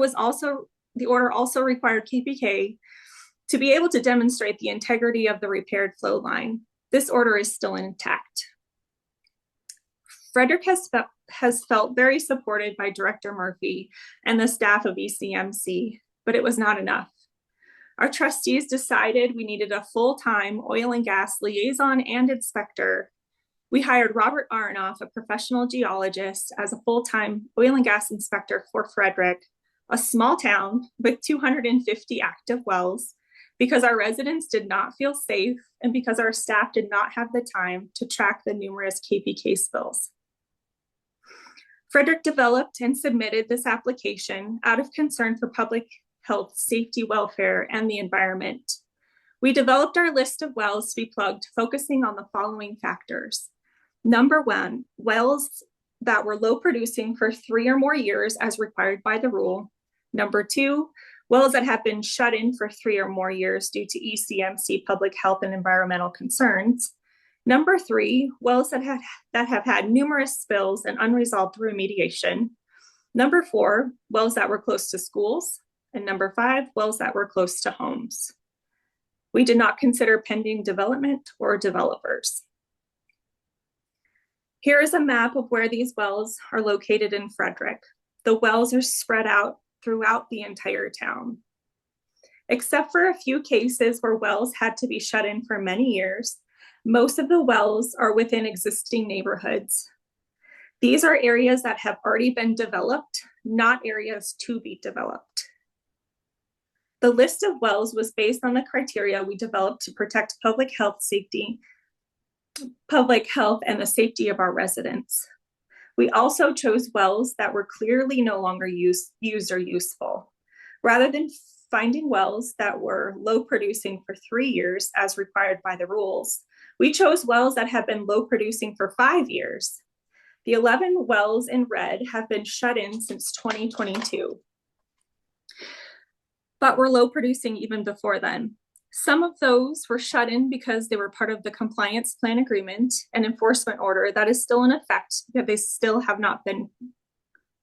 also required KPK to be able to demonstrate the integrity of the repaired flow line. This order is still intact. Frederick has felt very supported by Director Murphy and the staff of ECMC, but it was not enough. Our trustees decided we needed a full-time oil and gas liaison and inspector. We hired Robert Aronoff, a professional geologist, as a full-time oil and gas inspector for Frederick, a small town with 250 active wells, because our residents did not feel safe and because our staff did not have the time to track the numerous KPK spills. Frederick developed and submitted this application out of concern for public health, safety, welfare, and the environment. We developed our list of wells to be plugged, focusing on the following factors. Number 1, wells that were low producing for 3 or more years as required by the rule. Number 2, wells that have been shut in for 3 or more years due to ECMC public health and environmental concerns. Number 3, wells that have had numerous spills and unresolved remediation. Number 4, wells that were close to schools. And number 5, wells that were close to homes. We did not consider pending development or developers. Here is a map of where these wells are located in Frederick. The wells are spread out throughout the entire town. Except for a few cases where wells had to be shut in for many years, most of the wells are within existing neighborhoods. These are areas that have already been developed, not areas to be developed. The list of wells was based on the criteria we developed to protect public health and the safety of our residents. We also chose wells that were clearly no longer used or useful. Rather than finding wells that were low producing for 3 years as required by the rules, we chose wells that have been low producing for 5 years. The 11 wells in red have been shut in since 2022, but were low producing even before then. Some of those were shut in because they were part of the compliance plan agreement and enforcement order that is still in effect, but they still have not been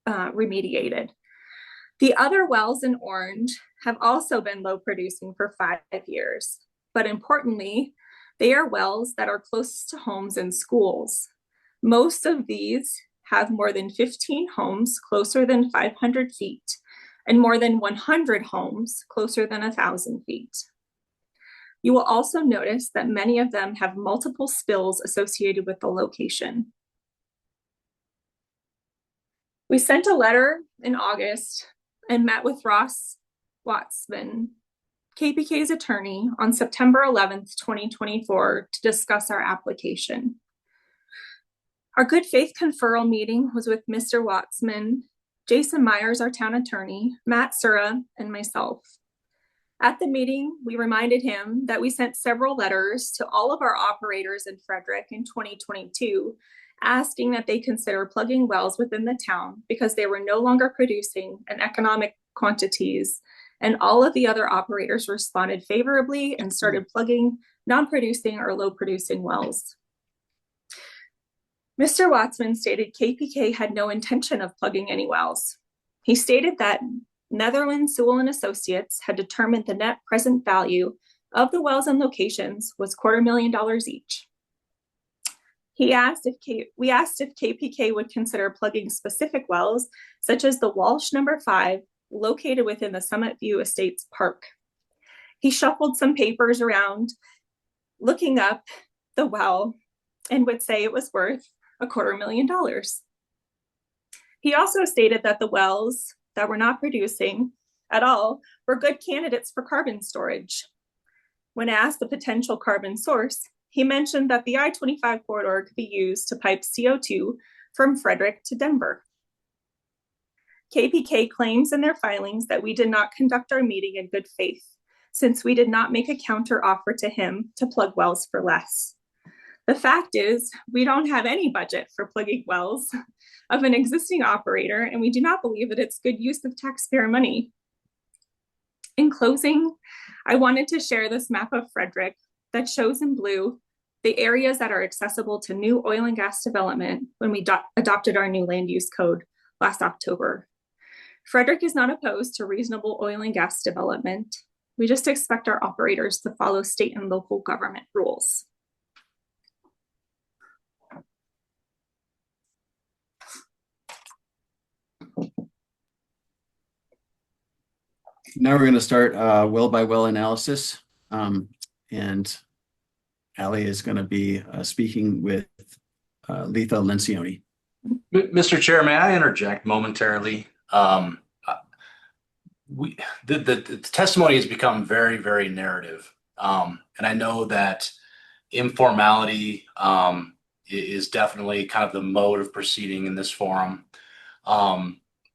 remediated. The other wells in orange have also been low producing for 5 years, but importantly, they are wells that are closest to homes and schools. Most of these have more than 15 homes closer than 500 feet and more than 100 homes closer than 1,000 feet. You will also notice that many of them have multiple spills associated with the location. We sent a letter in August and met with Ross Watsman, KPK's attorney, on September 11th, 2024 to discuss our application. Our good faith conferral meeting was with Mr. Watsman, Jason Myers, our town attorney, Matt Sura, and myself. At the meeting, we reminded him that we sent several letters to all of our operators in Frederick in 2022, asking that they consider plugging wells within the town because they were no longer producing in economic quantities, and all of the other operators responded favorably and started plugging non-producing or low-producing wells. Mr. Watsman stated KPK had no intention of plugging any wells. He stated that Netherlands, Sewell and Associates had determined the net present value of the wells and locations was $250,000 each. We asked if KPK would consider plugging specific wells, such as the Walsh number 5, located within the Summit View Estates Park. He shuffled some papers around, looking up the well, and would say it was worth $250,000. He also stated that the wells that were not producing at all were good candidates for carbon storage. When asked the potential carbon source, he mentioned that the I-25 corridor could be used to pipe CO2 from Frederick to Denver. KPK claims in their filings that we did not conduct our meeting in good faith, since we did not make a counter offer to him to plug wells for less. The fact is, we don't have any budget for plugging wells of an existing operator, and we do not believe that it's good use of taxpayer money. In closing, I wanted to share this map of Frederick that shows in blue the areas that are accessible to new oil and gas development when we adopted our new land use code last October. Frederick is not opposed to reasonable oil and gas development. We just expect our operators to follow state and local government rules. Now we're going to start well by well analysis. And Allie is going to be speaking with Letha Lencioni. Mr. Chair, may I interject momentarily? The testimony has become very, very narrative. And I know that informality is definitely kind of the mode of proceeding in this forum.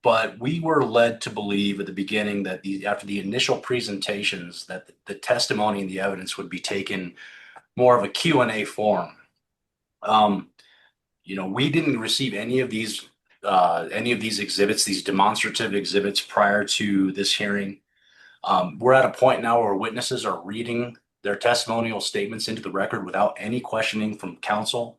But we were led to believe at the beginning that after the initial presentations that the testimony and the evidence would be taken more of a Q&A form. We didn't receive any of these exhibits, these demonstrative exhibits prior to this hearing. We're at a point now where witnesses are reading their testimonial statements into the record without any questioning from counsel.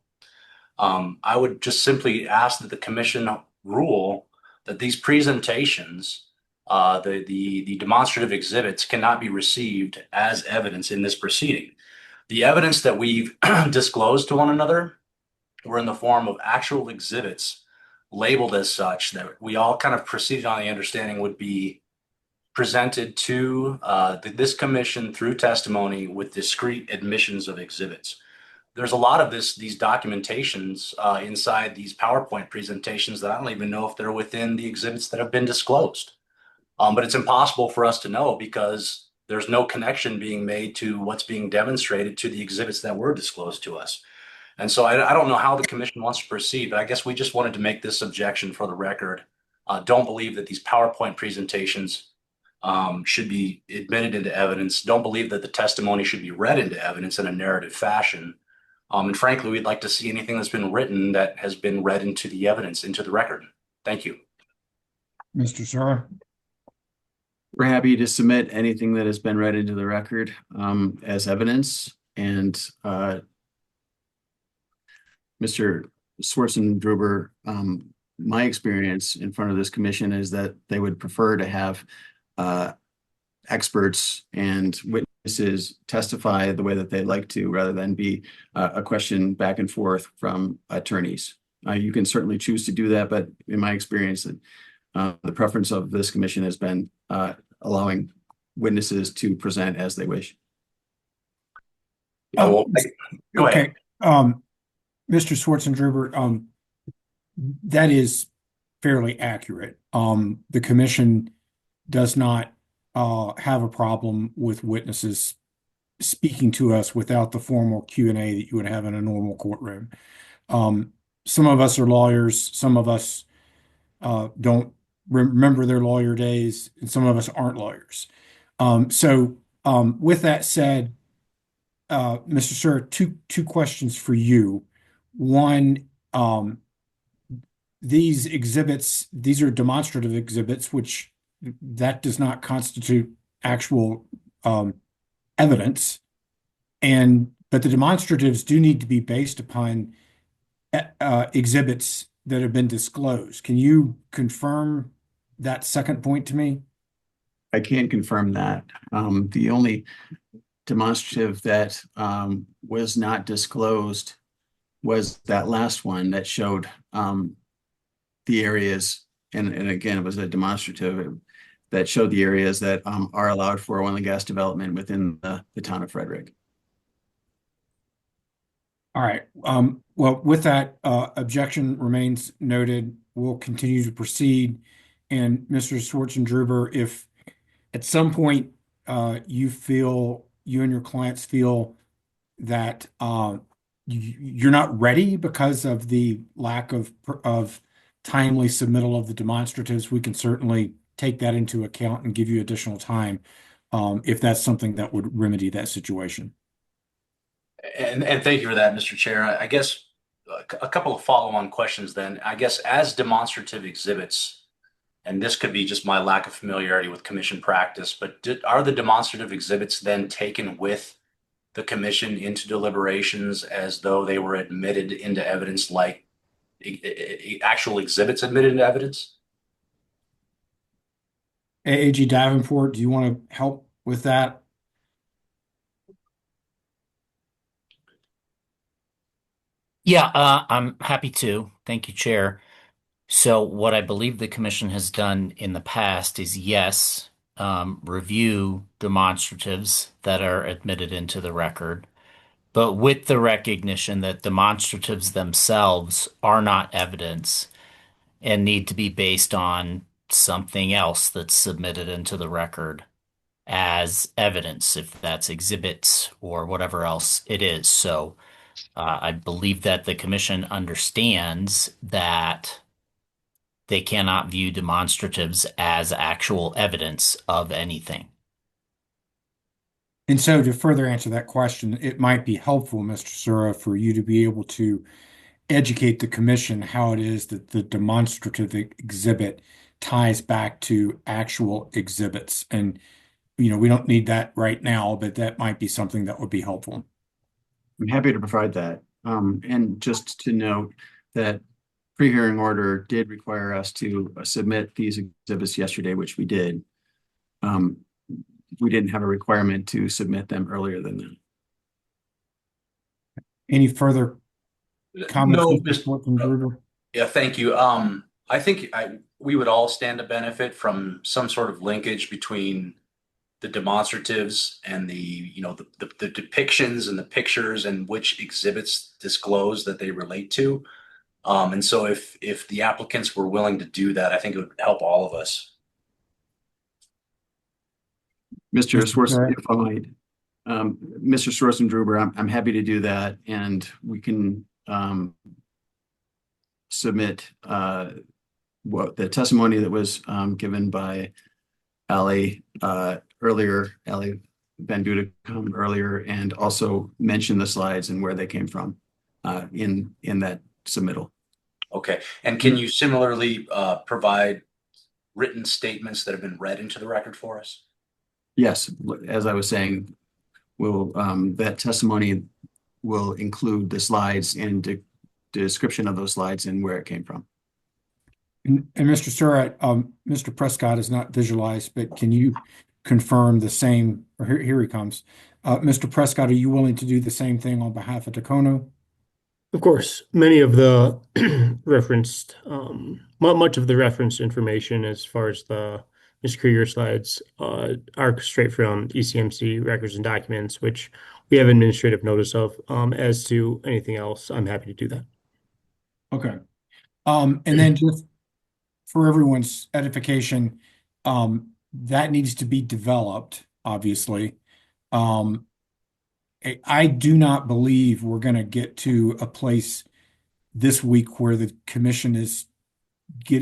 I would just simply ask that the commission rule that these presentations, the demonstrative exhibits, cannot be received as evidence in this proceeding. The evidence that we've disclosed to one another were in the form of actual exhibits labeled as such that we all kind of proceeded on the understanding would be presented to this commission through testimony with discrete admissions of exhibits. There's a lot of these documentations inside these PowerPoint presentations that I don't even know if they're within the exhibits that have been disclosed. But it's impossible for us to know because there's no connection being made to what's being demonstrated to the exhibits that were disclosed to us. And so I don't know how the commission wants to proceed, but I guess we just wanted to make this objection for the record. Don't believe that these PowerPoint presentations should be admitted into evidence. Don't believe that the testimony should be read into evidence in a narrative fashion. And frankly, we'd like to see anything that's been written that has been read into the evidence, into the record. Thank you. Mr. Sura? We're happy to submit anything that has been read into the record as evidence. And Mr. Swartzendruber, my experience in front of this commission is that they would prefer to have experts and witnesses testify the way that they'd like to, rather than be a question back and forth from attorneys. You can certainly choose to do that, but in my experience, the preference of this commission has been allowing witnesses to present as they wish. Go ahead. Mr. Swartzendruber, that is fairly accurate. The commission does not have a problem with witnesses speaking to us without the formal Q&A that you would have in a normal courtroom. Some of us are lawyers, some of us don't remember their lawyer days, and some of us aren't lawyers. With that said, Mr. Sir, two questions for you. One, these exhibits, these are demonstrative exhibits, which that does not constitute actual evidence. But the demonstratives do need to be based upon exhibits that have been disclosed. Can you confirm that second point to me? I can confirm that. The only demonstrative that was not disclosed was that last one that showed the areas, and again, it was a demonstrative that showed the areas that are allowed for oil and gas development within the town of Frederick. All right. Well, with that, objection remains noted. We'll continue to proceed. And Mr. Swartzendruber, if at some point you and your clients feel that you're not ready because of the lack of timely submittal of the demonstratives, we can certainly take that into account and give you additional time if that's something that would remedy that situation. And thank you for that, Mr. Chair. I guess a couple of follow-on questions then. I guess as demonstrative exhibits, and this could be just my lack of familiarity with commission practice, but are the demonstrative exhibits then taken with the commission into deliberations as though they were admitted into evidence, like actual exhibits admitted into evidence? AG Davenport, do you want to help with that? Yeah, I'm happy to. Thank you, Chair. So what I believe the commission has done in the past is, yes, review demonstratives that are admitted into the record, but with the recognition that demonstratives themselves are not evidence and need to be based on something else that's submitted into the record as evidence, if that's exhibits or whatever else it is. So I believe that the commission understands that they cannot view demonstratives as actual evidence of anything. And so to further answer that question, it might be helpful, Mr. Sura, for you to be able to educate the commission how it is that the demonstrative exhibit ties back to actual exhibits. And, we don't need that right now, but that might be something that would be helpful. I'm happy to provide that. And just to note that pre-hearing order did require us to submit these exhibits yesterday, which we did. We didn't have a requirement to submit them earlier than that. Any further comments? No, Mr. Swartzendruber? Yeah, thank you. I think we would all stand to benefit from some sort of linkage between the demonstratives and the depictions and the pictures and which exhibits disclose that they relate to. And so if the applicants were willing to do that, I think it would help all of us. Mr. Swartzendruber, I'm happy to do that, and we can submit the testimony that was given by Ali earlier, Ali Ben Dudek earlier, and also mention the slides and where they came from. in that submittal. Okay. And can you similarly provide written statements that have been read into the record for us? Yes, as I was saying, that testimony will include the slides and the description of those slides and where it came from. And Mr. Surratt, Mr. Prescott is not visualized, but can you confirm the same? Or here he comes. Mr. Prescott, are you willing to do the same thing on behalf of Tacono? Of course, many of the referenced, much of the referenced information as far as the Ms. Krieger slides are straight from ECMC records and documents, which we have administrative notice of. As to anything else, I'm happy to do that. Okay. And then just for everyone's edification, that needs to be developed, obviously. I do not believe we're going to get to a place this week where the commission is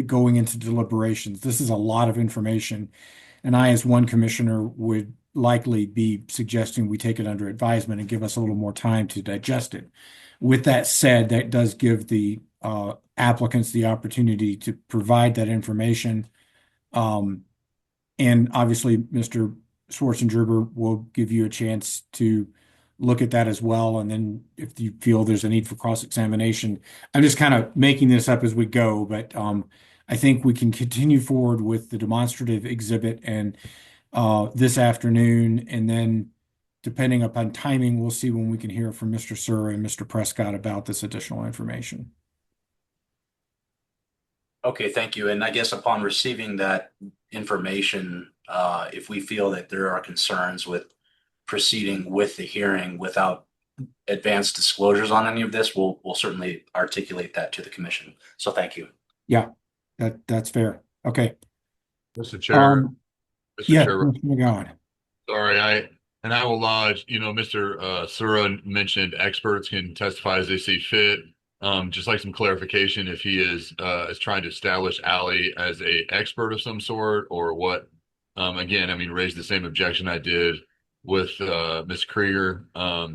going into deliberations. This is a lot of information, and I, as one commissioner, would likely be suggesting we take it under advisement and give us a little more time to digest it. With that said, that does give the applicants the opportunity to provide that information. And obviously, Mr. Schwarzengerber will give you a chance to look at that as well. And then if you feel there's a need for cross-examination, I'm just kind of making this up as we go, but I think we can continue forward with the demonstrative exhibit and this afternoon. And then depending upon timing, we'll see when we can hear from Mr. Sir and Mr. Prescott about this additional information. Okay, thank you. And I guess upon receiving that information, if we feel that there are concerns with proceeding with the hearing without advanced disclosures on any of this, we'll certainly articulate that to the commission. So thank you. Yeah, that's fair. Okay. Mr. Chair. Mr. Yeah, Chair. Mr. McGowan. Sorry, I will lodge, Mr. Sura mentioned experts can testify as they see fit. Just like some clarification if he is trying to establish Ally as a expert of some sort or what. Again, raised the same objection I did with Ms. Krieger. I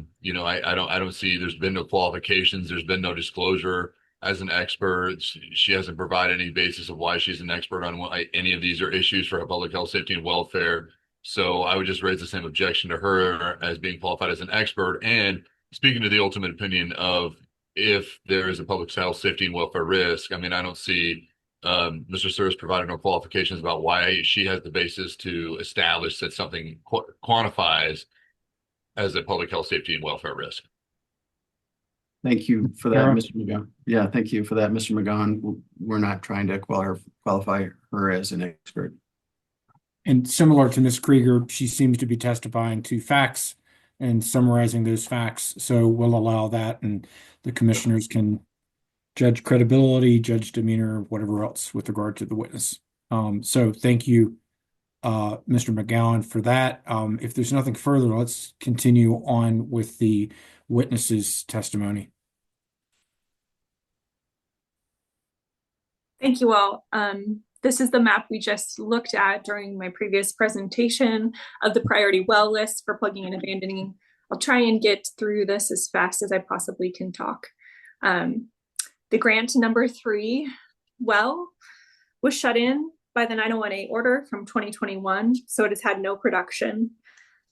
don't see there's been no qualifications, there's been no disclosure as an expert. She hasn't provided any basis of why she's an expert on any of these are issues for public health, safety, and welfare. So I would just raise the same objection to her as being qualified as an expert. And speaking to the ultimate opinion of if there is a public health, safety, and welfare risk, I don't see Mr. Sears provided no qualifications about why she has the basis to establish that something quantifies as a public health, safety, and welfare risk. Thank you for that, Mr. McGowan. Yeah, thank you for that, Mr. McGowan. We're not trying to qualify her as an expert. And similar to Ms. Krieger, she seems to be testifying to facts and summarizing those facts. So we'll allow that, and the commissioners can judge credibility, judge demeanor, whatever else with regard to the witness. So thank you, Mr. McGowan, for that. If there's nothing further, let's continue on with the witness's testimony. Thank you all. This is the map we just looked at during my previous presentation of the priority well list for plugging and abandoning. I'll try and get through this as fast as I possibly can talk. The grant number 3 well was shut in by the 901A order from 2021, so it has had no production.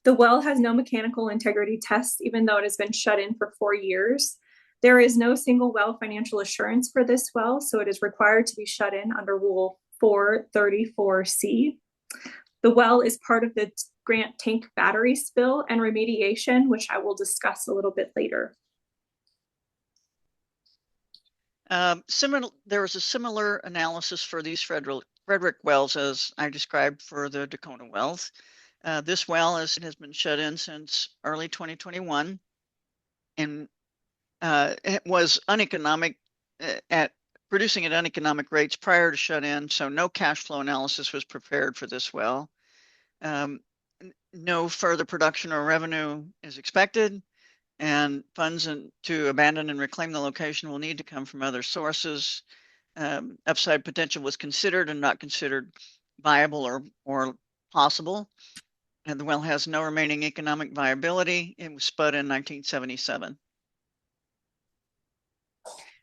The well has no mechanical integrity tests, even though it has been shut in for 4 years. There is no single well financial assurance for this well, so it is required to be shut in under Rule 434C. The well is part of the grant tank battery spill and remediation, which I will discuss a little bit later. There was a similar analysis for these Frederick wells as I described for the Dakota wells. This well has been shut in since early 2021 and it was uneconomic at producing at uneconomic rates prior to shut in, so no cash flow analysis was prepared for this well. No further production or revenue is expected, and funds to abandon and reclaim the location will need to come from other sources. Upside potential was considered and not considered viable or possible. And the well has no remaining economic viability. It was spud in 1977.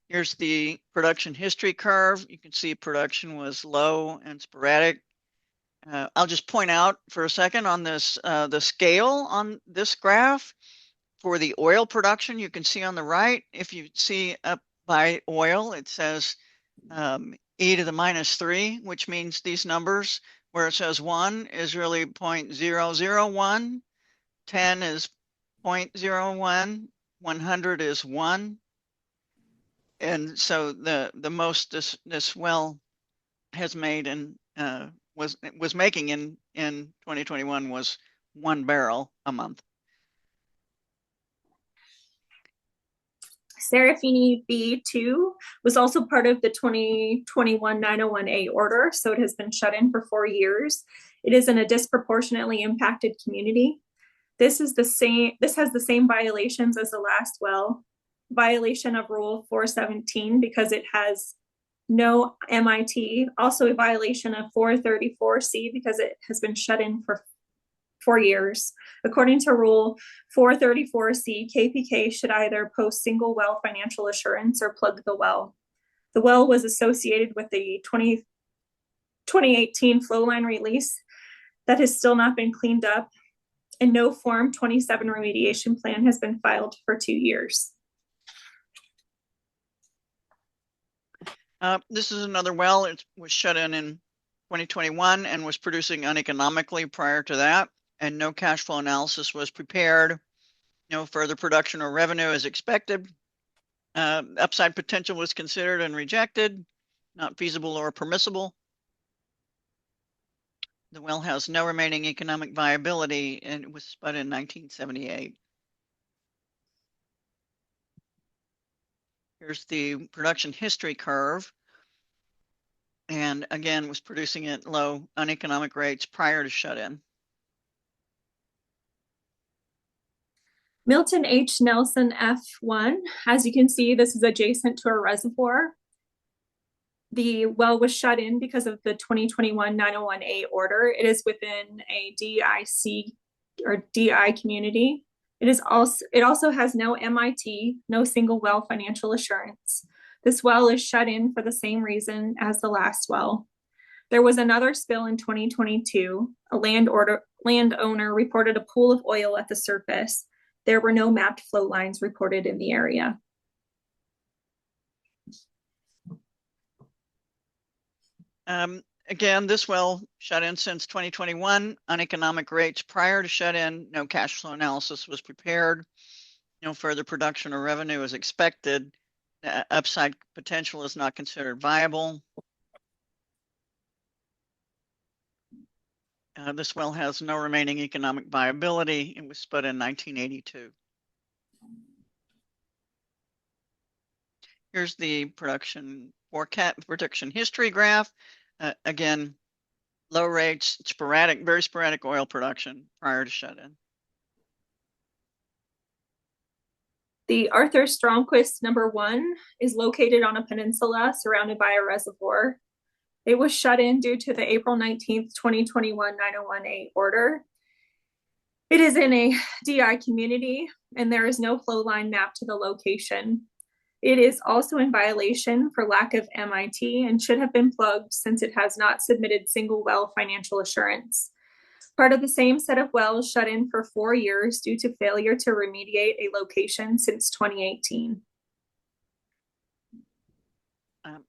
Here's the production history curve. You can see production was low and sporadic. I'll just point out for a second on this, the scale on this graph for the oil production. You can see on the right, if you see up by oil, it says e to the -3, which means these numbers where it says 1 is really 0.001, 10 is 0.01, 100 is 1. And so the most this well has made and was making in 2021 was 1 barrel a month. Serafini B2 was also part of the 2021 901A order, so it has been shut in for 4 years. It is in a disproportionately impacted community. This has the same violations as the last well. Violation of Rule 417 because it has no MIT. Also a violation of 434C because it has been shut in for 4 years. According to Rule 434C, KPK should either post single well financial assurance or plug the well. The well was associated with the 2018 flow line release that has still not been cleaned up, and no Form 27 remediation plan has been filed for 2 years. This is another well. It was shut in 2021 and was producing uneconomically prior to that, and no cash flow analysis was prepared. No further production or revenue is expected. Upside potential was considered and rejected, not feasible or permissible. The well has no remaining economic viability and it was spud in 1978. Here's the production history curve. And again, was producing at low uneconomic rates prior to shut-in. Milton H. Nelson F1. As you can see, this is adjacent to a reservoir. The well was shut in because of the 2021 901A order. It is within a DIC or DI community. It also has no MIT, no single well financial assurance. This well is shut in for the same reason as the last well. There was another spill in 2022. A landowner reported a pool of oil at the surface. There were no mapped flow lines reported in the area. Again, this well shut in since 2021. Uneconomic rates prior to shut in. No cash flow analysis was prepared. No further production or revenue is expected. Upside potential is not considered viable. This well has no remaining economic viability. It was spud in 1982. Here's the production history graph. Again, low rates, very sporadic oil production prior to shut-in. The Arthur Stromquist #1 is located on a peninsula surrounded by a reservoir. It was shut in due to the April 19th, 2021 901A order. It is in a DI community and there is no flow line mapped to the location. It is also in violation for lack of MIT and should have been plugged since it has not submitted single well financial assurance. Part of the same set of wells shut in for 4 years due to failure to remediate a location since 2018.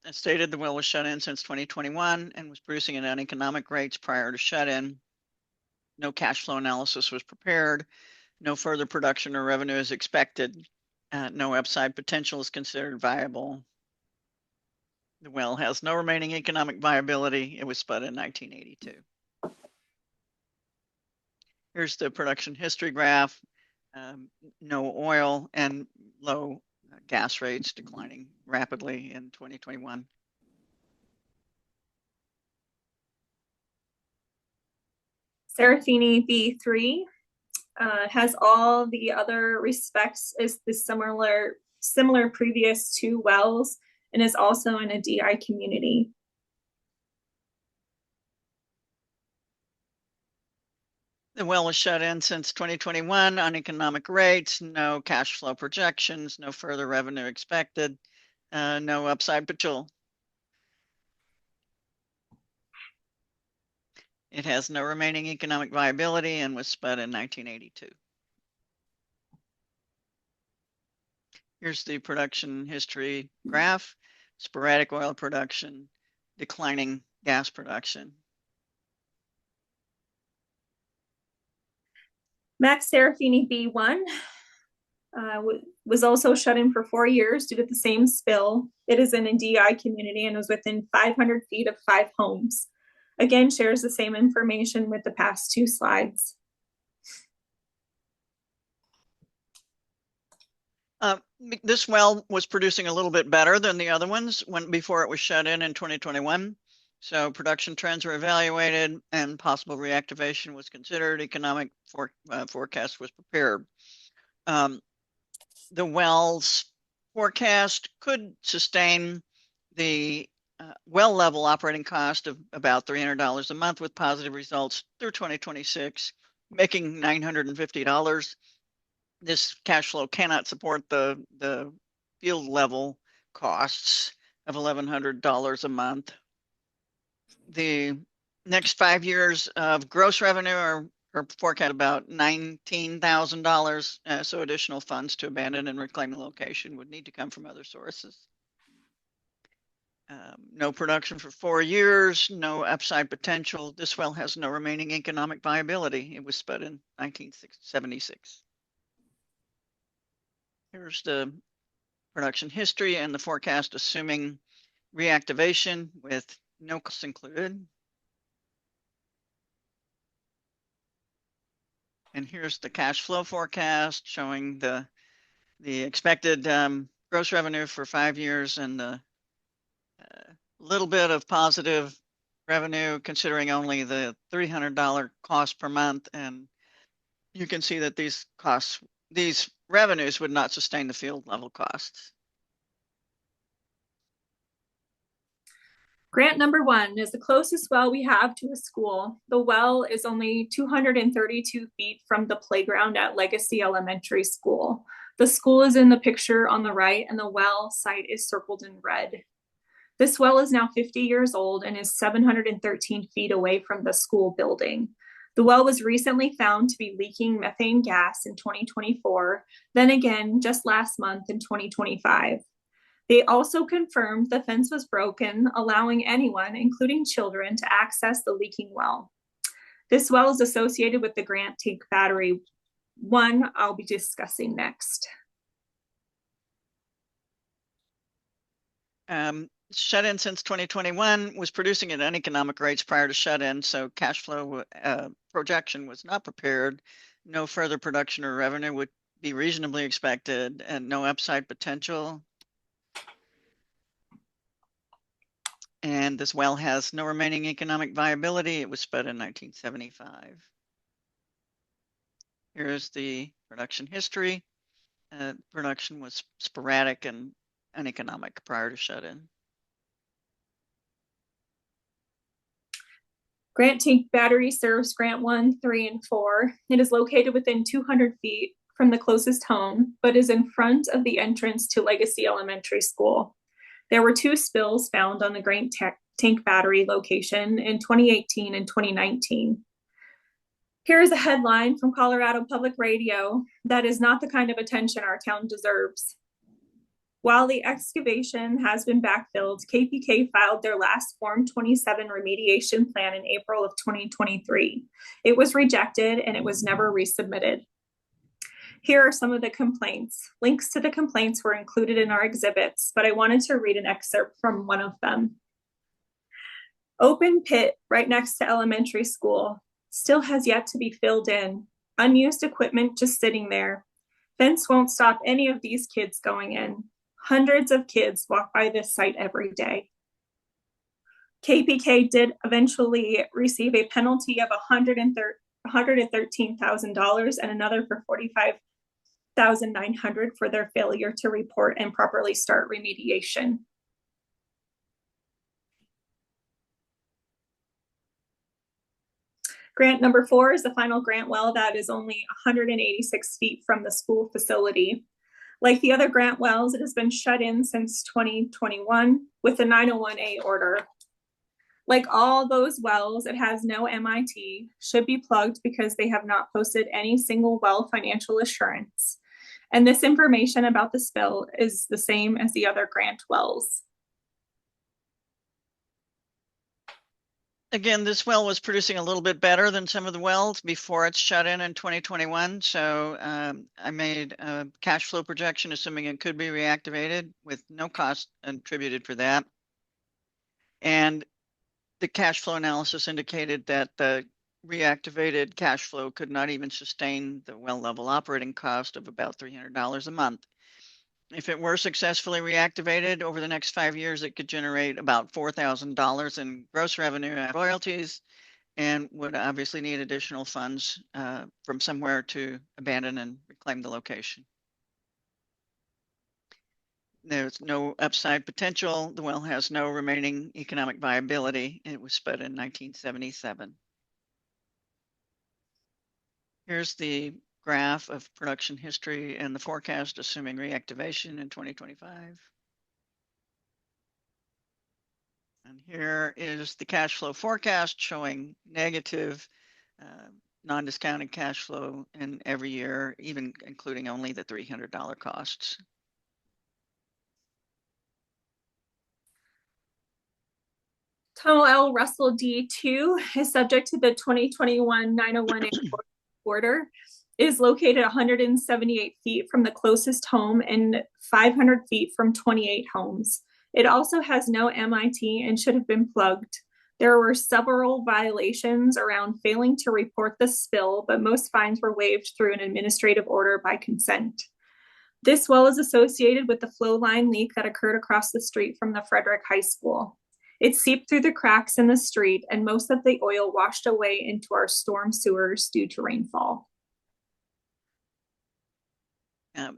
As stated, the well was shut in since 2021 and was producing at uneconomic rates prior to shut-in. No cash flow analysis was prepared. No further production or revenue is expected. No upside potential is considered viable. The well has no remaining economic viability. It was spud in 1982. Here's the production history graph. No oil and low gas rates declining rapidly in 2021. Serafini B3 has all the other respects as the similar previous 2 wells and is also in a DI community. The well was shut in since 2021, uneconomic rates, no cash flow projections, no further revenue expected. no upside potential. It has no remaining economic viability and was spud in 1982. Here's the production history graph: sporadic oil production, declining gas production. Max Serafini B1 was also shut in for 4 years due to the same spill. It is in a DI community and was within 500 feet of 5 homes. Again, shares the same information with the past 2 slides. This well was producing a little bit better than the other ones before it was shut in 2021. So production trends were evaluated and possible reactivation was considered. Economic forecast was prepared. The well's forecast could sustain the well level operating cost of about $300 a month with positive results through 2026, making $950. This cash flow cannot support the field level costs of $1,100 a month. The next 5 years of gross revenue are forecast about $19,000. So additional funds to abandon and reclaim the location would need to come from other sources. No production for 4 years, no upside potential. This well has no remaining economic viability. It was spud in 1976. Here's the production history and the forecast assuming reactivation with no costs included. And here's the cash flow forecast showing the expected gross revenue for 5 years and the little bit of positive revenue considering only the $300 cost per month. And you can see that these revenues would not sustain the field level costs. Grant number 1 is the closest well we have to a school. The well is only 232 feet from the playground at Legacy Elementary School. The school is in the picture on the right and the well site is circled in red. This well is now 50 years old and is 713 feet away from the school building. The well was recently found to be leaking methane gas in 2024, then again just last month in 2025. They also confirmed the fence was broken, allowing anyone, including children, to access the leaking well. This well is associated with the Grant Tank Battery 1 I'll be discussing next. Shut-in since 2021, was producing at uneconomic rates prior to shut-in, so cash flow projection was not prepared. No further production or revenue would be reasonably expected, and no upside potential. And this well has no remaining economic viability. It was spud in 1975. Here's the production history. Production was sporadic and uneconomic prior to shut-in. Grant Tank Battery serves Grant 1, 3, and 4. It is located within 200 feet from the closest home, but is in front of the entrance to Legacy Elementary School. There were 2 spills found on the Grant Tank Battery location in 2018 and 2019. Here is a headline from Colorado Public Radio that is not the kind of attention our town deserves. While the excavation has been backfilled, KPK filed their last Form 27 remediation plan in April of 2023. It was rejected and it was never resubmitted. Here are some of the complaints. Links to the complaints were included in our exhibits, but I wanted to read an excerpt from one of them. Open pit right next to elementary school. Still has yet to be filled in. Unused equipment just sitting there. Fence won't stop any of these kids going in. Hundreds of kids walk by this site every day. KPK did eventually receive a penalty of $113,000 and another for $45,900 for their failure to report and properly start remediation. Grant number 4 is the final grant well that is only 186 feet from the school facility. Like the other grant wells, it has been shut in since 2021 with a 901A order. Like all those wells, it has no MIT, should be plugged because they have not posted any single well financial assurance. And this information about the spill is the same as the other grant wells. Again, this well was producing a little bit better than some of the wells before it's shut in 2021. So I made a cash flow projection assuming it could be reactivated with no cost attributed for that. And the cash flow analysis indicated that the reactivated cash flow could not even sustain the well level operating cost of about $300 a month. If it were successfully reactivated over the next 5 years, it could generate about $4,000 in gross revenue and royalties, and would obviously need additional funds from somewhere to abandon and reclaim the location. There's no upside potential. The well has no remaining economic viability. It was spud in 1977. Here's the graph of production history and the forecast assuming reactivation in 2025. And here is the cash flow forecast showing negative non-discounted cash flow in every year, even including only the $300 costs. Tunnel L Russell D2 is subject to the 2021 901A order. It is located 178 feet from the closest home and 500 feet from 28 homes. It also has no MIT and should have been plugged. There were several violations around failing to report the spill, but most fines were waived through an administrative order by consent. This well is associated with the flow line leak that occurred across the street from the Frederick High School. It seeped through the cracks in the street, and most of the oil washed away into our storm sewers due to rainfall.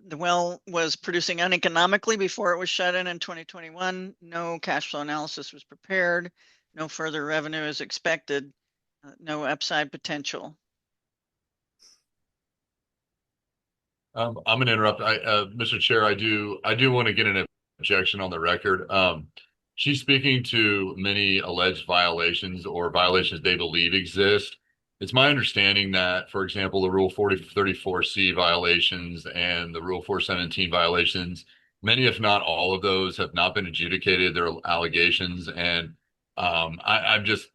The well was producing uneconomically before it was shut in 2021. No cash flow analysis was prepared. No further revenue is expected. No upside potential. I'm going to interrupt. Mr. Chair, I do want to get an objection on the record. She's speaking to many alleged violations or violations they believe exist. It's my understanding that, for example, the Rule 4034C violations and the Rule 417 violations, many, if not all of those, have not been adjudicated. They're allegations, and I'm just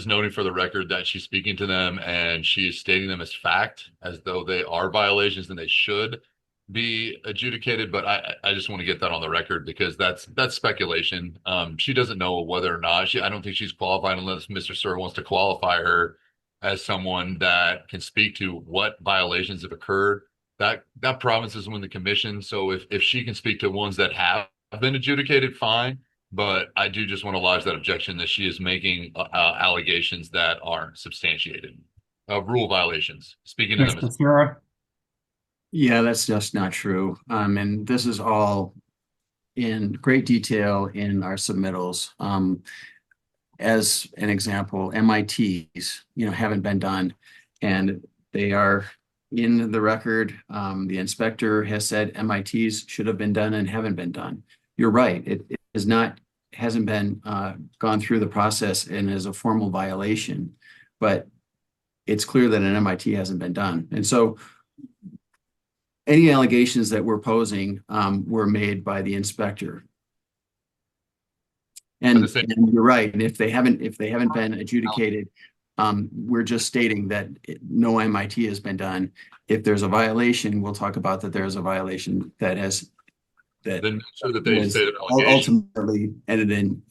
noting for the record that she's speaking to them and she is stating them as fact, as though they are violations and they should be adjudicated. But I just want to get that on the record because that's speculation. She doesn't know whether or not I don't think she's qualified unless Mr. Sir wants to qualify her as someone that can speak to what violations have occurred. That province is within the commission. So if she can speak to ones that have been adjudicated, fine. But I do just want to lodge that objection that she is making allegations that aren't substantiated. Rule violations. Speaking to them as Yeah, that's just not true. And this is all in great detail in our submittals. As an example, MITs, haven't been done, and they are in the record. The inspector has said MITs should have been done and haven't been done. You're right. It hasn't been gone through the process and is a formal violation, but it's clear that an MIT hasn't been done. And so any allegations that we're posing were made by the inspector. And you're right. And if they haven't been adjudicated, we're just stating that no MIT has been done. If there's a violation, we'll talk about that there's a violation that then so that they say ultimately ended in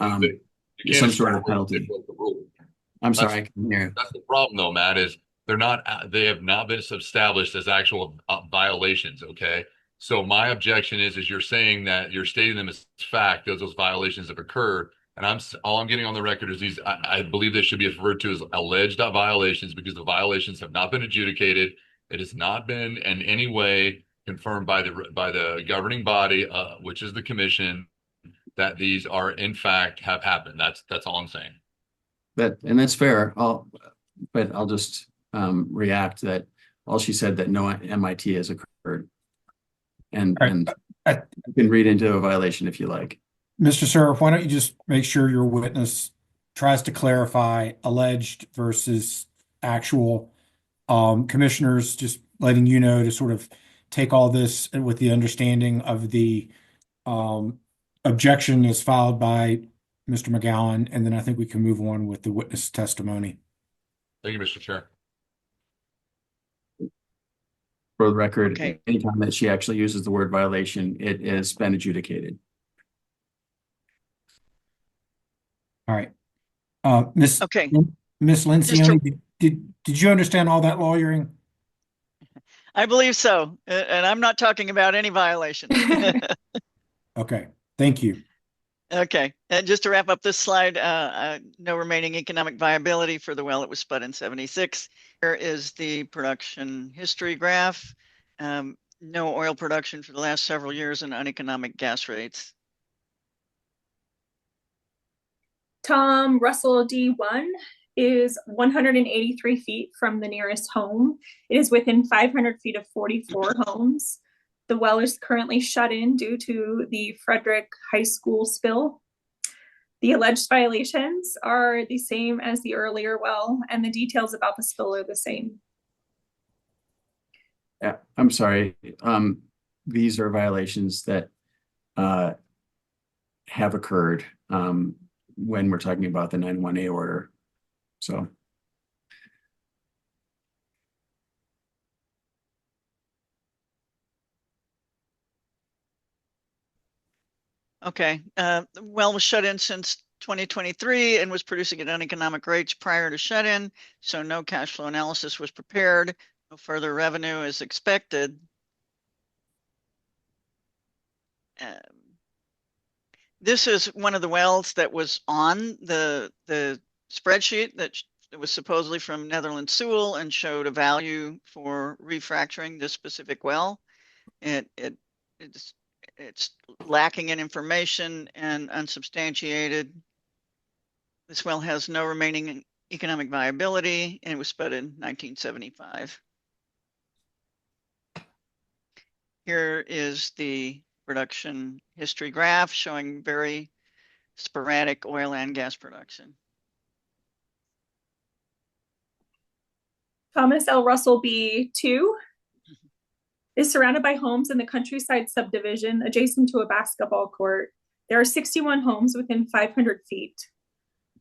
some sort of penalty. I'm sorry, I can hear. That's the problem, though, Matt. Is they have not been established as actual violations. Okay, so my objection is you're saying that you're stating them as fact that those violations have occurred, and all I'm getting on the record is I believe they should be referred to as alleged violations because the violations have not been adjudicated. It has not been in any way confirmed by the governing body, which is the commission, that these are in fact have happened. That's all I'm saying. That's fair. I'll just react that all she said that no MIT has occurred. And All right. and you can read into a violation if you like. Mr. Sir, why don't you just make sure your witness tries to clarify alleged versus actual. Commissioners, just letting you know to sort of take all this with the understanding of the objection is filed by Mr. McGowan, and then I think we can move on with the witness testimony. Thank you, Mr. Chair. For the record, Okay. anytime that she actually uses the word violation, it has been adjudicated. All right. Miss Okay. Miss Lencioni, did you understand all that lawyering? I believe so. And I'm not talking about any violations. Okay, thank you. Okay. And just to wrap up this slide, no remaining economic viability for the well that was spud in 76. Here is the production history graph. No oil production for the last several years and uneconomic gas rates. Tom Russell D1 is 183 feet from the nearest home. It is within 500 feet of 44 homes. The well is currently shut in due to the Frederick High School spill. The alleged violations are the same as the earlier well, and the details about the spill are the same. Yeah, I'm sorry. These are violations that have occurred when we're talking about the 91A order. So. Okay. The well was shut in since 2023 and was producing at uneconomic rates prior to shut-in, so no cash flow analysis was prepared. No further revenue is expected. This is one of the wells that was on the spreadsheet that was supposedly from Netherlands Sewell and showed a value for refracturing this specific well. It's lacking in information and unsubstantiated. This well has no remaining economic viability, and it was spud in 1975. Here is the production history graph showing very sporadic oil and gas production. Thomas L. Russell B2 is surrounded by homes in the countryside subdivision adjacent to a basketball court. There are 61 homes within 500 feet.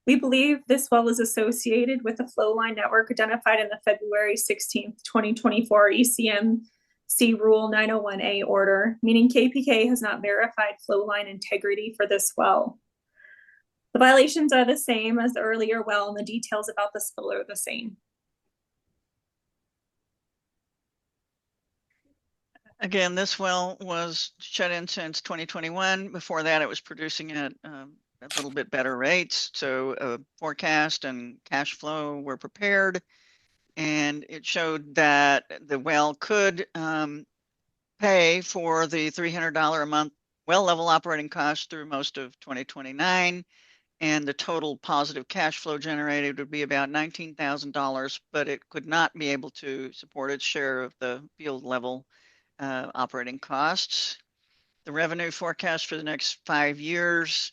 We believe this well is associated with the flow line network identified in the February 16th, 2024 ECMC Rule 901A order, meaning KPK has not verified flow line integrity for this well. The violations are the same as the earlier well, and the details about the spill are the same. Again, this well was shut in since 2021. Before that, it was producing at a little bit better rates. So forecast and cash flow were prepared, and it showed that the well could pay for the $300 a month well level operating costs through most of 2029. And the total positive cash flow generated would be about $19,000, but it could not be able to support its share of the field level operating costs. The revenue forecast for the next 5 years,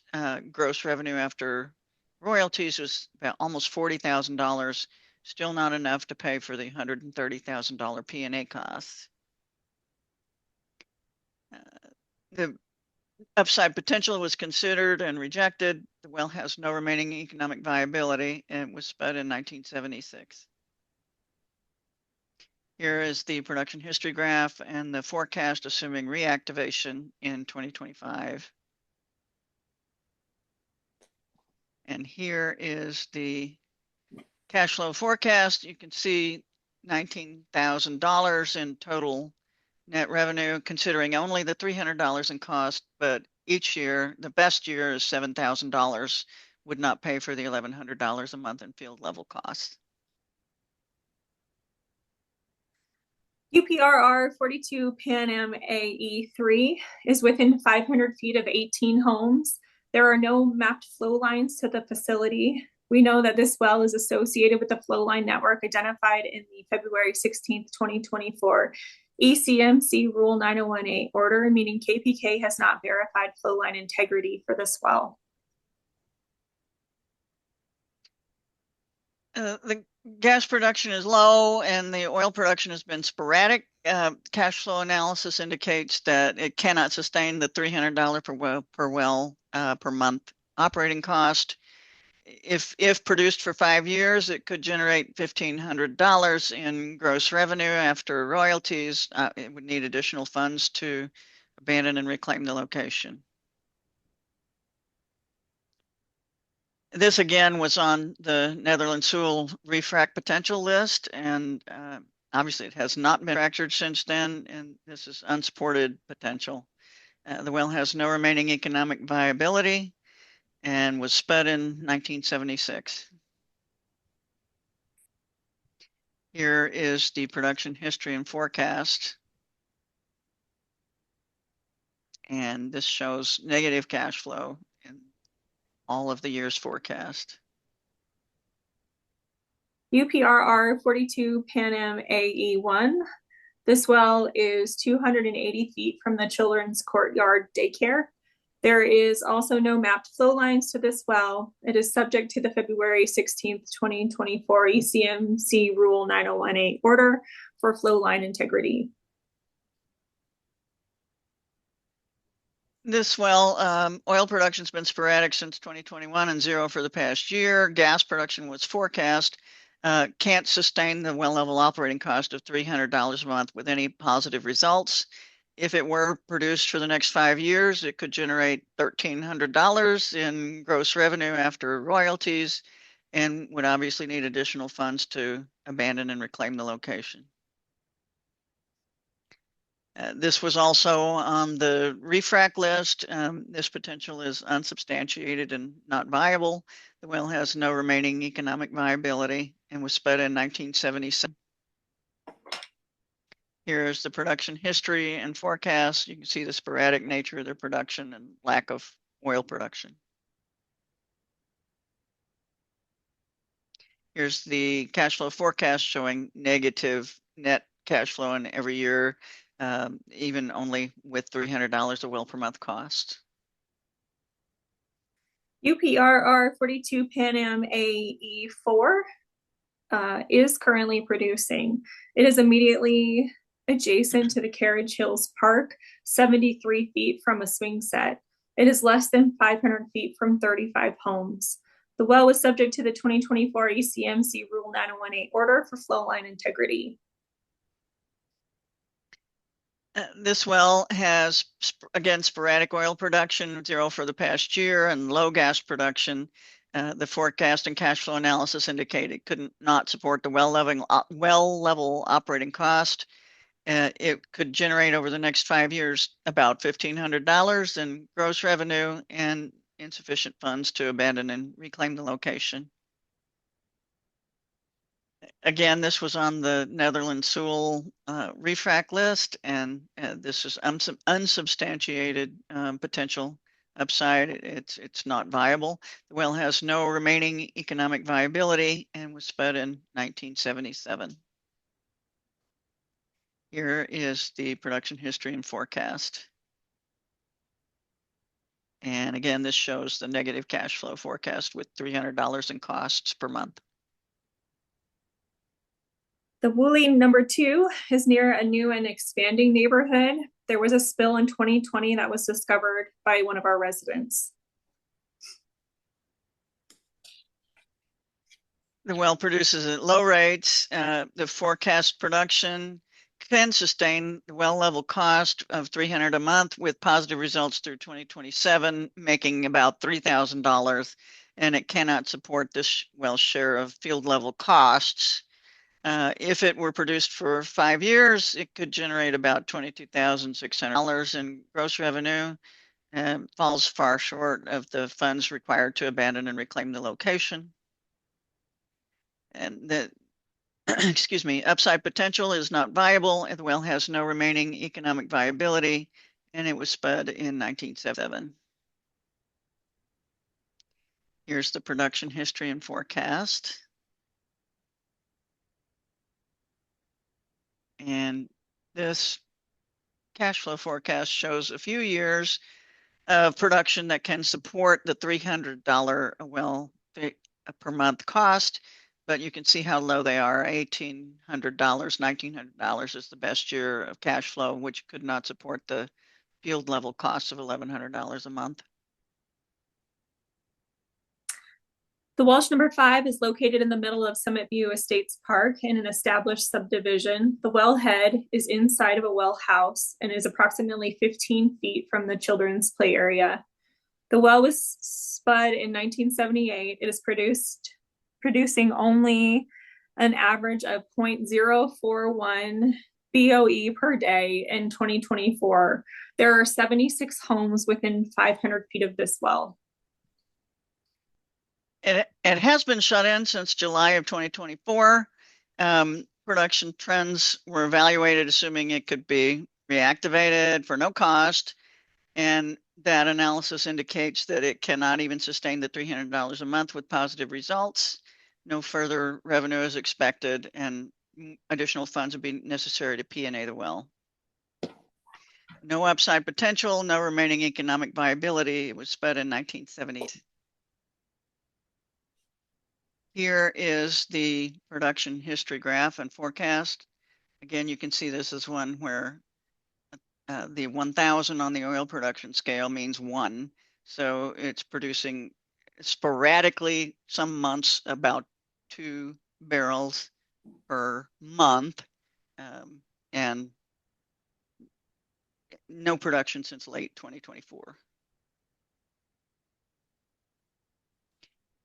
gross revenue after royalties was about almost $40,000, still not enough to pay for the $130,000 P&A costs. The upside potential was considered and rejected. The well has no remaining economic viability and was spud in 1976. Here is the production history graph and the forecast assuming reactivation in 2025. And here is the cash flow forecast. You can see $19,000 in total net revenue, considering only the $300 in cost, but each year, the best year is $7,000, would not pay for the $1,100 a month in field level costs. UPRR 42 Pan Am AE3 is within 500 feet of 18 homes. There are no mapped flow lines to the facility. We know that this well is associated with the flow line network identified in the February 16th, 2024 ECMC Rule 9018 order, meaning KPK has not verified flow line integrity for this well. The gas production is low and the oil production has been sporadic. Cash flow analysis indicates that it cannot sustain the $300 per well per month operating cost. If produced for 5 years, it could generate $1,500 in gross revenue after royalties. It would need additional funds to abandon and reclaim the location. This again was on the Netherland Sewell refrac potential list, and obviously it has not been fractured since then, and this is unsupported potential. The well has no remaining economic viability and was spud in 1976. Here is the production history and forecast. And this shows negative cash flow in all of the years forecast. UPRR 42 Pan Am AE1. This well is 280 feet from the Children's Courtyard Daycare. There is also no mapped flow lines to this well. It is subject to the February 16th, 2024 ECMC Rule 9018 order for flow line integrity. This well, oil production's been sporadic since 2021 and zero for the past year. Gas production was forecast. Can't sustain the well level operating cost of $300 a month with any positive results. If it were produced for the next 5 years, it could generate $1,300 in gross revenue after royalties and would obviously need additional funds to abandon and reclaim the location. This was also on the refrac list. This potential is unsubstantiated and not viable. The well has no remaining economic viability and was spud in 1977. Here is the production history and forecast. You can see the sporadic nature of their production and lack of oil production. Here's the cash flow forecast showing negative net cash flow in every year, even only with $300 a well per month cost. UPRR 42 Pan Am AE4 is currently producing. It is immediately adjacent to the Carriage Hills Park, 73 feet from a swing set. It is less than 500 feet from 35 homes. The well was subject to the 2024 ECMC Rule 9018 order for flow line integrity. This well has, again, sporadic oil production, zero for the past year, and low gas production. The forecast and cash flow analysis indicate it could not support the well level operating cost. It could generate over the next 5 years about $1,500 in gross revenue and insufficient funds to abandon and reclaim the location. Again, this was on the Netherland Sewell refrac list, and this is unsubstantiated potential upside. It's not viable. The well has no remaining economic viability and was spud in 1977. Here is the production history and forecast. And again, this shows the negative cash flow forecast with $300 in costs per month. The Woolley number 2 is near a new and expanding neighborhood. There was a spill in 2020 that was discovered by one of our residents. The well produces at low rates. The forecast production can sustain the well level cost of $300 a month with positive results through 2027, making about $3,000, and it cannot support this well's share of field level costs. If it were produced for 5 years, it could generate about $22,600 in gross revenue and falls far short of the funds required to abandon and reclaim the location. And the excuse me, upside potential is not viable. The well has no remaining economic viability, and it was spud in 1977. Here's the production history and forecast. And This cash flow forecast shows a few years of production that can support the $300 a well per month cost, but you can see how low they are. $1,800, $1,900 is the best year of cash flow, which could not support the field level costs of $1,100 a month. The Welsh number 5 is located in the middle of Summit View Estates Park in an established subdivision. The wellhead is inside of a well house and is approximately 15 feet from the children's play area. The well was spud in 1978. It is producing only an average of 0.041 BOE per day in 2024. There are 76 homes within 500 feet of this well. It has been shut in since July of 2024. Production trends were evaluated, assuming it could be reactivated for no cost. And that analysis indicates that it cannot even sustain the $300 a month with positive results. No further revenue is expected, and additional funds would be necessary to P&A the well. No upside potential, no remaining economic viability. It was spud in 1970. Here is the production history graph and forecast. Again, you can see this is one where the 1,000 on the oil production scale means 1. So it's producing sporadically, some months, about 2 barrels per month, and no production since late 2024.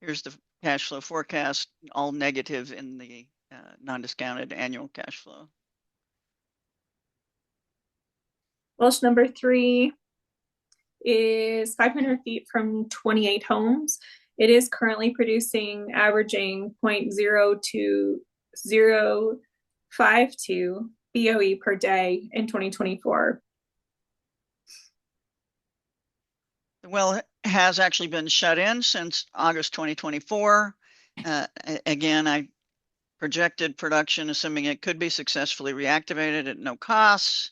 Here's the cash flow forecast, all negative in the non-discounted annual cash flow. Welsh number 3 is 500 feet from 28 homes. It is currently producing, averaging 0.02052 BOE per day in 2024. The well has actually been shut in since August 2024. Again, I projected production, assuming it could be successfully reactivated at no costs.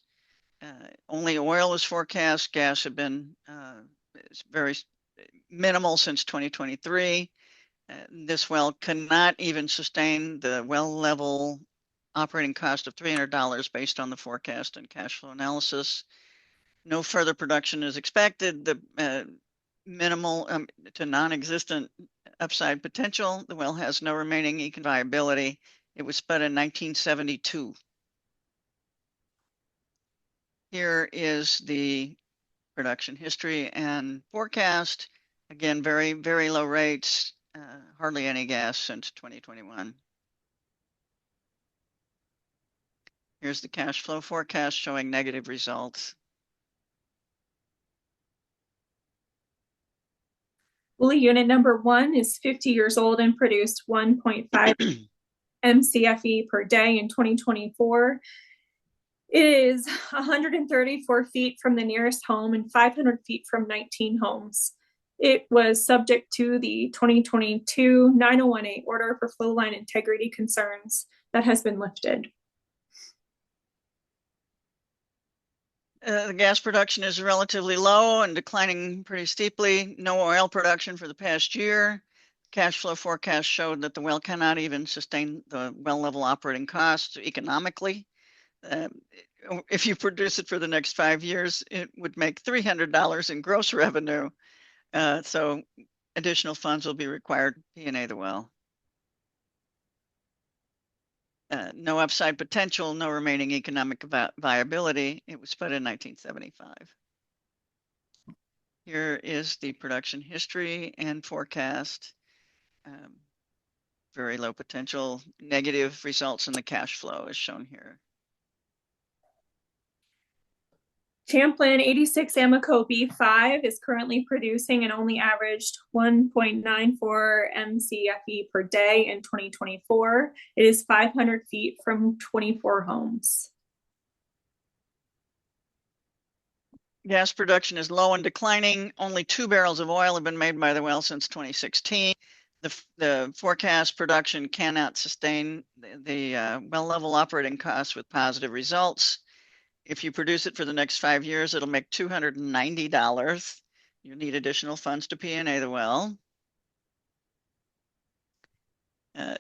Only oil was forecast. Gas had been very minimal since 2023. This well cannot even sustain the well level operating cost of $300 based on the forecast and cash flow analysis. No further production is expected. The minimal to non-existent upside potential. The well has no remaining economic viability. It was spud in 1972. Here is the production history and forecast. Again, very, very low rates, hardly any gas since 2021. Here's the cash flow forecast showing negative results. Bully unit number 1 is 50 years old and produced 1.5 MCFE per day in 2024. It is 134 feet from the nearest home and 500 feet from 19 homes. It was subject to the 2022 9018 order for flow line integrity concerns that has been lifted. The gas production is relatively low and declining pretty steeply. No oil production for the past year. Cash flow forecast showed that the well cannot even sustain the well level operating costs economically. If you produce it for the next 5 years, it would make $300 in gross revenue. So additional funds will be required to P&A the well. No upside potential, no remaining economic viability. It was spud in 1975. Here is the production history and forecast. Very low potential, negative results in the cash flow is shown here. Champlain 86 Amoco B5 is currently producing and only averaged 1.94 MCFE per day in 2024. It is 500 feet from 24 homes. Gas production is low and declining. Only 2 barrels of oil have been made by the well since 2016. The forecast production cannot sustain the well level operating costs with positive results. If you produce it for the next 5 years, it'll make $290. You need additional funds to P&A the well.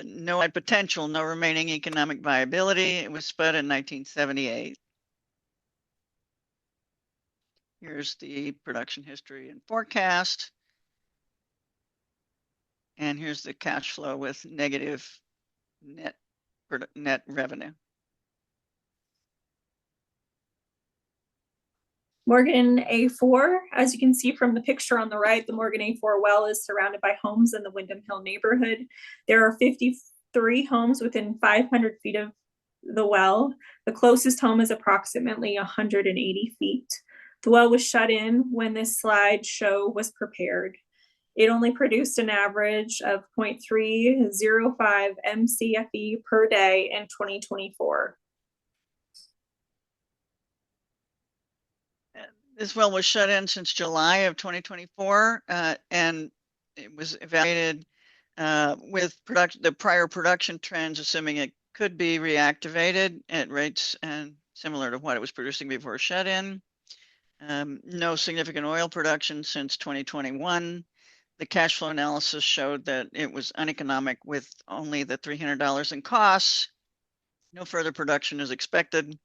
No potential, no remaining economic viability. It was spud in 1978. Here's the production history and forecast. And here's the cash flow with negative net revenue. Morgan A4, as you can see from the picture on the right, the Morgan A4 well is surrounded by homes in the Windham Hill neighborhood. There are 53 homes within 500 feet of the well. The closest home is approximately 180 feet. The well was shut in when this slideshow was prepared. It only produced an average of 0.305 MCFE per day in 2024. This well was shut in since July of 2024, and it was evaluated with the prior production trends, assuming it could be reactivated at rates and similar to what it was producing before shut in. No significant oil production since 2021. The cash flow analysis showed that it was uneconomic with only the $300 in costs. No further production is expected,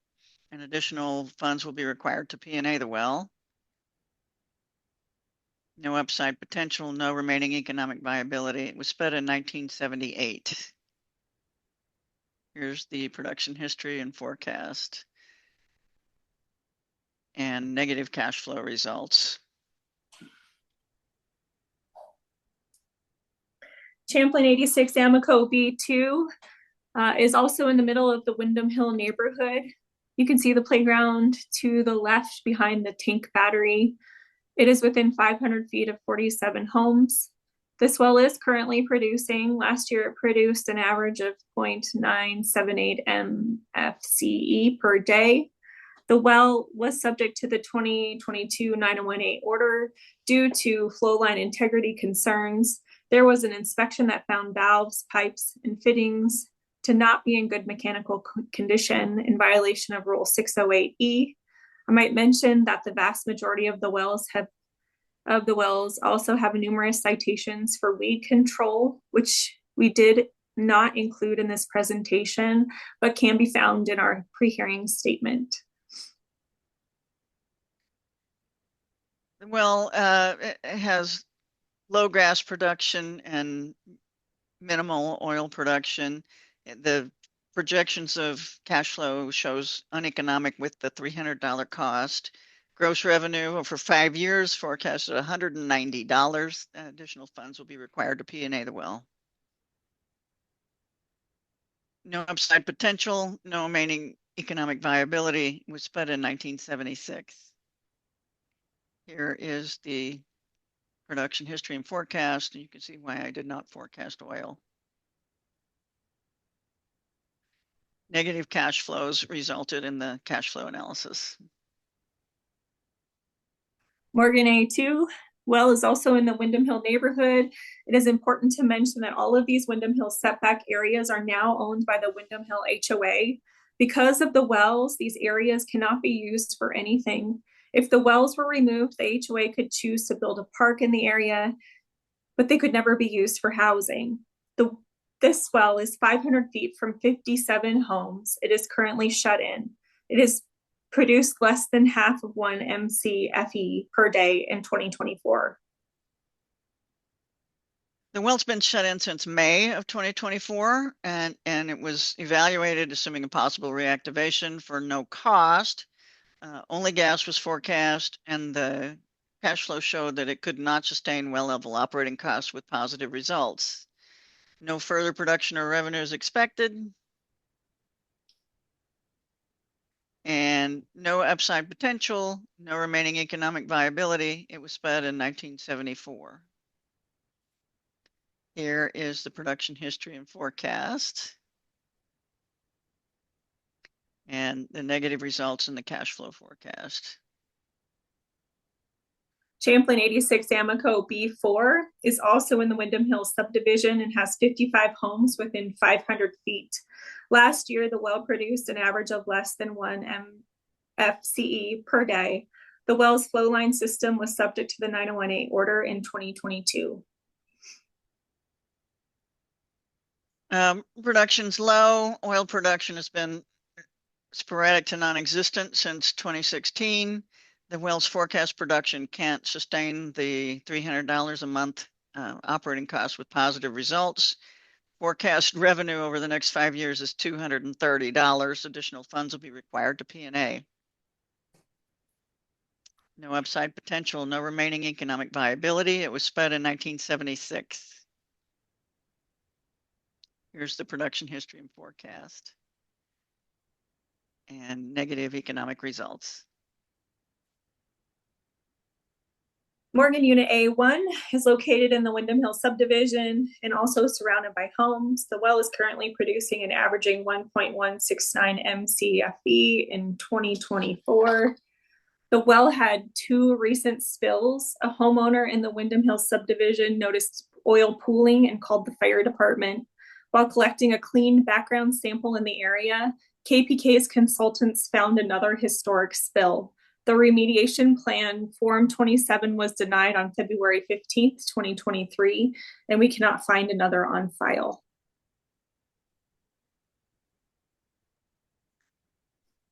and additional funds will be required to P&A the well. No upside potential, no remaining economic viability. It was spud in 1978. Here's the production history and forecast. And negative cash flow results. Champlain 86 Amoco B2 is also in the middle of the Windham Hill neighborhood. You can see the playground to the left behind the tank battery. It is within 500 feet of 47 homes. This well is currently producing. Last year, it produced an average of 0.978 MFCE per day. The well was subject to the 2022 9018 order due to flow line integrity concerns. There was an inspection that found valves, pipes, and fittings to not be in good mechanical condition in violation of Rule 608E. I might mention that the vast majority of the wells also have numerous citations for weed control, which we did not include in this presentation, but can be found in our pre-hearing statement. Well, it has low gas production and minimal oil production. The projections of cash flow shows uneconomic with the $300 cost. Gross revenue for 5 years forecasted $190. Additional funds will be required to P&A the well. No upside potential, no remaining economic viability. It was spud in 1976. Here is the production history and forecast, and you can see why I did not forecast oil. Negative cash flows resulted in the cash flow analysis. Morgan A2 well is also in the Windham Hill neighborhood. It is important to mention that all of these Windham Hill setback areas are now owned by the Windham Hill HOA. Because of the wells, these areas cannot be used for anything. If the wells were removed, the HOA could choose to build a park in the area, but they could never be used for housing. This well is 500 feet from 57 homes. It is currently shut in. It is produced less than half of 1 MCFE per day in 2024. The well's been shut in since May of 2024, and it was evaluated assuming a possible reactivation for no cost. Only gas was forecast, and the cash flow showed that it could not sustain well-level operating costs with positive results. No further production or revenue is expected. And no upside potential, no remaining economic viability. It was spud in 1974. Here is the production history and forecast. And the negative results in the cash flow forecast. Champlain 86 Amoco B4 is also in the Windham Hills subdivision and has 55 homes within 500 feet. Last year, the well produced an average of less than 1 FCE per day. The well's flow line system was subject to the 9018 order in 2022. Production's low. Oil production has been sporadic to non-existent since 2016. The well's forecast production can't sustain the $300 a month operating costs with positive results. Forecast revenue over the next 5 years is $230. Additional funds will be required to P&A. No upside potential, no remaining economic viability. It was spud in 1976. Here's the production history and forecast. And negative economic results. Morgan Unit A1 is located in the Windham Hill subdivision and also surrounded by homes. The well is currently producing and averaging 1.169 MCFE in 2024. The well had 2 recent spills. A homeowner in the Windham Hill subdivision noticed oil pooling and called the fire department. While collecting a clean background sample in the area, KPK's consultants found another historic spill. The remediation plan, Form 27, was denied on February 15th, 2023, and we cannot find another on file.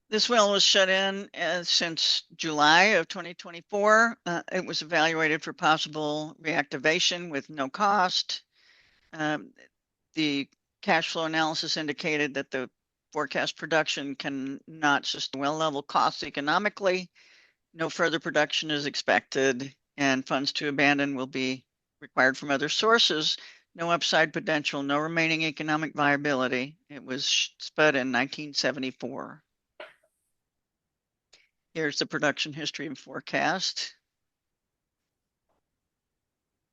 This well was shut in since July of 2024. It was evaluated for possible reactivation with no cost. The cash flow analysis indicated that the forecast production cannot sustain well level costs economically. No further production is expected, and funds to abandon will be required from other sources. No upside potential, no remaining economic viability. It was spud in 1974. Here's the production history and forecast.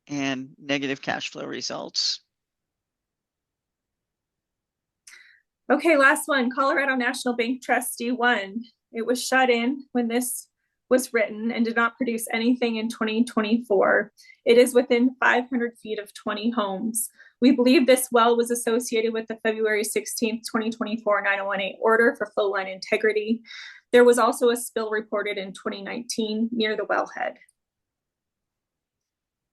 And negative cash flow results. Okay, last one, Colorado National Bank Trust D1. It was shut in when this was written and did not produce anything in 2024. It is within 500 feet of 20 homes. We believe this well was associated with the February 16th, 2024 9018 order for flow line integrity. There was also a spill reported in 2019 near the wellhead.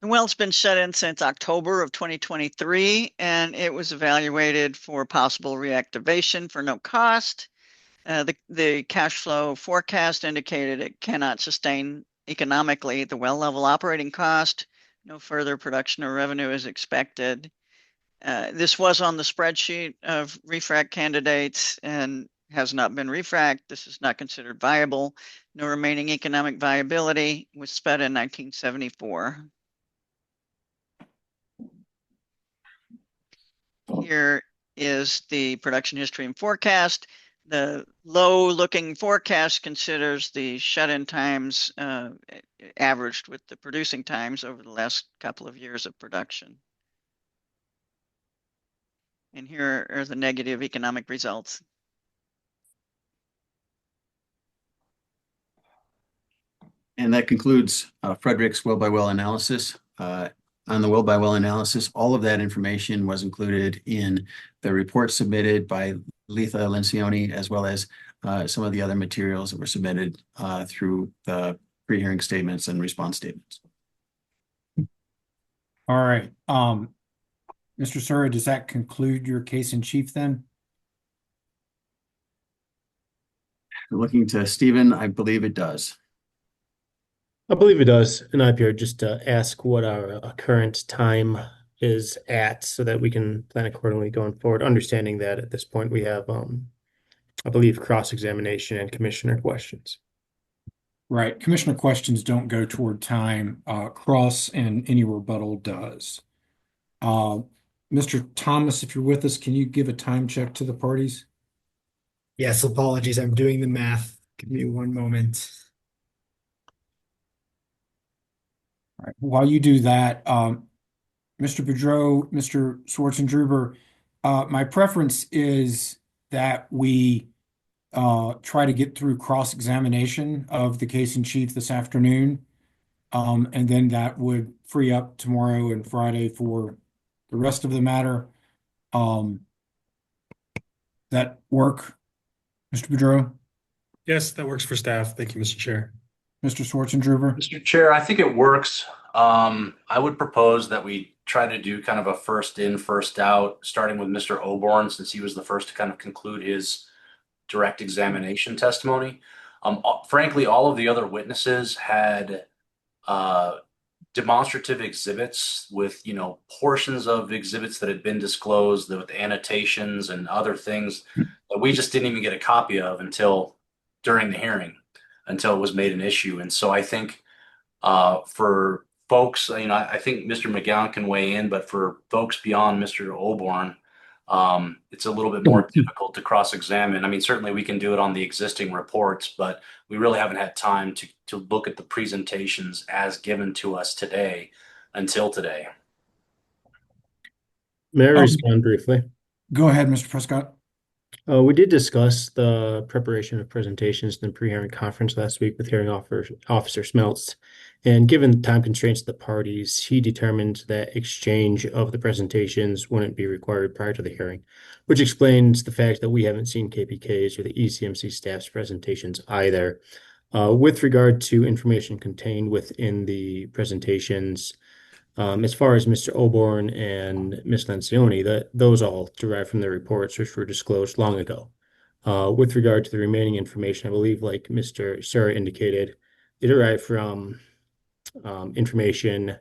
The well's been shut in since October of 2023, and it was evaluated for possible reactivation for no cost. The cash flow forecast indicated it cannot sustain economically the well level operating cost. No further production or revenue is expected. This was on the spreadsheet of refrac candidates and has not been refracked. This is not considered viable. No remaining economic viability. Was spud in 1974. Here is the production history and forecast. The low-looking forecast considers the shut-in times averaged with the producing times over the last couple of years of production. And here are the negative economic results. And that concludes Frederick's well-by-well analysis. On the well-by-well analysis, all of that information was included in the report submitted by Letha Lencioni, as well as some of the other materials that were submitted through the pre-hearing statements and response statements. All right. Mr. Sura, does that conclude your case in chief then? Looking to Stephen, I believe it does. I believe it does. And I'm here just to ask what our current time is at so that we can plan accordingly going forward, understanding that at this point we have, I believe, cross-examination and commissioner questions. Right. Commissioner questions don't go toward time. Cross and any rebuttal does. Mr. Thomas, if you're with us, can you give a time check to the parties? Yes, apologies. I'm doing the math. Give me one moment. All right. While you do that, Mr. Boudreau, Mr. Schwartzendruber, my preference is that we try to get through cross-examination of the case in chief this afternoon. And then that would free up tomorrow and Friday for the rest of the matter. That work, Mr. Boudreau? Yes, that works for staff. Thank you, Mr. Chair. Mr. Schwarzenegger? Mr. Chair, I think it works. I would propose that we try to do kind of a first in, first out, starting with Mr. Oborn, since he was the first to kind of conclude his direct examination testimony. Frankly, all of the other witnesses had demonstrative exhibits with, portions of exhibits that had been disclosed with annotations and other things that we just didn't even get a copy of until during the hearing, until it was made an issue. And so I think for folks, I think Mr. McGowan can weigh in, but for folks beyond Mr. Oborn, it's a little bit more difficult to cross-examine. I mean, certainly we can do it on the existing reports, but we really haven't had time to look at the presentations as given to us today until today. May I respond briefly? Go ahead, Mr. Prescott. We did discuss the preparation of presentations in the pre-hearing conference last week with hearing officer Smeltz. And given time constraints of the parties, he determined that exchange of the presentations wouldn't be required prior to the hearing, which explains the fact that we haven't seen KPK's or the ECMC staff's presentations either. With regard to information contained within the presentations, as far as Mr. Oborn and Ms. Lencioni, those all derive from the reports which were disclosed long ago. With regard to the remaining information, I believe, like Mr. Sura indicated, it derived from information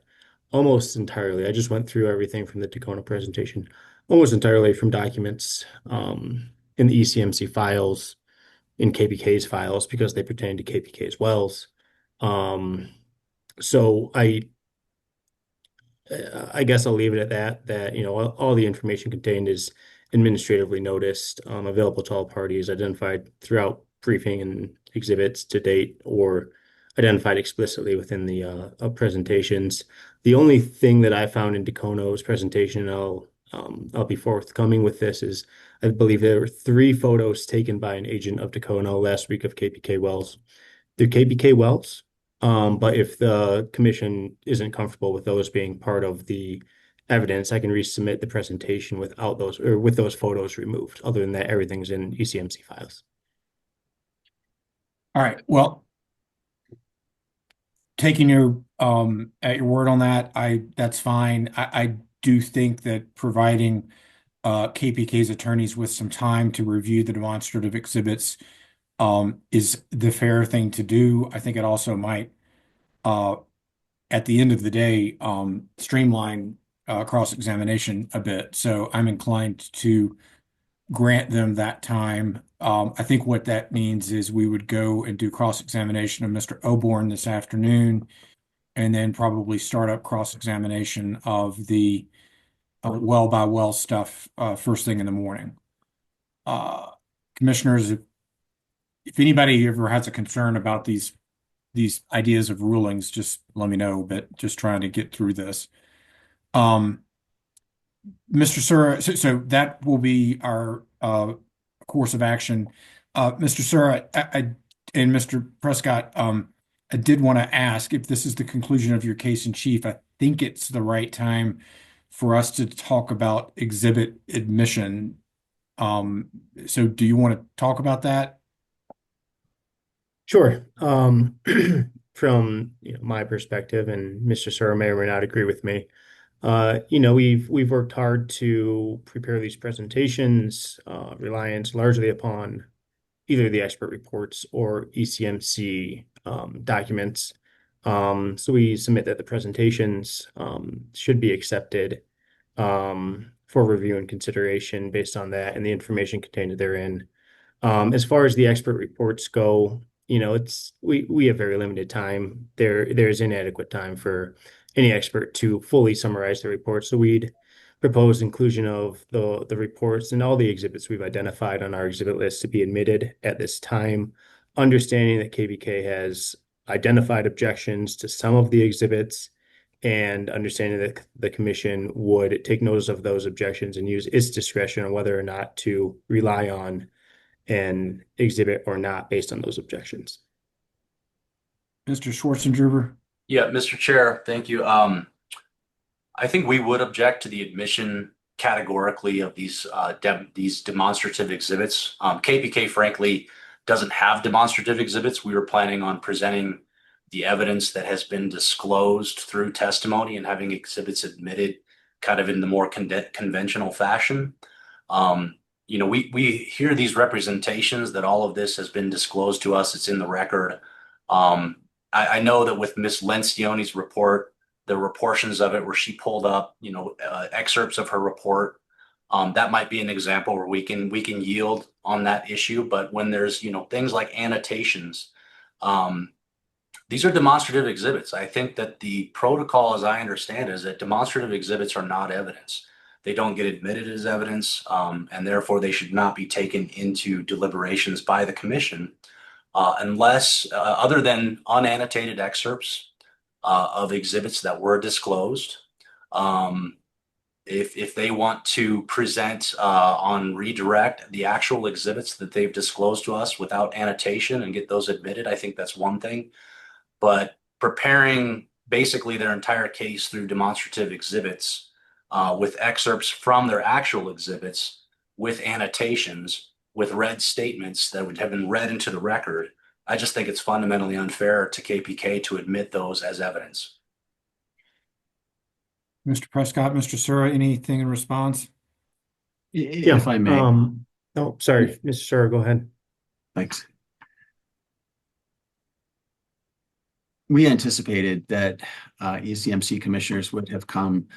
almost entirely. I just went through everything from the Tacona presentation, almost entirely from documents in the ECMC files, in KPK's files, because they pertain to KPK's wells. So I guess I'll leave it at that, all the information contained is administratively noticed, available to all parties, identified throughout briefing and exhibits to date, or identified explicitly within the presentations. The only thing that I found in Dacono's presentation, I'll be forthcoming with this, is I believe there were 3 photos taken by an agent of Dacono last week of KPK wells. They're KPK wells. But if the commission isn't comfortable with those being part of the evidence, I can resubmit the presentation without those, or with those photos removed. Other than that, everything's in ECMC files. All right. Well, taking you at your word on that, that's fine. I do think that providing KPK's attorneys with some time to review the demonstrative exhibits is the fair thing to do. I think it also might, at the end of the day, streamline cross-examination a bit. So I'm inclined to grant them that time. I think what that means is we would go and do cross-examination of Mr. Oborn this afternoon, and then probably start up cross-examination of the well by well stuff first thing in the morning. Commissioners, if anybody ever has a concern about these ideas of rulings, just let me know, but just trying to get through this. Mr. Sura, so that will be our course of action. Mr. Sura, and Mr. Prescott, I did want to ask if this is the conclusion of your case in chief. I think it's the right time for us to talk about exhibit admission. So do you want to talk about that? Sure. From my perspective, and Mr. Sura may or may not agree with me, we've worked hard to prepare these presentations, reliance largely upon either the expert reports or ECMC documents. So we submit that the presentations should be accepted for review and consideration based on that and the information contained therein. As far as the expert reports go, we have very limited time. There's inadequate time for any expert to fully summarize the report. So we'd propose inclusion of the reports and all the exhibits we've identified on our exhibit list to be admitted at this time, understanding that KBK has identified objections to some of the exhibits, and understanding that the commission would take notice of those objections and use its discretion on whether or not to rely on an exhibit or not based on those objections. Mr. Schwarzenegger? Yeah, Mr. Chair, thank you. I think we would object to the admission categorically of these demonstrative exhibits. KPK, frankly, doesn't have demonstrative exhibits. We were planning on presenting the evidence that has been disclosed through testimony and having exhibits admitted kind of in the more conventional fashion. We hear these representations that all of this has been disclosed to us. It's in the record. I know that with Miss Lencioni's report, there were portions of it where she pulled up, excerpts of her report. That might be an example where we can yield on that issue. But when there's, things like annotations, these are demonstrative exhibits. I think that the protocol, as I understand, is that demonstrative exhibits are not evidence. They don't get admitted as evidence, and therefore they should not be taken into deliberations by the commission unless, other than unannotated excerpts of exhibits that were disclosed. If they want to present on redirect the actual exhibits that they've disclosed to us without annotation and get those admitted, I think that's one thing. But preparing basically their entire case through demonstrative exhibits with excerpts from their actual exhibits, with annotations, with read statements that would have been read into the record, I just think it's fundamentally unfair to KPK to admit those as evidence. Mr. Prescott, Mr. Sura, anything in response? If I may. Oh, sorry, Mr. Sura, go ahead. Thanks. We anticipated that ECMC commissioners would have come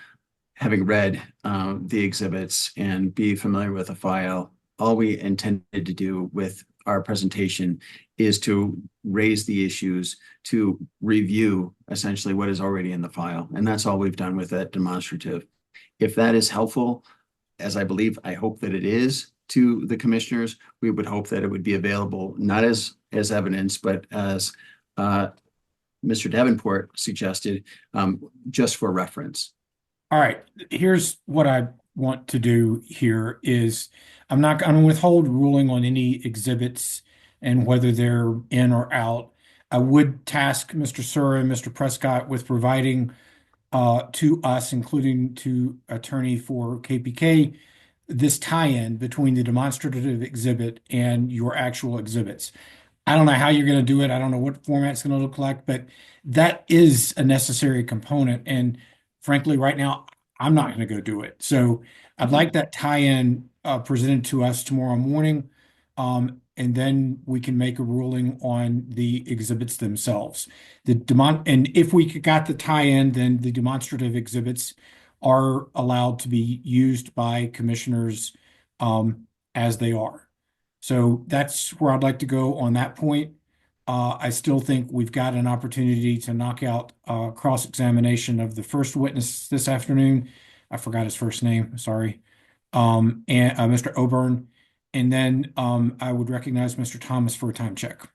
having read the exhibits and be familiar with the file. All we intended to do with our presentation is to raise the issues, to review essentially what is already in the file. And that's all we've done with that demonstrative. If that is helpful, as I hope that it is to the commissioners, we would hope that it would be available not as evidence, but as Mr. Davenport suggested, just for reference. All right, here's what I want to do here is I'm not going to withhold ruling on any exhibits and whether they're in or out. I would task Mr. Sura and Mr. Prescott with providing to us, including to attorney for KPK, this tie-in between the demonstrative exhibit and your actual exhibits. I don't know how you're going to do it. I don't know what format it's going to look like, but that is a necessary component. And frankly, right now, I'm not going to go do it. So I'd like that tie-in presented to us tomorrow morning. And then we can make a ruling on the exhibits themselves. And if we got the tie-in, then the demonstrative exhibits are allowed to be used by commissioners as they are. So that's where I'd like to go on that point. I still think we've got an opportunity to knock out cross-examination of the first witness this afternoon. I forgot his first name, sorry. And Mr. Oburn. And then I would recognize Mr. Thomas for a time check.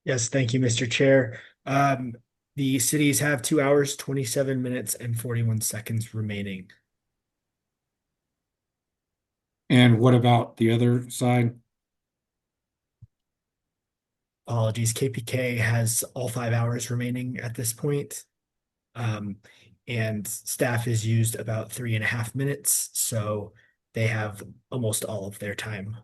Yes, thank you, Mr. Chair. The cities have 2 hours, 27 minutes, and 41 seconds remaining. And what about the other side? Apologies, KPK has all 5 hours remaining at this point. And staff has used about 3.5 minutes, so they have almost all of their time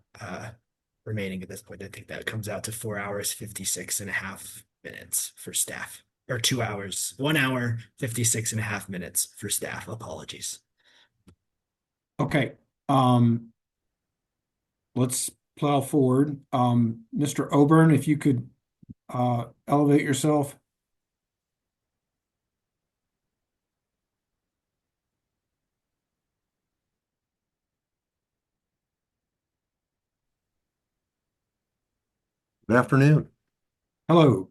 remaining at this point. I think that comes out to 4 hours, 56.5 minutes for staff, or 2 hours, 1 hour, 56.5 minutes for staff. Apologies. Okay. Let's plow forward. Mr. Oburn, if you could elevate yourself. Good afternoon. Hello.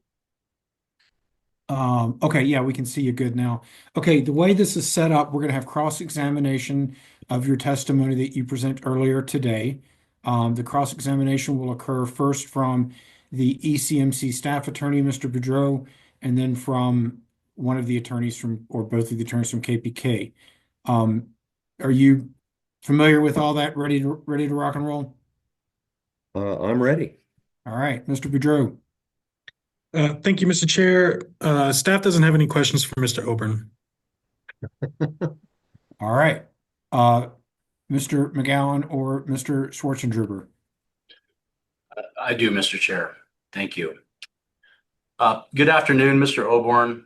Okay, yeah, we can see you good now. Okay, the way this is set up, we're going to have cross-examination of your testimony that you present earlier today. The cross-examination will occur first from the ECMC staff attorney, Mr. Boudreau, and then from one of the attorneys from, or both of the attorneys from KPK. Are you familiar with all that? Ready to rock and roll? I'm ready. All right, Mr. Boudreau. Thank you, Mr. Chair. Staff doesn't have any questions for Mr. Oburn. All right. Mr. McGowan or Mr. Schwarzenegger? I do, Mr. Chair. Thank you. Good afternoon, Mr. Oborn.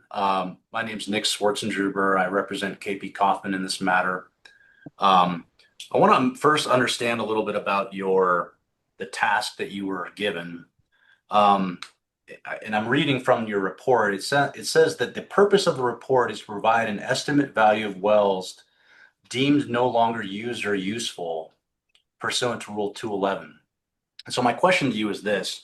My name is Nick Schwartzengruber. I represent KP Kaufman in this matter. I want to first understand a little bit about the task that you were given. And I'm reading from your report. It says that the purpose of the report is to provide an estimate value of wells deemed no longer used or useful pursuant to Rule 211. And so my question to you is this.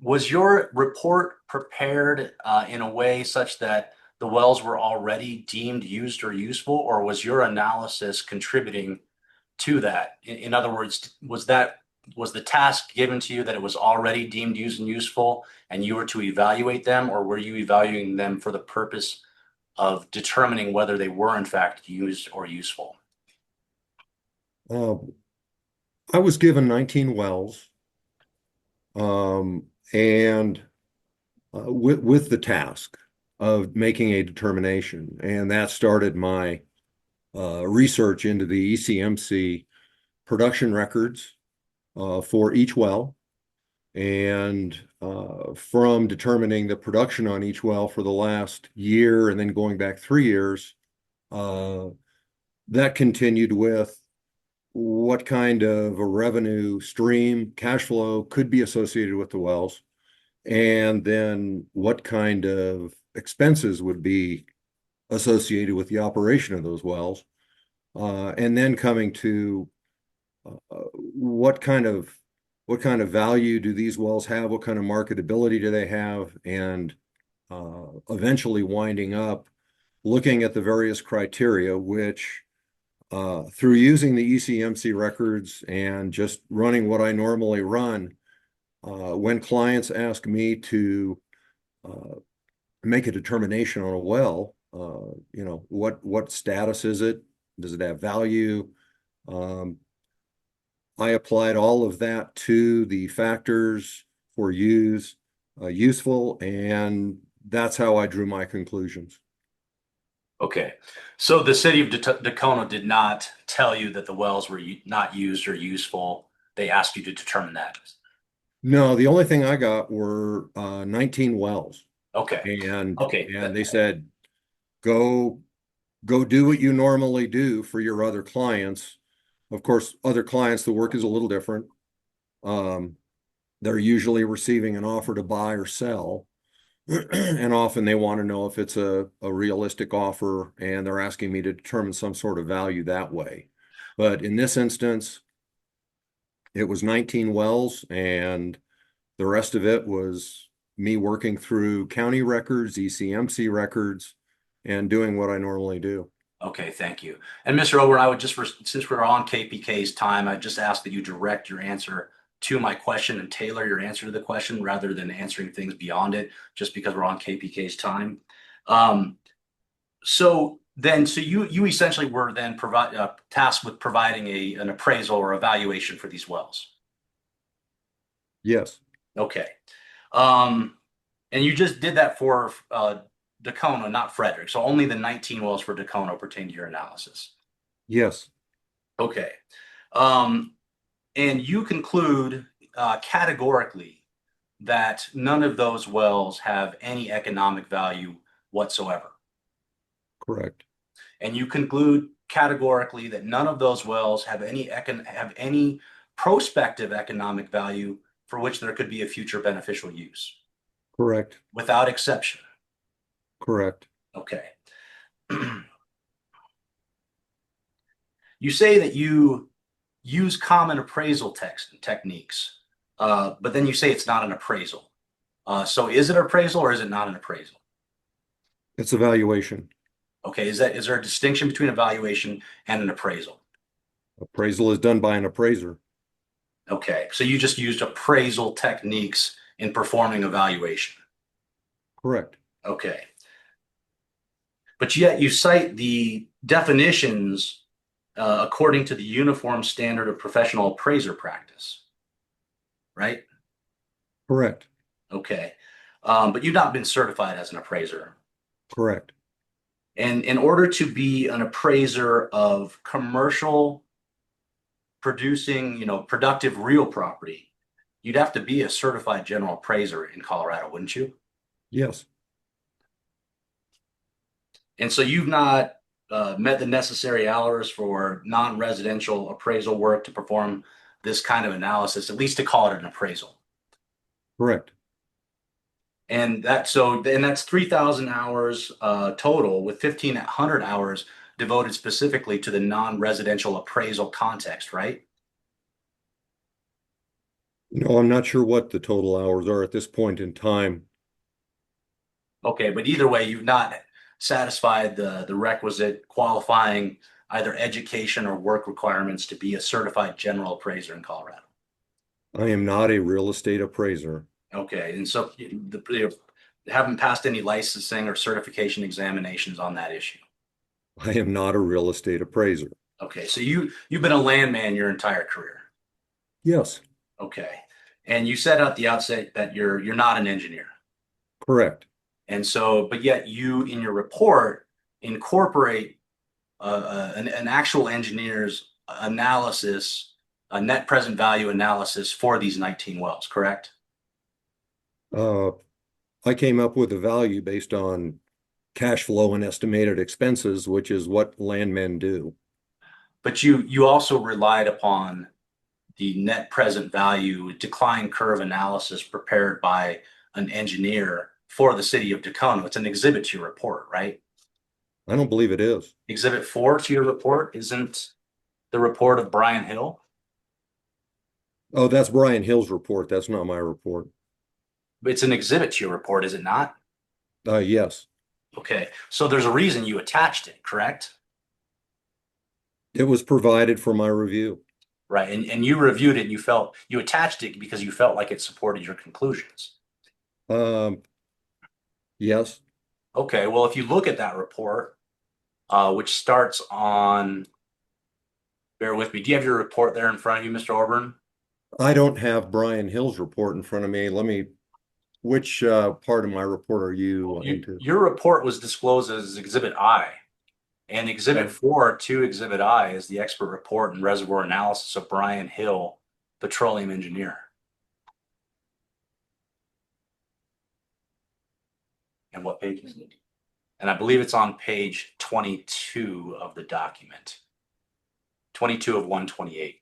Was your report prepared in a way such that the wells were already deemed used or useful, or was your analysis contributing to that? In other words, was the task given to you that it was already deemed used and useful and you were to evaluate them, or were you evaluating them for the purpose of determining whether they were in fact used or useful? I was given 19 wells, and with the task of making a determination, and that started my research into the ECMC production records for each well, and from determining the production on each well for the last year and then going back 3 years, that continued with what kind of a revenue stream, cash flow could be associated with the wells, and then what kind of expenses would be associated with the operation of those wells, and then coming to what kind of value do these wells have, what kind of marketability do they have, and eventually winding up looking at the various criteria, which through using the ECMC records and just running what I normally run, when clients ask me to make a determination on a well, what status is it? Does it have value? I applied all of that to the factors for useful, and that's how I drew my conclusions. Okay. So the city of Dacona did not tell you that the wells were not used or useful. They asked you to determine that. No, the only thing I got were 19 wells. Okay. And Okay. they said, go do what you normally do for your other clients. Of course, other clients, the work is a little different. They're usually receiving an offer to buy or sell. And often they want to know if it's a realistic offer, and they're asking me to determine some sort of value that way. But in this instance, it was 19 wells, and the rest of it was me working through county records, ECMC records, and doing what I normally do. Okay, thank you. And Mr. Ober, I would just, since we're on KPK's time, I just ask that you direct your answer to my question and tailor your answer to the question rather than answering things beyond it, just because we're on KPK's time. So you essentially were then tasked with providing an appraisal or evaluation for these wells. Yes. Okay. And you just did that for Dacona, not Frederick. So only the 19 wells for Dacona pertain to your analysis. Yes. Okay. And you conclude categorically that none of those wells have any economic value whatsoever. Correct. And you conclude categorically that none of those wells have any prospective economic value for which there could be a future beneficial use. Correct. Without exception. Correct. Okay. You say that you use common appraisal techniques, but then you say it's not an appraisal. So is it appraisal or is it not an appraisal? It's evaluation. Okay, is there a distinction between evaluation and an appraisal? Appraisal is done by an appraiser. Okay, so you just used appraisal techniques in performing evaluation. Correct. Okay. But yet you cite the definitions according to the Uniform Standard of Professional Appraiser Practice, right? Correct. Okay. But you've not been certified as an appraiser. Correct. And in order to be an appraiser of commercial producing, productive real property, you'd have to be a certified general appraiser in Colorado, wouldn't you? Yes. And so you've not met the necessary hours for non-residential appraisal work to perform this kind of analysis, at least to call it an appraisal. Correct. And that's 3,000 hours total, with 1,500 hours devoted specifically to the non-residential appraisal context, right? No, I'm not sure what the total hours are at this point in time. Okay, but either way, you've not satisfied the requisite qualifying either education or work requirements to be a certified general appraiser in Colorado. I am not a real estate appraiser. Okay, and so you haven't passed any licensing or certification examinations on that issue. I am not a real estate appraiser. Okay, so you've been a landman your entire career. Yes. Okay, and you said at the outset that you're not an engineer. Correct. And so, but yet you in your report incorporate an actual engineer's analysis, a net present value analysis for these 19 wells, correct? I came up with a value based on cash flow and estimated expenses, which is what landmen do. But you also relied upon the net present value decline curve analysis prepared by an engineer for the city of Tacoma. It's an exhibit to your report, right? I don't believe it is. Exhibit 4 to your report isn't the report of Brian Hill? Oh, that's Brian Hill's report. That's not my report. It's an exhibit to your report, is it not? Yes. Okay, so there's a reason you attached it, correct? It was provided for my review. Right, and you reviewed it and you attached it because you felt like it supported your conclusions. Yes. Okay, well, if you look at that report, which starts on, bear with me, do you have your report there in front of you, Mr. Orburn? I don't have Brian Hill's report in front of me. Which part of my report are you into? Your report was disclosed as Exhibit I. And Exhibit 4 to Exhibit I is the expert report and reservoir analysis of Brian Hill, petroleum engineer. And what page is it? And I believe it's on page 22 of the document. 22 of 128.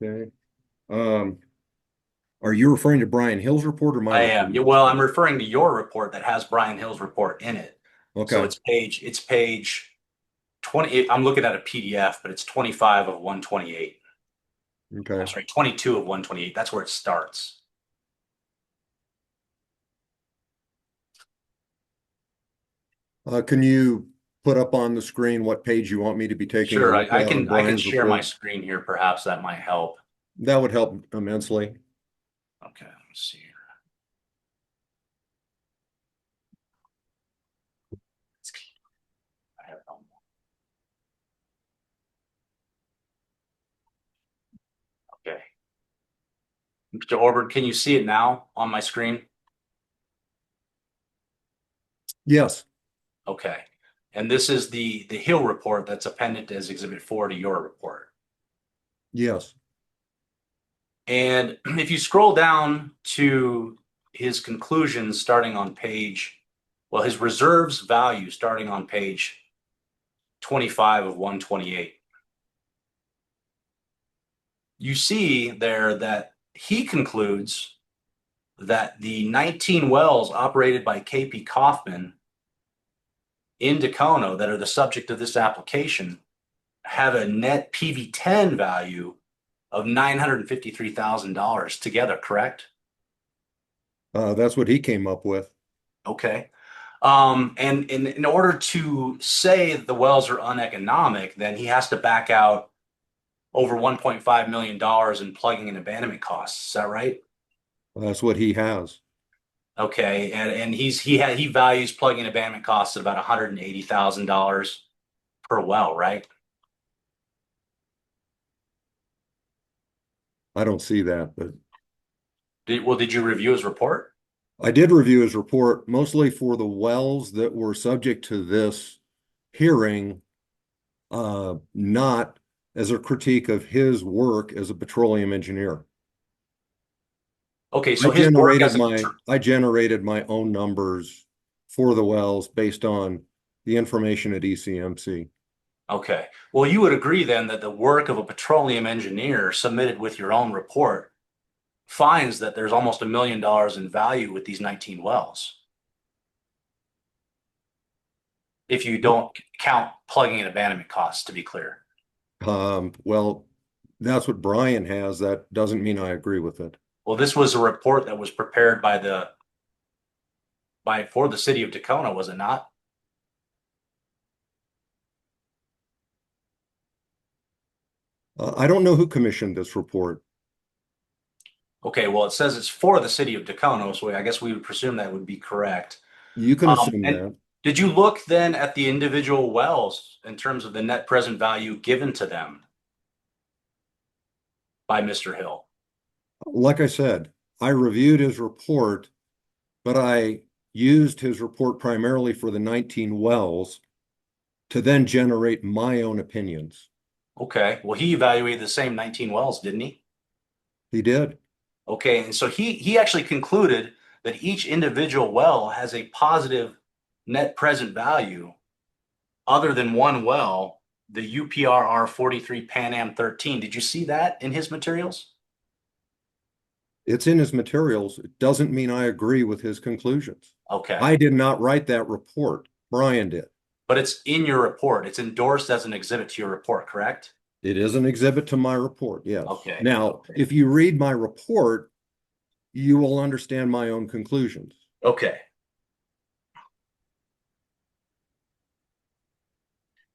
Okay. Are you referring to Brian Hill's report or my I report? am. Well, I'm referring to your report that has Brian Hill's report in it. Okay. So it's page 20. I'm looking at a PDF, but it's 25 of 128. Okay. I'm sorry, 22 of 128. That's where it starts. Can you put up on the screen what page you want me to be taking? Sure, a look I at on can Brian's share my report? screen here. Perhaps that might help. That would help immensely. Okay, let's see here. I have no more. Okay. Mr. Orbert, can you see it now on my screen? Yes. Okay. And this is the Hill report that's appended as Exhibit 4 to your report. Yes. And if you scroll down to his conclusions starting on his reserves value starting on page 25 of 128, you see there that he concludes that the 19 wells operated by KP Kaufman in Dacono that are the subject of this application have a net PV10 value of $953,000 together, correct? That's what he came up with. Okay. And in order to say the wells are uneconomic, then he has to back out over $1.5 million in plugging and abandonment costs. Is that right? That's what he has. Okay. And he values plugging and abandonment costs at about $180,000 per well, right? I don't see that, but Did you review his report? I did review his report mostly for the wells that were subject to this hearing, not as a critique of his work as a petroleum engineer. Okay, so his work as a I generated my own numbers for the wells based on the information at ECMC. Okay. Well, you would agree then that the work of a petroleum engineer submitted with your own report finds that there's almost $1 million in value with these 19 wells. If you don't count plugging and abandonment costs, to be clear. Well, that's what Brian has. That doesn't mean I agree with it. Well, this was a report that was prepared for the city of Tacona, was it not? I don't know who commissioned this report. Okay, well, it says it's for the city of Tacona, so I guess we would presume that would be correct. You can assume And that. did you look then at the individual wells in terms of the net present value given to them by Mr. Hill? Like I said, I reviewed his report, but I used his report primarily for the 19 wells to then generate my own opinions. Okay, well, he evaluated the same 19 wells, didn't he? He did. Okay, and so he actually concluded that each individual well has a positive net present value other than one well, the UPRR 43 Pan Am 13. Did you see that in his materials? It's in his materials. It doesn't mean I agree with his conclusions. Okay. I did not write that report. Brian did. But it's in your report. It's endorsed as an exhibit to your report, correct? It is an exhibit to my report, yes. Okay. Now, if you read my report, you will understand my own conclusions. Okay.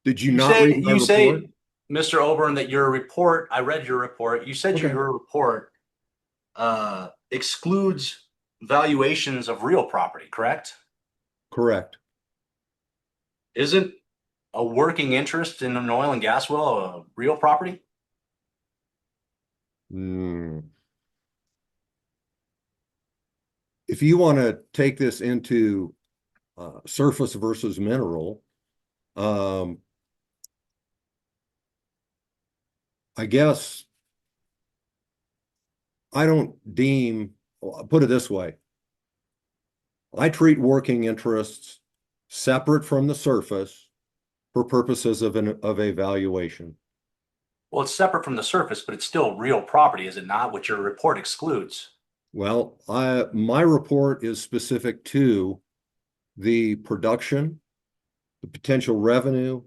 Did you not read my report? You say, Mr. Oberon, that your report, I read your report. You said your report excludes valuations of real property, correct? Correct. Isn't a working interest in an oil and gas well a real property? If you want to take this into surface versus mineral, I guess I don't deem, I'll put it this way. I treat working interests separate from the surface for purposes of a valuation. Well, it's separate from the surface, but it's still real property, is it not? Which your report excludes. Well, my report is specific to the production, the potential revenue,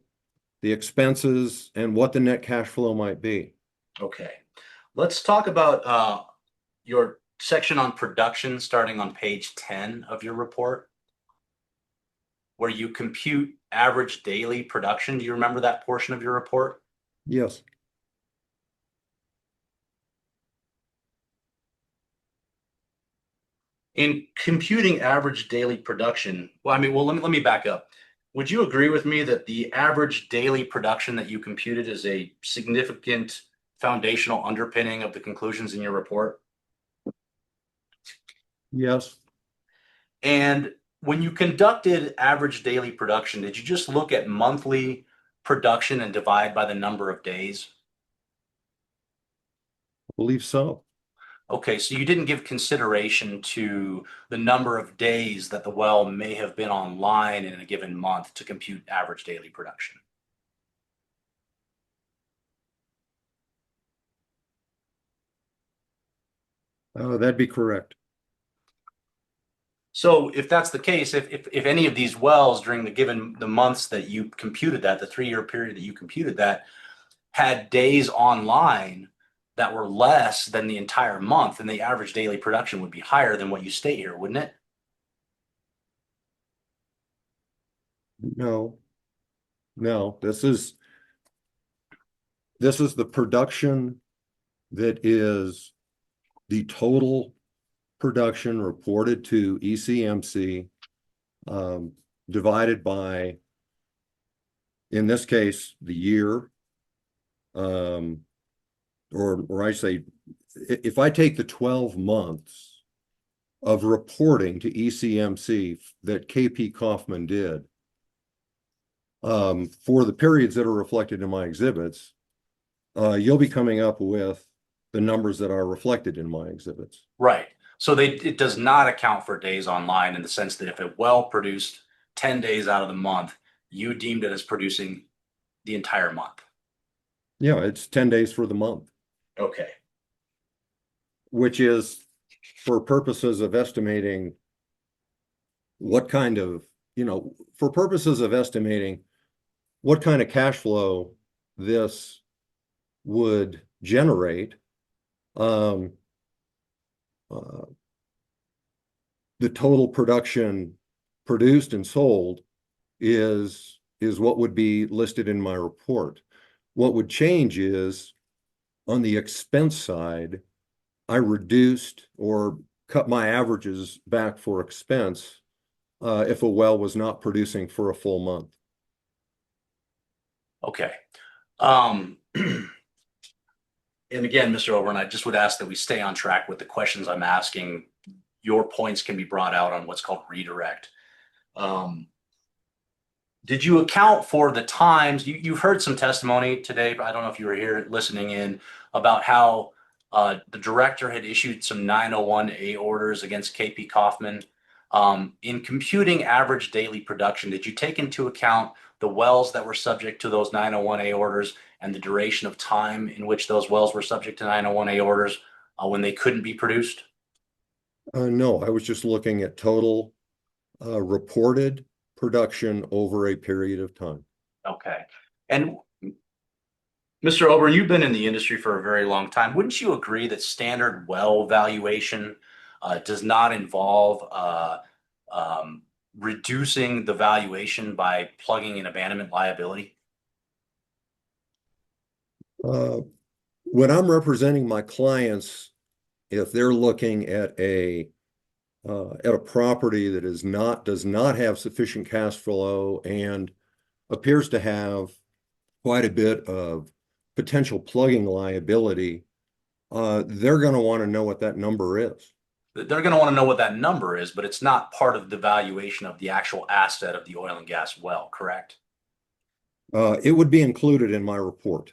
the expenses, and what the net cash flow might be. Okay. Let's talk about your section on production starting on page 10 of your report, where you compute average daily production. Do you remember that portion of your report? Yes. In computing average daily production, let me back up. Would you agree with me that the average daily production that you computed is a significant foundational underpinning of the conclusions in your report? Yes. And when you conducted average daily production, did you just look at monthly production and divide by the number of days? I believe so. Okay, so you didn't give consideration to the number of days that the well may have been online in a given month to compute average daily production. Oh, that'd be correct. So if that's the case, if any of these wells during the months that you computed that, the 3-year period that you computed that, had days online that were less than the entire month, then the average daily production would be higher than what you state here, wouldn't it? No. This is the production that is the total production reported to ECMC, divided by, in this case, the year, or I say if I take the 12 months of reporting to ECMC that KP Kaufman did, for the periods that are reflected in my exhibits, you'll be coming up with the numbers that are reflected in my exhibits. Right. So it does not account for days online in the sense that if a well produced 10 days out of the month, you deemed it as producing the entire month. Yeah, it's 10 days for the month. Okay. Which is for purposes of estimating what kind of, for purposes of estimating what kind of cash flow this would generate. The total production produced and sold is what would be listed in my report. What would change is on the expense side, I reduced or cut my averages back for expense if a well was not producing for a full month. Okay. And again, Mr. Oberon, I just would ask that we stay on track with the questions I'm asking. Your points can be brought out on what's called redirect. Did you account for the times you've heard some testimony today, but I don't know if you were here listening in about how the director had issued some 901A orders against KP Kaufman. In computing average daily production, did you take into account the wells that were subject to those 901A orders and the duration of time in which those wells were subject to 901A orders when they couldn't be produced? No, I was just looking at total reported production over a period of time. Okay. And Mr. Oberon, you've been in the industry for a very long time. Wouldn't you agree that standard well valuation does not involve reducing the valuation by plugging in abandonment liability? When I'm representing my clients, if they're looking at a property that does not have sufficient cash flow and appears to have quite a bit of potential plugging liability, they're going to want to know what that number is. They're going to want to know what that number is, but it's not part of the valuation of the actual asset of the oil and gas well, correct? It would be included in my report.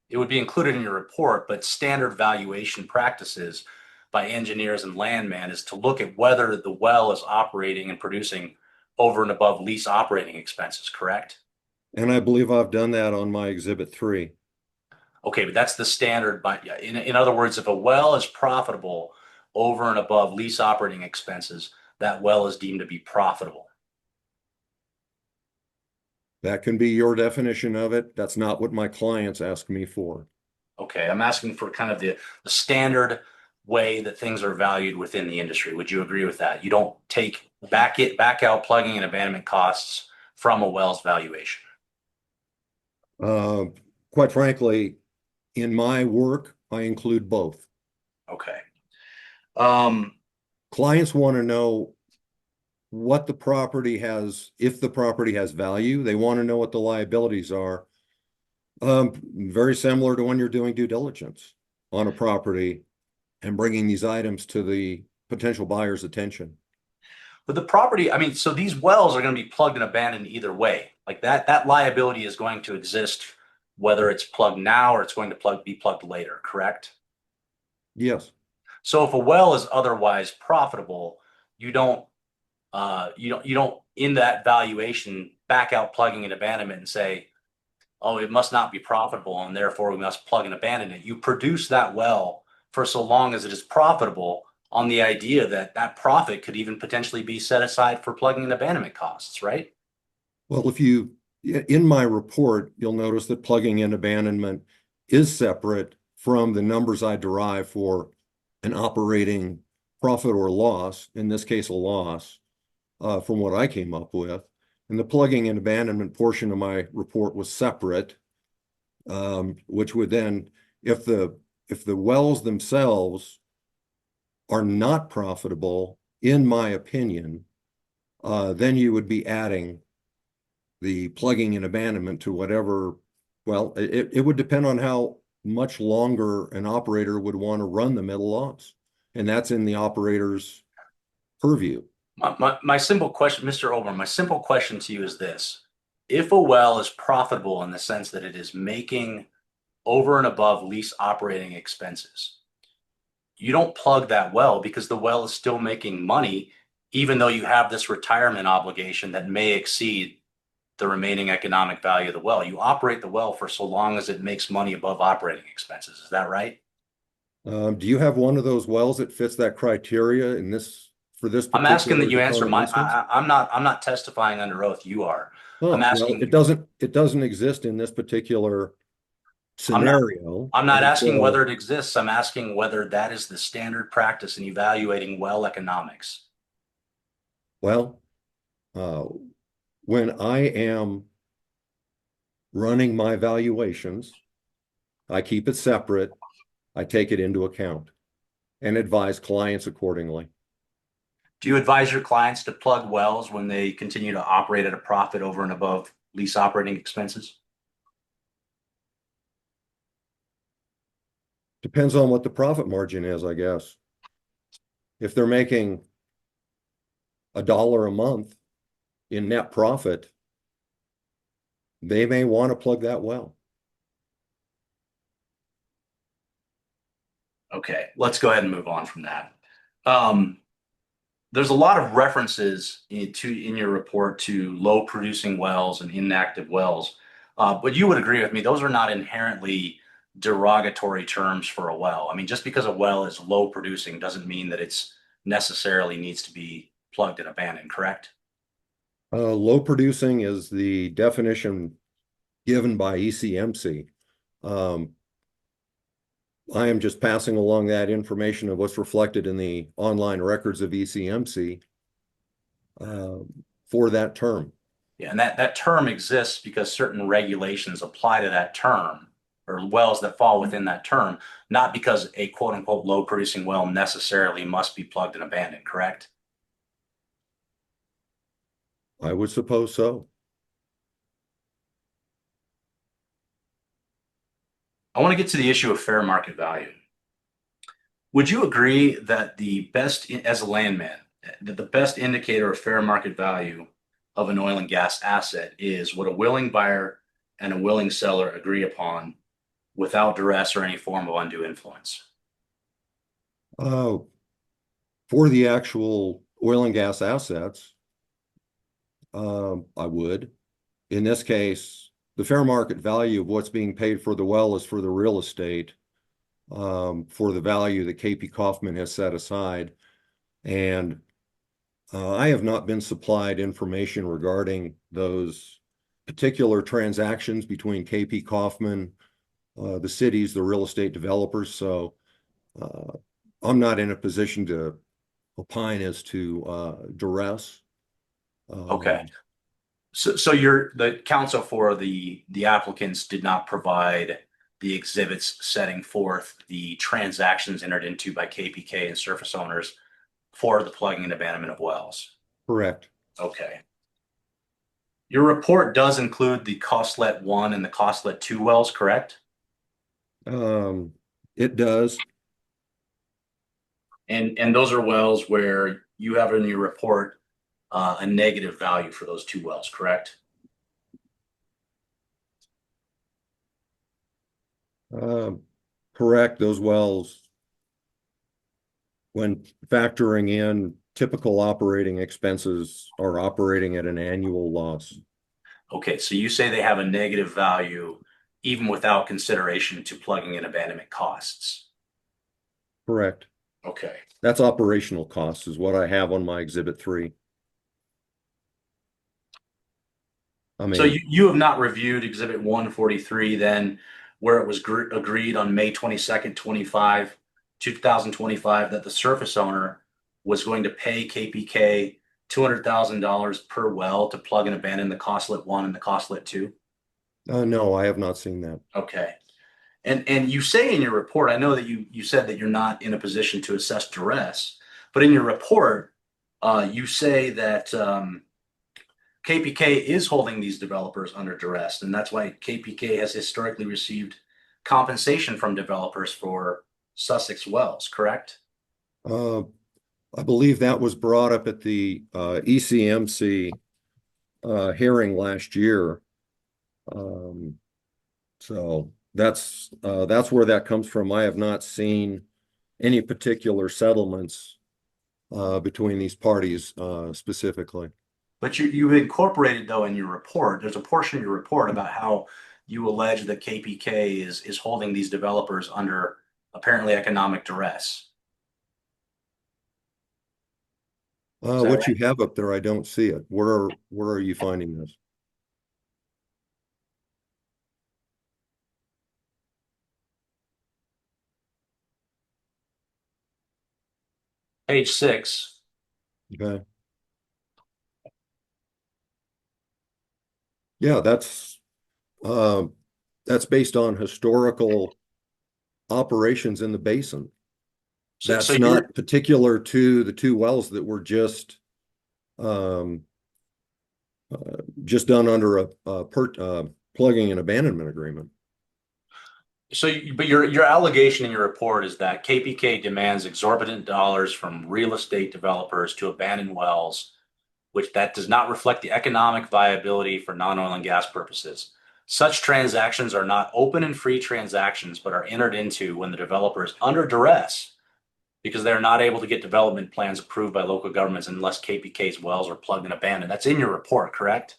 It would be included in your report, but standard valuation practices by engineers and landmen is to look at whether the well is operating and producing over and above lease operating expenses, correct? And I believe I've done that on my Exhibit 3. Okay, but that's the standard. But in other words, if a well is profitable over and above lease operating expenses, that well is deemed to be profitable. That can be your definition of it. That's not what my clients ask me for. Okay, I'm asking for kind of the standard way that things are valued within the industry. Would you agree with that? You don't back out plugging and abandonment costs from a well's valuation. Quite frankly, in my work, I include both. Okay. Clients want to know what the property has, if the property has value. They want to know what the liabilities are. Very similar to when you're doing due diligence on a property and bringing these items to the potential buyer's attention. But the property, I mean, so these wells are going to be plugged and abandoned either way. Like that liability is going to exist whether it's plugged now or it's going to be plugged later, correct? Yes. So if a well is otherwise profitable, you don't in that valuation back out plugging and abandonment and say, oh, it must not be profitable and therefore we must plug and abandon it. You produce that well for so long as it is profitable on the idea that that profit could even potentially be set aside for plugging and abandonment costs, right? Well, in my report, you'll notice that plugging and abandonment is separate from the numbers I derive for an operating profit or loss, in this case, a loss, from what I came up with. And the plugging and abandonment portion of my report was separate, which would then, if the wells themselves are not profitable, in my opinion, then you would be adding the plugging and abandonment to whatever, well, it would depend on how much longer an operator would want to run them at a loss. And that's in the operator's purview. My simple question, Mr. Ober, my simple question to you is this. If a well is profitable in the sense that it is making over and above lease operating expenses, you don't plug that well because the well is still making money, even though you have this retirement obligation that may exceed the remaining economic value of the well. You operate the well for so long as it makes money above operating expenses. Is that right? Do you have one of those wells that fits that criteria in this for this I'm asking that particular you answer development my. instance? I'm not testifying under oath. You are. Oh, I'm well, asking. it doesn't exist in this particular I'm not. scenario. I'm not And asking so, whether it exists. I'm asking whether that is the standard practice in evaluating well economics. well, uh, when I am running my valuations, I keep it separate. I take it into account and advise clients accordingly. Do you advise your clients to plug wells when they continue to operate at a profit over and above lease operating expenses? Depends on what the profit margin is, I guess. If they're making $1 a month in net profit, they may want to plug that well. Okay, let's go ahead and move on from that. There's a lot of references in your report to low producing wells and inactive wells, but you would agree with me, those are not inherently derogatory terms for a well. I mean, just because a well is low producing doesn't mean that it's necessarily needs to be plugged and abandoned, correct? Low producing is the definition given by ECMC. I am just passing along that information of what's reflected in the online records of ECMC for that term. Yeah, and that term exists because certain regulations apply to that term or wells that fall within that term, not because a quote unquote low producing well necessarily must be plugged and abandoned, correct? I would suppose so. I want to get to the issue of fair market value. Would you agree that as a landman, that the best indicator of fair market value of an oil and gas asset is what a willing buyer and a willing seller agree upon without duress or any form of undue influence? For the actual oil and gas assets, I would. In this case, the fair market value of what's being paid for the well is for the real estate, for the value that KP Kaufman has set aside. And I have not been supplied information regarding those particular transactions between KP Kaufman, the cities, the real estate developers. So I'm not in a position to opine as to duress. Okay. So the counsel for the applicants did not provide the exhibits setting forth the transactions entered into by KPK and surface owners for the plugging and abandonment of wells. Correct. Okay. Your report does include the Costlet 1 and the Costlet 2 wells, correct? It does. And those are wells where you have in your report a negative value for those 2 wells, correct? Correct. Those wells, when factoring in typical operating expenses, are operating at an annual loss. Okay, so you say they have a negative value even without consideration to plugging and abandonment costs. Correct. Okay. That's operational costs is what I have on my Exhibit 3. I mean, So you have not reviewed Exhibit 143 then, where it was agreed on May 22nd, 2025, that the surface owner was going to pay KPK $200,000 per well to plug and abandon the Costlet 1 and the Costlet 2? no, I have not seen that. Okay. And you say in your report, I know that you said that you're not in a position to assess duress, but in your report, you say that KPK is holding these developers under duress, and that's why KPK has historically received compensation from developers for Sussex wells, correct? I believe that was brought up at the ECMC hearing last year. So that's where that comes from. I have not seen any particular settlements between these parties specifically. But you've incorporated, though, in your report, there's a portion of your report about how you allege that KPK is holding these developers under apparently economic duress. What you have up there, I don't see it. Where are you finding this? Page 6. Okay. Yeah, that's based on historical operations in the basin. That's not particular to the two wells that were just done under a plugging and abandonment agreement. But your allegation in your report is that KPK demands exorbitant dollars from real estate developers to abandon wells, which that does not reflect the economic viability for non-oil and gas purposes. Such transactions are not open and free transactions, but are entered into when the developer is under duress because they're not able to get development plans approved by local governments unless KPK's wells are plugged and abandoned. That's in your report, correct?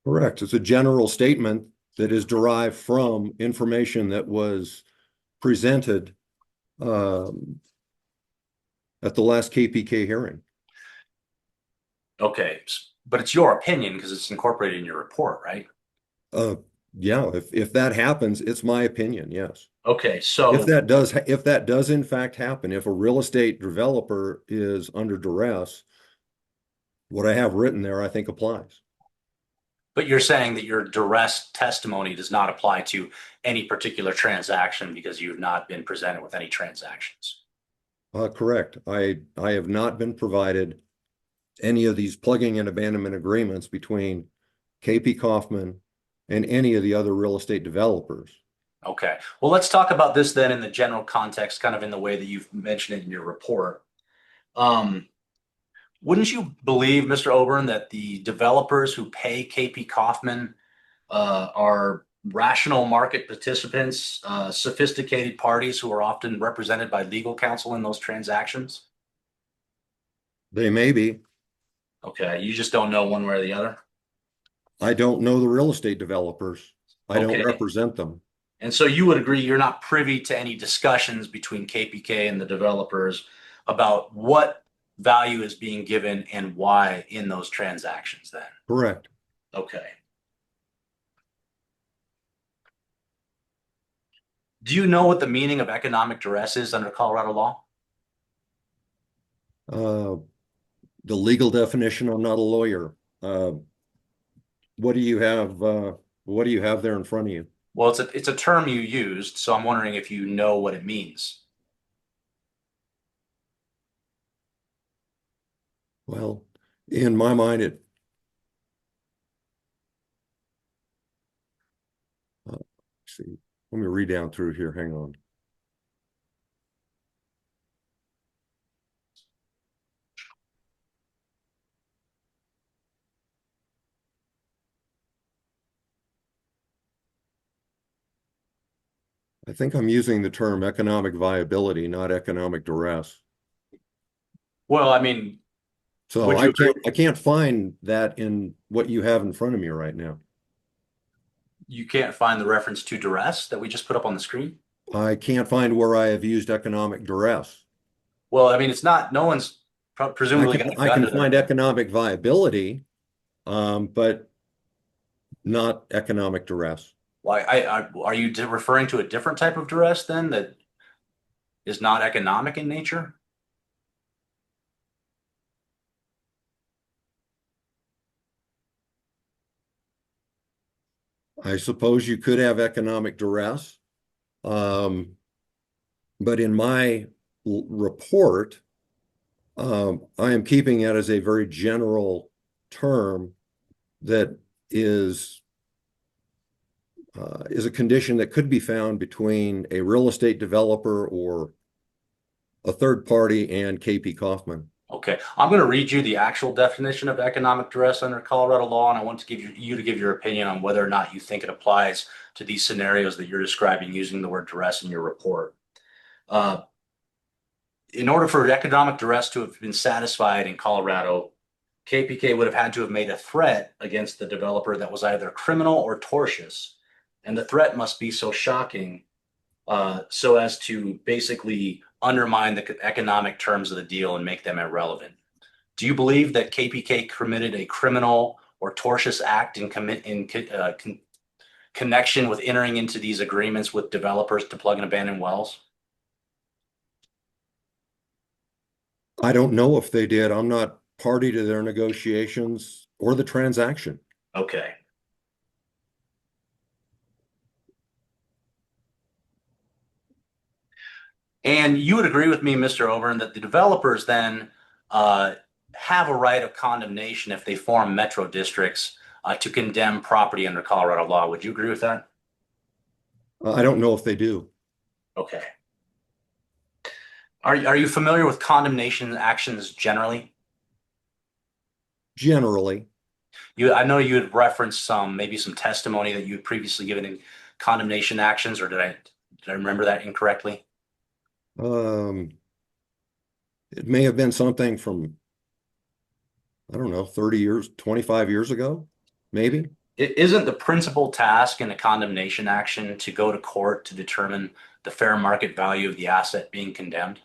Correct. It's a general statement that is derived from information that was presented at the last KPK hearing. Okay, but it's your opinion because it's incorporated in your report, right? Yeah, if that happens, it's my opinion, yes. Okay, so if that does in fact happen, if a real estate developer is under duress, what I have written there, I think applies. But you're saying that your duress testimony does not apply to any particular transaction because you've not been presented with any transactions. Correct. I have not been provided any of these plugging and abandonment agreements between KP Kaufman and any of the other real estate developers. Okay. Well, let's talk about this then in the general context, kind of in the way that you've mentioned it in your report. Wouldn't you believe, Mr. Oborn, that the developers who pay KP Kaufman are rational market participants, sophisticated parties who are often represented by legal counsel in those transactions? They may be. Okay. You just don't know one way or the other? I don't know the real estate developers. I don't represent them. And so you would agree you're not privy to any discussions between KPK and the developers about what value is being given and why in those transactions then? Correct. Okay. Do you know what the meaning of economic duress is under Colorado law? The legal definition, I'm not a lawyer. What do you have? What do you have there in front of you? Well, it's a term you used, so I'm wondering if you know what it means. Well, in my mind, let's see. Let me read down through here. Hang on. I think I'm using the term economic viability, not economic duress. Well, I mean, so I can't find that in what you have in front of me right now. You can't find the reference to duress that we just put up on the screen? I can't find where I have used economic duress. Well, I mean, it's not, no one's presumably going to I can find economic viability, but not economic duress. Why are you referring to a different type of duress then that is not economic in nature? I suppose you could have economic duress, but in my report, I am keeping it as a very general term that is is a condition that could be found between a real estate developer or a third party and KP Kaufman. Okay, I'm going to read you the actual definition of economic duress under Colorado law, and I want to give you to give your opinion on whether or not you think it applies to these scenarios that you're describing using the word duress in your report. In order for economic duress to have been satisfied in Colorado, KPK would have had to have made a threat against the developer that was either criminal or tortious, and the threat must be so shocking so as to basically undermine the economic terms of the deal and make them irrelevant. Do you believe that KPK committed a criminal or tortious act in connection with entering into these agreements with developers to plug and abandon wells? I don't know if they did. I'm not party to their negotiations or the transaction. Okay. And you would agree with me, Mr. Oberon, that the developers then have a right of condemnation if they form metro districts to condemn property under Colorado law. Would you agree with that? I don't know if they do. Okay. Are you familiar with condemnation actions generally? Generally. I know you had referenced maybe some testimony that you had previously given in condemnation actions, or did I remember that incorrectly? It may have been something from, I don't know, 30 years, 25 years ago, maybe. It isn't the principal task in a condemnation action to go to court to determine the fair market value of the asset being condemned?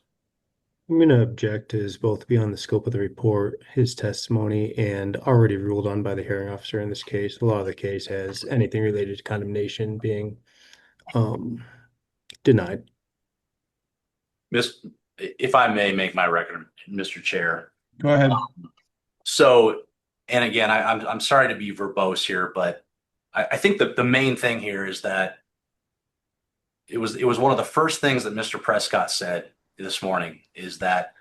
I'm going to object to his both beyond the scope of the report, his testimony, and already ruled on by the hearing officer in this case. The law of the case has anything related to condemnation being denied. If I may make my record, Mr. Chair. Go ahead. And again, I'm sorry to be verbose here, but I think that the main thing here is that it was one of the first things that Mr. Prescott said this morning is that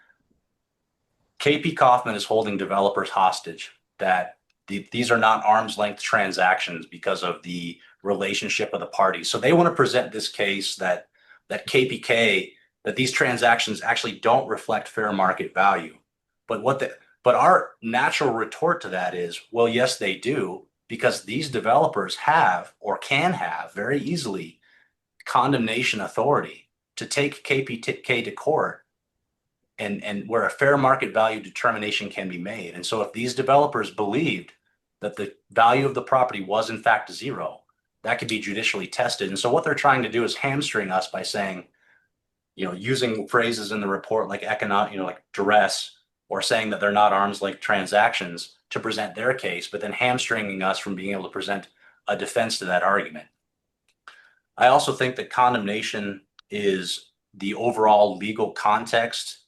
KP Kaufman is holding developers hostage, that these are not arm's length transactions because of the relationship of the parties. So they want to present this case that KPK, that these transactions actually don't reflect fair market value. But our natural retort to that is, well, yes, they do, because these developers have or can have very easily condemnation authority to take KPK to court and where a fair market value determination can be made. And so if these developers believed that the value of the property was in fact zero, that could be judicially tested. And so what they're trying to do is hamstring us by saying, using phrases in the report like economic, like duress, or saying that they're not arm's length transactions to present their case, but then hamstringing us from being able to present a defense to that argument. I also think that condemnation is the overall legal context.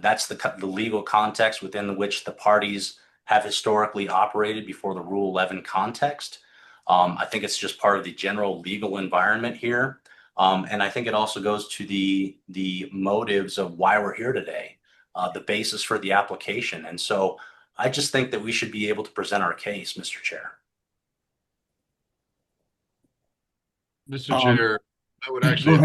That's the legal context within which the parties have historically operated before the Rule 11 context. I think it's just part of the general legal environment here. And I think it also goes to the motives of why we're here today, the basis for the application. And so I just think that we should be able to present our case, Mr. Chair. Mr. Chair, I would actually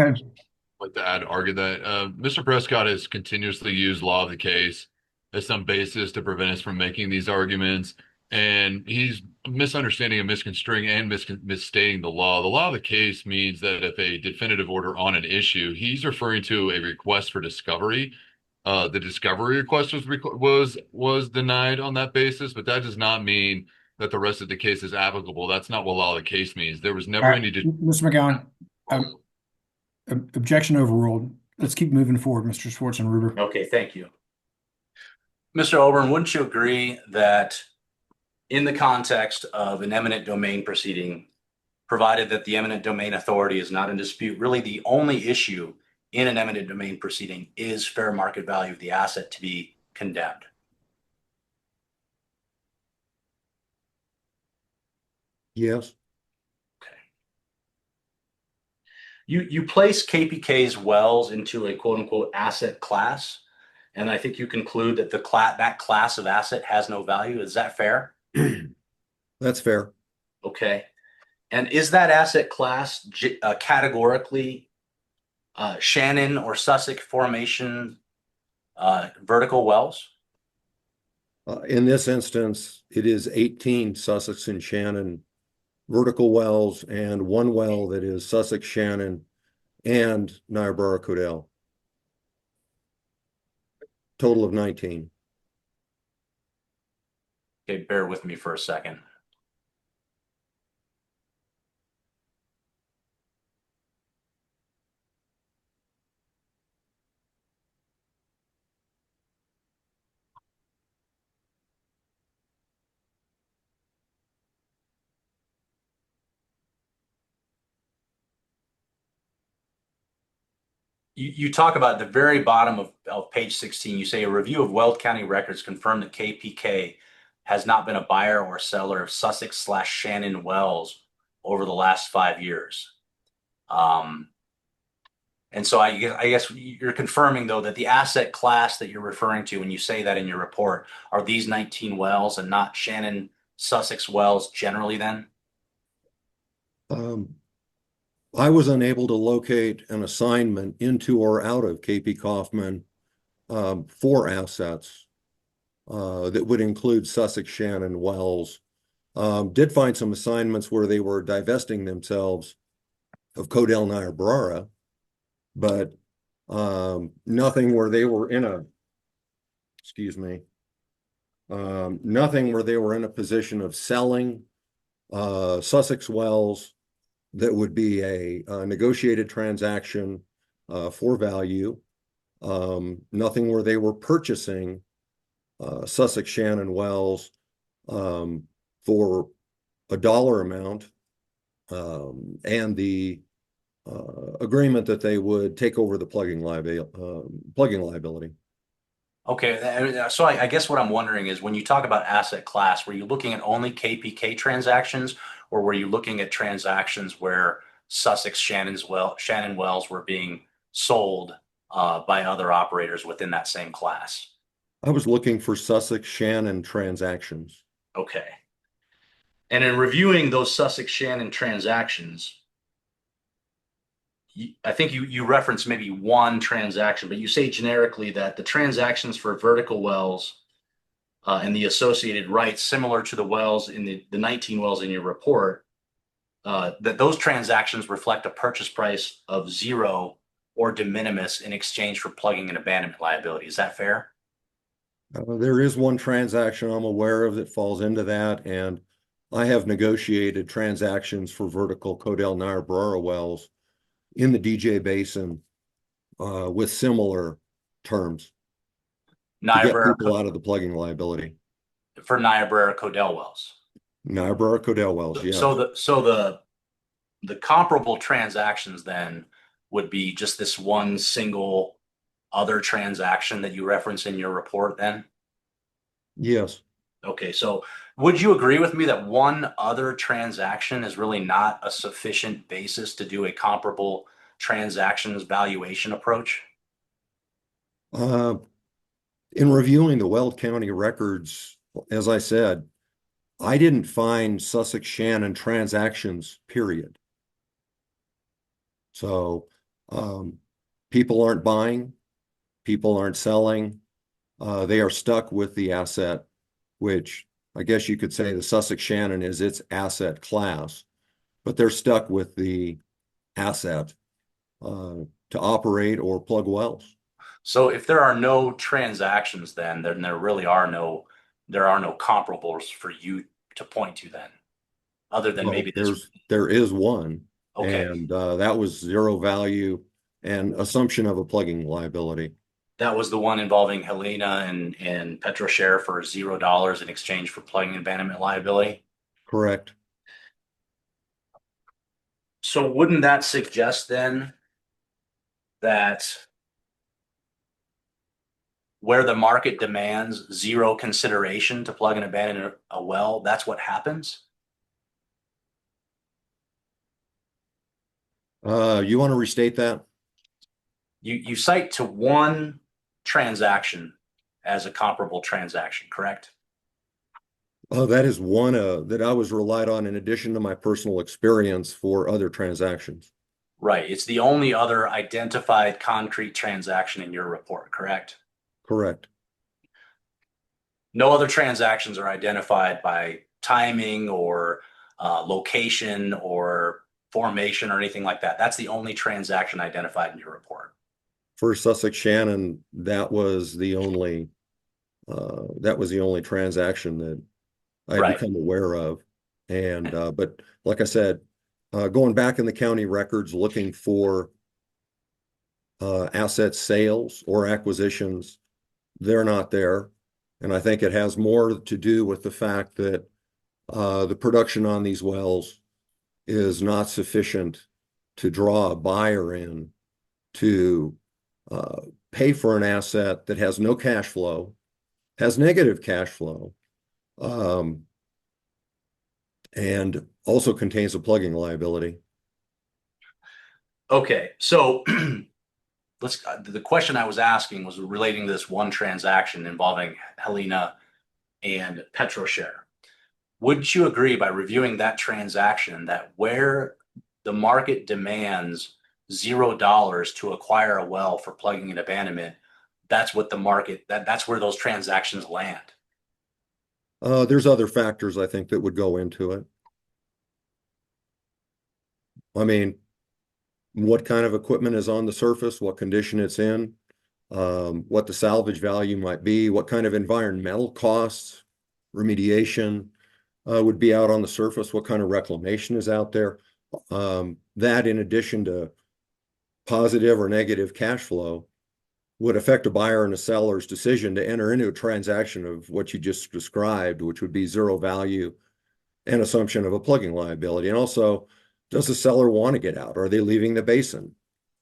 like to argue that Mr. Prescott has continuously used law of the case as some basis to prevent us from making these arguments. And he's misunderstanding and misconstruing and misstating the law. The law of the case means that if a definitive order on an issue, he's referring to a request for discovery. The discovery request was denied on that basis, but that does not mean that the rest of the case is applicable. That's not what law of the case means. There was never any. Mr. McGowan, objection overruled. Let's keep moving forward, Mr. Schwarzenruber. Okay, thank you. Mr. Oberon, wouldn't you agree that in the context of an eminent domain proceeding, provided that the eminent domain authority is not in dispute, really the only issue in an eminent domain proceeding is fair market value of the asset to be condemned? Yes. Okay. You place KPK's wells into a quote unquote asset class, and I think you conclude that that class of asset has no value. Is that fair? That's fair. Okay. And is that asset class categorically Shannon or Sussex formation vertical wells? In this instance, it is 18 Sussex and Shannon vertical wells and one well that is Sussex Shannon and Niobrara Codell. Total of 19. Okay, bear with me for a second. You talk about at the very bottom of page 16, you say a review of Weld County records confirmed that KPK has not been a buyer or seller of Sussex/Shannon wells over the last 5 years. And so I guess you're confirming, though, that the asset class that you're referring to when you say that in your report are these 19 wells and not Shannon Sussex wells generally then? I was unable to locate an assignment into or out of KP Kaufman for assets that would include Sussex Shannon wells. Did find some assignments where they were divesting themselves of Codell Niobrara, but nothing where they were in a, nothing where they were in a position of selling Sussex wells that would be a negotiated transaction for value. Nothing where they were purchasing Sussex Shannon wells for a dollar amount and the agreement that they would take over the plugging liability. Okay, so I guess what I'm wondering is when you talk about asset class, were you looking at only KPK transactions, or were you looking at transactions where Sussex Shannon wells were being sold by other operators within that same class? I was looking for Sussex Shannon transactions. Okay. And in reviewing those Sussex Shannon transactions, I think you reference maybe one transaction, but you say generically that the transactions for vertical wells and the associated rights, similar to the wells in the 19 wells in your report, that those transactions reflect a purchase price of zero or de minimis in exchange for plugging and abandonment liability. Is that fair? There is one transaction I'm aware of that falls into that, and I have negotiated transactions for vertical Codell Niobrara wells in the DJ Basin with similar terms to get people out of the plugging liability. For Niobrara Codell wells. Niobrara Codell wells, yes. So the comparable transactions then would be just this one single other transaction that you reference in your report then? Yes. Okay, so would you agree with me that one other transaction is really not a sufficient basis to do a comparable transactions valuation approach? In reviewing the Weld County records, as I said, I didn't find Sussex Shannon transactions, period. So people aren't buying, people aren't selling. They are stuck with the asset, which I guess you could say the Sussex Shannon is its asset class, but they're stuck with the asset to operate or plug wells. So if there are no transactions, then there are no comparables for you to point to then, other than maybe this. There is one, Okay. and that was zero value and assumption of a plugging liability. That was the one involving Helena and PetroShare for $0 in exchange for plugging and abandonment liability. Correct. So wouldn't that suggest then that where the market demands zero consideration to plug and abandon a well, that's what happens? You want to restate that? You cite to one transaction as a comparable transaction, correct? That is one that I was relied on in addition to my personal experience for other transactions. Right. It's the only other identified concrete transaction in your report, correct? Correct. No other transactions are identified by timing or location or formation or anything like that. That's the only transaction identified in your report. For Sussex Shannon, that was the only transaction that I had Right. become aware of. And but like I said, going back in the county records looking for asset sales or acquisitions, they're not there. And I think it has more to do with the fact that the production on these wells is not sufficient to draw a buyer in to pay for an asset that has no cash flow, has negative cash flow, and also contains a plugging liability. Okay, so the question I was asking was relating to this one transaction involving Helena and PetroShare. Would you agree by reviewing that transaction that where the market demands $0 to acquire a well for plugging and abandonment, that's what the market, that's where those transactions land? There's other factors I think that would go into it. I mean, what kind of equipment is on the surface, what condition it's in, what the salvage value might be, what kind of environmental costs, remediation would be out on the surface, what kind of reclamation is out there. That in addition to positive or negative cash flow would affect a buyer and a seller's decision to enter into a transaction of what you just described, which would be zero value and assumption of a plugging liability. And also, does the seller want to get out? Are they leaving the basin?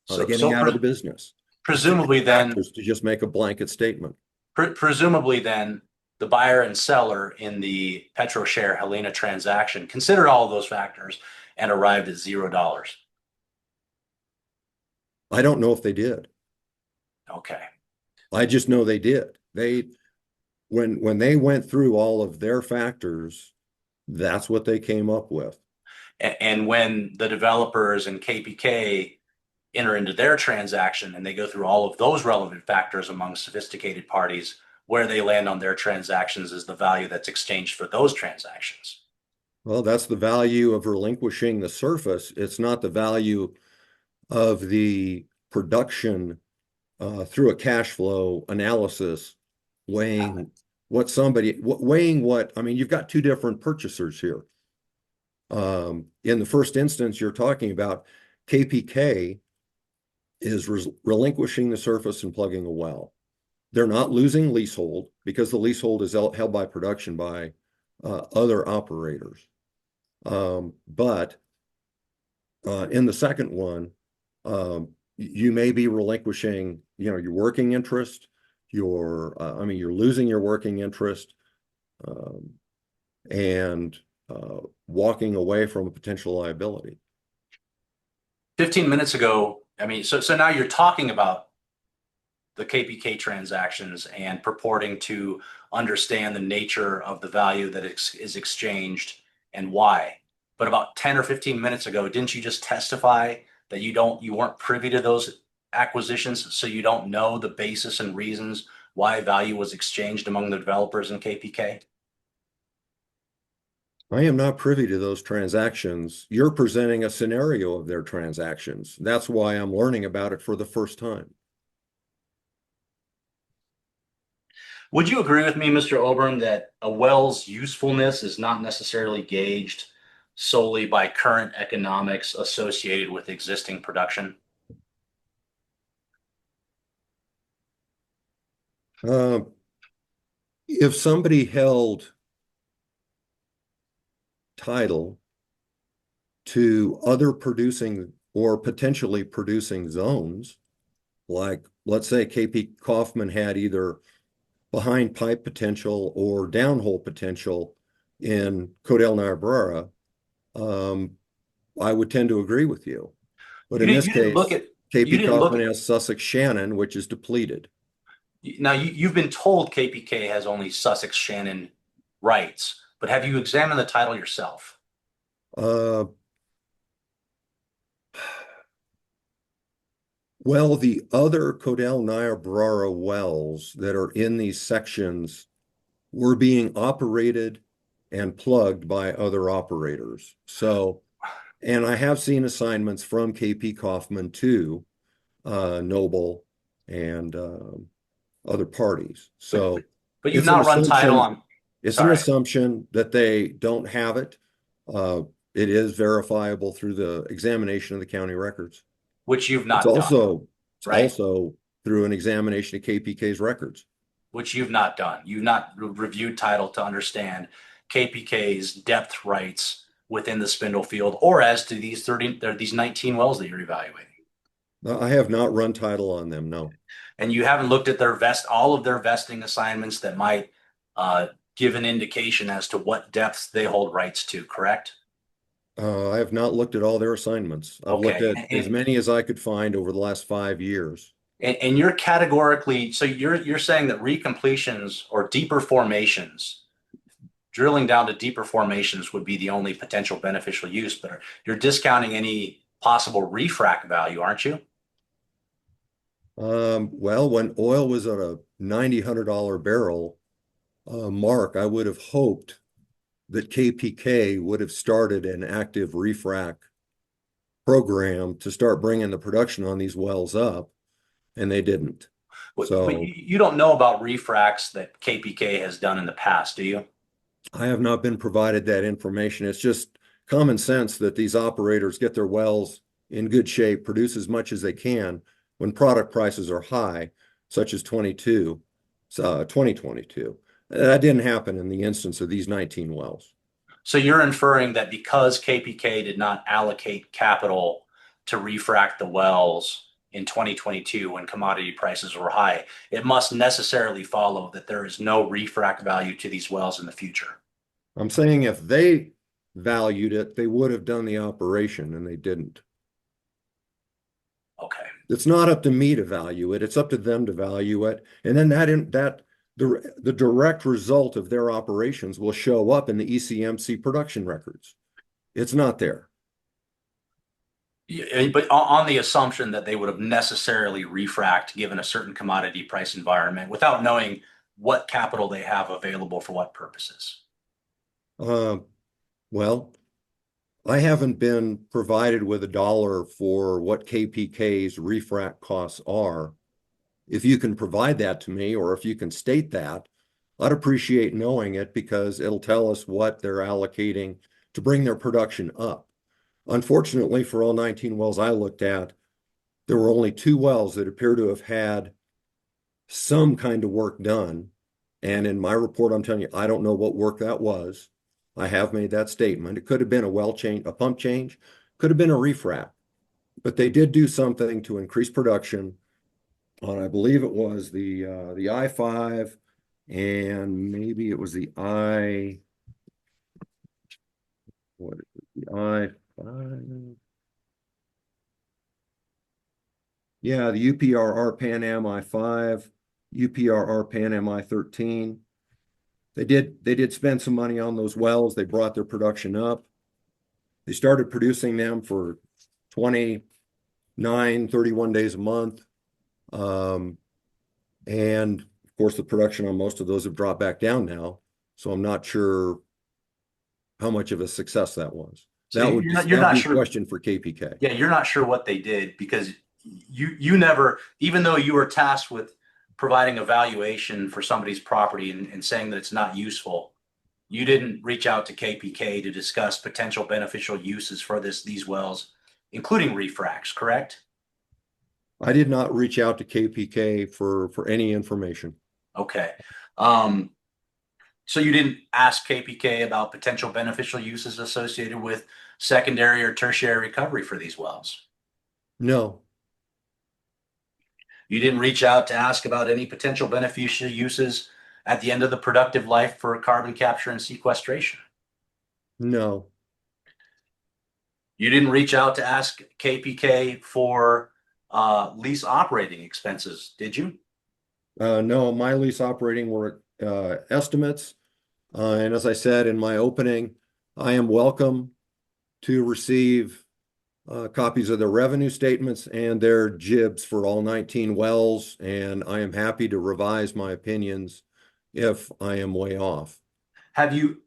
Are they getting out of the business? Presumably then, to just make a blanket statement. Presumably then, the buyer and seller in the PetroShare Helena transaction considered all of those factors and arrived at $0. I don't know if they did. Okay. I just know they did. When they went through all of their factors, that's what they came up with. And when the developers and KPK enter into their transaction and they go through all of those relevant factors among sophisticated parties, where they land on their transactions is the value that's exchanged for those transactions. Well, that's the value of relinquishing the surface. It's not the value of the production through a cash flow analysis, weighing what, I mean, you've got two different purchasers here. In the first instance, you're talking about KPK is relinquishing the surface and plugging a well. They're not losing leasehold because the leasehold is held by production by other operators. But in the second one, you may be relinquishing, your working interest, you're losing your working interest, and walking away from a potential liability. 15 minutes ago, so now you're talking about the KPK transactions and purporting to understand the nature of the value that is exchanged and why. But about 10 or 15 minutes ago, didn't you just testify that you weren't privy to those acquisitions, so you don't know the basis and reasons why value was exchanged among the developers and KPK? I am not privy to those transactions. You're presenting a scenario of their transactions. That's why I'm learning about it for the first time. Would you agree with me, Mr. Oberon, that a well's usefulness is not necessarily gauged solely by current economics associated with existing production? If somebody held title to other producing or potentially producing zones, like let's say KP Kaufman had either behind pipe potential or downhole potential in Codell Niobrara, I would tend to agree with you. But in this case, KP Kaufman has Sussex Shannon, which is depleted. Now, you've been told KPK has only Sussex Shannon rights, but have you examined the title yourself? Well, the other Codell Niobrara wells that are in these sections were being operated and plugged by other operators. So, and I have seen assignments from KP Kaufman to Noble and other parties. So but you've it's an not run title assumption, on. it's an Sorry, assumption that they don't have it. It is verifiable through the examination of the county records. which you've It's not done, also right? also through an examination of KPK's records. Which you've not done. You've not reviewed title to understand KPK's depth rights within the spindle field, or as to these 30, these 19 wells that you're evaluating. I have not run title on them, no. And you haven't looked at all of their vesting assignments that might give an indication as to what depths they hold rights to, correct? I have not looked at all their assignments. I've looked Okay. at as many as I could find over the last 5 years. And you're categorically, so you're saying that recompletions or deeper formations, drilling down to deeper formations would be the only potential beneficial use, but you're discounting any possible refrac value, aren't you? Well, when oil was at a $90-$100 barrel mark, I would have hoped that KPK would have started an active refrac program to start bringing the production on these wells up, and they didn't. But So you don't know about refracs that KPK has done in the past, do you? I have not been provided that information. It's just common sense that these operators get their wells in good shape, produce as much as they can when product prices are high, such as 2022. That didn't happen in the instance of these 19 wells. So you're inferring that because KPK did not allocate capital to refract the wells in 2022 when commodity prices were high, it must necessarily follow that there is no refract value to these wells in the future. I'm saying if they valued it, they would have done the operation, and they didn't. Okay. It's not up to me to value it. It's up to them to value it. And then the direct result of their operations will show up in the ECMC production records. It's not there. Yeah, but on the assumption that they would have necessarily refract given a certain commodity price environment without knowing what capital they have available for what purposes. Well, I haven't been provided with $1 for what KPK's refrac costs are. If you can provide that to me, or if you can state that, I'd appreciate knowing it because it'll tell us what they're allocating to bring their production up. Unfortunately, for all 19 wells I looked at, there were only 2 wells that appear to have had some kind of work done. And in my report, I'm telling you, I don't know what work that was. I have made that statement. It could have been a well change, a pump change, could have been a refrac, but they did do something to increase production on, I believe it was the I-5, and maybe it was the what is it, the I-5. Yeah, the UPRR Pan Am I-5, UPRR Pan Am I-13. They did spend some money on those wells. They brought their production up. They started producing them for 29, 31 days a month. And of course, the production on most of those have dropped back down now. So I'm not sure how much of a success that was. So That would you're not be a sure. question for KPK. Yeah, you're not sure what they did because you never, even though you were tasked with providing a valuation for somebody's property and saying that it's not useful, you didn't reach out to KPK to discuss potential beneficial uses for these wells, including refracs, correct? I did not reach out to KPK for any information. Okay. So you didn't ask KPK about potential beneficial uses associated with secondary or tertiary recovery for these wells? No. You didn't reach out to ask about any potential beneficial uses at the end of the productive life for carbon capture and sequestration? No. You didn't reach out to ask KPK for lease operating expenses, did you? No, my lease operating were estimates And as I said in my opening, I am welcome to receive copies of their revenue statements and their JIBs for all 19 wells, and I am happy to revise my opinions if I am way off. Have you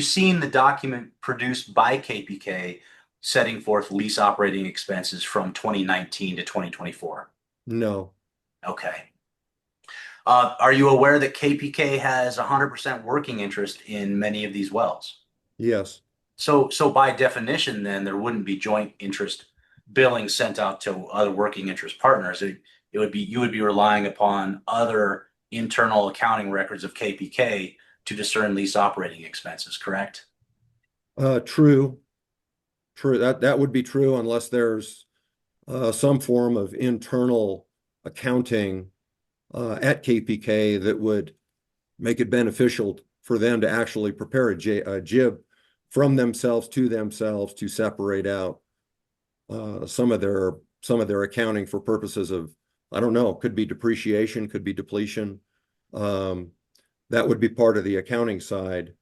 seen the document produced by KPK setting forth lease operating expenses from 2019 to 2024? No. Okay. Are you aware that KPK has 100% working interest in many of these wells? Yes. So by definition, then there wouldn't be joint interest billing sent out to other working interest partners. It would be you would be relying upon other internal accounting records of KPK to discern lease operating expenses, correct? True. True. That would be true unless there's some form of internal accounting at KPK that would make it beneficial for them to actually prepare a JIB from themselves to separate out some of their accounting for purposes of, I don't know, could be depreciation, could be depletion. That would be part of the accounting side.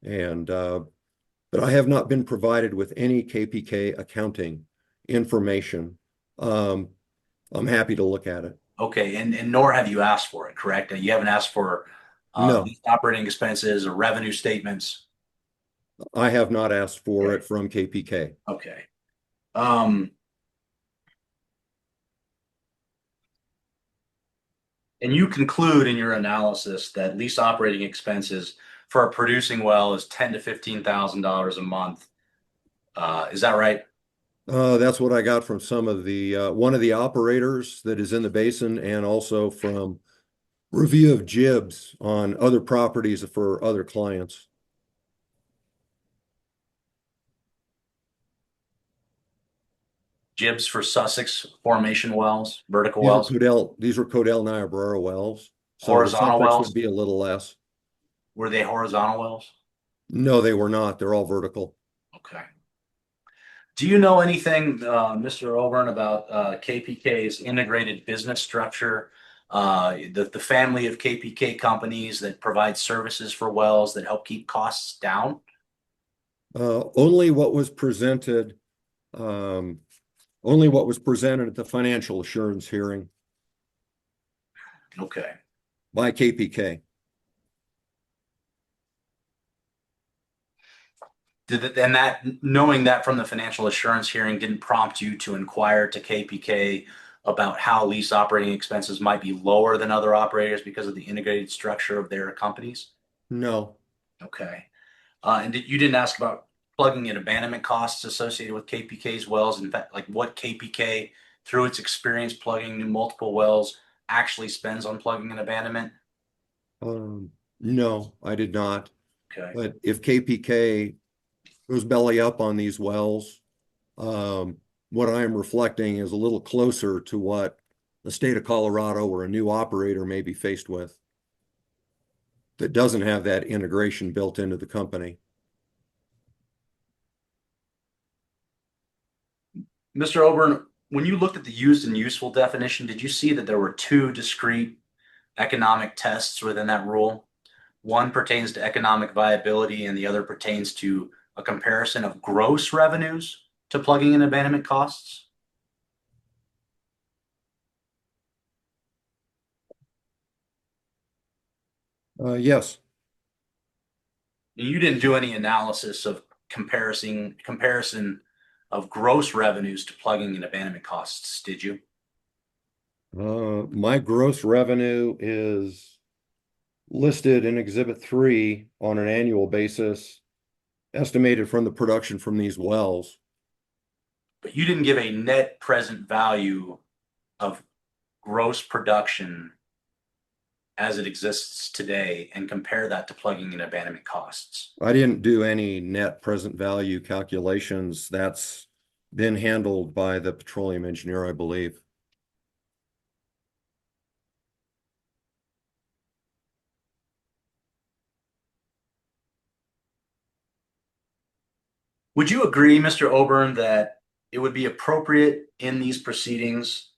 And but I have not been provided with any KPK accounting information. I'm happy to look at it. Okay, and nor have you asked for it, correct? You haven't asked for No, lease operating expenses or revenue statements. I have not asked for it from KPK. Okay. And you conclude in your analysis that lease operating expenses for a producing well is $10,000 to $15,000 a month. Is that right? That's what I got from some of the one of the operators that is in the basin, and also from review of JIBs on other properties for other clients. Jibs for Sussex formation wells, vertical These are wells, Codell Niobrara wells. So the horizontal Sussex wells. would be a little less. Were they horizontal wells? No, they were not. They're all vertical. Okay. Do you know anything, Mr. Oburn, about KPK's integrated business structure, the family of KPK companies that provide services for wells that help keep costs down? Only what was presented, only what was presented at the financial assurance hearing Okay. by KPK. And that knowing that from the financial assurance hearing didn't prompt you to inquire to KPK about how lease operating expenses might be lower than other operators because of the integrated structure of their companies? No. Okay. And you didn't ask about plugging and abandonment costs associated with KPK's wells. In fact, like what KPK, through its experience plugging new multiple wells, actually spends on plugging and abandonment? No, I did not. Okay. But if KPK goes belly up on these wells, what I am reflecting is a little closer to what the state of Colorado or a new operator may be faced with that doesn't have that integration built into the company. Mr. Oburn, when you looked at the used and useful definition, did you see that there were two discrete economic tests within that rule? One pertains to economic viability and the other pertains to a comparison of gross revenues to plugging and abandonment costs? Yes. You didn't do any analysis of comparison of gross revenues to plugging and abandonment costs, did you? My gross revenue is listed in Exhibit 3 on an annual basis, estimated from the production from these wells. But you didn't give a net present value of gross production as it exists today and compare that to plugging and abandonment costs. I didn't do any net present value calculations. That's been handled by the petroleum engineer, I believe. Would you agree, Mr. Oburn, that it would be appropriate in these proceedings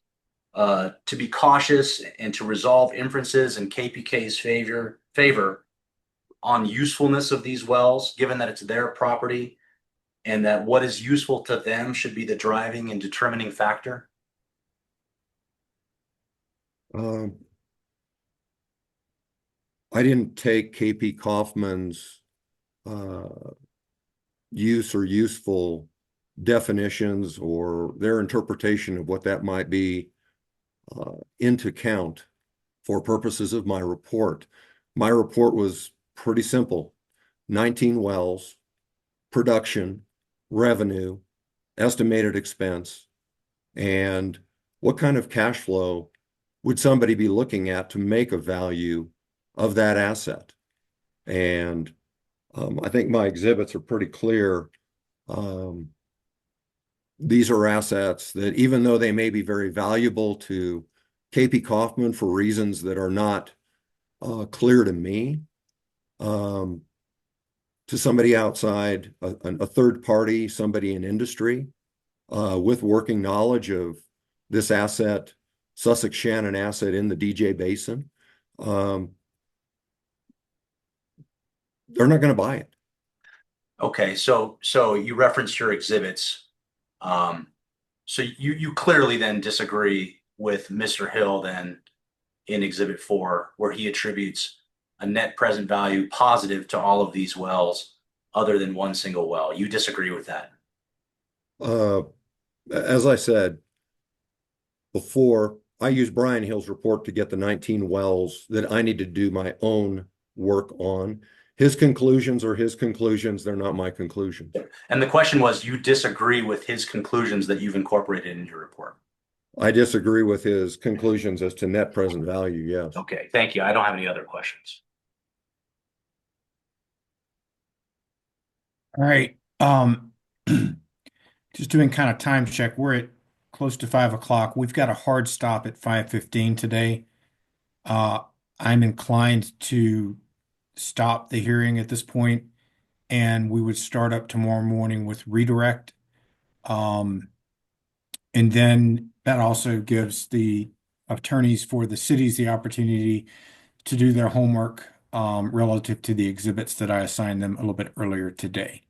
to be cautious and to resolve inferences in KPK's favor on usefulness of these wells, given that it's their property, and that what is useful to them should be the driving and determining factor? I didn't take KP Kaufman's use or useful definitions or their interpretation of what that might be into account for purposes of my report. My report was pretty simple: 19 wells, production, revenue, estimated expense, and what kind of cash flow would somebody be looking at to make a value of that asset. And I think my exhibits are pretty clear. These are assets that, even though they may be very valuable to KP Kaufman for reasons that are not clear to me, to somebody outside, a third party, somebody in industry with working knowledge of this asset, Sussex Shannon asset in the DJ Basin, they're not going to buy it. Okay, so you referenced your exhibits. So you clearly then disagree with Mr. Hill then in Exhibit 4, where he attributes a net present value positive to all of these wells other than one single well. You disagree with that? As I said before, I used Brian Hill's report to get the 19 wells that I need to do my own work on. His conclusions are his conclusions. They're not my conclusions. And the question was, you disagree with his conclusions that you've incorporated in your report? I disagree with his conclusions as to net present value, yes. Okay, thank you. I don't have any other questions. All right. Just doing kind of time check. We're at close to 5 o'clock. We've got a hard stop at 5:15 today. I'm inclined to stop the hearing at this point, and we would start up tomorrow morning with redirect. And then that also gives the attorneys for the cities the opportunity to do their homework relative to the exhibits that I assigned them a little bit earlier today.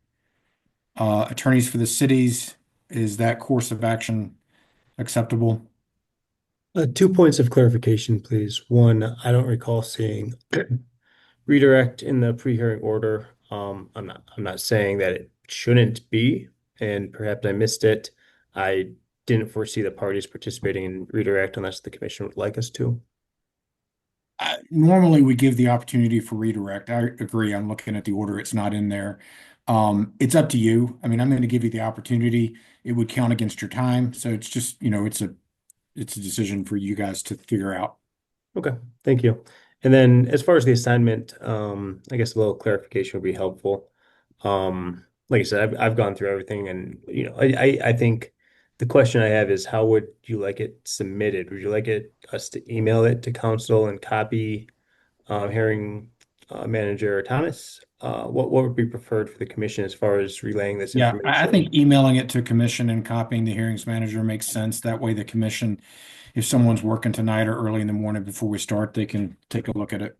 Attorneys for the cities, is that course of action acceptable? 2 points of clarification, please. One, I don't recall seeing redirect in the pre-hearing order. I'm not saying that it shouldn't be, and perhaps I missed it. I didn't foresee the parties participating in redirect unless the commission would like us to. Normally, we give the opportunity for redirect. I agree. I'm looking at the order. It's not in there. It's up to you. I mean, I'm going to give you the opportunity. It would count against your time. So it's just, it's a decision for you guys to figure out. Okay, thank you. And then as far as the assignment, I guess a little clarification would be helpful. Like I said, I've gone through everything, and I think the question I have is, how would you like it submitted? Would you like us to email it to council and copy hearing manager Thomas? What would be preferred for the commission as far as relaying this Yeah, information? I think emailing it to commission and copying the hearings manager makes sense. That way the commission, if someone's working tonight or early in the morning before we start, they can take a look at it.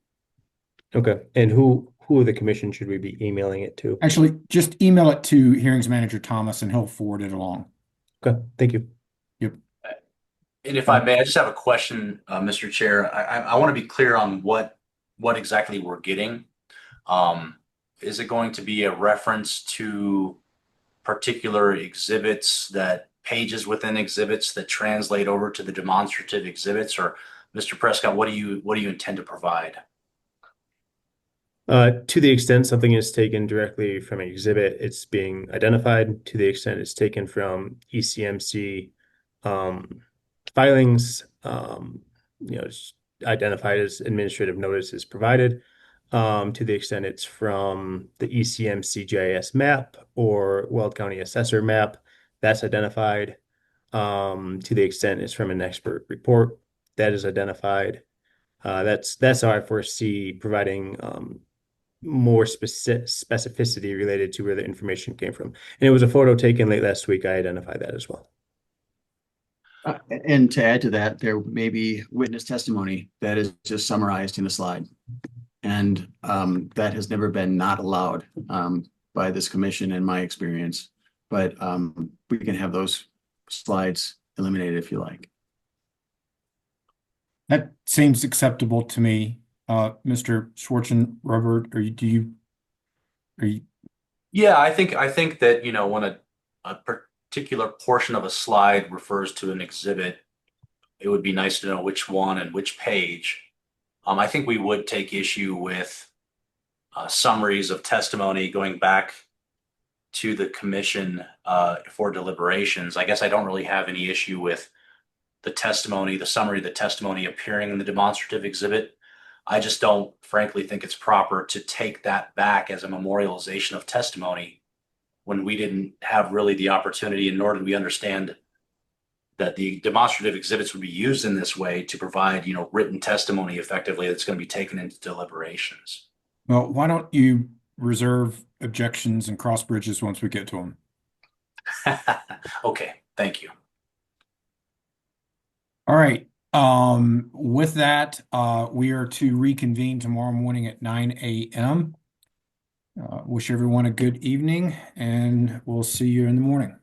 Okay. And who of the commission should we be emailing it to? Actually, just email it to hearings manager Thomas and he'll forward it along. Okay, thank you. Yep. And if I may, I just have a question, Mr. Chair. I want to be clear on what exactly we're getting. Is it going to be a reference to particular exhibits, that pages within exhibits that translate over to the demonstrative exhibits? Or Mr. Prescott, what do you intend to provide? To the extent something is taken directly from an exhibit, it's being identified. To the extent it's taken from ECMC filings, it's identified as administrative notices provided. To the extent it's from the ECMC GIS map or Weld County Assessor map, that's identified. To the extent it's from an expert report, that is identified. That's how I foresee providing more specificity related to where the information came from. And it was a photo taken late last week. I identified that as well. And to add to that, there may be witness testimony that is just summarized in a slide. And that has never been not allowed by this commission in my experience. But we can have those slides eliminated if you like. That seems acceptable to me. Mr. Schwarzenberger, are you, Yeah, I think that, when a particular portion of a slide refers to an exhibit, it would be nice to know which one and which page. I think we would take issue with summaries of testimony going back to the commission for deliberations. I guess I don't really have any issue with the testimony, the summary of the testimony appearing in the demonstrative exhibit. I just don't frankly think it's proper to take that back as a memorialization of testimony when we didn't have really the opportunity, and nor did we understand that the demonstrative exhibits would be used in this way to provide, written testimony effectively that's going to be taken into deliberations. well, why don't you reserve objections and cross bridges once we get to them? Okay, thank you. All right. With that, we are to reconvene tomorrow morning at 9 a.m. Wish everyone a good evening, and we'll see you in the morning.